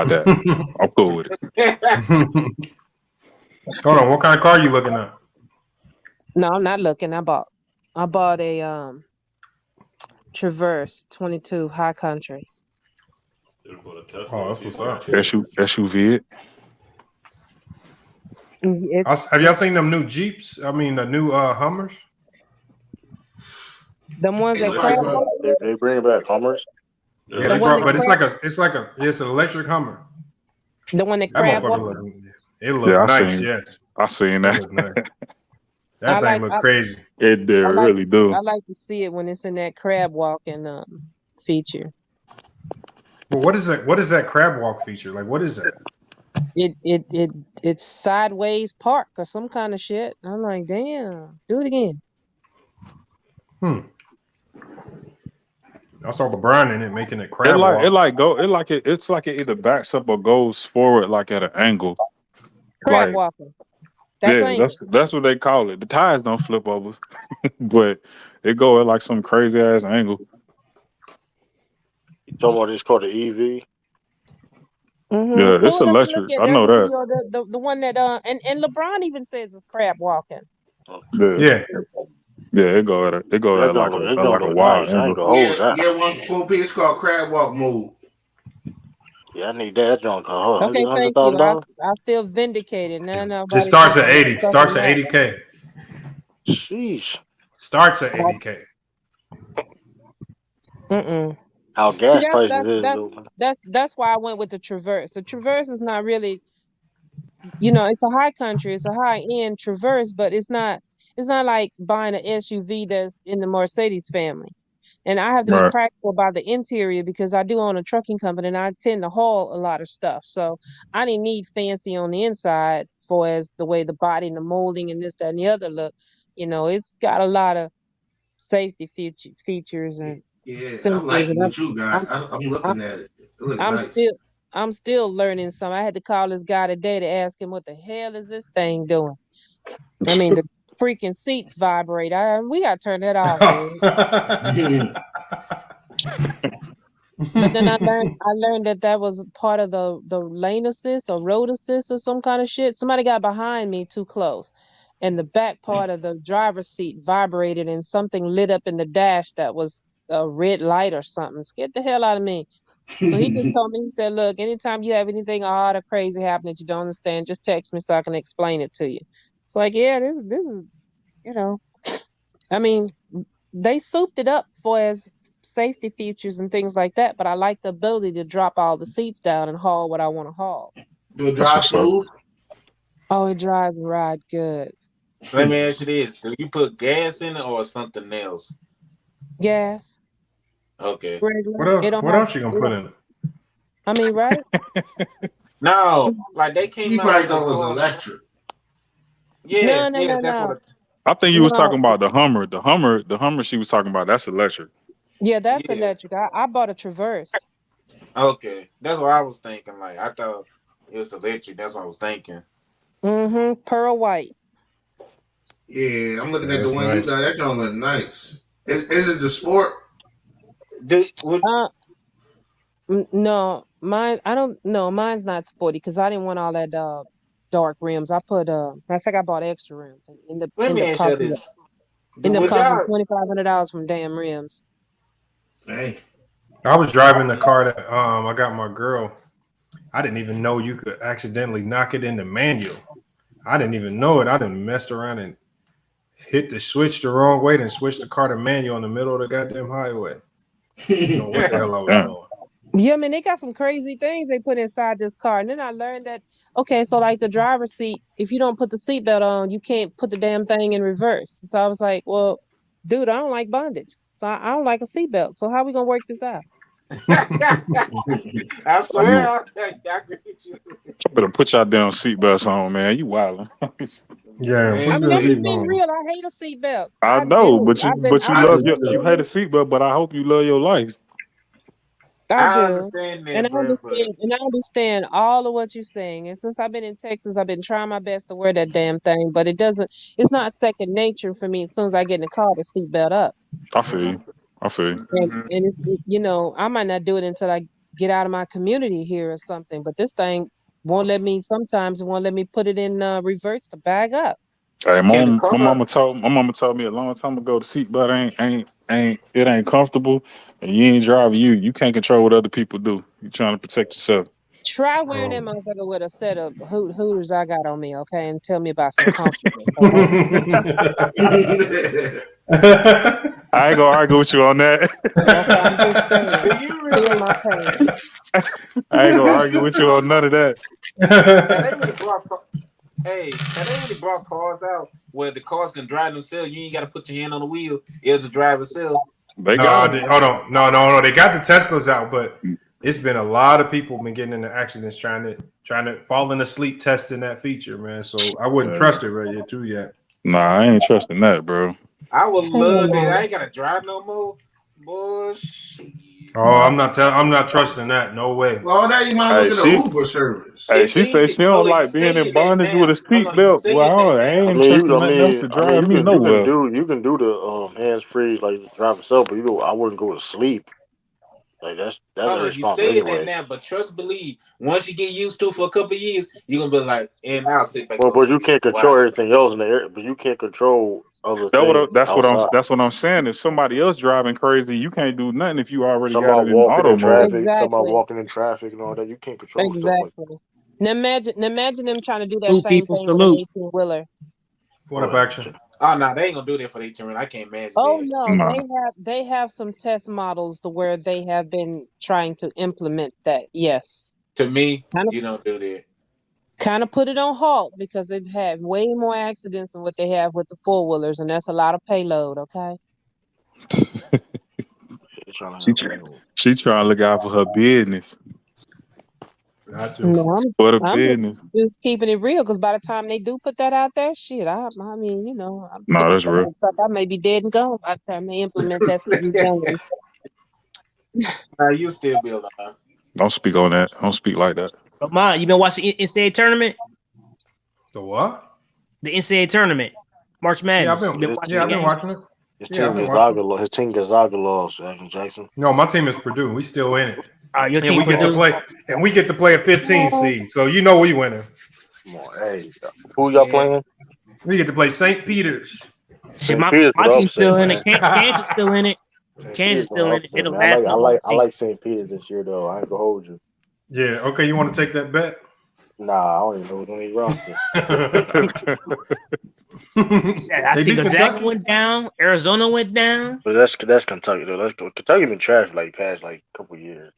cool with it. Hold on, what kind of car are you looking at? No, I'm not looking. I bought a Traverse 22 High Country. Oh, that's what's up. SUV it. Have y'all seen them new Jeeps? I mean, the new Hummers. The ones that they bring back Hummers. Yeah, they brought, but it's an electric Hummer. The one that crab walk. It looked nice. Yes, I seen that. That thing looked crazy. It did, really do. I like to see it when it's in that crab walking feature. But what is that? What is that crab walk feature? Like, what is that? It's sideways park or some kind of shit. I'm like, damn, do it again. I saw LeBron in it making it crab walk. It's like it either backs up or goes forward like at an angle. Crab walking. That's what they call it. The tires don't flip over, but it go at like some crazy ass angle. You talking about it's called the EV? Mm-hmm. Yeah, it's electric. I know that. The one that and LeBron even says it's crab walking. Yeah, it go at like a wild angle. Yeah, once it's called crab walk mode. Yeah, I need that joint. Hold on, Okay, thank you. $100,000. I feel vindicated. Now It nobody starts thinks at I'm 80. stuck Starts on at that. 80K. Sheesh. Starts at 80K. How See, gas prices is, though. that's why I went with the Traverse. The Traverse is not really, it's a high country, it's a high end Traverse, but it's not like buying an SUV that's in the Mercedes family. And I have to be Right. practical about the interior because I do own a trucking company and I tend to haul a lot of stuff. So I didn't need fancy on the inside for as the way the body and the molding and this, that, and the other look. It's got a lot of safety features and Yeah, I'm sensors. liking And what you got. I'm I'm, looking at it. It looks I'm nice. still learning some. I had to call this guy today to ask him what the hell is this thing doing. I mean, the freaking seats vibrate. We gotta turn that off, dude. But then I learned that was part of the lane assist or road assist or some kind of shit. Somebody got behind me too close, and the back part of the driver's seat vibrated, and something lit up in the dash that was a red light or something. Scared the hell out of me. So he just told me, he said, "Look, anytime you have anything odd or crazy happening that you don't understand, just text me so I can explain it to you." It's like, yeah, this is, I mean, they souped it up for as safety features and things like that, but I like the ability to drop all the seats down and haul what I want to haul. Do it drive smooth? Oh, it drives and ride good. Let me ask you this: do you put gas in it or something else? Gas. Okay. What else you gonna put in it? I mean, right? No, like they came He out probably with thought it was a- electric. Yes, No, yes, that's no. what. I think you was No. talking about the Hummer. The Hummer she was talking about, that's electric. Yeah, that's Yes. electric. I bought a Traverse. Okay, that's what I was thinking. Like I thought it was electric. That's what I was thinking. Pearl white. Yeah, I'm looking at That's the one nice. you got. That joint look nice. Is it the sport? No, mine. I don't. No, mine's not sporty because I didn't want all that dark rims. I put matter of fact, I bought extra rims. Let me ask you this: Ended up would costing y'all? $2,500 from damn rims. Hey. I was driving the car that I got my girl. I didn't even know you could accidentally knock it in the manual. I didn't even know it. I done messed around and hit the switch the wrong way, then switched the car to manual in the middle of the goddamn highway. You know what the hell I was doing. Yeah, I mean, they got some crazy things they put inside this car. And then I learned that, okay, so like the driver's seat, if you don't put the seatbelt on, you can't put the damn thing in reverse. So I was like, well, dude, I don't like bondage. So I don't like a seatbelt. So how we going to work this out? I swear, I agree with you. Better put y'all damn seatbelts on, man. You wildin'. Yeah, I mean, I'm just being real. I hate a seatbelt. I know, but you love you hate a seatbelt, but I hope you love your life. I do. understand that, And I bro, understand, and I understand all of what you're saying. And since I've been in Texas, I've been trying my best to wear that damn thing, but it's not second nature for me as soon as I get in the car to seatbelt up. I feel you. And it's, I might not do it until I get out of my community here or something, but this thing sometimes it won't let me put it in reverse to bag up. Hey, my mama told me a long time ago the seatbelt ain't comfortable, and you ain't driving. You can't control what other people do. You're trying to protect yourself. Try wearing that motherfucker with a set of hooters I got on me, okay, and tell me about some comfortable. I ain't gonna argue with you on that. I ain't gonna argue with you on none of that. Have they really brought cars out where the cars can drive themselves? You ain't got to put your hand on the wheel; it'll just drive itself. Hold on. No. They got the Teslas out, but it's been a lot of people been getting into accidents trying to falling asleep testing that feature, man. So I wouldn't trust it right yet, too, yet. Nah, I ain't trusting that, bro. I would love that. I ain't got to drive no more. Bullshit. Oh, I'm not trusting that. No way. Well, now you might look at the Uber service. Hey, she said she don't like being in bondage with a seatbelt. Well, I ain't trusting nothing else to drive me nowhere. You can do the hands free like drive itself, but I wouldn't go to sleep. Like that's Hold a on, you say that anyway. now, but trust believe, once you get used to it for a couple of years, you're gonna be like, and I'll sit back. Well, but you can't control everything else in there. But you can't control other things. That's what I'm saying. If somebody else driving crazy, you can't do nothing if you already got Somebody it in walking auto in mode. traffic, somebody walking in traffic and all that. You can't control stuff like that. Exactly. Now imagine them trying to do that same thing with an 18-wheeler. What up, action? Oh no, they ain't gonna do that for the 18. I can't imagine. Oh that. no, they have some test models to where they have been trying to implement that. Yes. To me, you don't do that. Kind of put it on halt because they've had way more accidents than what they have with the four-wheelers, and that's a lot of payload. Okay. She trying to look out for her business. No, For the I'm business. just keeping it real because by the time they do put that out there, shit, I mean, you know, I'm No, 50 that's real. I may be dead and gone by the time they implement that for these young ones. Nah, you still be alive. Don't speak on that. Don't speak like that. But you been watching the NCAA tournament? The what? The NCAA tournament, March Madness. I've been watching it. His team Gonzaga lost, Jackson. No, my team is Purdue. We still in it. Your and team we get to play, and we get to play a 15 seed. So you know we winning. Come on, hey, who y'all playing? We get to play St. Peter's. Shit, my team's still in it. Kansas still in it. Kansas still in it. It'll last. I like St. Peter's this year though. I ain't gonna hold you. Yeah. Okay. You want to take that bet? Nah, I don't even know who's on his roster. I see Gonzaga went down. Arizona went down. But that's Kentucky though. Kentucky been trash like past like couple years.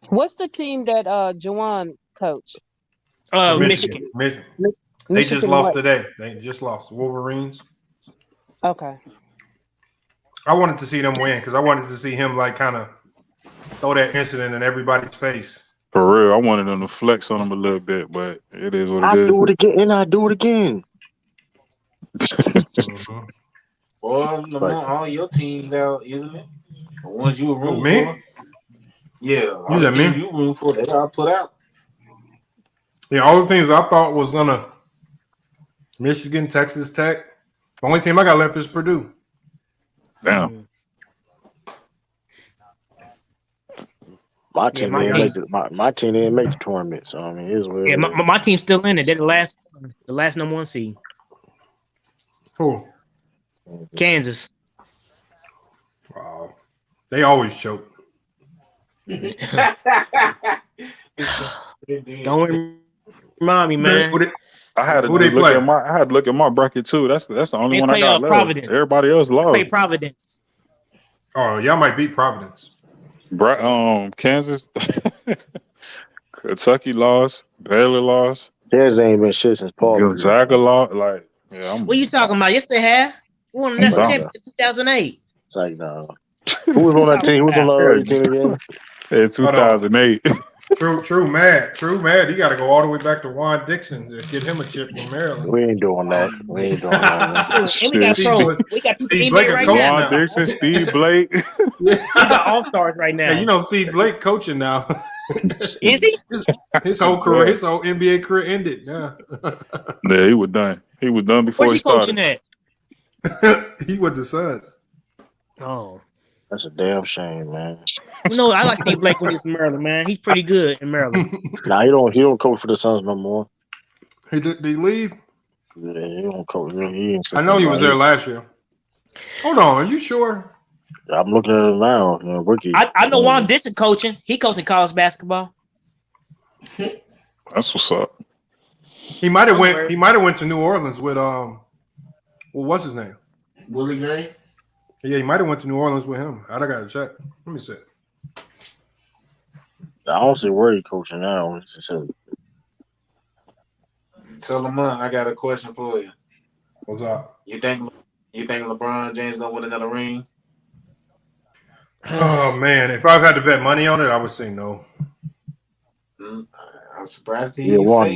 What's the team that Juwan coach? Michigan. They just lost today. They just lost. Wolverines. Okay. I wanted to see them win because I wanted to see him like kind of throw that incident in everybody's face. For real, I wanted them to flex on them a little bit, but it is what it is. I do it again, and I do it again. Well, all your teams out, isn't it? The ones you were rooting me? for. Yeah, all You the said me? teams you rooting for, they all put out. Yeah, all the teams I thought was gonna Michigan, Texas Tech. The only team I got left is Purdue. Damn. My team didn't make the tournament, so I mean, it's weird. Yeah, my team's still in it. They're the last number one seed. Who? Kansas. Wow, they always choke. Don't remind me, man. I had to look at my bracket too. That's the only They one play I got left. Providence. Everybody else lost. Play Providence. Oh, y'all might beat Providence. Kansas, Kentucky lost. Baylor lost. Kansas ain't been shit since Paul. Gonzaga lost. Like, yeah, What are you talking about? Yes, they have. We won the national championship in 2008. It's like, no. Who was on that team? Who was on the other team again? In 2008. True mad. He got to go all the way back to Juan Dixon to get him a chip from Maryland. We ain't doing that. We got Steve Blake right coaching now. now. Dixon, Steve Blake. We got all-stars right now. Yeah, you know Steve Blake coaching now. Is he? His whole career, his whole NBA career ended. Yeah. Yeah, he was done. He was done before Where's he he coaching started. at? He was the Suns. Oh. That's a damn shame, man. You know, I like Steve Blake when he's in Maryland, man. He's pretty good in Maryland. Nah, he don't coach for the Suns no more. Did he leave? Yeah, he don't coach. I know he was there last year. Hold on, are you sure? I'm looking at it now. Rookie. I know Juan Dixon coaching. He coaching college basketball. That's what's up. He might have went. He might have went to New Orleans with what's his name? Willie Gray. Yeah, he might have went to New Orleans with him. I gotta check. Let me see. I don't see where he coaching now. So Lamont, I got a question for you. What's up? You think LeBron James gonna win another ring? Oh man, if I've had to bet money on it, I would say no. I'm surprised he. Yeah, Juan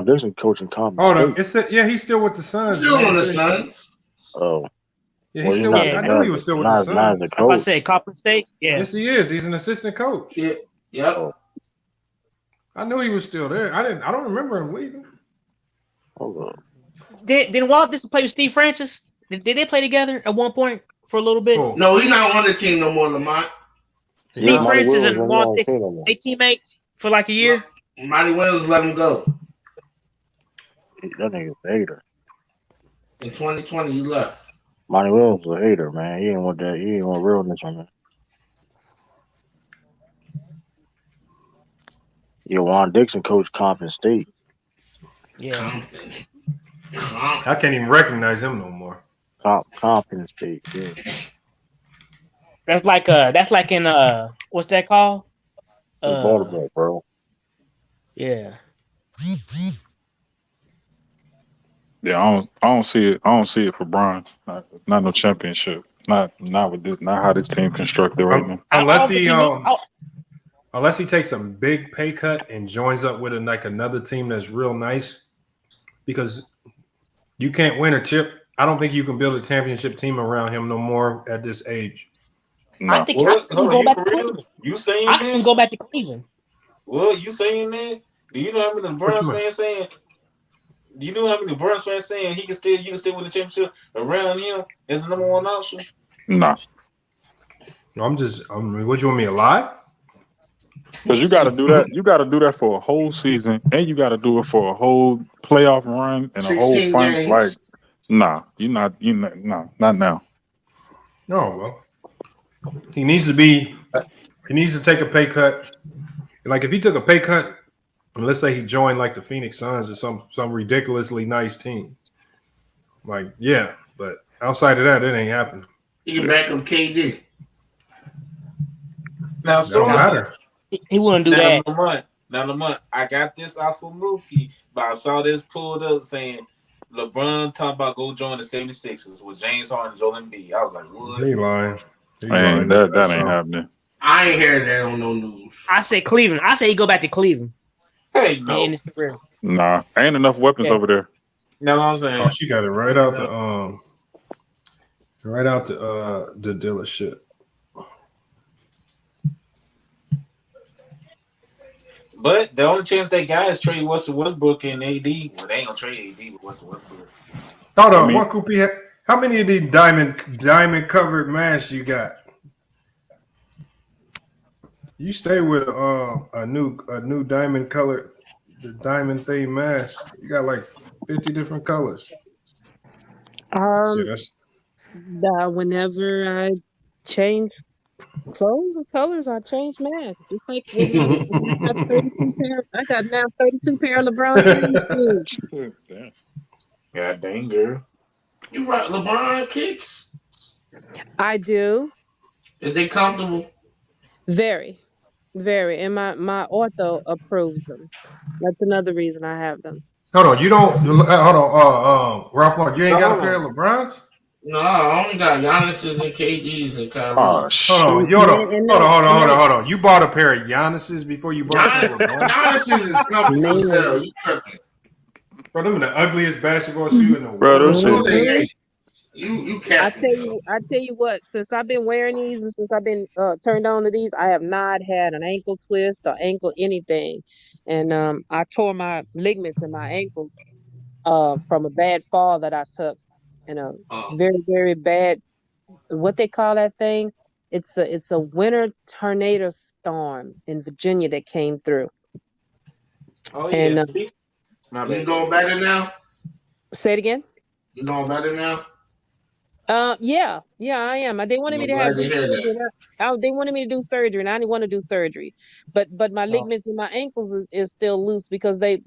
Dixon coaching Common. Oh no, he's still with the Suns. Still on the Suns. Oh. Yeah, he's still. I knew he was still with the Suns. I say Copper State. Yeah. Yes, he is. He's an assistant coach. Yeah. Yep. I knew he was still there. I don't remember him leaving. Hold on. Did Walt Dixon play with Steve Francis? Did they play together at one point for a little bit? Oh. No, he's not on the team no more, Lamont. Steve Francis and Walt Dixon, they teammates for like a year. Monty Williams let him go. That nigga's a hater. In 2020, he left. Monty Williams was a hater, man. He didn't want that. He didn't want realness on that. Yeah, Juan Dixon coached Compton State. Yeah. I can't even recognize him no more. Compton State, yeah. That's like in what's that called? Baltimore, bro. Yeah. Yeah, I don't see it. I don't see it for Bron. Not no championship. Not with this. Not how this team constructed right now. Unless he takes a big pay cut and joins up with another team that's real nice, because you can't win a chip. I don't think you can build a championship team around him no more at this age. No. I think I can go back to Cleveland. You saying I can go back to Cleveland. Well, you saying that? Do you know how many Browns fans saying? Do you know how many Browns fans saying you can still win the championship around him as the number one option? No. What you want me to lie? Because you got to do that. You got to do that for a whole season, and you got to do it for a whole playoff run and a whole final. Like, nah, not now. No, well, he needs to take a pay cut. Like if he took a pay cut, and let's say he joined like the Phoenix Suns or some ridiculously nice team. Like, yeah, but outside of that, it ain't happening. You can back up KD. Now, so don't matter. He wouldn't do that. Lamont, I got this off of Mookie, but I saw this pulled up saying LeBron talking about go join the 76ers with James Harden and Joel Embiid. I was like, what? He lying. That ain't happening. I ain't heard that on no news. I say Cleveland. I say he go back to Cleveland. Hey, no. Nah, ain't enough weapons over there. No, I'm saying. Oh, she got it right out to the dealership. But the only chance they got is trade Russell Westbrook and AD. Well, they ain't gonna trade AD with Russell Westbrook. Hold on, one Koopy. How many of these diamond covered masks you got? You stay with a new diamond colored, the diamond theme mask. You got like 50 different colors. Whenever I change clothes or colors, I change masks. Just like with I got now 32 pair of LeBron James. God dang, girl. You rock LeBron kicks? I do. Is they comfortable? Very. Very. And my ortho approves them. That's another reason I have them. Hold on, you don't. Hold on, Ralph Lauren, you ain't got a pair of LeBrons? No, I only got Giannis's and KD's and Kyrie. Oh, hold on. You bought a pair of Giannis's before you bought some LeBron? Giannis's is comfortable. You tripping? Bro, them are the ugliest basketball shoe in the world. Bro, those You can't. I tell you what. Since I've been wearing these and since I've been turned on to these, I have not had an ankle twist or ankle anything. And I tore my ligaments in my ankles from a bad fall that I took in a very, very bad. What they call that thing? It's a winter tornado storm in Virginia that came through. Oh yeah. You going better now? Say it again. You going better now? Yeah, I am. They wanted me to have surgery. They wanted me to do surgery, and I didn't want to do surgery. But my ligaments in my ankles is still loose because they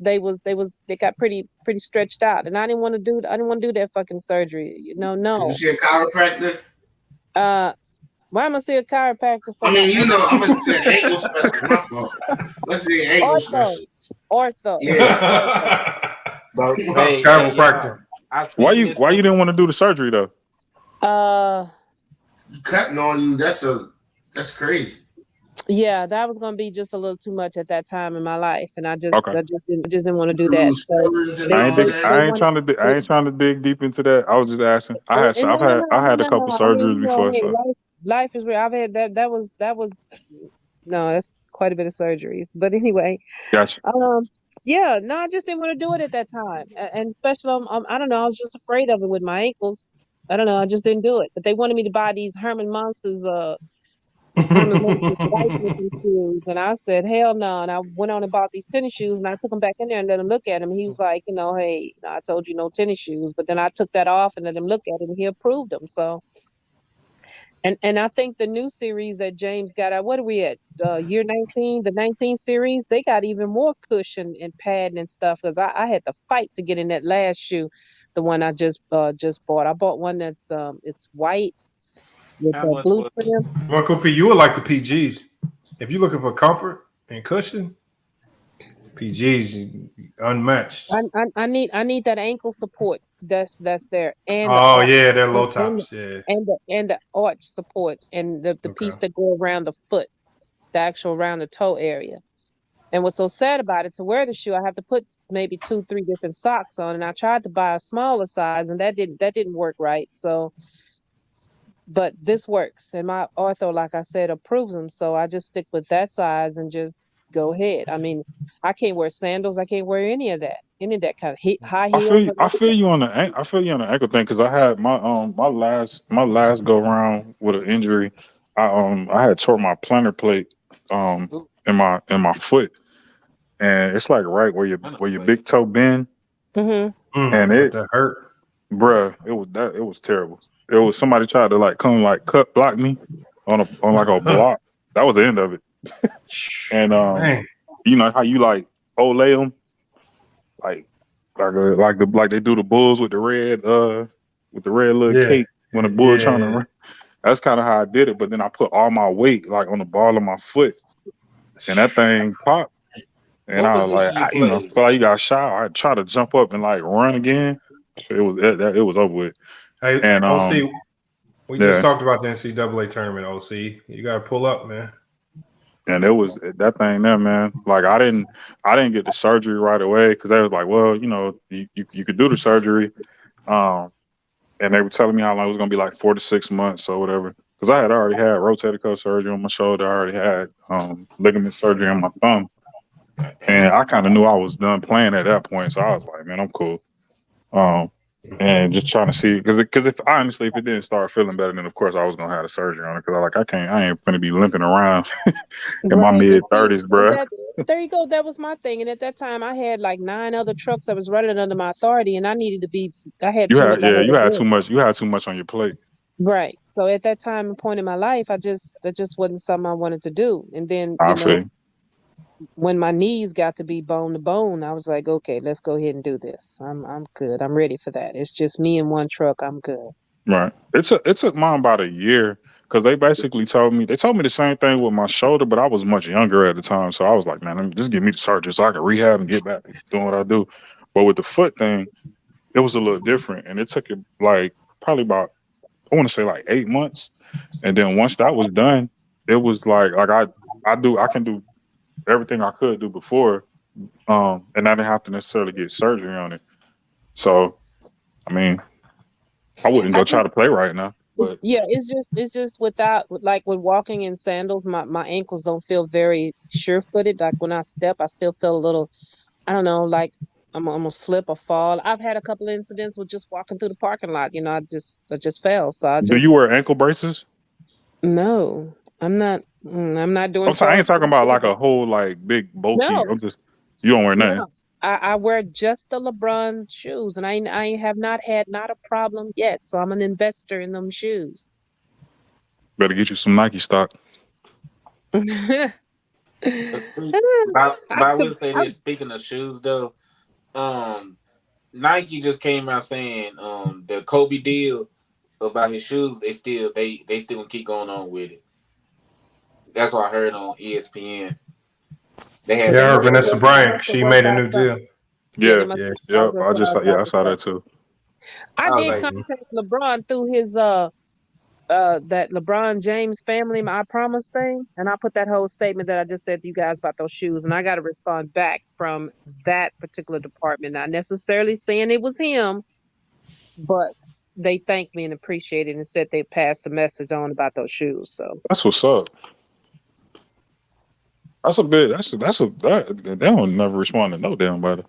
got pretty stretched out, and I didn't want to do that fucking surgery. No. Did you see a chiropractor? Why am I see a chiropractor? I mean, I'm gonna say ankle specialist. My fault. Let's see ankle specialist. Ortho. Yeah. Chiropractor. Why you didn't want to do the surgery though? Cutting on you, that's crazy. Yeah, that was gonna be just a little too much at that time in my life, and I just didn't want to do that. So I ain't trying to dig deep into that. I was just asking. I had a couple surgeries before. So life is real. I've had that was no, that's quite a bit of surgeries. But anyway, gotcha. Yeah, no, I just didn't want to do it at that time, and especially I don't know, I was just afraid of it with my ankles. I don't know, I just didn't do it. But they wanted me to buy these Herman Monsters on the list of white looking shoes, and I said, hell no. And I went on and bought these tennis shoes, and I took them back in there and let him look at them. He was like, hey, I told you no tennis shoes, but then I took that off and let him look at it, and he approved them. So, and I think the new series that James got out, what are we at? Year 19, the 19 series, they got even more cushion and padding and stuff, because I had to fight to get in that last shoe, the one I just bought. I bought one that's it's white with that blue trim. Marco P, you would like the PGs. If you're looking for comfort and cushion, PGs unmatched. I need that ankle support that's there, and they're low tops, and the arch support, and the piece that go around the foot, the actual around the toe area. And what's so sad about it, to wear the shoe, I have to put maybe 2-3 different socks on, and I tried to buy a smaller size, and that didn't work right. So, but this works, and my ortho, like I said, approves them, so I just stick with that size and just go ahead. I mean, I can't wear sandals. I can't wear any of that kind of high heels. I feel you on the ankle thing, because I had my my last go around with an injury. I had tore my plantar plate in my foot, and it's like right where your big toe bend, and that hurt, bruh. It was terrible. It was somebody tried to block me on like a block. That was the end of it. And you know how you like Olay them, like they do the Bulls with the red little cake when the Bulls trying to run. That's kind of how I did it. But then I put all my weight like on the ball of my foot, and that thing popped. And I was like, feel like you got shot. I tried to jump up and like run again. It was over with. Hey, and OC, we just talked about the NCAA tournament. OC, you gotta pull up, man. And it was that thing there, man. Like I didn't get the surgery right away, because they was like, well, you could do the surgery, and they were telling me how long it was gonna be, like 4 to 6 months or whatever. Because I had already had rotator cuff surgery on my shoulder. I already had ligament surgery on my thumb, and I kind of knew I was done playing at that point. So I was like, man, I'm cool. And just trying to see, because if it didn't start feeling better, then of course I was gonna have the surgery on it, because I ain't gonna be limping around in my mid-30s, bro. There you go. That was my thing. And at that time, I had like 9 other trucks that was running under my authority, and I needed to be. I had you had too much. You had too much on your plate. Right. So at that time and point in my life, that just wasn't something I wanted to do. And then when my knees got to be bone to bone, I was like, okay, let's go ahead and do this. I'm good. I'm ready for that. It's just me and one truck. I'm good. Right. It took mine about a year, because they basically told me the same thing with my shoulder, but I was much younger at the time. So I was like, man, just give me the surgery so I can rehab and get back to doing what I do. But with the foot thing, it was a little different, and it took it like probably about, I want to say like 8 months. And then once that was done, it was like I can do everything I could do before, and I didn't have to necessarily get surgery on it. So, I mean, I wouldn't go try to play right now. But yeah, it's just without, like with walking in sandals, my ankles don't feel very sure-footed. Like when I step, I still feel a little, I don't know, like I'm gonna slip or fall. I've had a couple of incidents with just walking through the parking lot. I just fell. So do you wear ankle braces? No, I'm not. I'm not doing. I ain't talking about like a whole like big bulky. No. You don't wear nothing. No. I wear just the LeBron shoes, and I have not had a problem yet. So I'm an investor in them shoes. Better get you some Nike stock. I would say this. Speaking of shoes, though, Nike just came out saying the Kobe deal about his shoes. They still gonna keep going on with it. That's what I heard on ESPN. They had Vanessa Bryant. She made a new deal. Yeah. I saw that too. I did contact LeBron through his that LeBron James family, I promise thing, and I put that whole statement that I just said to you guys about those shoes, and I got a response back from that particular department. Not necessarily saying it was him, but they thanked me and appreciated and said they passed the message on about those shoes. So that's what's up. That's a bit. They don't never respond to no damn body.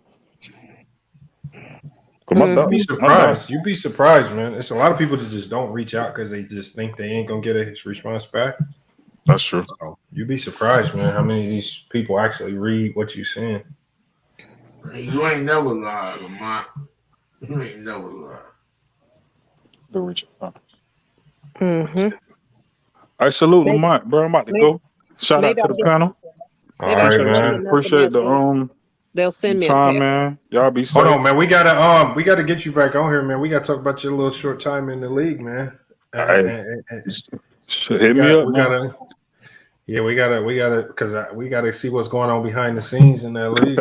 You'd be surprised. You'd be surprised, man. It's a lot of people that just don't reach out because they just think they ain't gonna get a response back. That's true. So you'd be surprised, man, how many of these people actually read what you're saying. You ain't never lied, Lamont. You ain't never lied. I salute Lamont, bro. I'm about to go. Shout out to the panel. All right, man. Appreciate the They'll send me time, man. Y'all be safe. Hold on, man. We gotta get you back on here, man. We gotta talk about your little short time in the league, man. Hit me up, man. We gotta, because we gotta see what's going on behind the scenes in that league.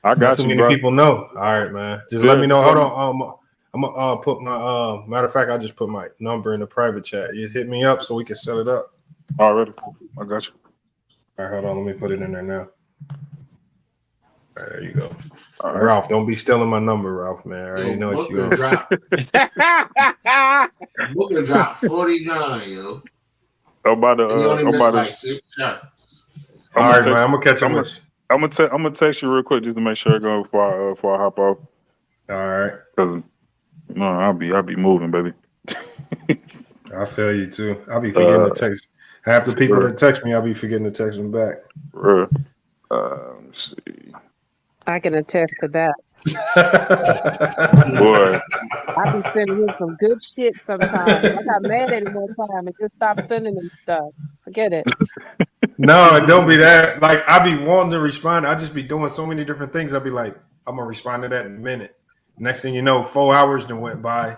I got Not too you, many bro. people know. All right, man. Just let me know. Hold on. I'm gonna put my matter of fact, I just put my number in the private chat. You hit me up so we can set it up. Already. I got you. All right, hold on. Let me put it in there now. All right, there you go. All right. Ralph, don't be stealing my number, Ralph, man. I already know what you drop. Booker dropped 49, yo. All right, man. I'm gonna catch up with you. I'm gonna text you real quick just to make sure I go before I hop off. All right. Cause no, I'll be moving, baby. I feel you too. I'll be forgetting to text. Half the people that text me, I'll be forgetting to text them back. Let's see. I can attest to that. Boy, I be sending him some good shit sometimes. I got mad at him one time and just stopped sending him stuff. Forget it. No, it don't be that. Like, I be wanting to respond. I just be doing so many different things. I'll be like, I'm gonna respond to that in a minute. Next thing you know, 4 hours then went by.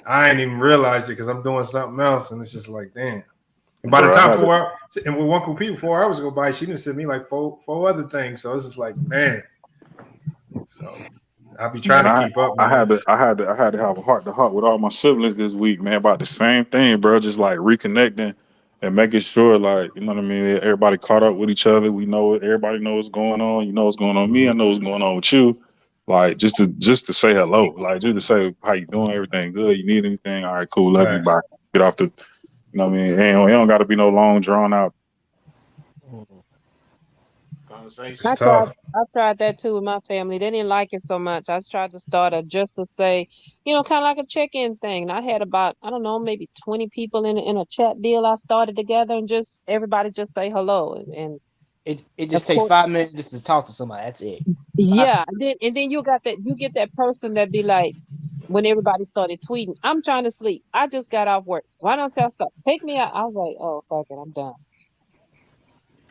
I ain't even realized it because I'm doing something else, and it's just like, damn. And by the time 4 hours, and with one computer, 4 hours go by, she didn't send me like four other things. So it's just like, man. So I'll be trying to keep up. I had to have a heart to heart with all my siblings this week, man, about the same thing, bro. Just like reconnecting and making sure, like, you know what I mean, everybody caught up with each other. We know it. Everybody knows what's going on. You know what's going on with me. I know what's going on with you. Like, just to say hello, like, just to say how you doing, everything good. You need anything? All right, cool. Love you. Bye. Get off the. You know what I mean? It don't got to be no long drawn out. I tried that too with my family. They didn't like it so much. I tried to start just to say, kind of like a check-in thing. I had about, I don't know, maybe 20 people in a chat deal I started together, and just everybody just say hello. And it just takes 5 minutes just to talk to somebody. That's it. Yeah, and then you get that person that be like, when everybody started tweeting, I'm trying to sleep. I just got off work. Why don't y'all stop? Take me out. I was like, oh, fuck it, I'm done.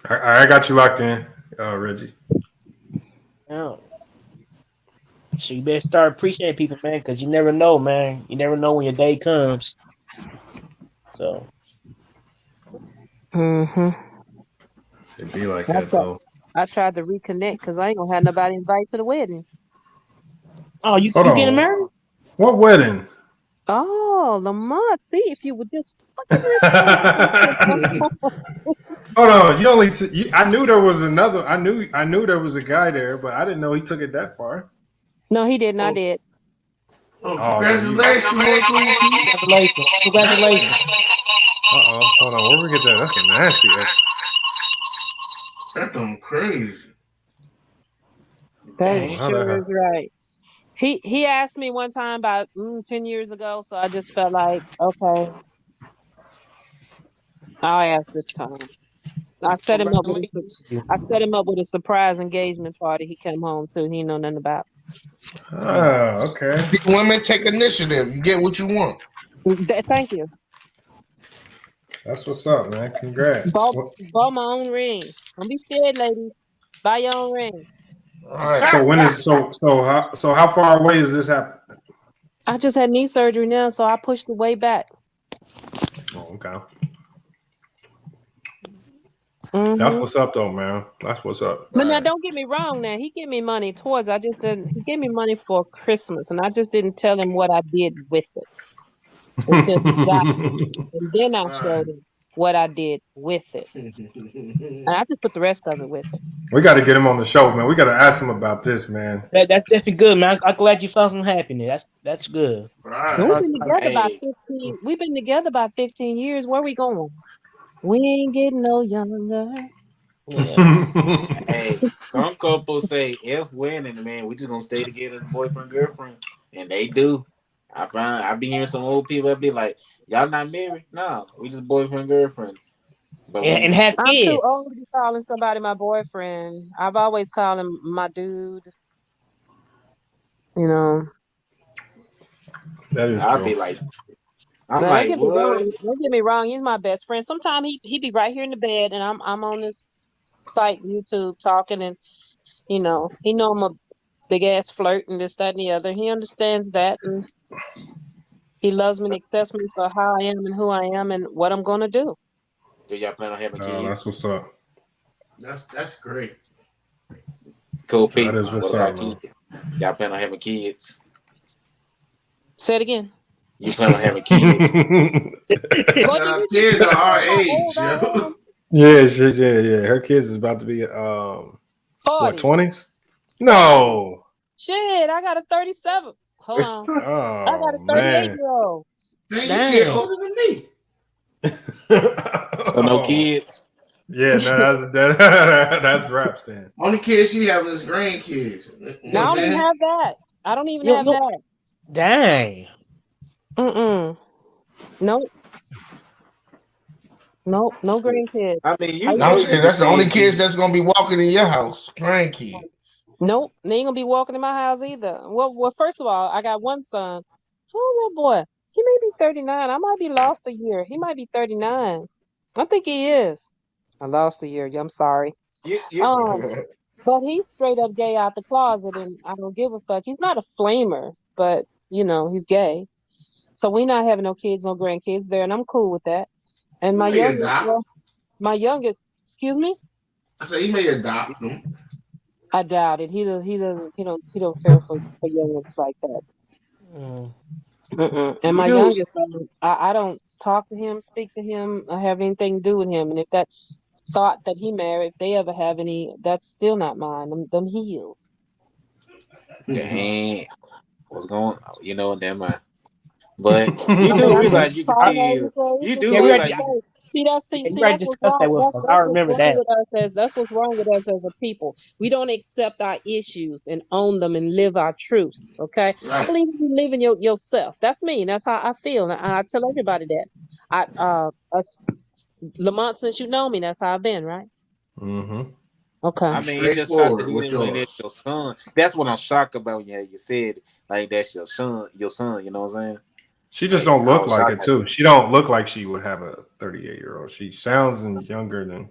I got you locked in, Reggie. Oh. So you better start appreciating people, man, because you never know, man. You never know when your day comes. So. It'd be like that, though. I tried to reconnect because I ain't gonna have nobody invite to the wedding. Oh, you getting married? What wedding? Oh, Lamont, see if you would just fucking Hold on, you only. I knew there was another. I knew there was a guy there, but I didn't know he took it that far. No, he didn't. I did. Congratulations. Congratulations. Hold on. Where we get that? That's a nasty. That's crazy. That sure is right. He asked me one time about 10 years ago, so I just felt like, okay, I'll ask this time. I set him up with a surprise engagement party. He came home too. He didn't know nothing about. Oh, okay. Women take initiative. You get what you want. Thank you. That's what's up, man. Congrats. Buy my own ring. Don't be scared, ladies. Buy your own ring. All right. So when is so how far away is this happening? I just had knee surgery now, so I pushed it way back. Oh, okay. Mm-hmm. That's what's up, though, man. That's what's up. But now, don't get me wrong. Now he gave me money towards. I just didn't. He gave me money for Christmas, and I just didn't tell him what I did with it until he got it, and then I showed him what I did with it, and I just put the rest of it with it. We got to get him on the show, man. We got to ask him about this, man. That's definitely good, man. I'm glad you found some happiness. That's good. We've been together about 15 years. Where we going? We ain't getting no younger. Yeah. Hey, some couples say if winning, man, we just gonna stay together as boyfriend girlfriend, and they do. I be hearing some old people that be like, "Y'all not married? No, we just boyfriend girlfriend." and have I'm too kids. old to be calling somebody my boyfriend. I've always called him my dude. You know. That is I'll true. be like, Now, I'm don't like, get me what? wrong. Don't get me wrong. He's my best friend. Sometimes he be right here in the bed, and I'm on this site YouTube talking, and he know I'm a big ass flirt and this, that, and the other. He understands that, and he loves me and accepts me for how I am and who I am and what I'm gonna do. Do y'all plan on having kids? That's what's up. That's great. Cool people. That is what's What up, about man. kids? Y'all plan on having kids? Say it again. You plan on having kids? Kids are our age. Yo. Yeah. Her kids is about to be what 20s? No. Shit, I got a 37. Hold on. Oh, I got a 38-year-old. Man, you kid older than me. So no kids? Yeah, no, that's rap stand. Only kids she having is grandkids. No, I don't even have that. I don't even have that. Dang. Nope. Nope. No grandkids. I mean, you I'm know, saying that's the only kids that's gonna be walking in your house. Grandkids. Nope. They ain't gonna be walking in my house either. Well, first of all, I got one son. Who's that boy? He may be 39. I might be lost a year. He might be 39. I think he is. I lost a year. I'm sorry. But he's straight up gay out the closet, and I don't give a fuck. He's not a flamer, but he's gay. So we not having no kids, no grandkids there, and I'm cool with that. And my youngest, excuse me. I said he may adopt them. I doubt it. He don't care for youngins like that. And my youngest son, I don't talk to him, speak to him, or have anything to do with him. And if that thought that he married, if they ever have any, that's still not mine. Them heels. Damn. What's going on? Never mind. But you do realize you can still. You do realize you can. See that's what's wrong. I remember that. That's what's wrong with us as a people. We don't accept our issues and own them and live our truths. Okay, right. I believe you live in yourself. That's me. That's how I feel. And I tell everybody that. Lamont, since you know me, that's how I've been, right? Mm-hmm. Okay. I mean, it's just shocked that you didn't win that's your son. That's what I'm shocked about. Yeah, you said like that's your son. You know what I'm saying? She just don't look like it too. She don't look like she would have a 38-year-old. She sounds younger than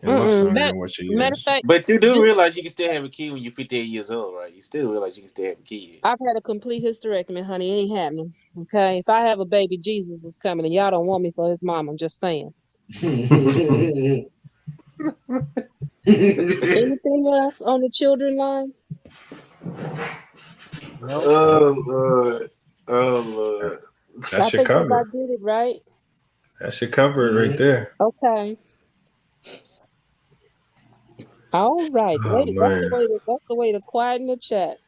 and looks younger than what she is. Fact, but you do realize you can still have a kid when you're 58 years old, right? You still realize you can still have a kid. I've had a complete hysterectomy, honey. It ain't happening. Okay, if I have a baby, Jesus is coming, and y'all don't want me for his mom. I'm just saying. Anything else on the children line? Nope. Oh Lord. That should cover I did it right. That should cover it right there. Okay. All right. That's the way to quieten the chat.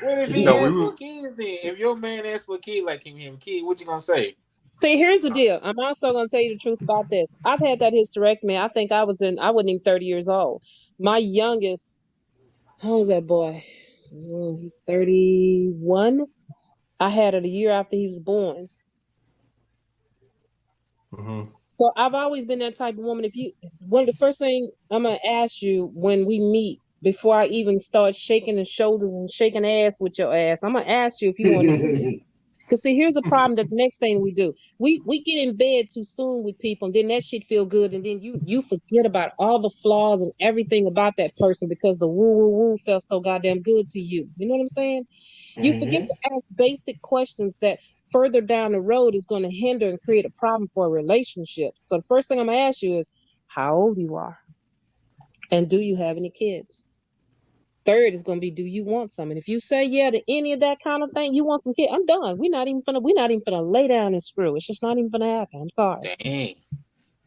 What if he asks for kids then? If your man asks for a kid, like him have a kid, what you gonna say? See, here's the deal. I'm also gonna tell you the truth about this. I've had that hysterectomy. I think I wasn't even 30 years old. My youngest, how old is that boy? Oh, he's 31. I had it a year after he was born. Mm-hmm. So I've always been that type of woman. One of the first things I'm gonna ask you when we meet, before I even start shaking the shoulders and shaking ass with your ass, I'm gonna ask you if you want to do it. Because see, here's a problem. The next thing we do, we get in bed too soon with people, and then that shit feel good, and then you forget about all the flaws and everything about that person because the woo felt so goddamn good to you. You know what I'm saying? You forget to ask basic questions that further down the road is going to hinder and create a problem for a relationship. So the first thing I'm gonna ask you is how old you are, and do you have any kids? Third is gonna be, do you want some? And if you say yeah to any of that kind of thing, you want some kids, I'm done. We're not even finna lay down and screw. It's just not even finna happen. I'm sorry. Dang.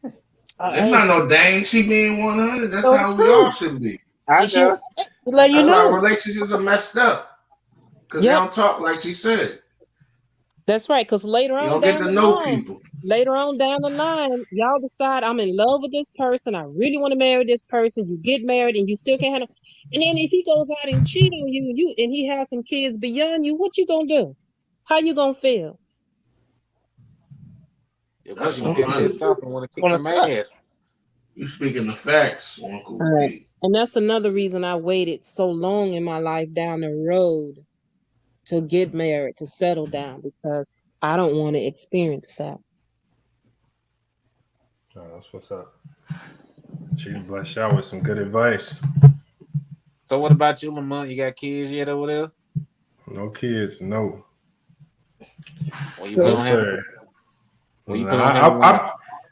It's not no dang. She being 100. That's how we all should be. I know. That's why relationships are messed up. Because they don't talk like she said. That's right. Because later on, you don't get to know people. Later on down the line, y'all decide I'm in love with this person. I really want to marry this person. You get married and you still can't handle. And then if he goes out and cheat on you, and he has some kids beyond you, what you gonna do? How you gonna feel? If once you get pissed off and want to kick some ass. You speaking the facts, Uncle Right. And that's another reason I waited so long in my life down the road to get married, to settle down, because I don't want to experience that. Oh, that's what's up. She blessed y'all with some good advice. So what about you, Lamont? You got kids yet over there? No kids, no. Well, you don't have to.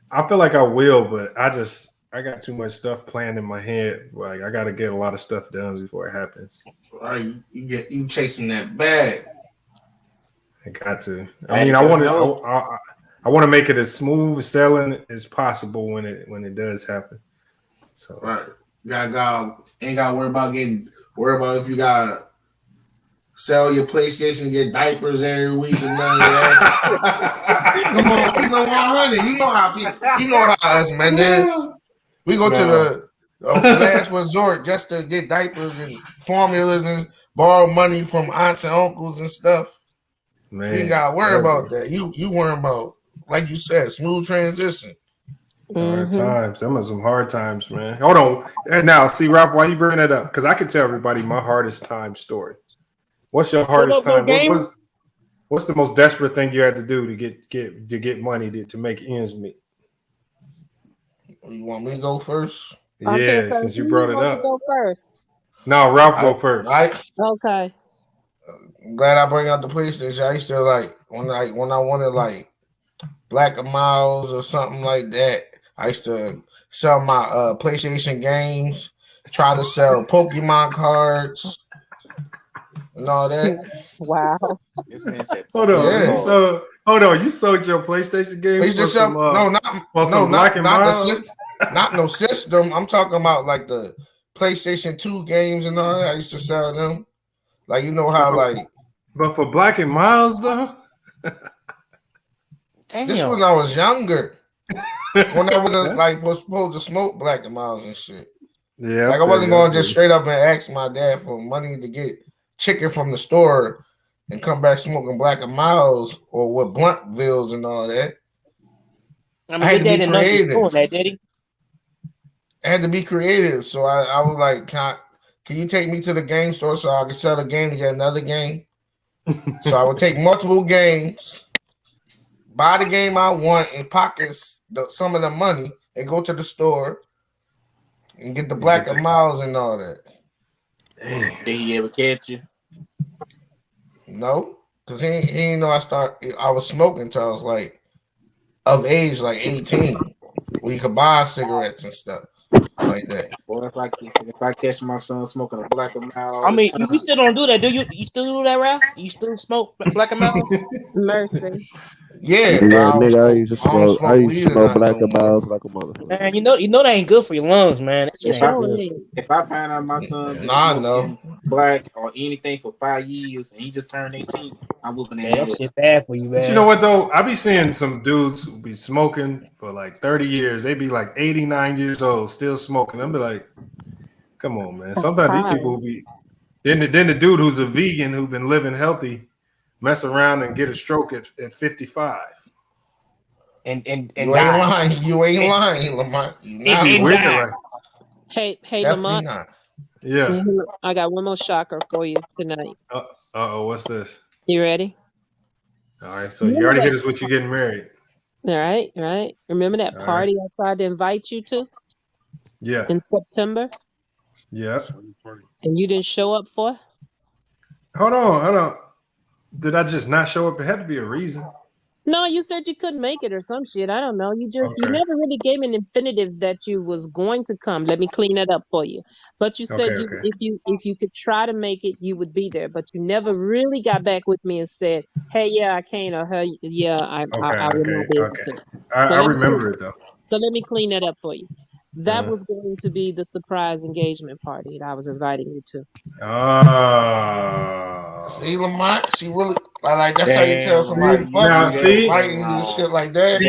I feel like I will, but I got too much stuff planned in my head. Like I got to get a lot of stuff done before it happens. Right, you chasing that bag. I got to. I mean, I want to make it as smooth sailing as possible when it does happen. So right, ain't got to worry about if you got sell your PlayStation, get diapers every week and none of that. Come on, 100. You know how us man is. We go to the last resort just to get diapers and formulas and borrow money from aunts and uncles and stuff. Man, you ain't gotta worry about that. You worry about, like you said, smooth transition. Hard times. Them are some hard times, man. Hold on. And now, see, Ralph, why you bring that up? Because I can tell everybody my hardest time story. What's your hardest time? What's the most desperate thing you had to do to get money to make ends meet? You want me to go first? Yeah, since you brought it up. Go first. No, Ralph, go first. Okay. I'm glad I bring up the PlayStation. I used to when I wanted Black and Miles or something like that. I used to sell my PlayStation games, try to sell Pokemon cards, and all that. Wow. Hold on. You sold your PlayStation game? You just sell Black and Miles? Not no system. I'm talking about the PlayStation 2 games and all that. I used to sell them. You know how But for Black and Miles though? This when I was younger. When I was supposed to smoke Black and Miles and shit. Yeah. I wasn't going to just straight up and ask my dad for money to get chicken from the store and come back smoking Black and Miles or with Bluntvilles and all that. I mean, your dad didn't know you doing that, did he? I had to be creative. So I was like, can you take me to the game store so I could sell a game to get another game? So I would take multiple games, buy the game I want, and pocket some of the money and go to the store and get the Black and Miles and all that. Did he ever catch you? No, because he didn't know I was smoking until I was of age, 18, where you could buy cigarettes and stuff like that. Boy, if I catch my son smoking a Black and Miles, I mean, you still don't do that, do you? You still do that, Ralph? You still smoke Black and Miles? Mercy. Yeah, nigga, I used to smoke Black and Miles like a motherfucker. Man, you know that ain't good for your lungs, man. If I find out my son smoking Black or anything for 5 years and he just turned 18, I'm whooping that. That shit bad for you, man. But you know what though? I be seeing some dudes who be smoking for 30 years. They be 89 years old, still smoking. I'm be like, come on, man. Sometimes these people will be. Then the dude who's a vegan who been living healthy mess around and get a stroke at 55. And you ain't lying. You ain't lying, Lamont. Hey, Definitely Lamont. not. Yeah. I got one more shocker for you tonight. What's this? You ready? All right. So you already hit us with you getting married. All right. Remember that party I tried to invite you to? Yeah. In September? Yeah. And you didn't show up for? Hold on. Did I just not show up? It had to be a reason. No, you said you couldn't make it or some shit. I don't know. You never really gave me an infinitive that you was going to come. Let me clean that up for you. But you said if you could try to make it, you would be there. But you never really got back with me and said, "Hey, yeah, I can't," or "Hey, yeah, I would not be able to." I remember it though. So let me clean that up for you. That was going to be the surprise engagement party that I was inviting you to. See, Lamont, she really that's how you tell somebody fighting you shit like that.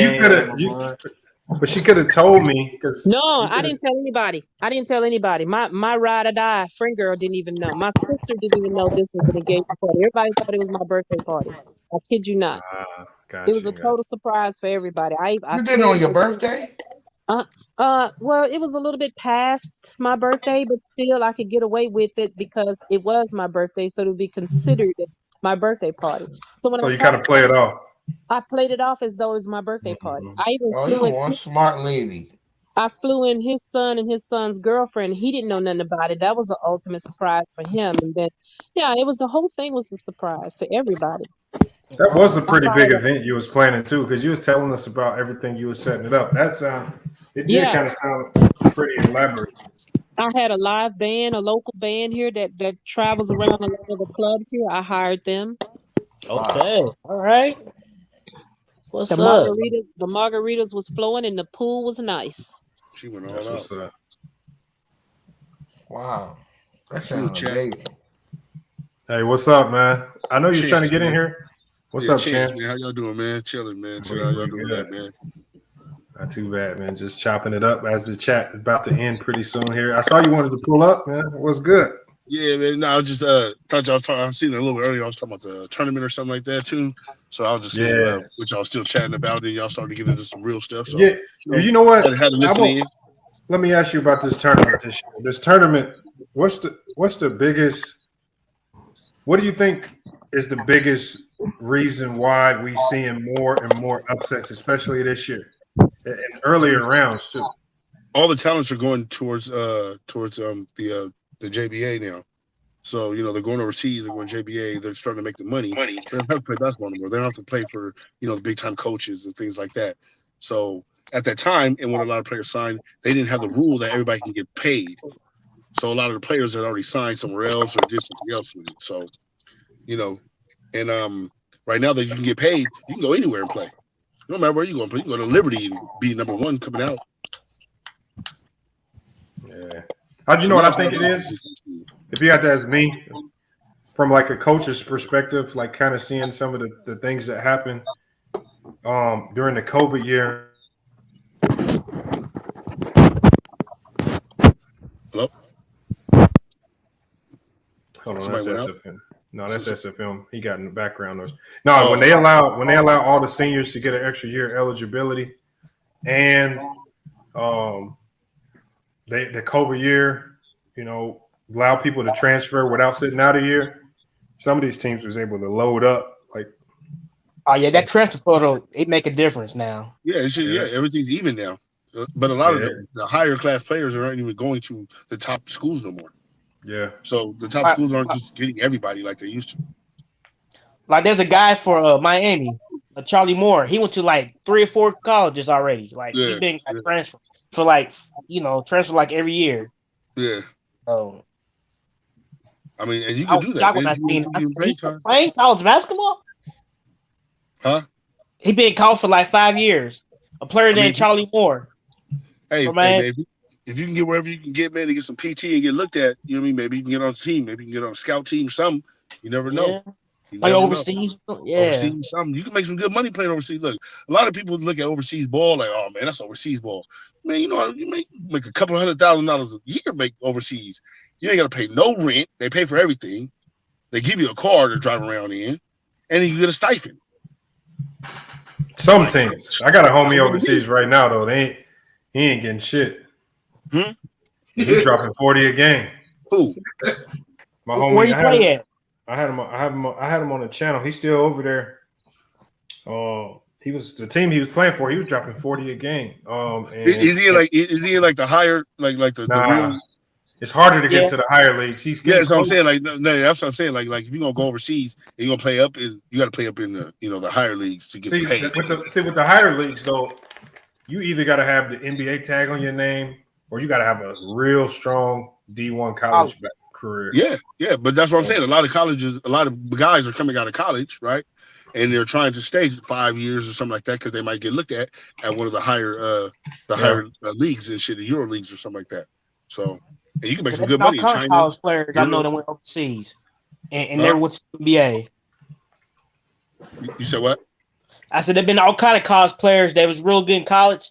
But she could have told me because No, I didn't tell anybody. My ride or die friend girl didn't even know. My sister didn't even know this was an engagement party. Everybody thought it was my birthday party. I kid you not. It was a total surprise for everybody. I You did it on your birthday? Well, it was a little bit past my birthday, but still I could get away with it because it was my birthday, so it would be considered my birthday party. So when you kind of play it off. I played it off as though it was my birthday party. I even you one smart lady. I flew in his son and his son's girlfriend. He didn't know nothing about it. That was an ultimate surprise for him. And then, it was the whole thing was a surprise to everybody. That was a pretty big event you was planning too, because you was telling us about everything you was setting it up. It did kind of sound pretty elaborate. I had a live band, a local band here that travels around a lot of the clubs here. I hired them. Okay, all right. What's the up? The margaritas was flowing and the pool was nice. She went all That's out. what's up. Wow, that sounds amazing. Hey, what's up, man? I know you're trying to get in here. What's up, Chance? Man, how y'all doing, man? Chilling, man. How y'all doing that, man? Not too bad, man. Just chopping it up as the chat is about to end pretty soon here. I saw you wanted to pull up, man. What's good? Yeah, man. No, I just thought y'all was talking. I seen it a little bit earlier. I was talking about the tournament or something like that too. So I was just seeing what y'all still chatting about, and y'all started to get into some real stuff. So you know what? I had to listen in. Let me ask you about this tournament this year. This tournament, what's the biggest? What do you think is the biggest reason why we seeing more and more upsets, especially this year and earlier rounds too? All the talents are going towards the JBA now. So, they're going overseas, they're going JBA, they're starting to make the money. So they don't have to play basketball anymore. They don't have to play for, the big time coaches and things like that. So at that time, and when a lot of players signed, they didn't have the rule that everybody can get paid. So a lot of the players had already signed somewhere else or did something else with it. So, and right now that you can get paid, you can go anywhere and play. No matter where you go and play. You can go to Liberty and be number one coming out. Yeah. You know what I think it is? If you had to ask me, from like a coach's perspective, like kind of seeing some of the things that happened during the COVID year. Hello? Hold on, that's SFM. No, that's SFM. He got in the background noise. No, when they allow all the seniors to get an extra year eligibility, and the COVID year, allow people to transfer without sitting out a year. Some of these teams was able to load up. That transfer portal, it make a difference now. Yeah, everything's even now. But a lot of the higher class players aren't even going to the top schools no more. Yeah. So the top schools aren't just getting everybody like they used to. Like there's a guy for Miami, Charlie Moore. He went to like 3 or 4 colleges already. Like he's been transferred for transfer like every year. Yeah. Oh. I mean, and you can do that. Playing college basketball? Huh? He been called for like 5 years. A player named Charlie Moore. Hey, man, if you can get wherever you can get, man, to get some PT and get looked at, you know what I mean? Maybe you can get on a team. Maybe you can get on a scout team, something. You never know. Like overseas. Overseas, something. You can make some good money playing overseas. Look, a lot of people look at overseas ball like, oh, man, that's overseas ball. Man, you make a couple $100,000 a year make overseas. You ain't got to pay no rent. They pay for everything. They give you a car to drive around in, and then you get a stipend. Some teams. I got a homie overseas right now, though. He ain't getting shit. He's dropping 40 a game. Who? My homie. Where you play at? I had him on the channel. He's still over there. He was the team he was playing for. He was dropping 40 a game. Is he in like the higher the real? It's harder to get to the higher leagues. That's what I'm saying. That's what I'm saying. Like if you're gonna go overseas, and you're gonna play up in. You got to play up in the higher leagues to get paid. With the higher leagues though, you either got to have the NBA tag on your name, or you got to have a real strong D1 college career. Yeah, but that's what I'm saying. A lot of colleges, a lot of guys are coming out of college, right? And they're trying to stay 5 years or something like that because they might get looked at one of the higher higher leagues and shit, the Euro leagues or something like that. So. And you can make some good money in China. College players, I know that went overseas and never went to the NBA. You said what? I said there've been all kind of college players that was real good in college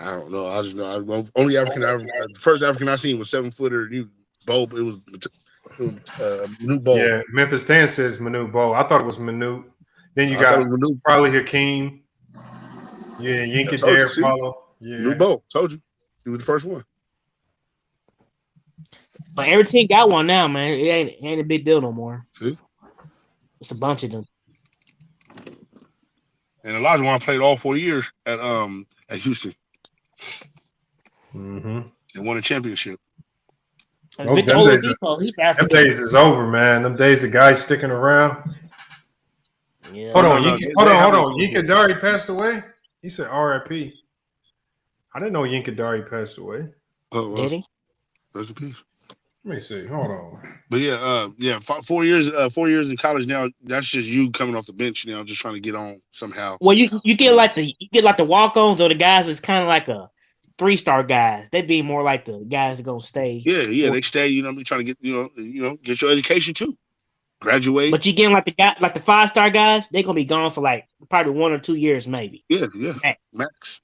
I don't know. I just know only the first African I seen was 7-footer. Bo. It was Manute Bol. Yeah, Memphis 10 says Manute Bol. I thought it was Manute. Then you got probably Hakeem. Yeah, Yinka Dare follow. Yeah, Manute Bol. Told you, he was the first one. But every team got one now, man. It ain't a big deal no more. See? It's a bunch of them. And Elijah Wan played all 4 years at Houston. Mm-hmm. And won a championship. Them days is over, man. Them days of guys sticking around. Yeah. Hold on. Yinka Dari passed away? He said R.I.P. I didn't know Yinka Dari passed away. Oh, did he? Rest in peace. Let me see. Hold on. But yeah, 4 years. 4 years in college now. That's just you coming off the bench now, just trying to get on somehow. Well, you get like the walk-ons or the guys that's kind of like a 3-star guys. They be more like the guys that gonna stay. Yeah, they stay. You know, trying to get get your education too, graduate. But you getting like the 5-star guys, they gonna be gone for like probably 1 or 2 years, maybe. Yeah, max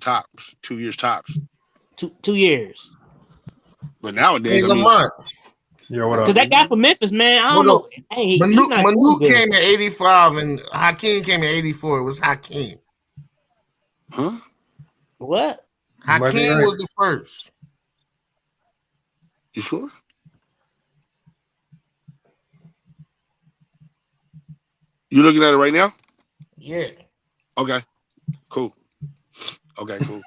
tops, 2 years tops. 2 years. But nowadays, hey, Lamont. Yo, what up? Because that guy from Memphis, man, I don't know. Hey, Manute came in 85 and Hakeem came in 84. It was Hakeem. Huh? What? Hakeem was the first. You sure? You looking at it right now? Yeah. Okay. Cool. Okay, cool.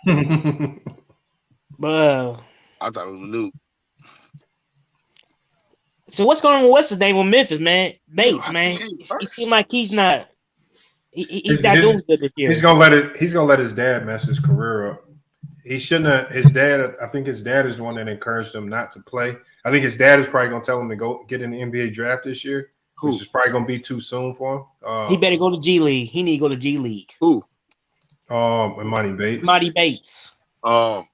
But I thought it was Manute. So what's going on with what's his name with Memphis, man? Bates, man. He seems like he's not. He's not doing good this year. He's gonna let his dad mess his career up. He shouldn't have. His dad, I think his dad is the one that encouraged him not to play. I think his dad is probably gonna tell him to go get in the NBA draft this year, which is probably gonna be too soon for him. He better go to G League. He need to go to G League. Who? Monty Bates. Monty Bates. No,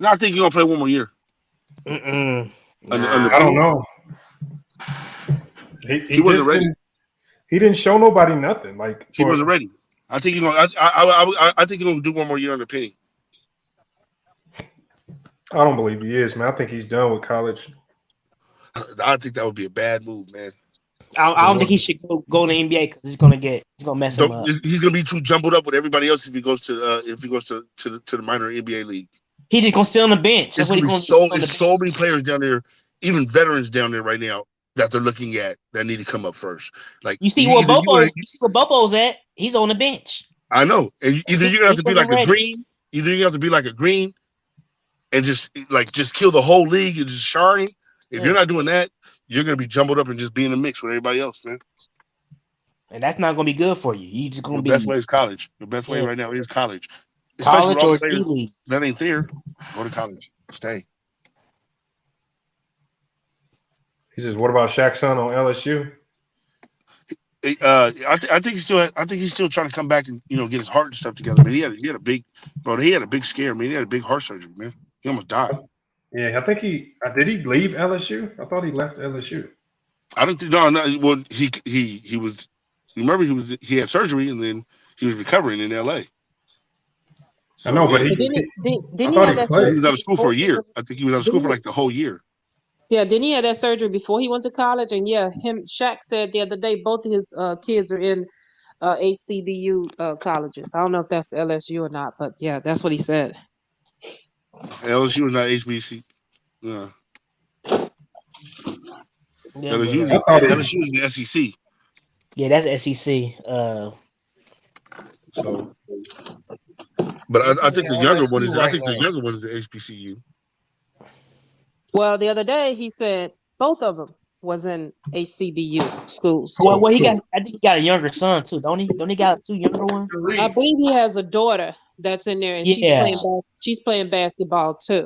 I think he's gonna play one more year. I don't know. He wasn't ready. He didn't show nobody nothing. Like he wasn't ready. I think he's gonna. I think he's gonna do one more year under Penny. I don't believe he is, man. I think he's done with college. I think that would be a bad move, man. I don't think he should go to the NBA because he's gonna mess him up. He's gonna be too jumbled up with everybody else if he goes to the minor NBA league. He just gonna sit on the bench. That's what he's gonna do. There's so many players down there, even veterans down there right now that they're looking at that need to come up first. Like you see where Bobo's at? He's on the bench. I know. And either you're gonna have to be like a Green, and just kill the whole league and just shine. If you're not doing that, you're gonna be jumbled up and just be in the mix with everybody else, man. And that's not gonna be good for you. You just gonna the be best way is college. The best way right now is college. College Especially or players that ain't there. Go to college. Stay. He says, "What about Shaq's son on LSU?" I think he's still trying to come back and get his heart and stuff together. Man, he had a big scare. Man, he had a big heart surgery. Man, he almost died. Yeah, I think did he leave LSU? I thought he left LSU. I don't think no. Well, he was. Remember, he had surgery and then he was recovering in LA. So, I know, but didn't he was out of school for a year. I think he was out of school for like the whole year. Yeah, didn't he have that surgery before he went to college? And yeah, Shaq said the other day both of his kids are in HBCU colleges. I don't know if that's LSU or not, but yeah, that's what he said. LSU is not HBC. Yeah. LSU is the SEC. Yeah, that's the SEC. So, but I think the younger one is. I think the younger one is the HBCU. Well, the other day he said both of them was in HBCU schools. Well, I think he got a younger son too, don't he? Don't he got 2 younger ones? I believe he has a daughter that's in there, and she's playing basketball too.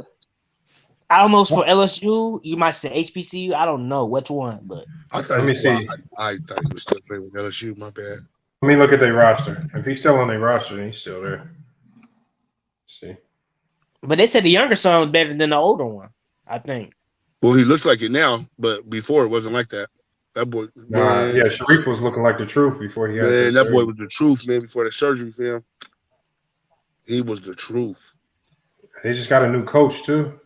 I don't know if it's for LSU. You might say HBCU. I don't know which one, but let me see. I thought he was still playing with LSU. My bad. Let me look at their roster. If he's still on their roster, then he's still there. Let's see. But they said the younger son was better than the older one, I think. Well, he looks like it now, but before it wasn't like that. That boy, yeah, Sharif was looking like the truth before he had that boy was the truth, man. Before that surgery, fam, he was the truth. They just got a new coach too.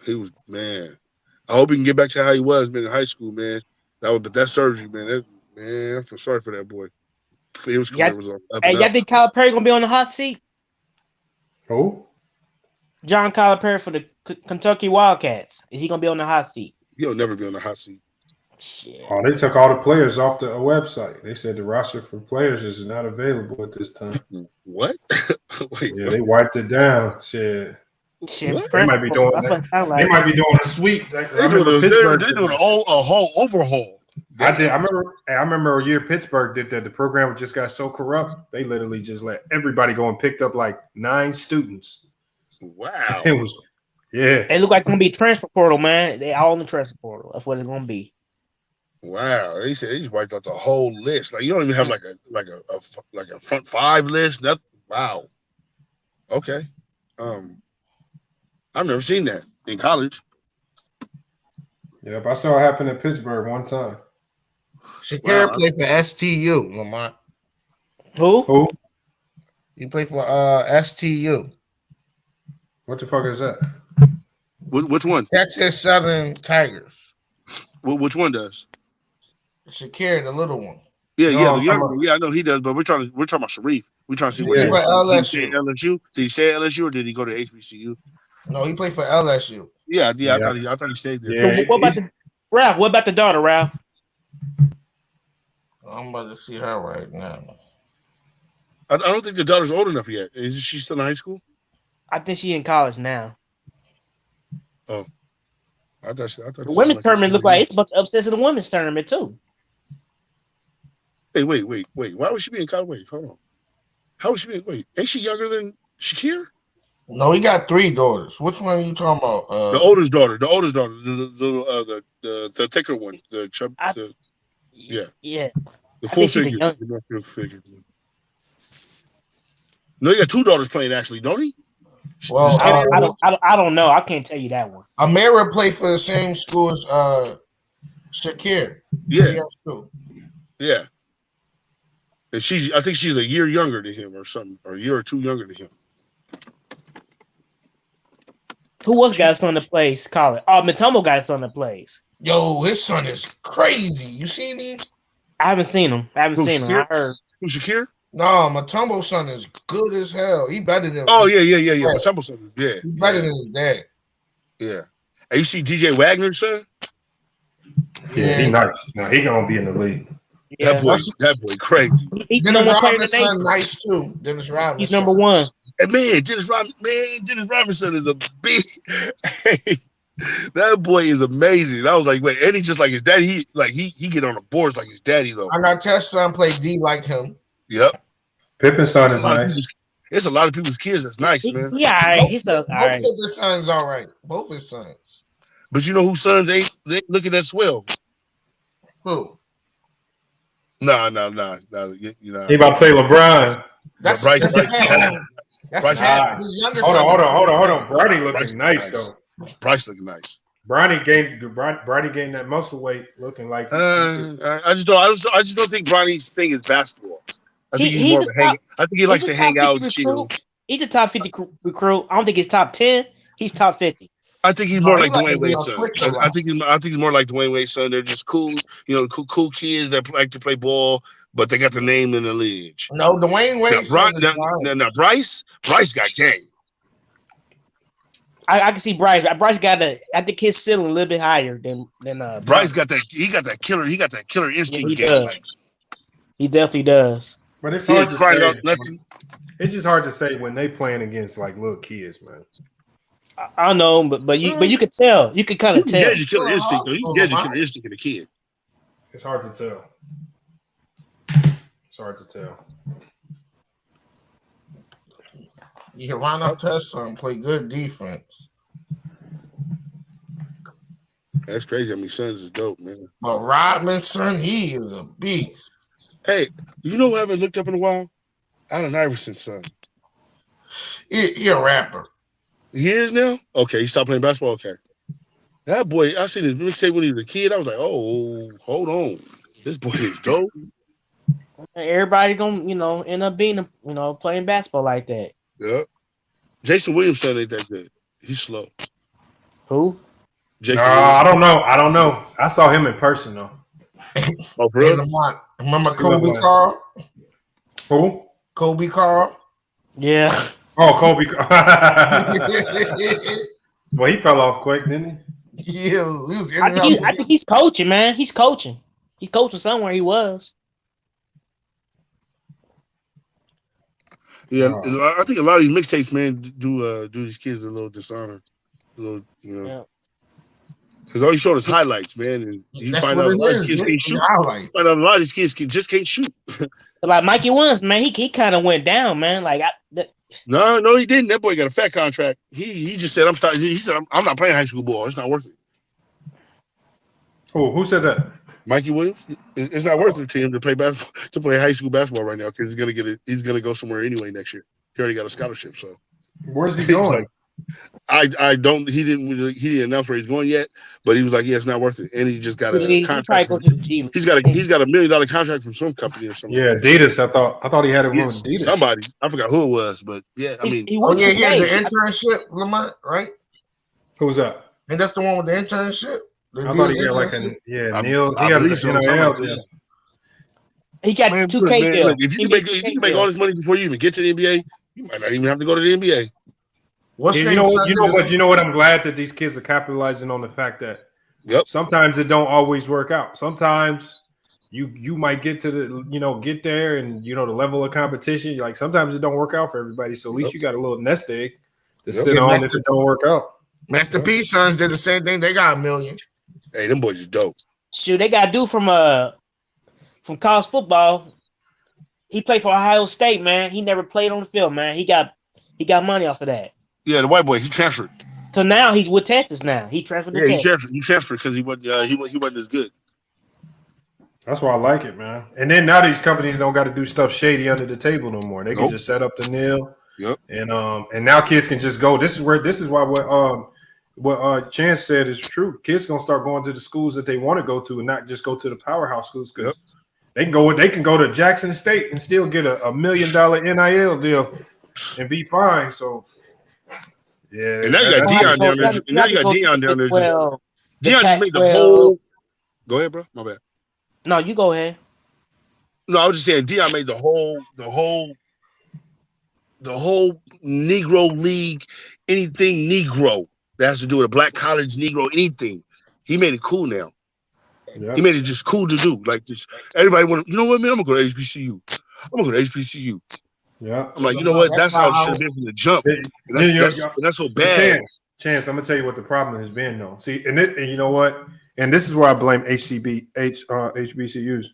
He was man. I hope he can get back to how he was, man, in high school, man. But that surgery, man. I feel sorry for that boy. His career was up. Hey, y'all think Calipari gonna be on the hot seat? Who? John Calipari for the Kentucky Wildcats. Is he gonna be on the hot seat? He'll never be on the hot seat. Shit. Oh, they took all the players off the website. They said the roster for players is not available at this time. What? Wait, yeah, they wiped it down. Shit. What? They might be doing that. They might be doing a sweep. They're doing a whole overhaul. I remember a year Pittsburgh did that. The program just got so corrupt. They literally just let everybody go and picked up like 9 students. Wow. It was, yeah. They look like it's gonna be transfer portal, man. They all in the transfer portal. That's what it's gonna be. Wow. They said they just wiped out the whole list. Like you don't even have like a front 5 list. Nothing. Wow. Okay. I've never seen that in college. Yep, I saw it happen in Pittsburgh one time. Shakira played for STU, Lamont. Who? He played for STU. What the fuck is that? Which one? Texas Southern Tigers. Which one does? Shakira, the little one. Yeah, I know he does, but we're talking about Sharif. We're trying to see what LSU. Did he say LSU? Did he say LSU or did he go to HBCU? No, he played for LSU. Yeah. I thought he stayed there. Yeah, what about Ralph? What about the daughter, Ralph? I'm about to see her right now. I don't think the daughter's old enough yet. Is she still in high school? I think she's in college now. Oh, I thought the women's tournament looked like it's a bunch of upsets in the women's tournament too. Hey, wait. Why would she be in college? Wait, hold on. How would she be? Wait, ain't she younger than Shakira? No, he got 3 daughters. Which one are you talking about? The oldest daughter, the thicker one, the full figure. No, he got 2 daughters playing actually, don't he? Well, I don't know. I can't tell you that one. Amira played for the same school as Shakira. Yeah. And I think she's a year younger than him or something, or a year or 2 younger than him. Who was got son that plays college? Oh, Matomo got son that plays. Yo, his son is crazy. You seen him? I haven't seen him. I heard. Who's Shakir? No, Matumbo's son is good as hell. He better than. Oh yeah. Matumbo's son, yeah. He's better than his dad. Yeah. And you see DJ Wagner's son? Yeah, he nice. Now he gonna be in the league. Yeah. That boy crazy. Dennis Rodman's son nice too. Dennis Rodman. He's number 1. And man, Dennis Robinson is a big. That boy is amazing. And I was like, wait, and he just like his daddy. He get on the boards like his daddy though. And our test son played D like him. Yep. Pippin's son is nice. It's a lot of people's kids. That's nice, man. Yeah, both his sons all right. Both his sons. But you know whose sons they looking at swell? Who? No. You know. He about to say LeBron. That's Bryce. his younger son. Hold on. Bronny looking nice though. Bryce looking nice. Bronny gained that muscle weight, looking like. I just don't think Bronny's thing is basketball. I think he's more of a hang. I think he likes to hang out and chill. He's a top 50 recruit. I don't think he's top 10. He's top 50. I think he's more like Dwayne Wade's son. I think he's more like Dwayne Wade's son. They're just cool, cool kids that like to play ball, but they got their name in the league. No, Dwayne Wade's son. Now, Bryce got game. I can see Bryce. Bryce got I think his ceiling a little bit higher than Bryce got that. He got that killer instinct. Yeah, he definitely does. But it's hard to say. It's just hard to say when they playing against like little kids, man. I know, but you could tell. You could kind of tell. You get your killer instinct. You get your killer instinct in a kid. It's hard to tell. It's hard to tell. You can run up Tesla and play good defense. That's crazy. I mean, sons is dope, man. But Rodman's son, he is a beast. Hey, you know who I haven't looked up in a while? Allen Iverson's son. He a rapper. He is now? Okay, he stopped playing basketball. Okay. That boy, I seen his mixtape when he was a kid. I was like, oh, hold on. This boy is dope. Everybody gonna, end up being, playing basketball like that. Yeah. Jason Williamson ain't that good. He's slow. Who? Jason. I don't know. I saw him in person though. Oh, bro. Remember Kobe Carl? Who? Kobe Carl. Yeah. Oh, Kobe. Well, he fell off quick, didn't he? Yeah, he was I think he's coaching, man. He's coaching. He's coaching somewhere. He was. Yeah, I think a lot of these mixtapes, man, do these kids a little dishonor, because all you showing is highlights, man, and you find out a lot of these kids can't shoot. Find out a lot of these kids just can't shoot. Like Mikey Williams, man, he kind of went down, man. Like no, he didn't. That boy got a fat contract. He just said, I'm not playing high school ball. It's not worth it. Oh, who said that? Mikey Williams. It's not worth it to him to play high school basketball right now because he's gonna go somewhere anyway next year. He already got a scholarship. So where's he going? I don't. He didn't announce where he's going yet, but he was like, yeah, it's not worth it, and he just got a contract. He's got a $1 million contract from some company or something. Yeah, Adidas. I thought he had it from Adidas. Somebody, I forgot who it was, but yeah, I mean, he had the internship, Lamont, right? Who was that? And that's the one with the internship. I thought he had like Neil. He had NIL. He got 2K deal. If you can make all this money before you even get to the NBA, you might not even have to go to the NBA. You know what? I'm glad that these kids are capitalizing on the fact that sometimes it don't always work out. Sometimes you might get to the get there and the level of competition. Like sometimes it don't work out for everybody. So at least you got a little nest egg to sit on if it don't work out. Master P sons did the same thing. They got $1 million. Hey, them boys is dope. Shoot, they got a dude from college football. He played for Ohio State, man. He never played on the field, man. He got money off of that. Yeah, the white boy, he transferred. So now he's with Texas. Now he transferred to Texas. He transferred because he wasn't as good. That's why I like it, man. And then now these companies don't got to do stuff shady under the table no more. They can just set up the nil. Yep. And now kids can just go. This is why what Chance said is true. Kids gonna start going to the schools that they want to go to and not just go to the powerhouse schools because they can go to Jackson State and still get a $1 million NIL deal and be fine. So yeah, and now you got Dion down there. And now you got Dion down there. Dion just made the whole. Go ahead, bro. My bad. No, you go ahead. No, I was just saying Dion made the whole Negro League, anything Negro that has to do with a black college Negro, anything. He made it cool now. Yeah. He made it just cool to do. Like this, everybody want to, you know what, man? I'm gonna go to HBCU. Yeah. I'm like, you know what? That's how it should have been from the jump. That's so bad. Chance, I'm gonna tell you what the problem has been though. See, and you know what? And this is where I blame HBCUs.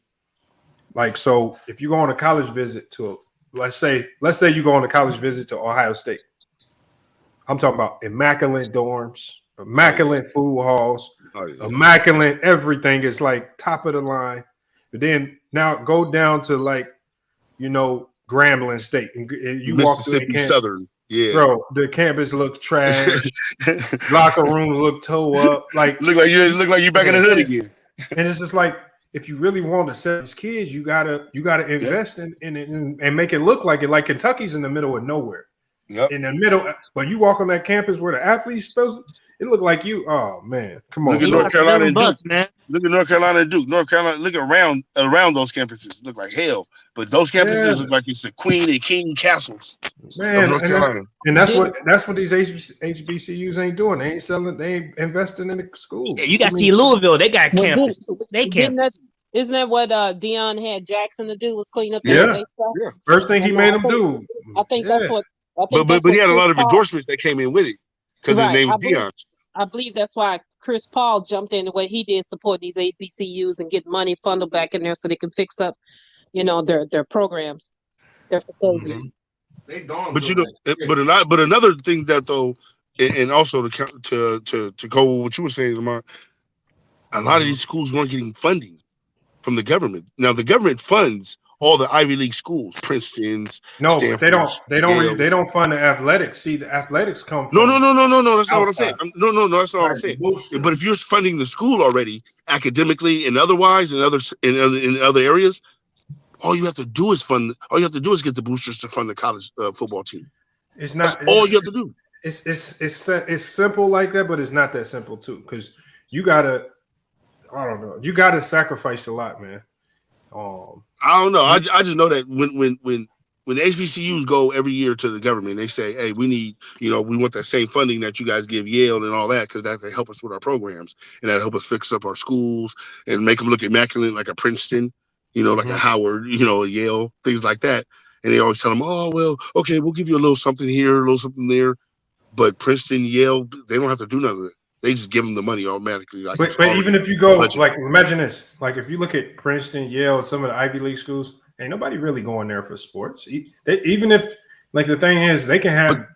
Like, so if you go on a college visit to let's say you go on a college visit to Ohio State. I'm talking about immaculate dorms, immaculate food halls, immaculate everything is like top of the line. But then now go down to Grambling State and you walk through the Southern. Yeah, bro, the campus look trash. Locker room look toe up. Like look like you back in the hood again. And it's just like if you really want to sell these kids, you gotta invest in it and make it look like it. Like Kentucky's in the middle of nowhere. Yep. In the middle, but you walk on that campus where the athletes supposed to, it look like you. Oh man, come on. Look at North Carolina and Duke, man. Look at North Carolina and Duke. North Carolina, look around those campuses. Look like hell, but those campuses look like it's a queen and king castles. Man, and that's what these HBCUs ain't doing. They ain't selling. They ain't investing in the school. Yeah, you got to see Louisville. They got campus. Isn't that what Deion had Jackson to do? Was clean up? Yeah. First thing he made him do. I think that's what. But he had a lot of endorsements that came in with it because his name was Deion. I believe that's why Chris Paul jumped in the way he did, support these HBCUs and get money funneled back in there so they can fix up, their programs, their facilities. Mm-hmm. But another thing that though, and also to go with what you were saying, Lamont, a lot of these schools weren't getting funding from the government. Now the government funds all the Ivy League schools, Princeton's. No, but they don't fund the athletics. See, the athletics come from No. That's not what I'm saying. No, that's not what I'm saying. But if you're funding the school already, academically and otherwise, in other areas, all you have to do is get the boosters to fund the college football team. It's not. That's all you have to do. It's simple like that, but it's not that simple too. Because you gotta, I don't know, you gotta sacrifice a lot, man. I don't know. I just know that when HBCUs go every year to the government, they say, hey, we need, we want that same funding that you guys give Yale and all that, because that can help us with our programs and that help us fix up our schools and make them look immaculate, like a Princeton, like a Howard, a Yale, things like that. And they always tell them, oh, well, okay, we'll give you a little something here, a little something there. But Princeton, Yale, they don't have to do none of it. They just give them the money automatically. Like, but even if you go, like, imagine this. Like, if you look at Princeton, Yale, and some of the Ivy League schools, ain't nobody really going there for sports. Even if, like, the thing is, they can have,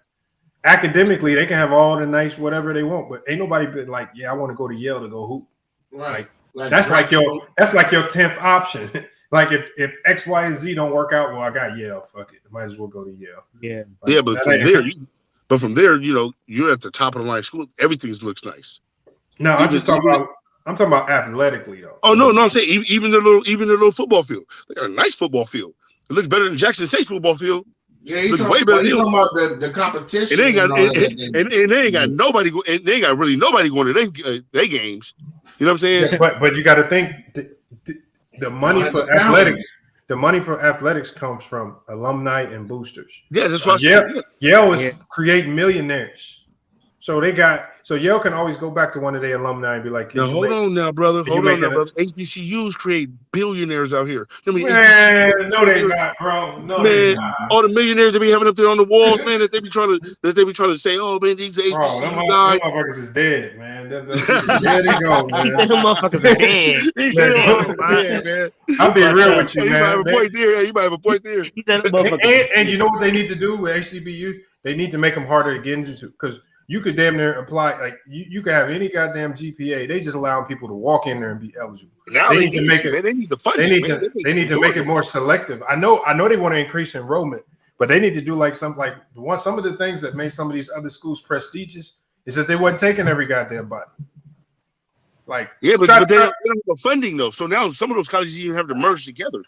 academically, they can have all the nice whatever they want, but ain't nobody been like, yeah, I want to go to Yale to go hoop. Right. That's like your 10th option. Like, if X, Y, and Z don't work out, well, I got Yale. Fuck it. Might as well go to Yale. Yeah. Like, yeah, but from there, you're at the top of the line school. Everything looks nice. No, I'm talking about athletically though. Oh no, I'm saying even their little football field. They got a nice football field. It looks better than Jackson State's football field. Yeah, he's talking about the competition. And they ain't got nobody. And they ain't got really nobody going to their games. You know what I'm saying? Yeah, but you got to think the money for athletics. The money for athletics comes from alumni and boosters. Yeah, that's what I said. Yale is creating millionaires. So Yale can always go back to one of their alumni and be like, now, hold on now, brother. HBCUs create billionaires out here. No, they not, bro. No, man, all the millionaires that be having up there on the walls, man, that they be trying to say, oh man, these HBCU guys. Them motherfuckers is dead, man. There they go, man. He said them motherfuckers are dead. He said them motherfuckers dead, man. I'm being real with you, man. You might have a point there. You might have a point there. And you know what they need to do with HBCU? They need to make them harder to get into, because you could damn near apply, like you could have any goddamn GPA. They just allowing people to walk in there and be eligible. Now they need to make it. They need the funding. They need to make it more selective. I know they want to increase enrollment, but they need to do some of the things that made some of these other schools prestigious is that they wasn't taking every goddamn body. Like, yeah, but they don't have the funding though. So now some of those colleges even have to merge together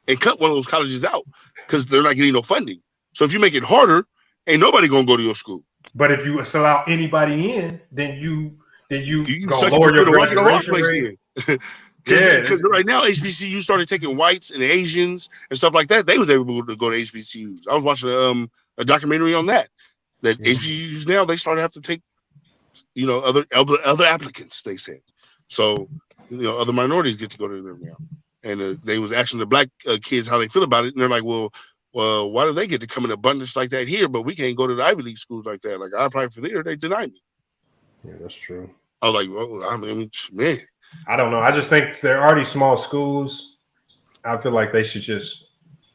and cut one of those colleges out because they're not getting no funding. So if you make it harder, ain't nobody gonna go to your school. But if you allow anybody in, then you gonna lower your graduation rate. Because right now HBCU started taking whites and Asians and stuff like that. They was able to go to HBCUs. I was watching a documentary on that. HBCUs now they started to have to take, other applicants. They said so. Other minorities get to go to them now, and they was asking the black kids how they feel about it, and they're like, well, why do they get to come in abundance like that here, but we can't go to the Ivy League schools like that? Like, I applied for there, they denied me. Yeah, that's true. I was like, well, I mean, man. I don't know. I just think they're already small schools. I feel like they should just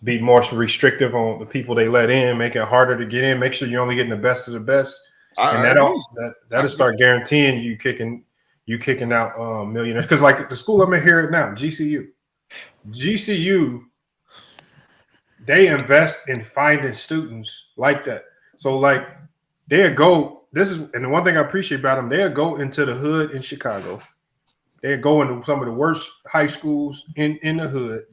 be more restrictive on the people they let in, make it harder to get in, make sure you're only getting the best of the best. That'll start guaranteeing you kicking out millionaires. Because like the school I'm in here now, GCU, they invest in finding students like that. So like they'll go, and the one thing I appreciate about them, they'll go into the hood in Chicago. They'll go into some of the worst high schools in the hood.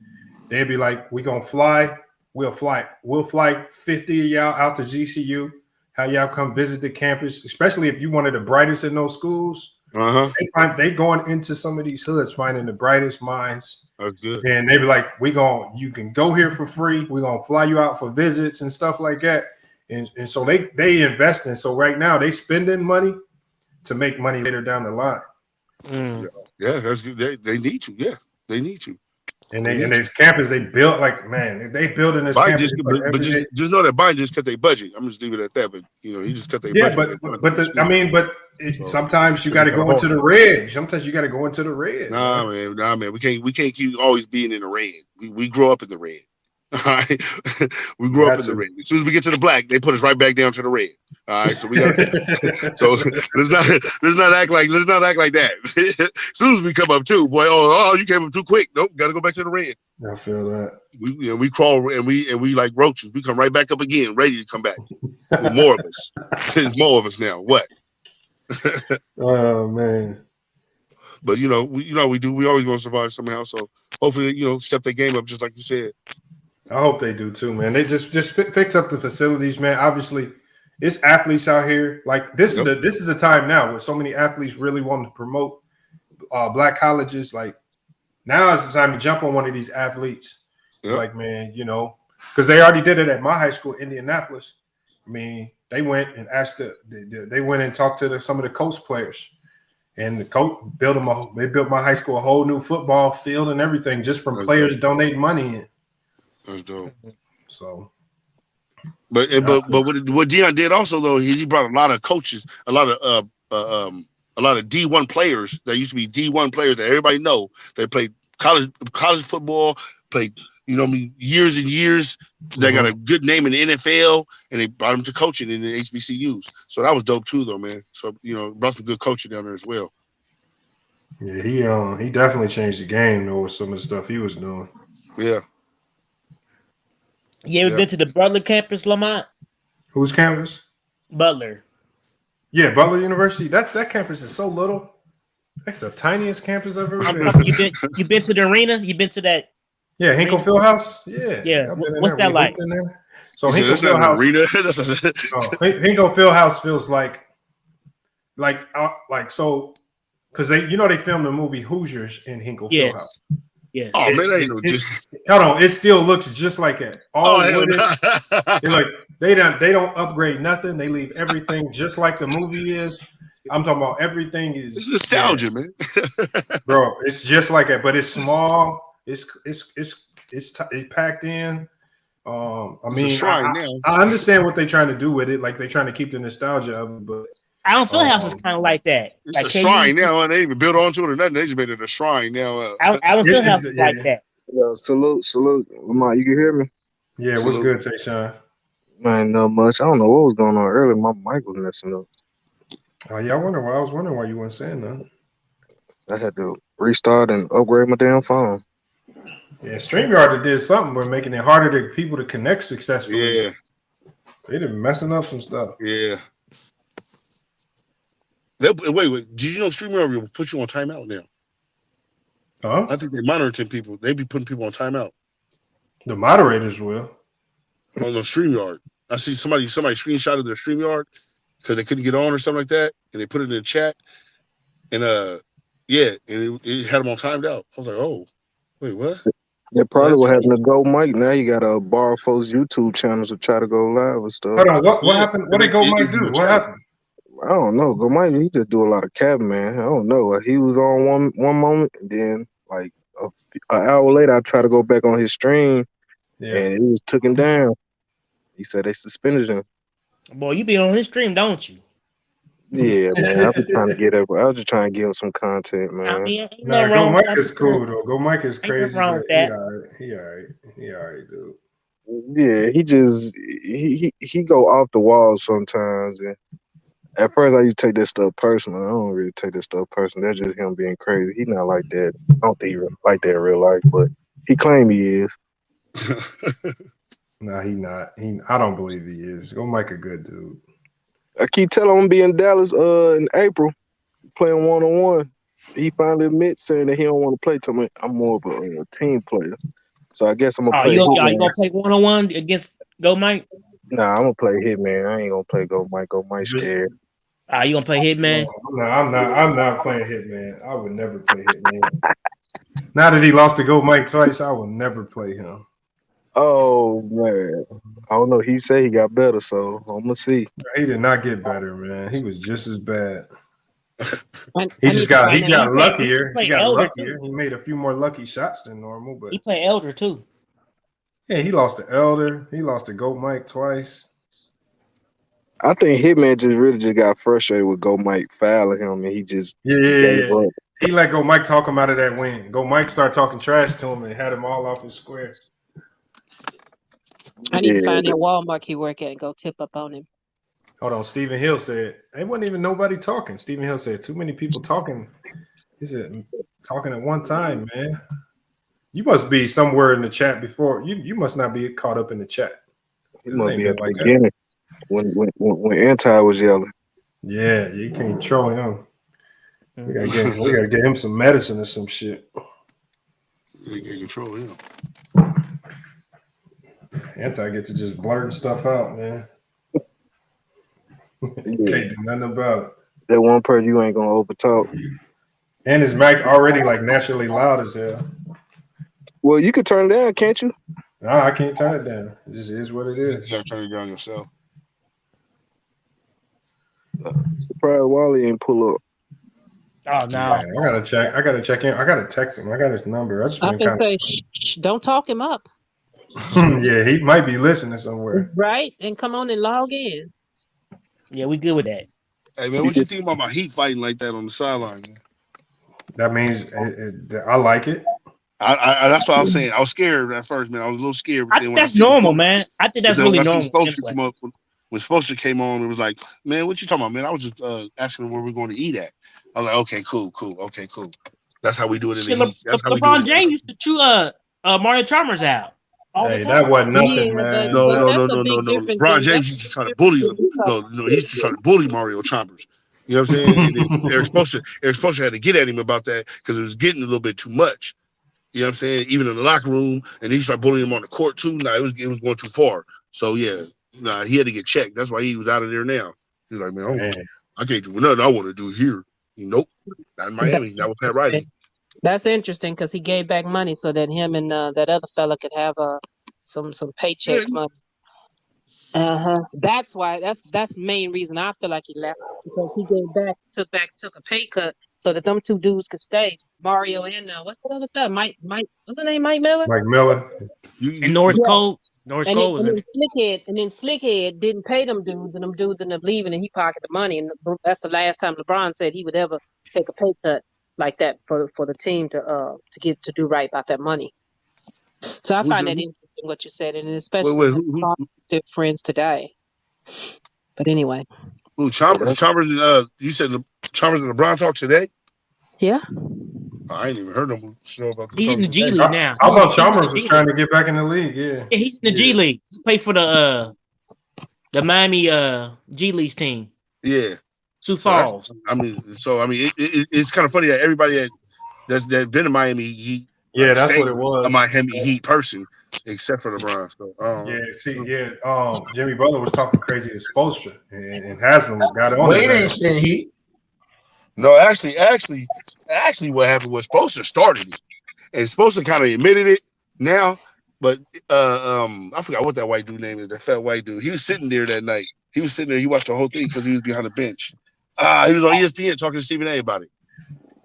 They'll be like, we'll fly 50 of y'all out to GCU. Have y'all come visit the campus, especially if you one of the brightest in those schools. They going into some of these hoods, finding the brightest minds. That's good. And they be like, you can go here for free. We're gonna fly you out for visits and stuff like that. And so they invest in. So right now they spending money to make money later down the line. Yeah, that's good. They need to. Yeah, they need to. And this campus they built, like, man, they building this Biden campus. just know that Biden just cut their budget. I'm just leaving it at that. But he just cut their budget. But sometimes you got to go into the red. Sometimes you got to go into the red. Nah, man. We can't keep always being in the red. We grow up in the red. All right, we grew up in the red. As soon as we get to the black, they put us right back down to the red. All right, so we got. So let's not act like that. As soon as we come up too, boy, you came up too quick. Nope, got to go back to the red. I feel that. We crawl and we like roaches. We come right back up again, ready to come back. With more of us. There's more of us now. What? Oh man. But we always want to survive somehow. So hopefully, step their game up just like you said. I hope they do too, man. They just fix up the facilities, man. Obviously, it's athletes out here. Like this is the time now where so many athletes really want to promote black colleges. Like now is the time to jump on one of these athletes. Like, man, you know, because they already did it at my high school, Indianapolis. I mean, they went and asked they went and talked to some of the coach players, and the coach built them. They built my high school a whole new football field and everything just from players donating money in. That's dope. So, but what Deion did also though, he brought a lot of coaches, a lot of D1 players that used to be D1 players that everybody know. They played college football, played years and years. They got a good name in the NFL, and they brought them to coaching in the HBCUs. So that was dope too, though, man. So brought some good coaching down there as well. Yeah, he definitely changed the game though with some of the stuff he was doing. Yeah. You ever been to the Butler campus, Lamont? Whose campus? Butler. Yeah, Butler University. That campus is so little. That's the tiniest campus I've ever been. You been to the arena? You been to that? Yeah, Hinkle Fieldhouse. Yeah. Yeah. What's that like? So Hinkle Fieldhouse. Hinkle Fieldhouse feels like so because they filmed the movie Hoosiers in Hinkle Fieldhouse. Yeah. Oh man, that ain't no hold on, it still looks just like that. Like they don't upgrade nothing. They leave everything just like the movie is. I'm talking about everything is. It's nostalgia, man. Bro, it's just like that, but it's small. It's packed in. I mean, I understand what they're trying to do with it. Like they're trying to keep the nostalgia of it, but Allen Fieldhouse is kind of like that. It's like a shrine now, and they didn't even build onto it or nothing. They just made it a shrine now. Allen Fieldhouse is like that. Yo, salute, Lamont. You can hear me? Yeah, what's good, Tayshaun? Man, not much. I don't know what was going on earlier. My mic was messing up. Oh yeah, I was wondering why you weren't saying nothing. I had to restart and upgrade my damn phone. Yeah, StreamYard did something by making it harder to people to connect successfully. Yeah, they've been messing up some stuff. Yeah. Wait. Did you know StreamYard will put you on timeout now? Huh? I think they're monitoring people. They be putting people on timeout. The moderators will. On the StreamYard. I see somebody screenshotted their StreamYard because they couldn't get on or something like that, and they put it in the chat. And and it had them all timed out. I was like, oh, wait, what? They probably will happen to Go Mike. Now you got to borrow folks' YouTube channels to try to go live and stuff. Hold on, what happened? What did Go Mike do? What happened? I don't know. Go Mike, he just do a lot of cabin, man. I don't know. He was on one moment, and then like an hour later, I tried to go back on his stream, and it was took him down. He said they suspended him. Boy, you be on his stream, don't you? Yeah, man. I was trying to get up. I was just trying to give him some content, man. I mean, Go Mike is cool though. Go Mike is crazy. Wrong with that. He all right, dude. Yeah, he go off the wall sometimes, and at first I used to take that stuff personal. I don't really take that stuff personal. That's just him being crazy. He's not like that. I don't think he like that in real life, but he claims he is. Nah, he not. I don't believe he is. Go Mike a good dude. I keep telling him I'm be in Dallas in April, playing 1-on-1. He finally admits saying that he don't want to play to me. I'm more of a team player. So I guess I'm gonna play. You gonna play 1-on-1 against Go Mike? Nah, I'm gonna play Hitman. I ain't gonna play Go Mike. Go Mike scared. You gonna play Hitman? No, I'm not playing Hitman. I would never play Hitman. Now that he lost to Go Mike twice, I will never play him. Oh man, I don't know. He said he got better, so I'm gonna see. He did not get better, man. He was just as bad. He got luckier. He got luckier. He made a few more lucky shots than normal, but he played Elder too. Yeah, he lost to Elder. He lost to Go Mike twice. I think Hitman just got frustrated with Go Mike fouling him, and he just yeah. He let Go Mike talk him out of that win. Go Mike started talking trash to him and had him all off his square. I need to find that Walmart he work at and go tip up on him. Hold on, Stephen Hill said there wasn't even nobody talking. Stephen Hill said too many people talking. He said talking at one time, man. You must be somewhere in the chat before. You must not be caught up in the chat. He must be at the beginning when Anti was yelling. Yeah, you can't troll him. We gotta get him some medicine or some shit. You can't control him. Anti get to just blurt stuff out, man. You can't do nothing about it. That one person you ain't gonna overtalk. And his mic already like naturally loud as hell. Well, you can turn it down, can't you? No, I can't turn it down. It just is what it is. You gotta turn it down yourself. Surprised Wally ain't pull up. Oh no! Yeah, I gotta check. I gotta check in. I gotta text him. I got his number. I just I been can kind say, shh, don't talk him up, yeah, he might be listening somewhere. right? And come on and log in. Yeah, we good with that. Hey man, what you think about my Heat fighting like that on the sideline? Man? That means I like it. I that's what I was saying. I was scared at first, man. I was a little scared. But I think that's normal, man. I think that's really normal. When Spoelstra came on, it was like, man, what you talking about, man? I was just asking where we're going to eat at. I was like, okay, cool. Okay, cool. That's how we do it in the Heat. That's how LeBron James used to chew Mario Chalmers out. Hey, that wasn't nothing, man. No. LeBron James used to try to bully him. No, he used to try to bully Mario Chalmers. You know what I'm saying? And then Eric Spoelstra had to get at him about that because it was getting a little bit too much. You know what I'm saying? Even in the locker room, and he started bullying him on the court too. Nah, it was going too far. So yeah, he had to get checked. That's why he was out of there now. He's like, man, I can't do nothing I want to do here. Nope, not in Miami. Not with Pat Riley. That's interesting because he gave back money so that him and that other fella could have some paycheck money. That's why. That's the main reason I feel like he left, because he took a pay cut so that them two dudes could stay. Mario and what's the other fella? Mike. What's his name? Mike Miller. Mike Miller. And Norris Cole. And then Slickhead didn't pay them dudes, and them dudes ended up leaving, and he pocketed the money. And that's the last time LeBron said he would ever take a pay cut like that for the team to do right about that money. So I find that interesting what you said, and especially still friends today. But anyway, Chalmers. You said Chalmers and LeBron talk today? Yeah. I ain't even heard them show about the. He's in the G League now. I thought Chalmers was trying to get back in the league. Yeah, he's in the G League. He played for the Miami G League team. Yeah, Sioux Falls. It's kind of funny that everybody that's been in Miami, that's what it was. A Miami Heat person, except for LeBron. So, Jimmy Butler was talking crazy to Spoelstra, and Haslam got on. Wait a second, Heat. No, actually, what happened was Spoelstra started it, and Spoelstra kind of admitted it now. But I forgot what that white dude name is. That fat white dude. He was sitting there that night. He was sitting there. He watched the whole thing because he was behind the bench. He was on ESPN talking to Stephen A. about it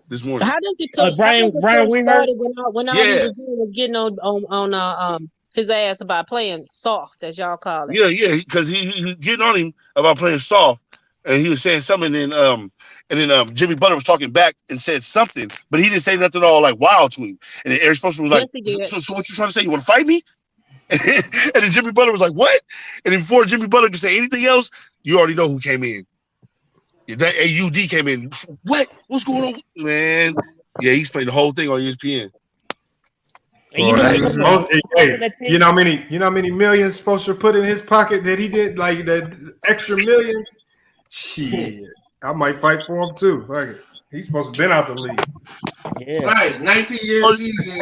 this morning. How does it come? Brian Wingers? When all he was getting on his ass about playing soft, as y'all call it. Yeah, because he was getting on him about playing soft, and he was saying something, and then Jimmy Butler was talking back and said something, but he didn't say nothing all like wild to him. And then Eric Spoelstra was like, so what you trying to say? You want to fight me? And then Jimmy Butler was like, what? And then before Jimmy Butler could say anything else, you already know who came in. That AUD came in. What? What's going on, man? Yeah, he's playing the whole thing on ESPN. You know how many millions Spoelstra put in his pocket that he did, like that extra million? Shit, I might fight for him too. Fuck it. He's supposed to have been out the league. Yeah. Right, 19-year season.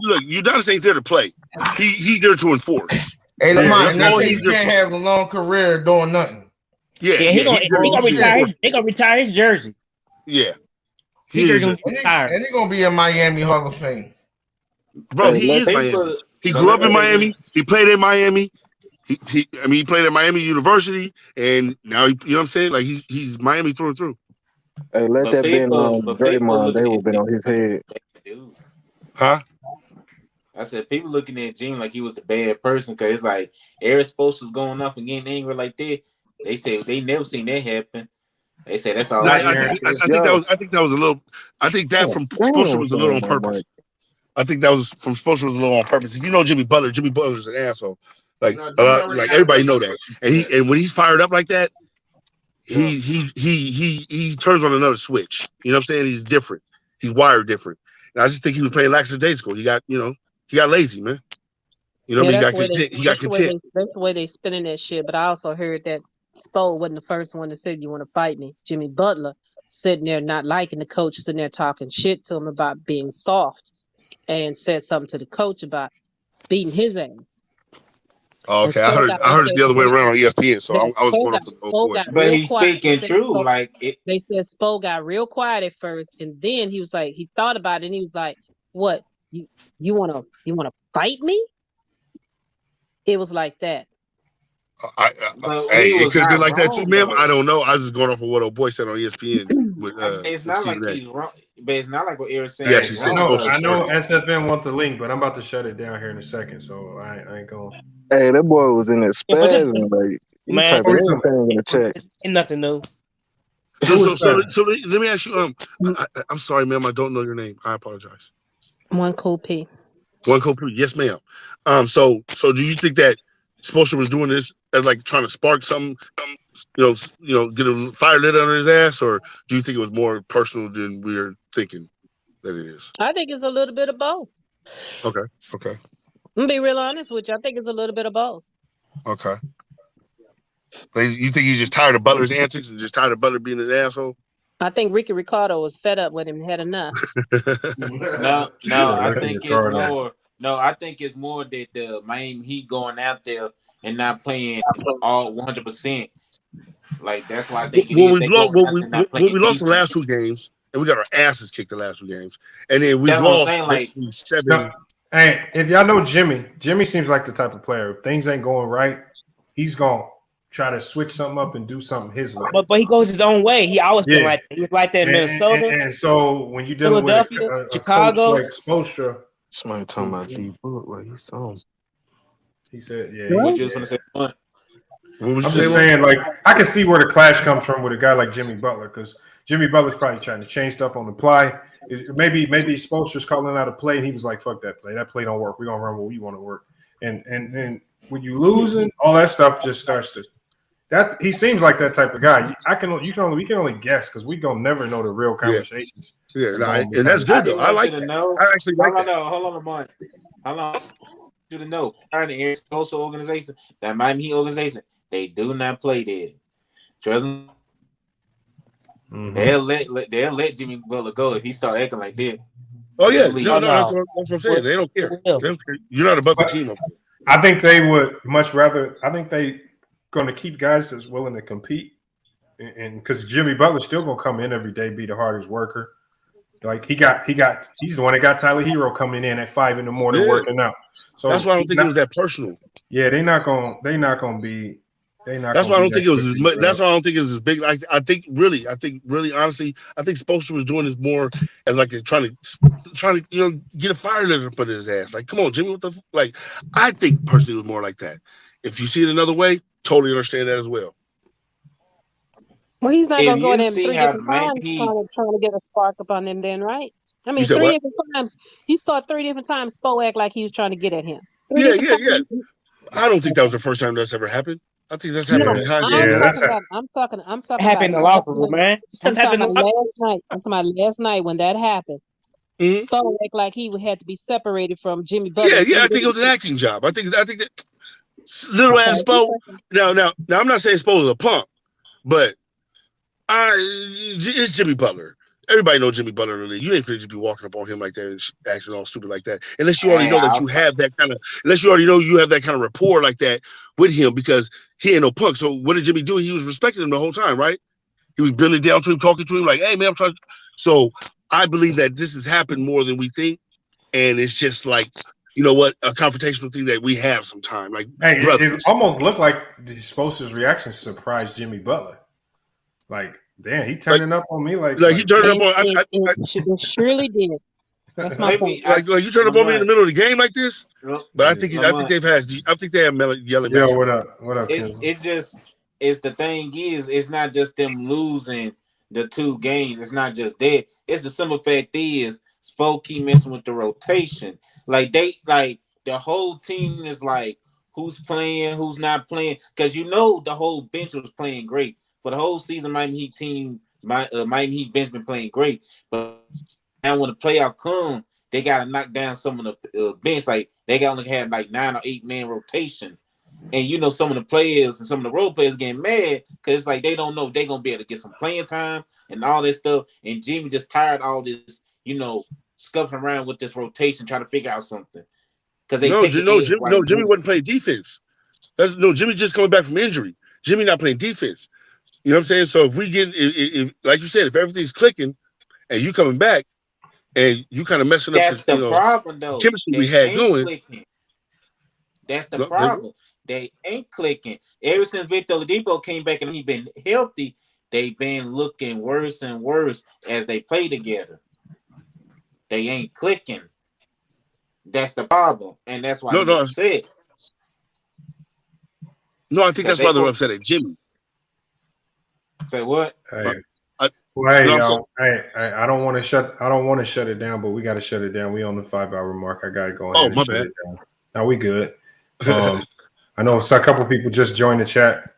Look, Udonis ain't there to play. He's there to enforce. Hey, Lamont, he can't have a long career doing nothing. He gonna retire his jersey. Yeah. And he's gonna be in Miami Hall of Fame. Bro, he is Miami. He grew up in Miami. He played in Miami. He played at Miami University, and now you know what I'm saying? Like he's Miami through and through. Hey, let that been Draymond. They would have been on his head. Huh? I said people looking at Jim like he was the bad person because it's like Eric Spoelstra's going up and getting angry like that. They said they never seen that happen. They said that's all. I think that was a little. I think that from Spoelstra was a little on purpose. I think that was from Spoelstra was a little on purpose. If you know Jimmy Butler's an asshole. Like everybody know that. And when he's fired up like that, he turns on another switch. You know what I'm saying? He's different. He's wired different. And I just think he was playing lackadaisical. He got lazy, man. You know what I mean? He got content. That's the way they spinning that shit. But I also heard that Spo wasn't the first one that said you want to fight me. It's Jimmy Butler sitting there not liking the coach, sitting there talking shit to him about being soft, and said something to the coach about beating his ass. Oh, And okay, I Spo heard got I they heard it said the other way Spo, around on ESPN, so I was Spo going got off of the old Spo boy. got But real he's quiet. speaking true. Spo, Like it. they said Spo got real quiet at first, and then he was like, he thought about it, and he was like, "What you wanna fight me?" It was like that. But Hey, he it was could have been not like that too, wrong ma'am. I though. don't know. I was just going off of what old boy said on ESPN It's with not Stephen like A. he's wrong. But it's not like what Eric's He saying actually is said wrong. Spoelstra I know started. SFN want the link, but I'm about to shut it down here in a second, so I ain't going. Hey, that boy was in that Yeah, but spaz and like he man, typing anything in the chat. ain't nothing new. So let me ask you. I'm sorry, ma'am. I don't know your name. I apologize. One cool P. One Cope, yes, ma'am. So do you think that Spoelstra was doing this as like trying to spark something, get a fire lit under his ass, or do you think it was more personal than we're thinking that it is? I think it's a little bit of both. Okay. I'm gonna be real honest with you. I think it's a little bit of both. Okay. You think he's just tired of Butler's antics and just tired of Butler being an asshole? I think Ricky Ricardo was fed up with him and had enough. No, I think it's more. No, I think it's more that the Miami Heat going out there and not playing all 100%. Like that's why I think it is. They going out there not playing We lost the defense. last two games, and we got our asses kicked the last two games, and then we've That's what I'm lost saying, like, basically 7. No, hey, if y'all know Jimmy seems like the type of player. If things ain't going right, he's gonna try to switch something up and do something his way. But he goes his own way. He always been like that. He was like that in Minnesota. And so when you're dealing with a Chicago, coach like Spoelstra, somebody talking about D Book, like he saw him. He said, "Yeah." What you just want to say? What? I'm just saying, like, I can see where the clash comes from with a guy like Jimmy Butler, because Jimmy Butler's probably trying to change stuff on the fly. Maybe Spoelstra's calling out a play, and he was like, "Fuck that play. That play don't work. We're gonna run what we want to work." And then when you losing, all that stuff just starts to. He seems like that type of guy. We can only guess because we gonna never know the real conversations. Yeah, and that's good though. I like that. I actually like that. Hold on a moment. How long you to know? The Eric Spoelstra organization, that Miami Heat organization, they do not play there. Trust me. They'll let Jimmy Butler go if he start acting like that. Oh yeah, no, that's what I'm saying. They don't care. You're not above the team. I think they would much rather. I think they going to keep guys that's willing to compete, and because Jimmy Butler's still going to come in every day, be the hardest worker. Like he's the one that got Tyler Hero coming in at 5 a.m. working out. So that's why I don't think it was that personal. Yeah, they're not going to be. That's why I don't think it was as much. That's why I don't think it was as big. I think really, honestly, I think Spoelstra was doing this more as like trying to get a fire lit up in his ass. Like, come on, Jimmy, what the like? I think personally it was more like that. If you see it another way, totally understand that as well. Well, he's not going to go in there 3 different times trying to get a spark up on him then, right? I mean, 3 different times. You saw 3 different times Spo act like he was trying to get at him. Yeah. I don't think that was the first time that's ever happened. I think that's happened behind the I'm talking happened in the locker room, man. I'm talking about last night when that happened. Spo act like he had to be separated from Jimmy Butler. Yeah. I think it was an acting job. I think that little ass Spo. Now, I'm not saying Spo is a punk, but it's Jimmy Butler. Everybody knows Jimmy Butler in the league. You ain't finna just be walking up on him like that and acting all stupid like that. Unless you already know that you have that kind of. Unless you already know you have that kind of rapport like that with him, because he ain't no punk. So what did Jimmy do? He was respecting him the whole time, right? He was bending down to him, talking to him like, "Hey man, I'm trying." So I believe that this has happened more than we think, and it's just like, you know what, a confrontational thing that we have sometime. Like, hey, it almost looked like Spoelstra's reaction surprised Jimmy Butler. Like, damn, he turning up on me like he turned up on. It surely did. That's my point. Like you turn up on me in the middle of the game like this. But I think they have yelling. Yo, what up? What up? It's the thing is, it's not just them losing the 2 games. It's not just that. It's the simple fact is, Spo keep messing with the rotation. Like the whole team is like, who's playing, who's not playing, because the whole bench was playing great. For the whole season, Miami Heat team, Miami Heat bench been playing great. But now when the playoff come, they got to knock down some of the bench. Like, they got only have like 9 or 8 man rotation. And some of the players and some of the role players getting mad because it's like they don't know if they're going to be able to get some playing time and all this stuff. And Jimmy just tired of all this, scuffing around with this rotation, trying to figure out something. Because Jimmy wasn't playing defense. Jimmy just coming back from injury. Jimmy not playing defense. You know what I'm saying? So if we get, if like you said, if everything's clicking and you coming back and you kind of messing up That's the, the problem, though. chemistry They we had ain't going. clicking. That's the problem. They ain't clicking. Ever since Victor Oladipo came back and he been healthy, they've been looking worse and worse as they play together. They ain't clicking. That's the problem, and that's why he's upset. No, I think that's why they're upset at Jimmy. Say what? Hey, y'all. I don't want to shut it down, but we got to shut it down. We on the 5-hour mark. I got to go ahead and shut it down. Now we good. I know a couple people just joined the chat.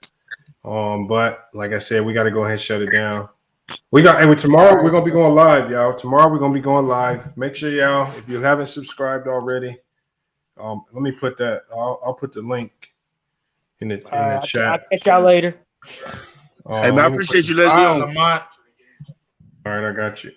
But like I said, we got to go ahead and shut it down. Tomorrow we're gonna be going live, y'all. Tomorrow we're gonna be going live. Make sure y'all, if you haven't subscribed already, let me put that. I'll put the link in the chat. I'll catch y'all later. Hey man, I appreciate you letting me on. All right, I got you.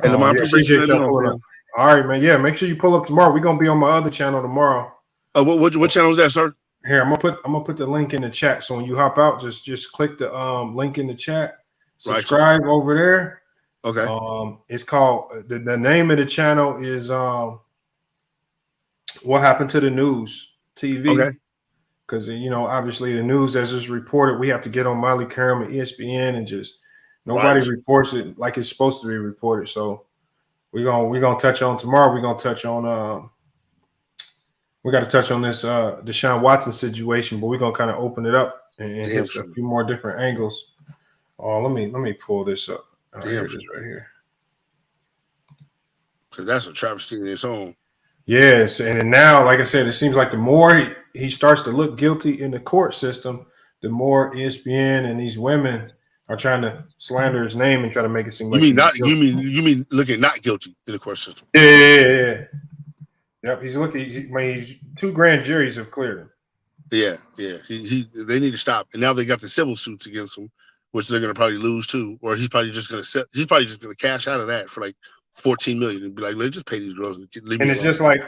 Hey, Lamont, I appreciate you letting me on. All right, man. Yeah, make sure you pull up tomorrow. We're gonna be on my other channel tomorrow. What channel is that, sir? Here, I'm gonna put the link in the chat. So when you hop out, just click the link in the chat. Subscribe over there. Okay. It's called the name of the channel is What Happened to the News TV. Okay. Because obviously the news as it's reported, we have to get on Molly Karam and ESPN and just nobody reports it like it's supposed to be reported. So we're gonna touch on tomorrow. We're gonna touch on we got to touch on this Deshaun Watson situation, but we're gonna kind of open it up and hit a few more different angles. Let me pull this up. Here it is right here. Because that's a travesty in its own. Yes, and then now, like I said, it seems like the more he starts to look guilty in the court system, the more ESPN and these women are trying to slander his name and try to make it seem like you mean looking not guilty in the court system. Yeah. Yep, he's looking. He's 2 grand juries have cleared him. Yeah. They need to stop. And now they got the civil suits against him, which they're going to probably lose too. Or he's probably just going to cash out of that for like $14 million and be like, let's just pay these girls and leave. And it's just like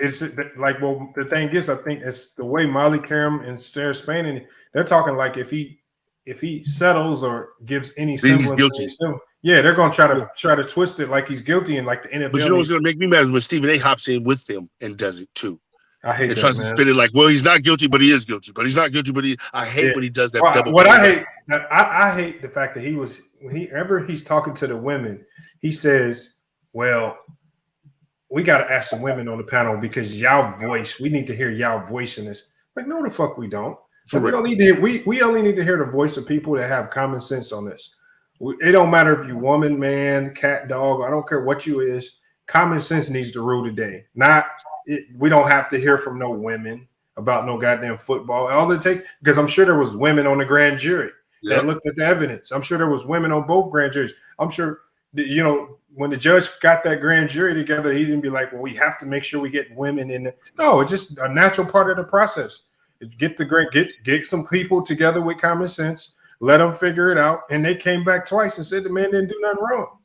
well, the thing is, I think it's the way Molly Karam and Sarah Spain, they're talking like if he settles or gives any semblance, guilty. Yeah, they're going to try to twist it like he's guilty and like the NFL. But you know what's going to make me mad is when Stephen A. hops in with them and does it too. I hate and that, tries to spin it like, well, he's not guilty, but he is guilty. But he's not guilty, but I hate when he does that. Double. What I hate the fact that whenever he's talking to the women, he says, "Well, we got to ask the women on the panel because we need to hear y'all voice in this." Like, no, the fuck we don't. Like, we don't need to. We only need to hear the voice of people that have common sense on this. It don't matter if you woman, man, cat, dog. I don't care what you is. Common sense needs to rule today. We don't have to hear from no women about no goddamn football. All it takes, because I'm sure there was women on the grand jury that looked at the evidence. I'm sure there was women on both grand juries. I'm sure, when the judge got that grand jury together, he didn't be like, well, we have to make sure we get women in there. No, it's just a natural part of the process. Get some people together with common sense, let them figure it out. And they came back twice and said the man didn't do nothing wrong.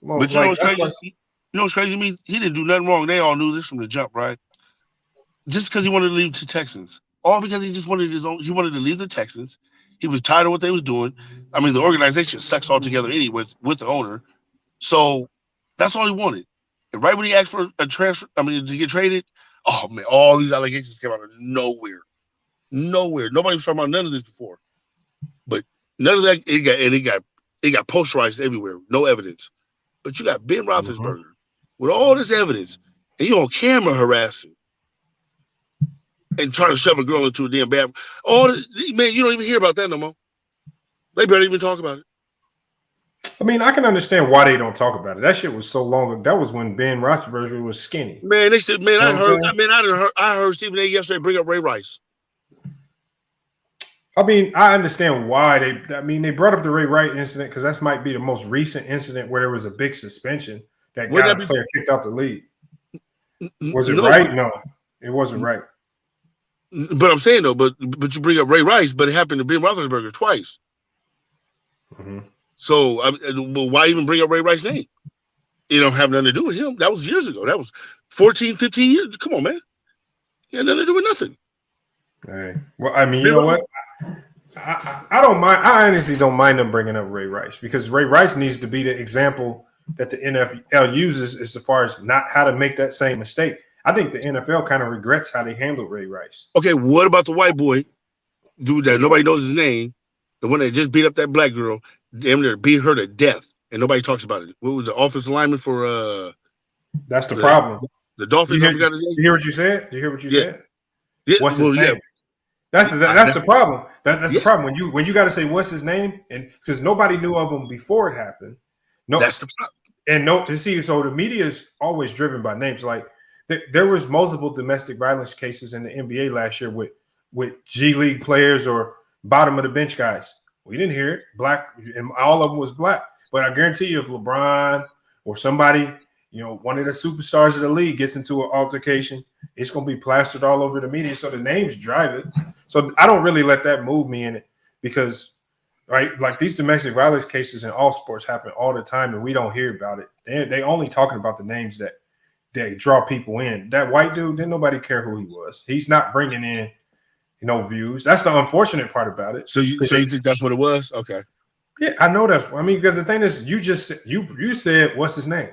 But you know what's crazy? You know what's crazy? I mean, he didn't do nothing wrong. They all knew this from the jump, right? Just because he wanted to leave the Texans. All because he just wanted he wanted to leave the Texans. He was tired of what they was doing. I mean, the organization sucks altogether anyway with the owner. So that's all he wanted. And right when he asked for a transfer, to get traded, oh man, all these allegations came out of nowhere. Nobody was talking about none of this before. But none of that, it got posterized everywhere. No evidence. But you got Ben Roethlisberger with all this evidence, and you on camera harassing and trying to shove a girl into a damn bathroom. Man, you don't even hear about that no more. They barely even talk about it. I mean, I can understand why they don't talk about it. That shit was so long ago. That was when Ben Roethlisberger was skinny. Man, they said, I heard Stephen A. yesterday bring up Ray Rice. I mean, I understand why they brought up the Ray Rice incident because that might be the most recent incident where there was a big suspension that got a player kicked out the league. Was it right? No, it wasn't right. But I'm saying though, but you bring up Ray Rice, but it happened to Ben Roethlisberger twice. Mm-hmm. So why even bring up Ray Rice's name? It don't have nothing to do with him. That was years ago. That was 14, 15 years. Come on, man. It had nothing to do with nothing. Hey, well, I mean, you know what? I don't mind. I honestly don't mind them bringing up Ray Rice because Ray Rice needs to be the example that the NFL uses as far as not how to make that same mistake. I think the NFL kind of regrets how they handled Ray Rice. Okay, what about the white boy, dude that nobody knows his name, the one that just beat up that black girl, damn near beat her to death, and nobody talks about it? What was the offensive lineman for? That's the problem. The Dolphins. I forgot his name. You hear what you said? You hear what you said? Yeah. What's his name? Yeah. That's the problem. That's the problem when you got to say what's his name, and because nobody knew of him before it happened. No, that's the problem. And so the media is always driven by names. Like there was multiple domestic violence cases in the NBA last year with G League players or bottom of the bench guys. We didn't hear it. Black, and all of them was black. But I guarantee you, if LeBron or somebody, one of the superstars of the league gets into an altercation, it's going to be plastered all over the media. So the names drive it. So I don't really let that move me in it because, right, like these domestic violence cases in all sports happen all the time and we don't hear about it. They only talking about the names that they draw people in. That white dude, didn't nobody care who he was. He's not bringing in, views. That's the unfortunate part about it. So you think that's what it was? Okay. Yeah, I know that's. I mean, because the thing is, you said what's his name?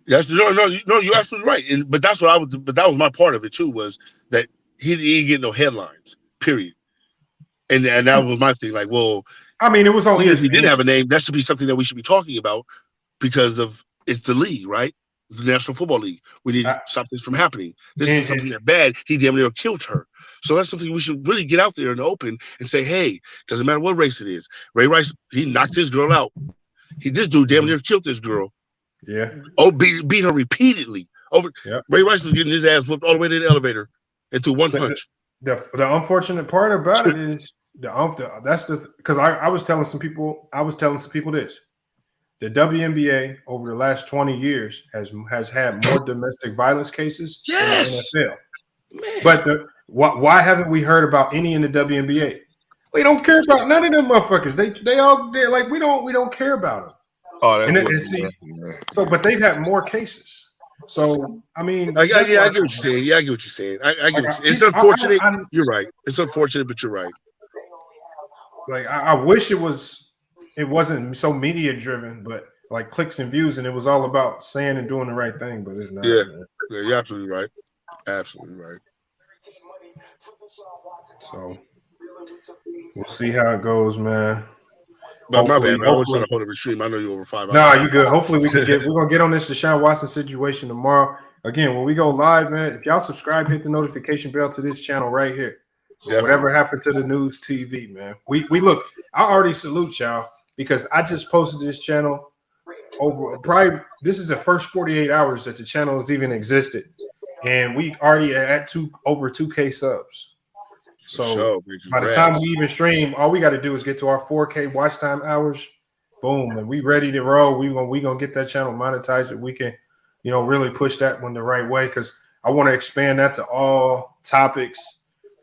Yes, no, you're absolutely right. But that's what I was. But that was my part of it too. Was that he didn't get no headlines. Period. And that was my thing. Like, well, I mean, it was only if he did have a name, that should be something that we should be talking about because of it's the league, right? It's the National Football League. We need to stop this from happening. This is something that bad. He damn near killed her. So that's something we should really get out there in the open and say, hey, doesn't matter what race it is. Ray Rice, he knocked this girl out. This dude damn near killed this girl. Yeah. Oh, beat her repeatedly. Ray Rice was getting his ass whipped all the way to the elevator and threw one punch. The unfortunate part about it is because I was telling some people this. The WNBA over the last 20 years has had more domestic violence cases than the NFL. Man. But why haven't we heard about any in the WNBA? We don't care about none of them motherfuckers. They're like we don't care about them. But they've had more cases. So I mean, I get what you're saying. Yeah, I get what you're saying. I get it's unfortunate. You're right. It's unfortunate, but you're right. Like I wish it wasn't so media driven, but like clicks and views, and it was all about saying and doing the right thing. But it's not. Yeah, you're absolutely right. Absolutely right. So we'll see how it goes, man. But my bad, man. I was trying to hold it extreme. I know you're over 5 hours. Nah, you good. Hopefully we're gonna get on this Deshaun Watson situation tomorrow. Again, when we go live, man, if y'all subscribe, hit the notification bell to this channel right here. Definitely. Whatever happened to the news TV, man. We look, I already salute y'all because I just posted this channel this is the first 48 hours that the channel has even existed. And we already at over 2K subs. So by the time we even stream, all we got to do is get to our 4K watch time hours. Boom, and we ready to roll. We gonna get that channel monetized. That we can, really push that one the right way because I want to expand that to all topics.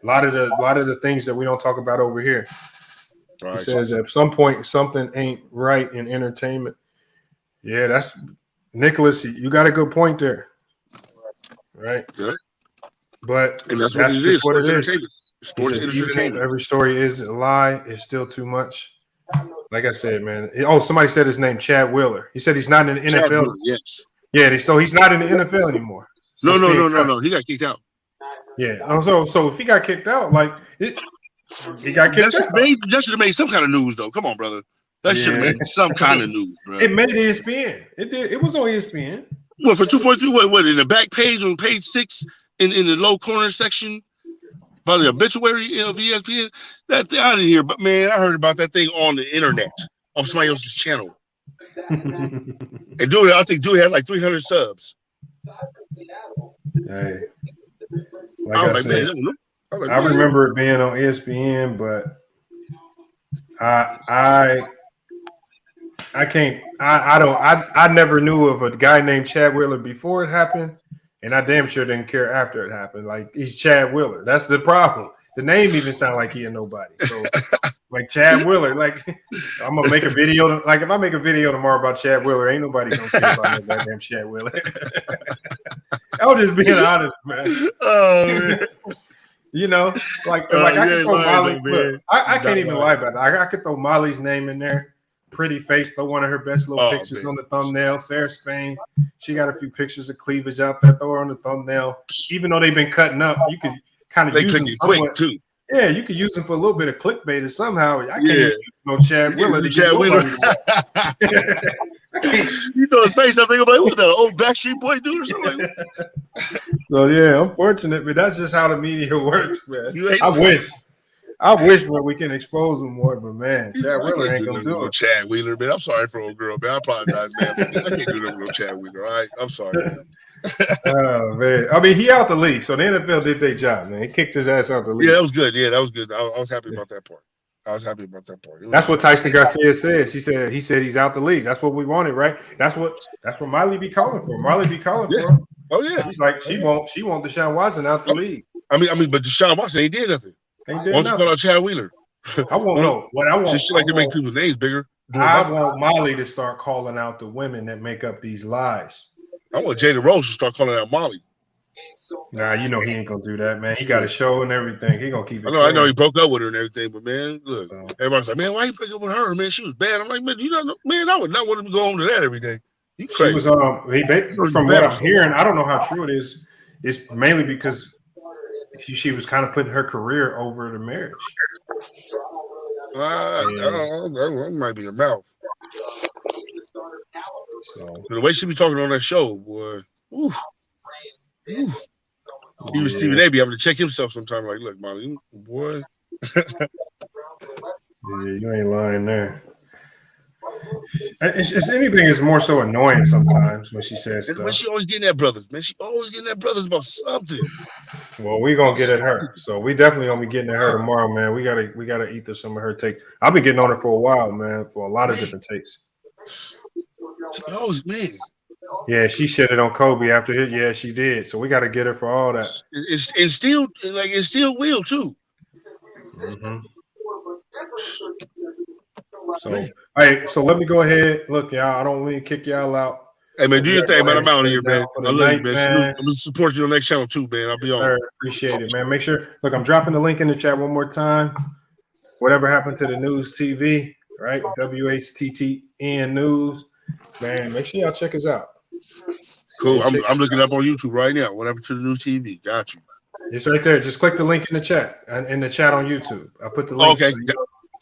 A lot of the things that we don't talk about over here. Right. He says at some point something ain't right in entertainment. Yeah, that's Nicholas. You got a good point there, right? Good. But that's what it is. Sports entertainment. Every story is a lie. It's still too much. Like I said, man. Somebody said his name, Chad Wheeler. He said he's not in the NFL. Wheeler, yes. Yeah. So he's not in the NFL anymore. So no. He got kicked out. Yeah. So if he got kicked out, he got kicked out. That should have made some kind of news, though. Come on, brother. That should have made some kind of news, bro. It made ESPN. It did. It was on ESPN. What for 2.3? What in the back page on page 6 in the low corner section? By the obituary of ESPN, that thing I didn't hear, but man, I heard about that thing on the internet on somebody else's channel. And I think dude had like 300 subs. Hey, I said, I remember it being on ESPN, but I can't. I never knew of a guy named Chad Wheeler before it happened. And I damn sure didn't care after it happened. Like, he's Chad Wheeler. That's the problem. The name even sounds like he ain't nobody. So, like, Chad Wheeler. Like, I'm going to make a video. Like, if I make a video tomorrow about Chad Wheeler, ain't nobody going to care about no goddamn Chad Wheeler. I was just being honest, man. Oh, man. You know, like I can throw Molly. Look, I can't even lie about it. I could throw Molly's name in there. Pretty face, throw one of her best little pictures on the thumbnail. Sarah Spain, she got a few pictures of cleavage out there. Throw her on the thumbnail. Even though they've been cutting up, you could kind of use them quick too. Yeah, you could use them for a little bit of clickbait or somehow. I can't use no Chad Wheeler. Chad Wheeler. You know his face. I'm thinking like, what's that? An old Backstreet Boy dude or something? So yeah, unfortunate, but that's just how the media works, man. I wish man, we can expose them more, but man, Chad Wheeler ain't gonna do it. Chad Wheeler, man. I'm sorry for old girl, man. I apologize, man. I can't do that with no Chad Wheeler. All right, I'm sorry, man. Oh man, I mean, he out the league, so the NFL did their job, man. He kicked his ass out the league. Yeah, that was good. Yeah, that was good. I was happy about that part. That's what Tyson Garcia said. He said he's out the league. That's what we wanted, right? That's what Miley be calling for. Marley be calling for him. Oh yeah. She's like she want Deshaun Watson out the league. I mean, but Deshaun Watson ain't did nothing. Why don't you call out Chad Wheeler? I won't know. What I want, just like to make people's names bigger. I want Molly to start calling out the women that make up these lies. I want Jalen Rose to start calling out Molly. Nah, you know he ain't gonna do that, man. He got a show and everything. He gonna keep it. I know he broke up with her and everything, but man, look, everybody's like, man, why you break up with her? Man, she was bad. I'm like, man, I would not want him to go home to that every day. You crazy. She was from what I'm hearing, I don't know how true it is. It's mainly because she was kind of putting her career over the marriage. That might be a mouth. So the way she be talking on that show, boy. Oof. Even Stephen A. be having to check himself sometime. Like, look, Molly, boy. Yeah, you ain't lying there. It's anything is more so annoying sometimes when she says stuff. When she always getting at brothers, man. She always getting at brothers about something. Well, we gonna get at her. So we definitely gonna be getting at her tomorrow, man. We gotta eat through some of her takes. I've been getting on her for a while, man, for a lot of different takes. She always, man. Yeah, she shitted on Kobe after his. Yeah, she did. So we got to get her for all that. It still will too. Mm-hmm. So, all right. So let me go ahead. Look, y'all. I don't want to kick y'all out. Hey man, do your thing, man. I'm out of here, man. I love you, man. I'm gonna support you on the next channel too, man. I'll be on. Appreciate it, man. Make sure. Look, I'm dropping the link in the chat one more time. Whatever happened to the news TV, right? WHTTN News, man. Make sure y'all check us out. Cool. I'm looking up on YouTube right now. Whatever to the new TV. Got you. It's right there. Just click the link in the chat on YouTube. I put the link. Okay. So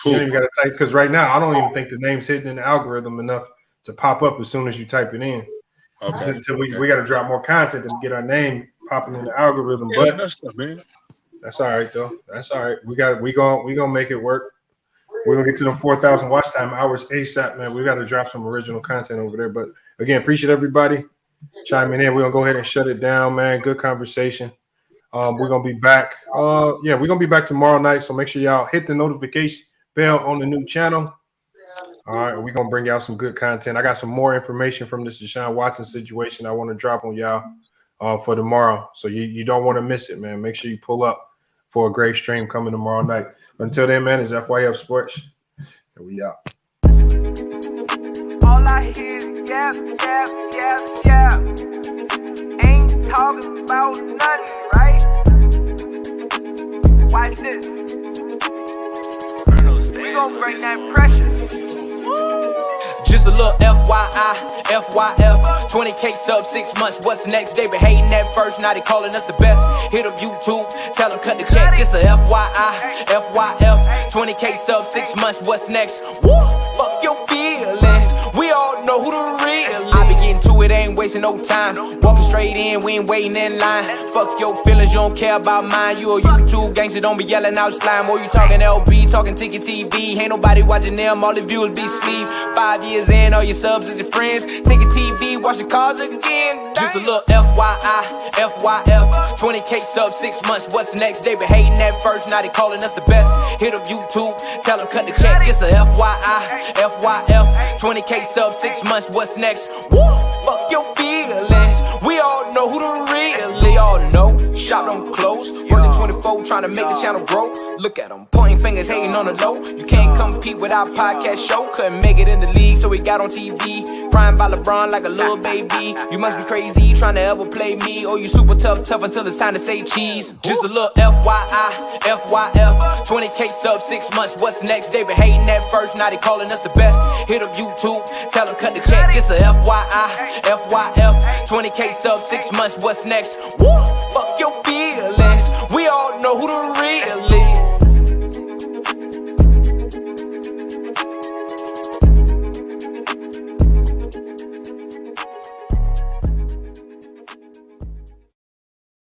cool. You don't even got to type because right now I don't even think the name's hidden in the algorithm enough to pop up as soon as you type it in. Okay. Until we got to drop more content to get our name popping in the algorithm. Yeah, but man. That's all right though. That's all right. We gonna make it work. We're gonna get to the 4,000 watch time hours ASAP, man. We got to drop some original content over there. But again, appreciate everybody chiming in. We're gonna go ahead and shut it down, man. Good conversation. We're gonna be back. We're gonna be back tomorrow night. So make sure y'all hit the notification bell on the new channel. All right, we're gonna bring y'all some good content. I got some more information from this Deshaun Watson situation I want to drop on y'all for tomorrow. So you don't want to miss it, man. Make sure you pull up for a great stream coming tomorrow night. Until then, man, it's FYF Sports. And we out. All I hear is yap. Ain't talking about nothing, right? Watch this. We gon' bring that pressure. Just a little FYI, FYF, 20K sub 6 months, what's next? They been hating at first, now they calling us the best. Hit up YouTube, tell them cut the check. Just a FYI, FYF, 20K sub 6 months, what's next? Woo, fuck your feelings, we all know who the real is. I be getting to it, ain't wasting no time. Walking straight in, we ain't waiting in line. Fuck your feelings, you don't care about mine. You a YouTube gangster, don't be yelling out slime. Or you talking LB, talking Ticket TV. Ain't nobody watching them, all the viewers be sleep. 5 years in, all your subs is your friends. Ticket TV, watch the cars again. Just a little FYI, FYF, 20K sub 6 months, what's next? They been hating at first, now they calling us the best. Hit up YouTube, tell them cut the check. Just a FYI, FYF, 20K sub 6 months, what's next? Woo, fuck your feelings, we all know who the real. They all know, shop don't close, working 24 before, trying to make the channel grow. Look at them, pointing fingers, hating on the low. You can't compete with our podcast show. Couldn't make it in the league, so we got on TV. Crying by LeBron like a little baby. You must be crazy, trying to ever play me. Or you super tough until it's time to say cheese. Just a little FYI, FYF. 20K sub 6 months, what's next? They been hating at first, now they calling us the best. Hit up YouTube, tell them cut the check. Just a FYI, FYF. 20K sub 6 months, what's next? Woo, fuck your feelings. We all know who the